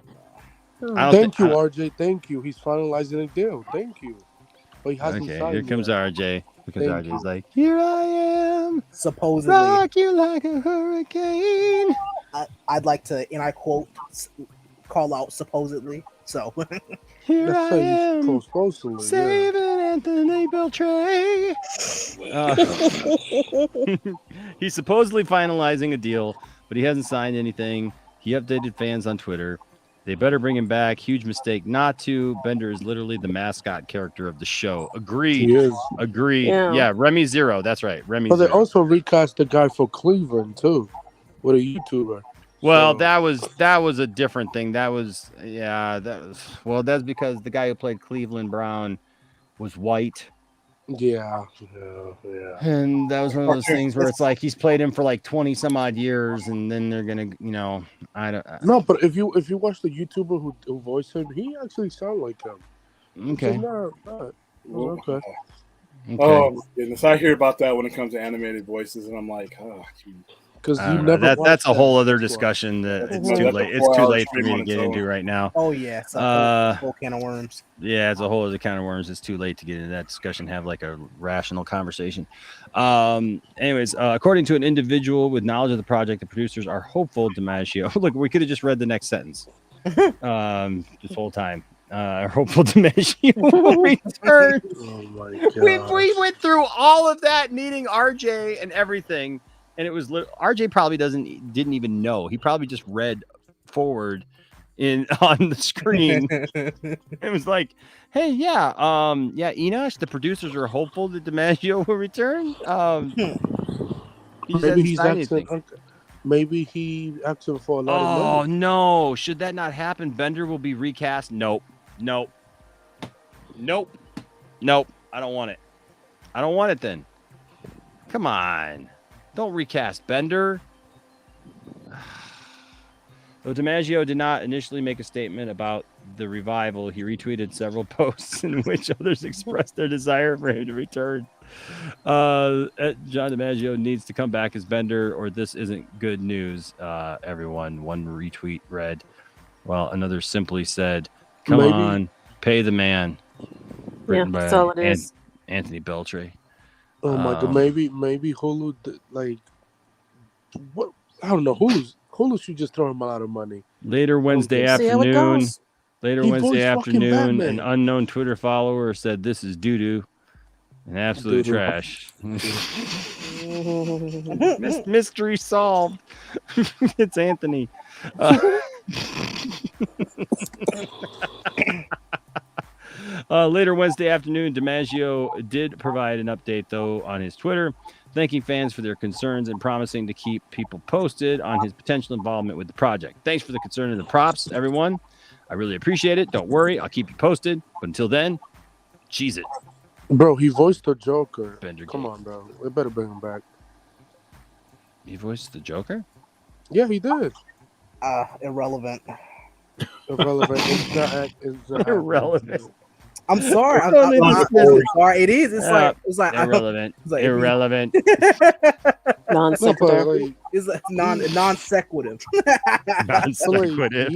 Thank you, RJ. Thank you. He's finalizing a deal. Thank you. But he hasn't Okay, signed here comes yet. RJ. Because Thank RJ's you. like, here I am, Supposedly. rock you like a hurricane. I'd like to, and I quote, call out supposedly. So Here That's I how am, you're supposed to. saving Anthony Beltray. He's supposedly finalizing a deal, but he hasn't signed anything. He updated fans on Twitter. They better bring him back. Huge mistake not to. Bender is literally the mascot character of the show. Agreed. He is. Agreed. Yeah. Yeah, Remy Zero. That's right. Remy But they Zero. also recast the guy for Cleveland too, with a YouTuber. Well, So- that was a different thing. That's because the guy who played Cleveland Brown was white. Yeah. And that was one of those things where it's like he's played him for like 20 some odd years, and then they're gonna, I don't. No, but if you watch the YouTuber who voiced him, he actually sounded like him. Okay. Not bad. Okay. Oh my goodness, I hear about that when it comes to animated voices, and I'm like, oh, geez. Because I don't know. That's a whole other discussion that it's That's too a late. It's 4 too hour late for stream me on to its get into own. right now. oh yeah, it's a whole can of worms. Yeah, it's a whole other kind of worms. It's too late to get into that discussion, have like a rational conversation. Anyways, according to an individual with knowledge of the project, the producers are hopeful DiMaggio. Look, we could have just read the next sentence this whole time. Hopeful DiMaggio will return. Oh my We god. went through all of that, needing RJ and everything, and it was RJ probably didn't even know. He probably just read forward on the screen. It was like, hey, yeah, Enosh, the producers are hopeful that DiMaggio will return. He just Maybe hasn't he's signed asking. anything. Maybe he asked him for a lot of Oh money. no! Should that not happen, Bender will be recast. Nope. I don't want it. I don't want it then. Come on, don't recast Bender. Though DiMaggio did not initially make a statement about the revival, he retweeted several posts in which others expressed their desire for him to return. John DiMaggio needs to come back as Bender, or this isn't good news. Everyone, one retweet read, while another simply said, "Come on, pay the man." Written by that's all it is. Anthony Beltray. Oh my god, maybe Hulu what? I don't know. Hulu should just throw him a lot of money. Later Wednesday afternoon, an unknown Twitter follower said this is doo-doo and absolute trash. Mystery solved. It's Anthony. Later Wednesday afternoon, DiMaggio did provide an update, though, on his Twitter, thanking fans for their concerns and promising to keep people posted on his potential involvement with the project. Thanks for the concern and the props, everyone. I really appreciate it. Don't worry, I'll keep you posted. But until then, cheese it. Bro, he voiced the Joker. Bender Come Gate. on, bro. We better bring him back. He voiced the Joker? Yeah, he did. Irrelevant. It's not irrelevant. I'm sorry. I'm sorry. It is. It's like irrelevant. It's irrelevant. Non sequitur. It's like non sequitur. Non sequitur.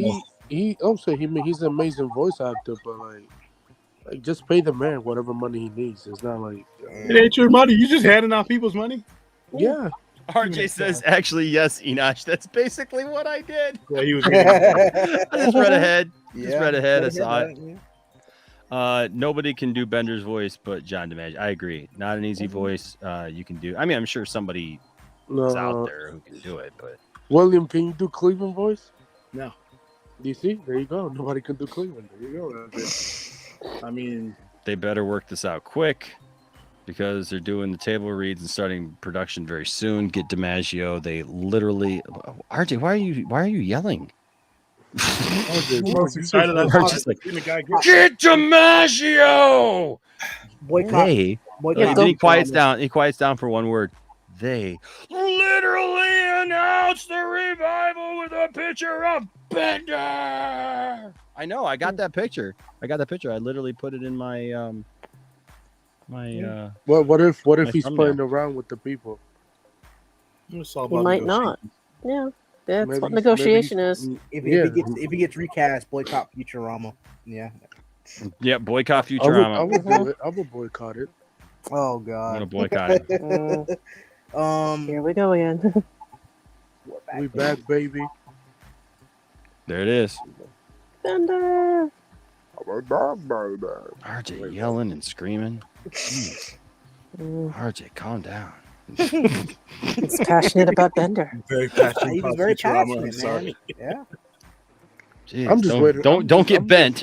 He's an amazing voice actor, but like just pay the man whatever money he needs. It's not like it ain't your money. You just handing out people's money. Yeah. RJ says, actually, yes, Enoch. That's basically what I did. Yeah, he was. I just read ahead. I saw saw it. Nobody can do Bender's voice but John DiMaggio. I agree. Not an easy voice. You can do. I mean, I'm sure somebody is out there who can do it. But William, can you do Cleveland voice? No. Do you see? There you go. Nobody can do Cleveland. There you go. That's it. I mean, they better work this out quick, because they're doing the table reads and starting production very soon. Get DiMaggio. They literally, RJ, why are you yelling? most excited I'm just like, get DiMaggio. Boycott. Then he quiets down. He quiets down for one word. They literally announced the revival with a picture of Bender. I know. I got that picture. I literally put it in my what if he's thumbnail. playing around with the people? He might not. Yeah, that's what negotiation is. If he gets recast, boycott Futurama. Yeah. Yeah, boycott Futurama. I would boycott it. Oh God. I'm gonna boycott it. Here we go again. We back, baby. There it is. Thunder. RJ yelling and screaming. RJ, calm down. He's passionate about Bender. Very passionate. He was very passionate, man. Yeah. Jeez, I'm just waiting. Don't get bent.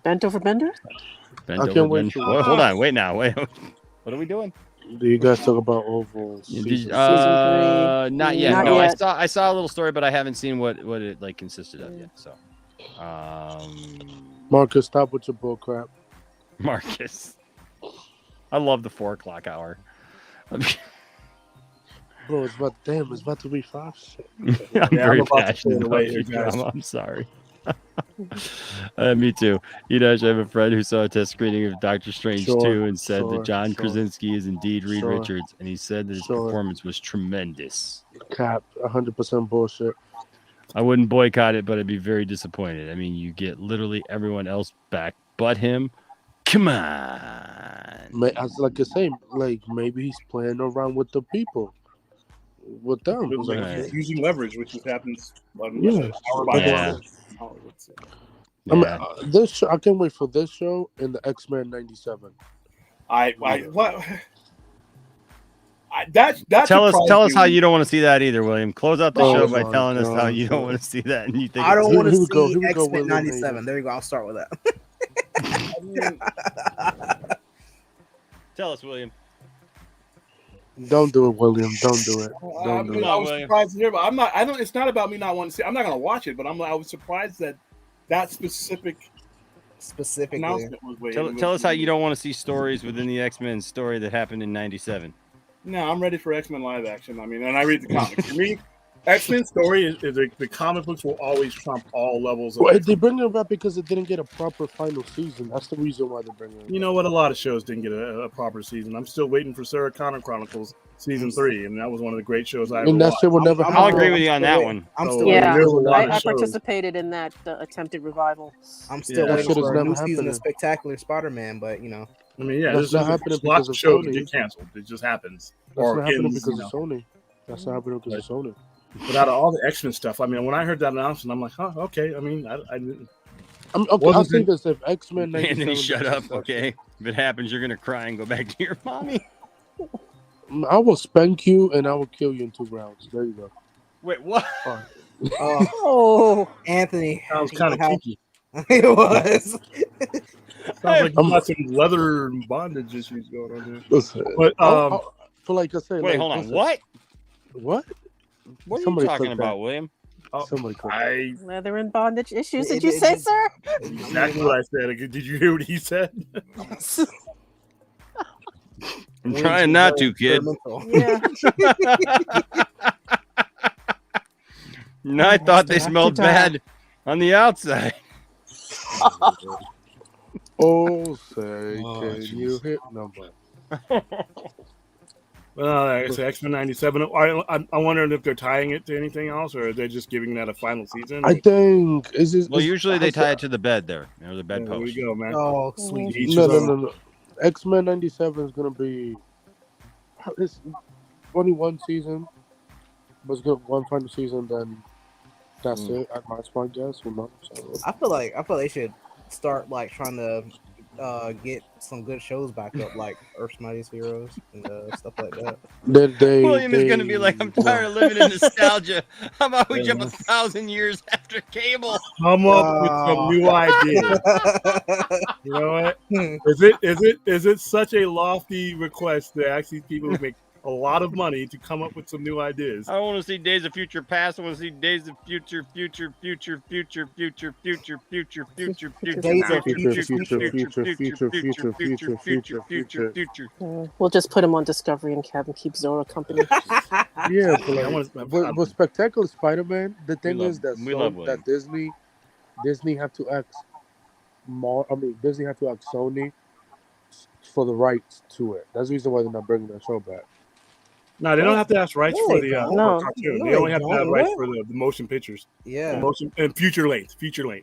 Bent over Bender? Bent I over can't wait Bender. for- Well, hold on. Wait now. Wait. What are we doing? Do you guys talk about overall season? Not yet. Not No, yet. I saw a little story, but I haven't seen what it like consisted of yet. So, Marcus, stop with your bull crap. Marcus, I love the 4:00 hour. Bro, it's about to be 5. I'm very passionate about Futurama. I'm sorry. Me too. I have a friend who saw a test screening of Doctor Strange 2 and said that John Krasinski is indeed Reed Richards, and he said that his performance was tremendous. Cap, 100% bullshit. I wouldn't boycott it, but I'd be very disappointed. I mean, you get literally everyone else back but him. Come on. Like I say, like maybe he's playing around with the people. With them. Like, using leverage, which happens Yeah. hour by hour. I mean, this show, I can't wait for this show and the X-Men 97. That's tell us how you don't want to see that either, William. Close out the show by telling us how you don't want to see that, and you think I don't want to Here we see go, X-Men 97. There you go. I'll start with that. Tell us, William. Don't do it, William. Don't do it. I Don't do was it. surprised to hear, but I'm not. I don't. It's not about me not wanting to see. I'm not going to watch it, but I was surprised that specifically announcement was waiting. Tell us how you don't want to see stories within the X-Men story that happened in '97. No, I'm ready for X-Men live action. I mean, and I read the comics. For me, X-Men story is the comic books will always trump all levels of. Well, they bring it back because it didn't get a proper final season. That's the reason why they bring it. You know what? A lot of shows didn't get a proper season. I'm still waiting for Sarah Connor Chronicles season 3, and that was one of the great shows I ever And that watched. shit will never I'll agree with you on that one. I'm So, still Yeah, there's a lot I of shows. participated in that attempted revival. I'm still that waiting shit is for a never new season happening. of Spectacular Spider-Man, but you know. I mean, yeah, That's there's not happening lots because of of shows that Sony. get canceled. It just happens. That's Or not happening ends, because you of know. Sony. That's not happening because of Sony. But out of all the X-Men stuff, I mean, when I heard that announcement, I'm like, huh, okay. I mean, I didn't. Okay, I'll wasn't say in- this: if X-Men Anthony, 97 shut was up. successful, Okay, if it happens, you're gonna cry and go back to your mommy. I will spank you and I will kill you in 2 rounds. There you go. Wait, what? All right. Oh, Anthony. Sounds kind of kinky. It was. Sounds like you got some leather bondage issues going on here. Listen, But for like I say, Wait, like, hold on. listen, What? What? What are Somebody you talking click about, that. William? Somebody click Leather and bondage issues. Did you say, sir? Exactly what I said. Did you hear what he said? I'm trying not to, kid. Yeah. No, I thought they smelled bad on the outside. Oh, say, can you hit number? Well, like I said, X-Men 97. I'm wondering if they're tying it to anything else, or are they just giving that a final season? I think Well, usually they tie it to the bed there, the There bedpost. we go, man. Oh, sweet. Each No, his no, own. no. X-Men 97 is gonna be. It's only one season, but it's good one final season. Then that's it. At my point, guess. So, I feel like they should start like trying to get some good shows back up, like Earth's Mightiest Heroes and stuff like that. William is going to be like, I'm tired of living in nostalgia. How about we jump 1,000 years after cable? Come up with some new ideas. You know what? Is it such a lofty request to ask these people who make a lot of money to come up with some new ideas? I don't want to see Days of Future Past. I want to see Days of Future. Days of Future. We'll just put him on Discovery and have him keep Zora company. Yeah, but like, with Spectacular Spider-Man, the thing is that we love that Disney have to ask Disney have to ask Sony for the rights to it. That's the reason why they're not bringing that show back. No, they don't have to ask rights for the No. cartoon. No, They only they have to have don't. rights What? for the motion pictures. Yeah. The motion and feature length.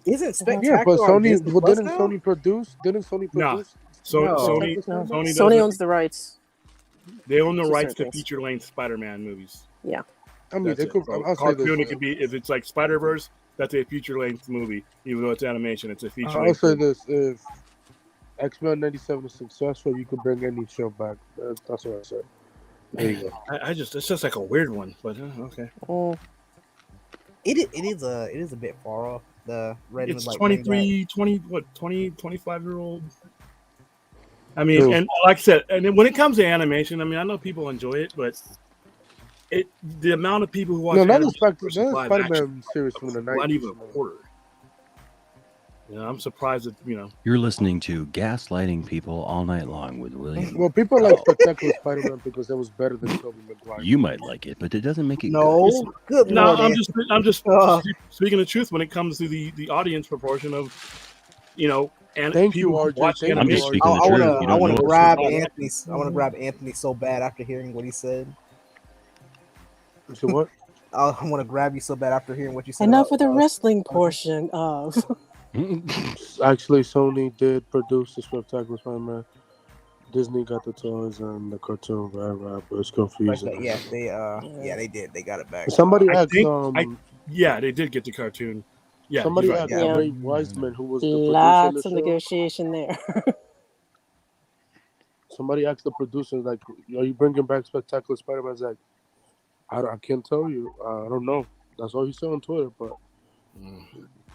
Isn't Spectacular? Yeah, but on Sony. Disney But Plus didn't now? Sony produce? Didn't Sony No. produce? So No. Sony Sony owns the rights. They own the to rights to certain things. feature length Spider-Man movies. Yeah. I mean, That's they it. could. So I'll say cartoon, this. it could be if it's like Spider-Verse, that's a feature length movie. Even though it's animation, it's a feature I'll length. say this: if X-Men 97 is successful, you could bring any show back. That's what I said. There you go. It's just like a weird one, but okay. It is a bit far off. The Redmond, It's like 23, 25-year-old. I mean, True. and like I said, and then when it comes to animation, I mean, I know people enjoy it, but the amount of people who watch No, not animation the versus live Spider-Man action, series from the 90s. not even a quarter. You know, I'm surprised that You're listening to Gaslighting People All Night Long with William. Well, people like Spectacular Spider-Man because it was better than Tobey Maguire. You might like it, but it doesn't make it No, good No, lord. I'm just speaking the truth when it comes to the audience proportion of, you know, and Thank you, people who RJ. watch Thank you, I'm just animation. speaking the truth. You I don't want know to it. grab Anthony. I want to grab Anthony so bad after hearing what he said. So what? I want to grab you so bad after hearing what you said. Enough about with the us. wrestling portion of. Actually, Sony did produce the Spectacular Spider-Man. Disney got the toys and the cartoon. Right, but it's confusing. Yeah, they did. They got it back. Somebody I asked. think, yeah, they did get the cartoon. Yeah, somebody you're right. asked Yeah. Ray Wiseman, who was the producer of Lots the of show. negotiation there. Somebody asked the producer, like, "Are you bringing back Spectacular Spider-Man?" He's like, I can't tell you. I don't know. That's all he said on Twitter. But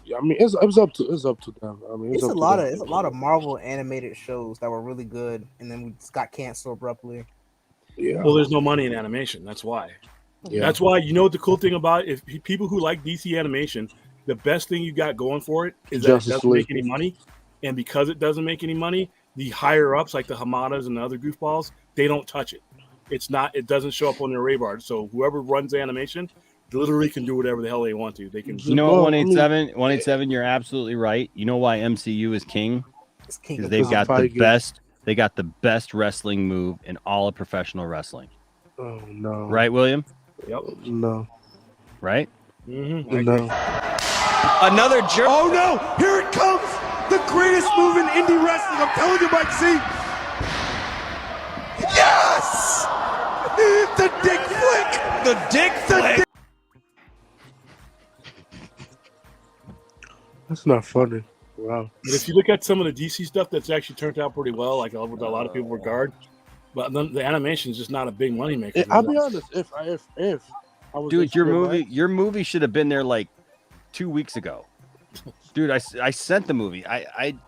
yeah, I mean, it's up to them. I mean, It's up a to lot them. of Marvel animated shows that were really good, and then we just got canceled abruptly. Yeah. Well, there's no money in animation. That's why. Yeah. That's why. You know what the cool thing about it? If people who like DC animation, the best thing you got going for it is that Justice it doesn't make League. any money, and because it doesn't make any money, the higher ups like the Hamadas and the other goofballs, they don't touch it. It's not. It doesn't show up on their radar. So whoever runs animation literally can do whatever the hell they want to. They can. You know what, 187, you're absolutely right. You know why MCU is king? Because they've got the best. They got the best wrestling move in all of professional wrestling. Oh no! Right, William? Yep. No. Right? Mm-hmm. No. Another jerk. Oh no! Here it comes! The greatest move in indie wrestling. I'm telling you, Mike Z. Yes! The dick flick. The dick flick. That's not funny. Wow. But if you look at some of the DC stuff, that's actually turned out pretty well. Like with a lot of people regard, but the animation is just not a big moneymaker. I'll be honest. If I was Dude, your movie should have been there like 2 weeks ago. Dude, I sent the movie. I'm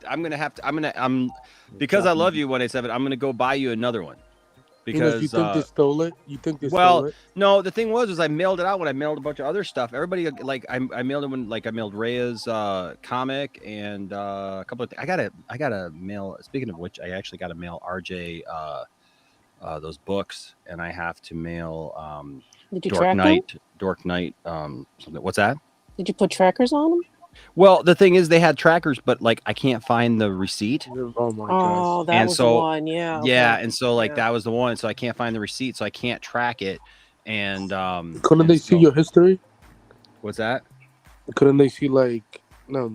because I love you, 187. I'm gonna go buy you another one. Because you think they stole it? You think they stole it? No, the thing was I mailed it out when I mailed a bunch of other stuff. Everybody like I mailed it when I mailed Rhea's comic and a couple of I got a mail. Speaking of which, I actually got to mail RJ those books, and I have to mail Did you track them? Dork Knight something. What's that? Did you put trackers on them? Well, the thing is, they had trackers, but like I can't find the receipt. Oh my Oh, that and was so, the one. Yeah. Yeah, okay. and so like that was the one. So I can't find the receipt, so I can't track it. And couldn't they see your history? What's that? Couldn't they see like no?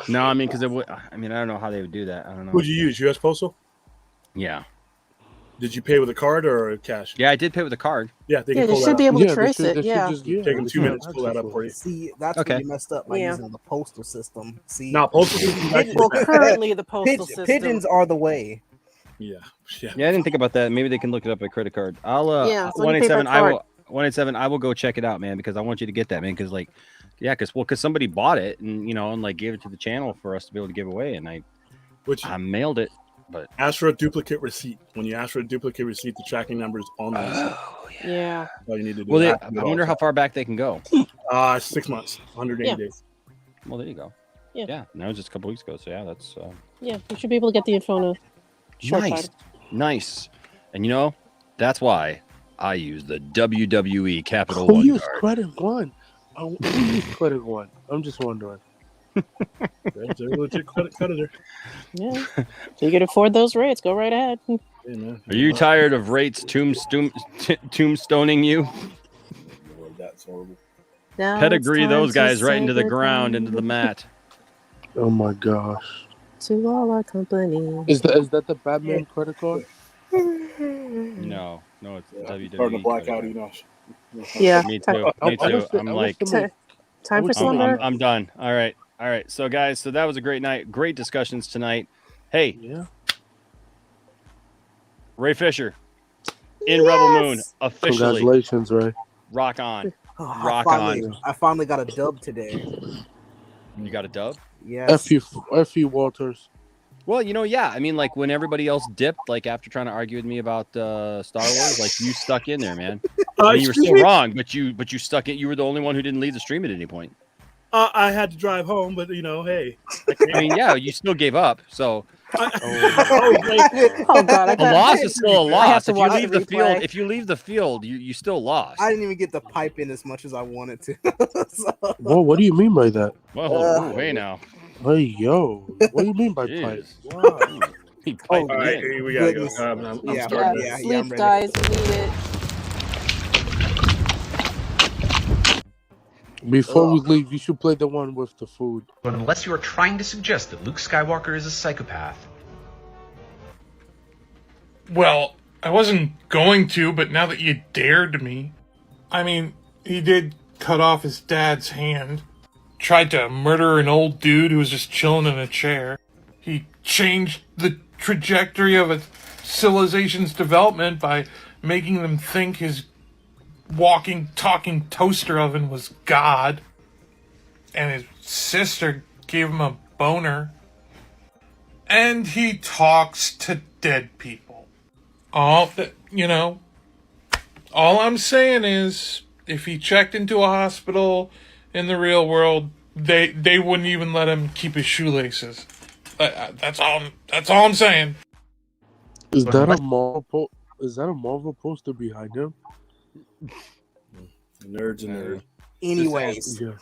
No, I mean because I don't know how they would do that. I don't know. Who'd you use? U.S. Postal? Yeah. Did you pay with a card or cash? Yeah, I did pay with a card. Yeah, they Yeah, can they pull should that be up. able to trace it. Yeah. Take them 2 minutes to pull that up for you. See, that's Okay. where you messed up by Yeah. using the postal system. See, No, postal system. Well, currently the postal system. Pigeons are the way. Yeah. Yeah, I didn't think about that. Maybe they can look it up by credit card. I'll Yeah, so you pay by 187. card. 187. I will go check it out, man, because I want you to get that, man. Because like, yeah, because somebody bought it and and like gave it to the channel for us to be able to give away, and I mailed it. But ask for a duplicate receipt. When you ask for a duplicate receipt, the tracking number is on the receipt. Yeah. That's all you need to do. Well, I wonder how far back they can go. 6 months, 180 Yeah. days. Well, there you go. Yeah. Yeah, that was just a couple weeks ago. So yeah, that's Yeah, you should be able to get the info in a short nice, time. nice. And that's why I use the WWE Capital Who One used card. Credit One? Who used Credit One? I'm just wondering. They're a legit creditor. Yeah. So you can afford those rates. Go right ahead. Hey, man. Are you tired of rates tombstoning you? Lord, that's horrible. Now Pedigree it's those time to guys right say into the goodbye ground, into the mat. Oh my gosh! to all our company. Is that the Batman credit card? No, it's WWE. Starting to black out, Yeah. Me too. Me too. I'm like, Time for slumber. I'm done. All right. So guys, so that was a great night. Great discussions tonight. Hey, yeah. Ray Fisher in Rebel Moon officially. Congratulations, Ray. Rock on. Oh, Rock on. I finally got a dub today. You got a dub? Yes. F you, Walters. Well, yeah. I mean, like when everybody else dipped, like after trying to argue with me about Star Wars, like you stuck in there, man. I mean, you were still wrong, but you stuck it. You were the only one who didn't leave the stream at any point. I had to drive home, but hey. I mean, yeah, you still gave up. So Oh God! a loss is still a loss. If you watch leave the the field, replay. if you leave the field, you still lost. I didn't even get the pipe in as much as I wanted to. Whoa, what do you mean by that? Well, hey now. Hey, yo. What do you mean by Jeez. pipe? All right, we gotta go. I'm Yeah, starting. yeah, Sleep, I'm ready. guys. We need it. Before we leave, you should play the one with the food. But unless you are trying to suggest that Luke Skywalker is a psychopath. Well, I wasn't going to, but now that you dared me. I mean, he did cut off his dad's hand. Tried to murder an old dude who was just chilling in a chair. He changed the trajectory of a civilization's development by making them think his walking, talking toaster oven was God. And his sister gave him a boner. And he talks to dead people. All I'm saying is, if he checked into a hospital in the real world, they wouldn't even let him keep his shoelaces. That's all I'm saying. Is that a Marvel? Is that a Marvel poster behind him? Nerds and nerds. Anyways. Yeah.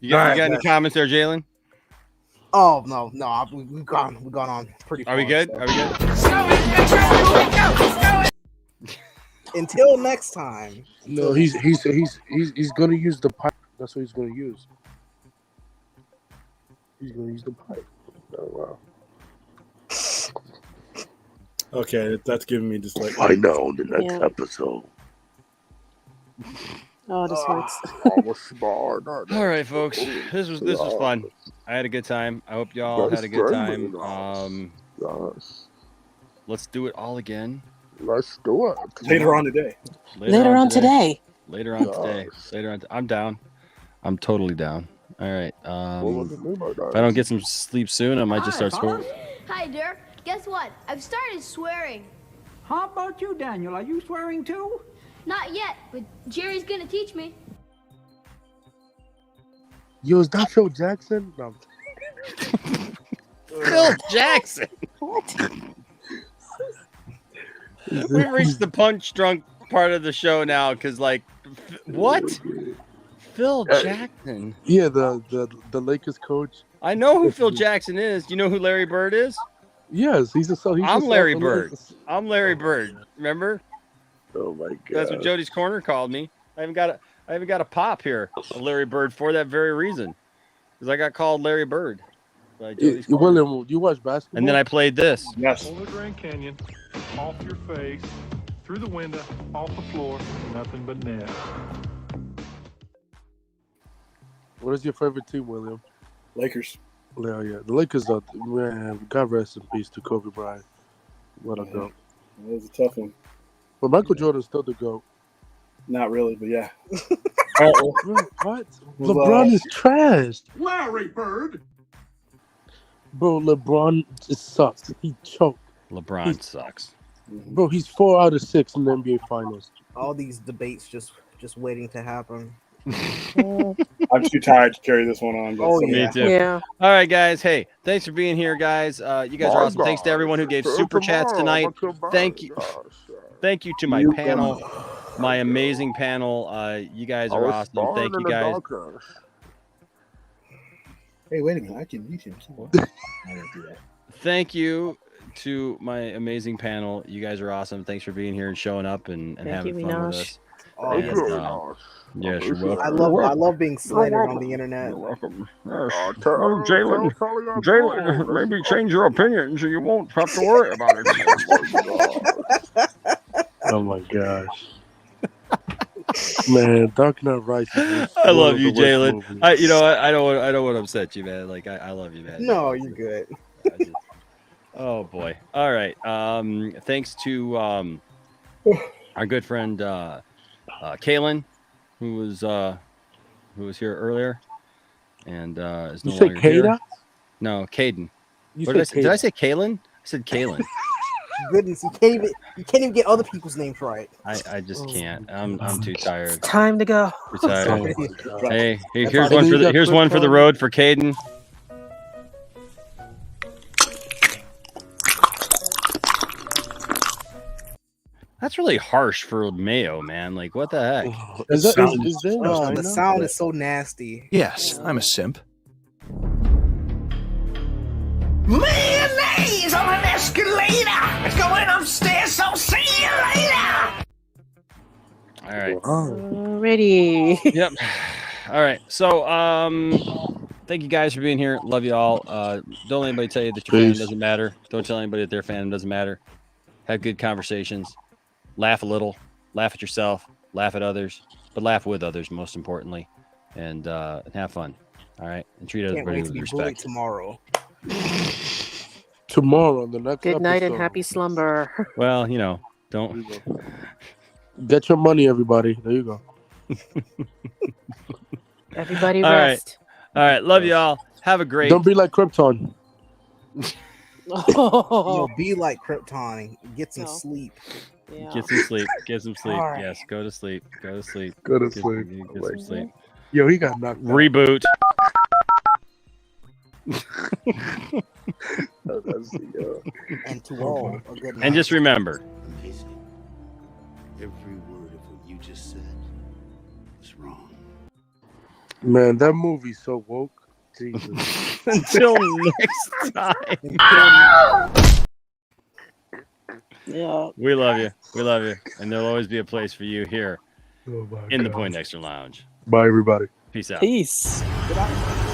You got any comments there, Jalen? Oh no, we've gone on pretty far. Are we good? so. Are we good? Until next time. No, he's gonna use the pipe. That's what he's gonna use. He's gonna use the pipe. Oh wow. Okay, that's giving me just like. Find out on the next episode. Oh, this hurts. All right, folks. This was fun. I had a good time. I hope y'all had a good time. Let's do it all again. Let's do it. Later on today. Later on today. Later on today. I'm down. I'm totally down. All right. If I don't get some sleep soon, I might just start swearing. Hi, Dirk. Guess what? I've started swearing. How about you, Daniel? Are you swearing too? Not yet, but Jerry's gonna teach me. Yo, is that Phil Jackson? No. Phil Jackson. We've reached the punch drunk part of the show now, because what? Phil Jackson. Yeah, the Lakers coach. I know who Phil Jackson is. Do you know who Larry Bird is? Yes, I'm Larry Bird. I'm Larry Bird. Remember? Oh my god. That's what Jody's Corner called me. I even got a pop here of Larry Bird for that very reason, because I got called Larry Bird. By Jody's Corner. William, you watch basketball? And then I played this. Yes. Over the Grand Canyon, off your face, through the window, off the floor, nothing but net. What is your favorite team, William? Lakers. Yeah. The Lakers are, man, God rest in peace to Kobe Bryant. What a goat. That was a tough one. But Michael Jordan's still the GOAT. Not really, but yeah. What? LeBron is trash. Larry Bird! Bro, LeBron just sucks. He choked. LeBron sucks. Bro, he's 4 out of 6 in the NBA Finals. All these debates just waiting to happen. I'm too tired to carry this one on. But Me too. Yeah. All right, guys. Hey, thanks for being here, guys. You guys are awesome. Thanks to everyone who gave super chats tonight. Thank you. Thank you to my panel, my amazing panel. You guys are awesome. Thank you, guys. Hey, wait a minute. I can reach him. I don't do that. Thank you to my amazing panel. You guys are awesome. Thanks for being here and showing up and having fun with us. Yes, you're welcome. I love being slandered on the internet. You're welcome. Yes. Jalen, maybe change your opinion so you won't have to worry about it. Oh my gosh. Man, Dark Knight Rises. I love you, Jalen. I don't want to upset you, man. I love you, man. No, you're good. Oh boy. All right. Thanks to our good friend Kaylin, who was here earlier, and is no longer here. No, Caden. Did I say Kaylin? I said Kaylin. Goodness, you can't even get other people's names right. I just can't. I'm too tired. Time to go. Retired. Hey, here's one for the road for Caden. That's really harsh for Mayo, man. Like, what the heck? The sound is so nasty. Yes, I'm a simp. Mayonnaise on an escalator! It's going upstairs, so see you later! All right. Ready. Yep. All right. So, thank you guys for being here. Love you all. Don't let anybody tell you that your fandom doesn't matter. Don't tell anybody that their fandom doesn't matter. Have good conversations. Laugh a little. Laugh at yourself. Laugh at others. But laugh with others, most importantly. And have fun. All right? And treat everybody with respect. Tomorrow on the next Good night episode. and happy slumber. Well, don't. Get your money, everybody. There you go. Everybody All rest. All right. Love you all. Have a great. Don't be like Krypton. You'll be like Krypton and get some sleep. Yeah. Get some sleep. Get some sleep. All right. Yes, go to sleep. Go to sleep. Go to Get- sleep. Get some sleep. Yo, he got knocked out. Reboot. And to all, a good night. And just remember, Every word of what you just said was wrong. Man, that movie's so woke. Jesus. until next time. Yeah. We love you. We love you. And there'll always be a place for you here Oh my in the God. Poindexter Lounge. Bye, everybody. Peace out. Peace. Good night.